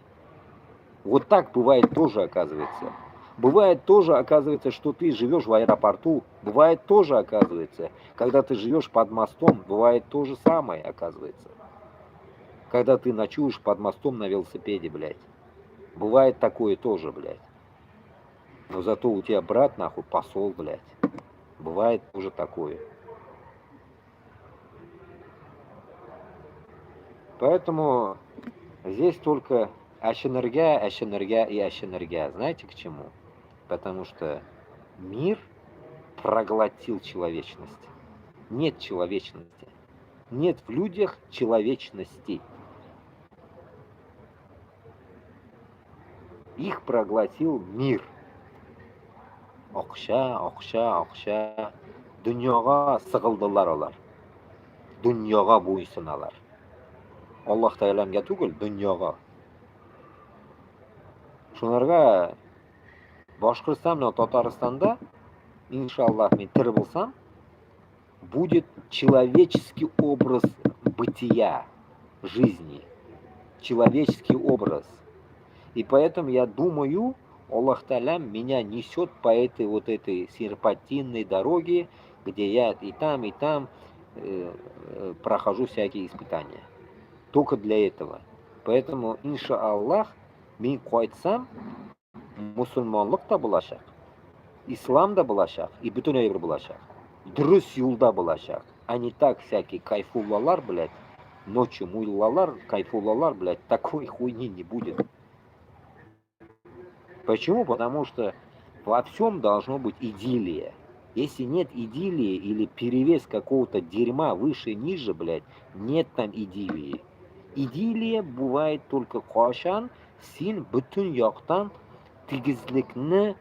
Вот так бывает тоже, оказывается. Бывает тоже, оказывается, что ты живешь в аэропорту. Бывает тоже, оказывается, когда ты живешь под мостом, бывает то же самое, оказывается. Когда ты ночуешь под мостом на велосипеде, блядь. Бывает такое тоже, блядь. Но зато у тебя брат, нахуй, посол, блядь. Бывает тоже такое. Поэтому здесь только аш-энергия и аш-энергия. Знаете к чему? Потому что мир проглотил человечность. Нет человечности. Нет в людях человечности. Их проглотил мир. Оқша. Dunyoga sig'ildilar ular. Dunyoga bo'ysunalar. Alloh taolamga tugul, dunyoga. Shularga Башкортостан bilan Татарстанда, иншаллах, men тiri bo'lsam, будет человеческий образ бытия, жизни. Человеческий образ. И поэтому я думаю, Аллах Та'алям меня несет по этой вот этой серпантинной дороге, где я и там прохожу всякие испытания. Только для этого. Поэтому, иншаллах, мен қайтсам, мұсылманлық та болашақ, ислам да болашақ, и бүтін өмір болашақ. Дұрыс юлда болашақ. А не так всякие кайфуллалар, блядь, ночью муйлалар, кайфуллалар, блядь, такой хуйни не будет. Почему? Потому что во всем должно быть идиллия. Если нет идиллии или перевес какого-то дерьма выше и ниже, блядь, нет там идиллии. Идиллия бывает только қашан сен бүтін яқтан tegizlikni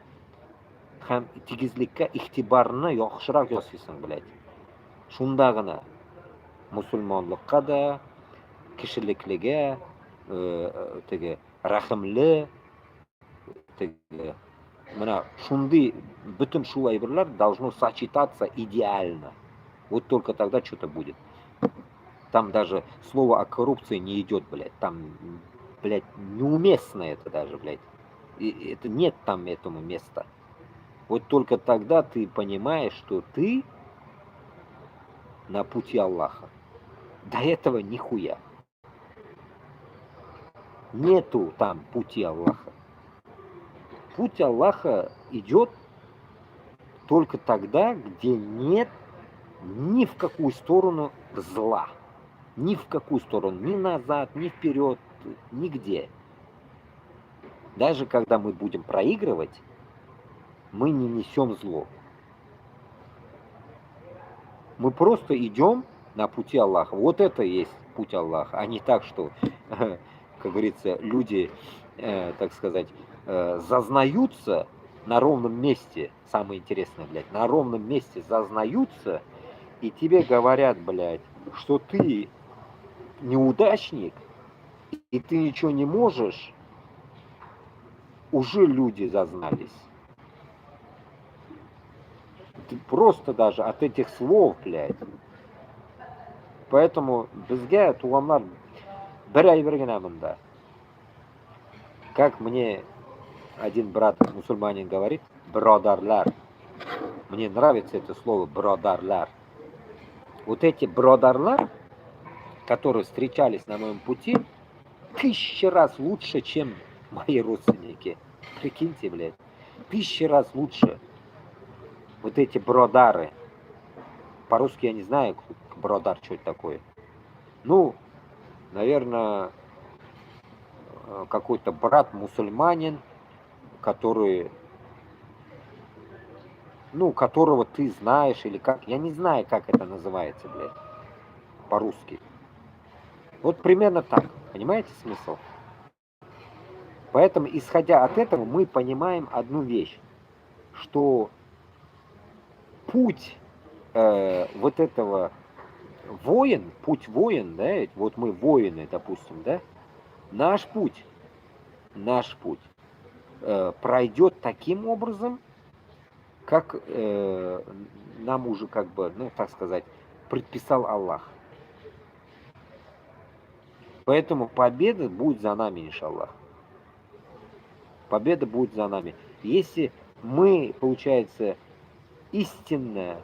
ham tegizlikka ig'tiborni yaxshiroq yasaysan, блядь. Shundagina musulmonlikqa-da, kishilikliga, tegi rahimli, tegi mana shunday bütün шу aybrlar должно сочетаться идеально. Вот только тогда что-то будет. Там даже слово о коррупции не идет, блядь. Там, блядь, неуместно это даже, блядь. И это нет там этому места. Вот только тогда ты понимаешь, что ты на пути Аллаха. До этого нихуя. Нету там пути Аллаха. Путь Аллаха идет только тогда, где нет ни в какую сторону зла. Ни в какую сторону. Ни назад, ни вперед, нигде. Даже когда мы будем проигрывать, мы не несем зло. Мы просто идем на пути Аллаха. Вот это и есть путь Аллаха, а не так, что, как говорится, люди, так сказать, зазнаются на ровном месте. Самое интересное, блядь, на ровном месте зазнаются, и тебе говорят, блядь, что ты неудачник, и ты ничего не можешь. Уже люди зазнались. Ты просто даже от этих слов, блядь. Поэтому bizga туганlar bir aybrigina bunda. Как мне один брат мусульманин говорит, бродарляр. Мне нравится это слово бродарляр. Вот эти бродарляр, которые встречались на моем пути, 1000 раз лучше, чем мои родственники. Прикиньте, блядь. 1000 раз лучше. Вот эти бродары. По-русски я не знаю, бродар, что это такое. Ну, наверное, какой-то брат мусульманин, который, ну, которого ты знаешь, или как, я не знаю, как это называется, блядь, по-русски. Вот примерно так, понимаете смысл? Поэтому, исходя от этого, мы понимаем одну вещь, что путь вот этого путь воин, да, вот мы воины, допустим, да, наш путь пройдет таким образом, как нам уже как бы, ну, так сказать, предписал Аллах. Поэтому победа будет за нами, иншаллах. Победа будет за нами. Если мы, получается, истинно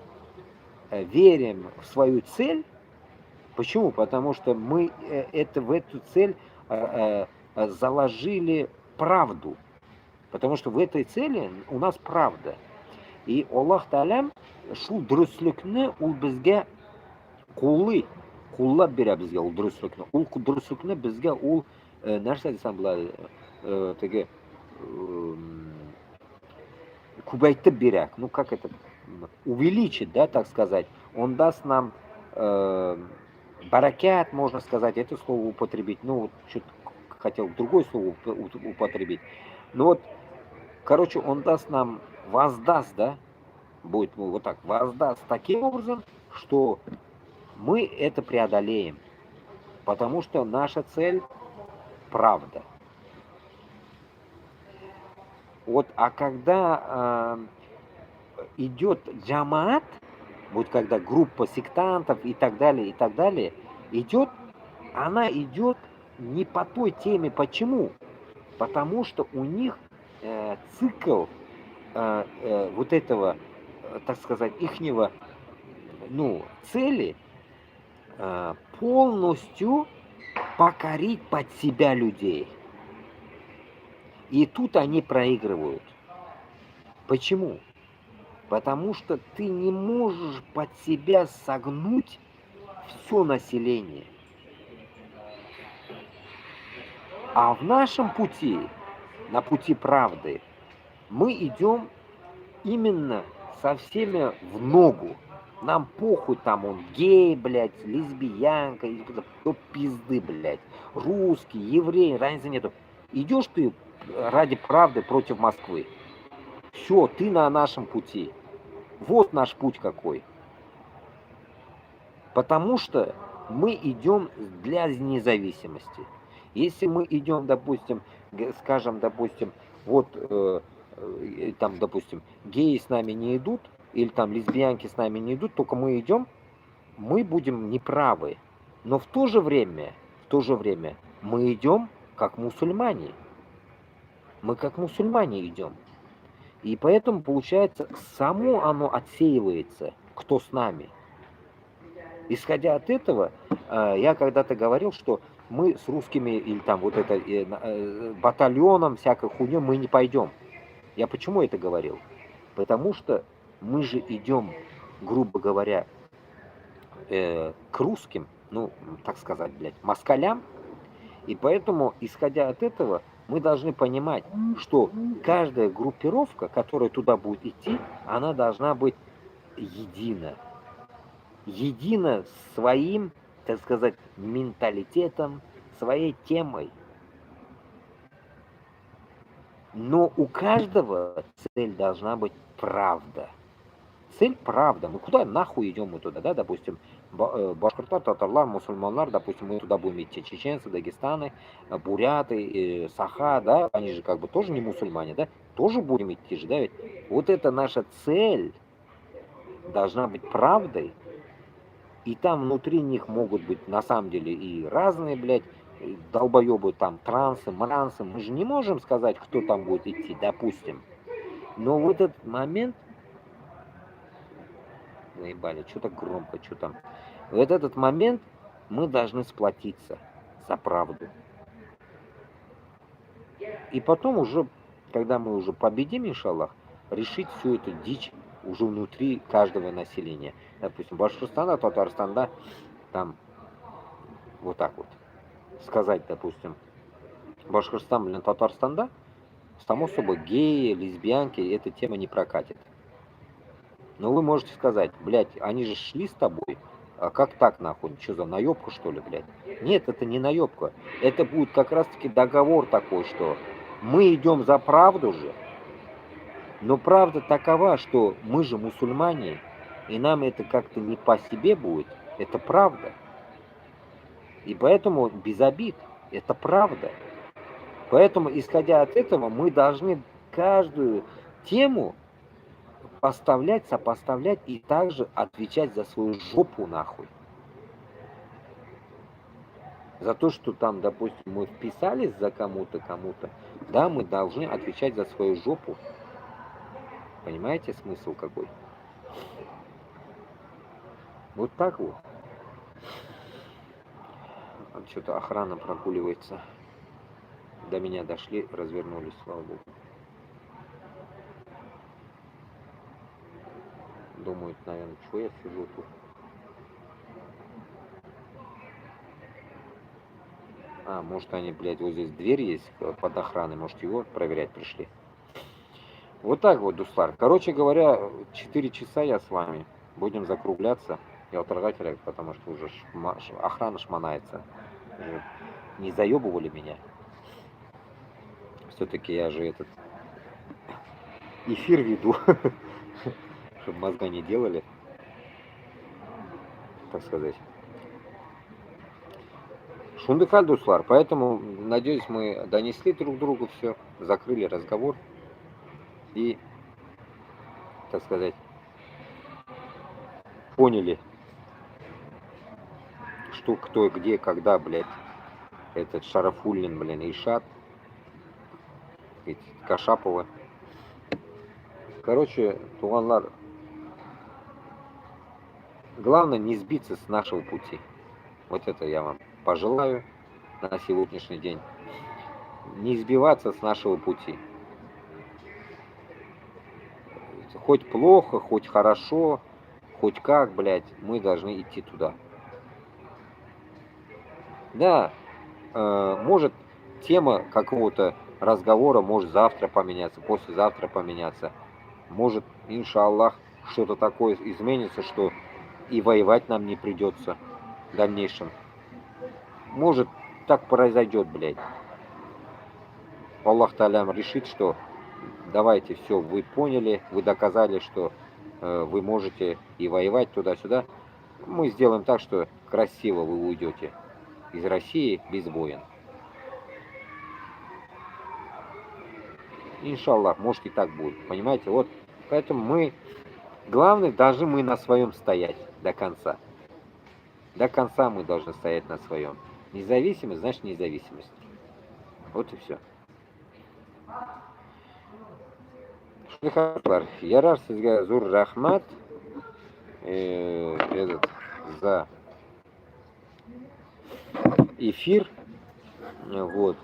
верим в свою цель, почему? Потому что мы в эту цель заложили правду. Потому что в этой цели у нас правда. И Аллах Таалам шу дөреслекне ул безгә куллап бирә безгә ул дөреслекне. Ул дөреслекне безгә ул нәрсә дисәм булай, теге кубайтып бирә. Ну как это? Увеличит, да, так сказать. Он даст нам баракят, можно сказать, это слово употребить. Ну, вот что-то хотел другое слово употребить. Ну вот, короче, он даст нам, воздаст, да, будет вот так, воздаст таким образом, что мы это преодолеем. Потому что наша цель – правда. Вот, а когда идет джамаат, вот когда группа сектантов и так далее, идет, она идет не по той теме. Почему? Потому что у них цикл вот этого, так сказать, ихнего, ну, цели полностью покорить под себя людей. И тут они проигрывают. Почему? Потому что ты не можешь под себя согнуть все население. А в нашем пути, на пути правды, мы идем именно со всеми в ногу. Нам похуй, там он гей, блядь, лесбиянка, кто пизды, блядь, русский, еврей, разницы нету. Идешь ты ради правды против Москвы. Все, ты на нашем пути. Вот наш путь какой. Потому что мы идем для независимости. Если мы идем, допустим, скажем, допустим, вот там, допустим, геи с нами не идут, или там лесбиянки с нами не идут, только мы идем, мы будем неправы. Но в то же время мы идем как мусульмане. Мы как мусульмане идем. И поэтому, получается, само оно отсеивается, кто с нами. Исходя от этого, я когда-то говорил, что мы с русскими или там вот это батальоном, всякой хуйней мы не пойдем. Я почему это говорил? Потому что мы же идем, грубо говоря, к русским, ну, так сказать, блядь, москалям. И поэтому, исходя от этого, мы должны понимать, что каждая группировка, которая туда будет идти, она должна быть едина. Едина своим, так сказать, менталитетом, своей темой. Но у каждого цель должна быть правда. Цель правда. Мы куда нахуй идем мы туда, да, допустим, башкиртар, татарлар, мусульманлар, допустим, мы туда будем идти, чеченцы, дагестаны, буряты, саха, да, они же как бы тоже не мусульмане, да, тоже будем идти же, да, ведь вот это наша цель должна быть правдой, и там внутри них могут быть на самом деле и разные, блядь, долбоебы там, трансы, мрансы, мы же не можем сказать, кто там будет идти, допустим, но в этот момент наебали, что так громко, что там. В этот момент мы должны сплотиться за правду. И потом уже, когда мы уже победим, иншаллах, решить всю эту дичь уже внутри каждого населения. Допустим, Башкортостана, Татарстанда, там вот так вот. Сказать, допустим, Башкортостан, блин, Татарстанда, само собой, геи, лесбиянки, эта тема не прокатит. Но вы можете сказать, блядь, они же шли с тобой, а как так нахуй, что за наебка что ли, блядь? Нет, это не наебка, это будет как раз таки договор такой, что мы идем за правду же, но правда такова, что мы же мусульмане, и нам это как-то не по себе будет, это правда. И поэтому без обид, это правда. Поэтому, исходя от этого, мы должны каждую тему поставлять, сопоставлять и также отвечать за свою жопу нахуй. За то, что там, допустим, мы вписались за кому-то, да, мы должны отвечать за свою жопу. Понимаете смысл какой? Вот так вот. Что-то охрана прогуливается. До меня дошли, развернулись, слава богу. Думают, наверное, что я сижу тут. А, может они, блядь, вот здесь дверь есть под охраной, может его проверять пришли. Вот так вот, Дуслар. Короче говоря, 4 часа я с вами. Будем закругляться. Я оторгать, потому что уже охрана шмонается. Уже не заебывали меня. Все-таки я же этот эфир веду. Чтобы мозга не делали, так сказать. Шундыкаль, Дуслар. Поэтому, надеюсь, мы донесли друг другу все, закрыли разговор и, так сказать, поняли, что, кто, где, когда, блядь, этот Шарафуллин, блин, Ильшат, Кашапова. Короче, туганлар, главное не сбиться с нашего пути. Вот это я вам пожелаю на сегодняшний день. Не сбиваться с нашего пути. Хоть плохо, хоть хорошо, хоть как, блядь, мы должны идти туда. Да, может тема какого-то разговора может завтра поменяться, послезавтра поменяться. Может, иншаллах, что-то такое изменится, что и воевать нам не придется в дальнейшем. Может, так произойдет, блядь. Аллах Та'алям решит, что давайте, все, вы поняли, вы доказали, что вы можете и воевать туда-сюда, мы сделаем так, что красиво вы уйдете из России без войн. Иншаллах, может и так будет, понимаете? Вот, поэтому мы, главное, должны мы на своем стоять до конца. До конца мы должны стоять на своем. Независимость, значит независимость. Вот и все. Шейхар, Ярар Сизга Зур Рахмат за эфир. Вот.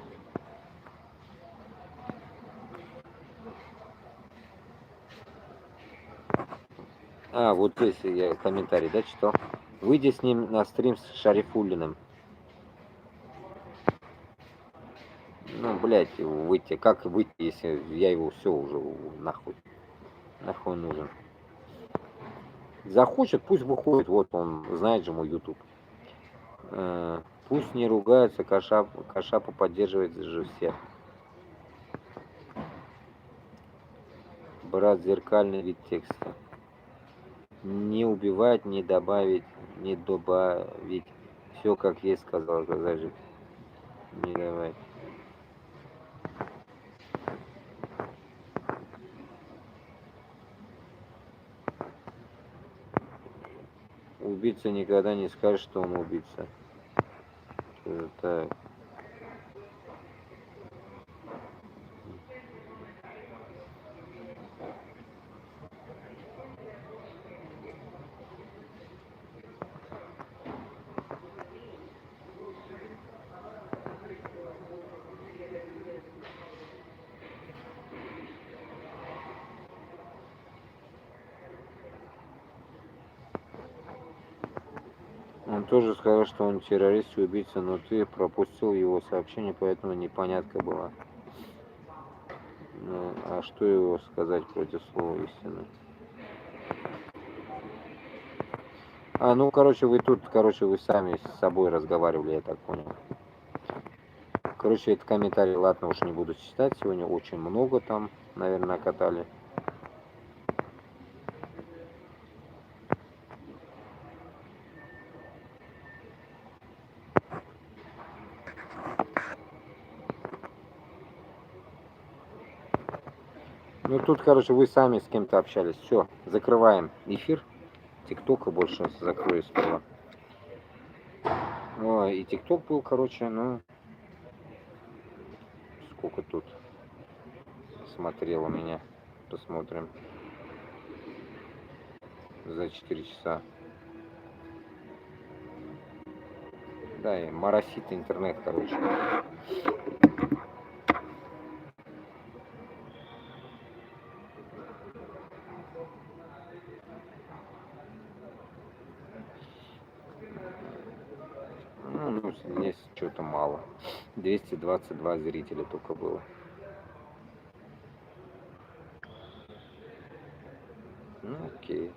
А, вот здесь я комментарий, да, читал. Выйди с ним на стрим с Шарифуллиным. Ну, блядь, выйти. Как выйти, если я его все уже нахуй. Нахуй нужен. Захочет, пусть выходит. Вот он знает же мой YouTube. Пусть не ругается, Кашапу поддерживает же всех. Брат, зеркальный вид текста. Не убивать, не добавить, не добавить. Все как есть, сказал Газажик. Не давай. Убийца никогда не скажет, что он убийца. Так. Он тоже сказал, что он террорист и убийца, но ты пропустил его сообщение, поэтому непонятка была. Ну, а что его сказать против слова истины? А, ну, короче, вы тут, вы сами с собой разговаривали, я так понял. Короче, этот комментарий, ладно, уж не буду читать, сегодня очень много там, наверное, накатали. Ну тут, короче, вы сами с кем-то общались. Все, закрываем эфир. ТикТока больше закрою сперва. Ой, и ТикТок был, короче, ну... Сколько тут смотрел у меня. Посмотрим. За 4 часа. Да, и моросит интернет, короче. Ну, здесь что-то мало. 222 зрителя только было. Ну, окей.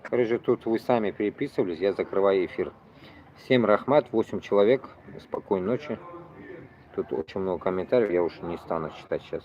Короче, тут вы сами переписывались, я закрываю эфир. 7 рахмат, 8 человек. Спокойной ночи. Тут очень много комментариев, я уж не стану читать сейчас.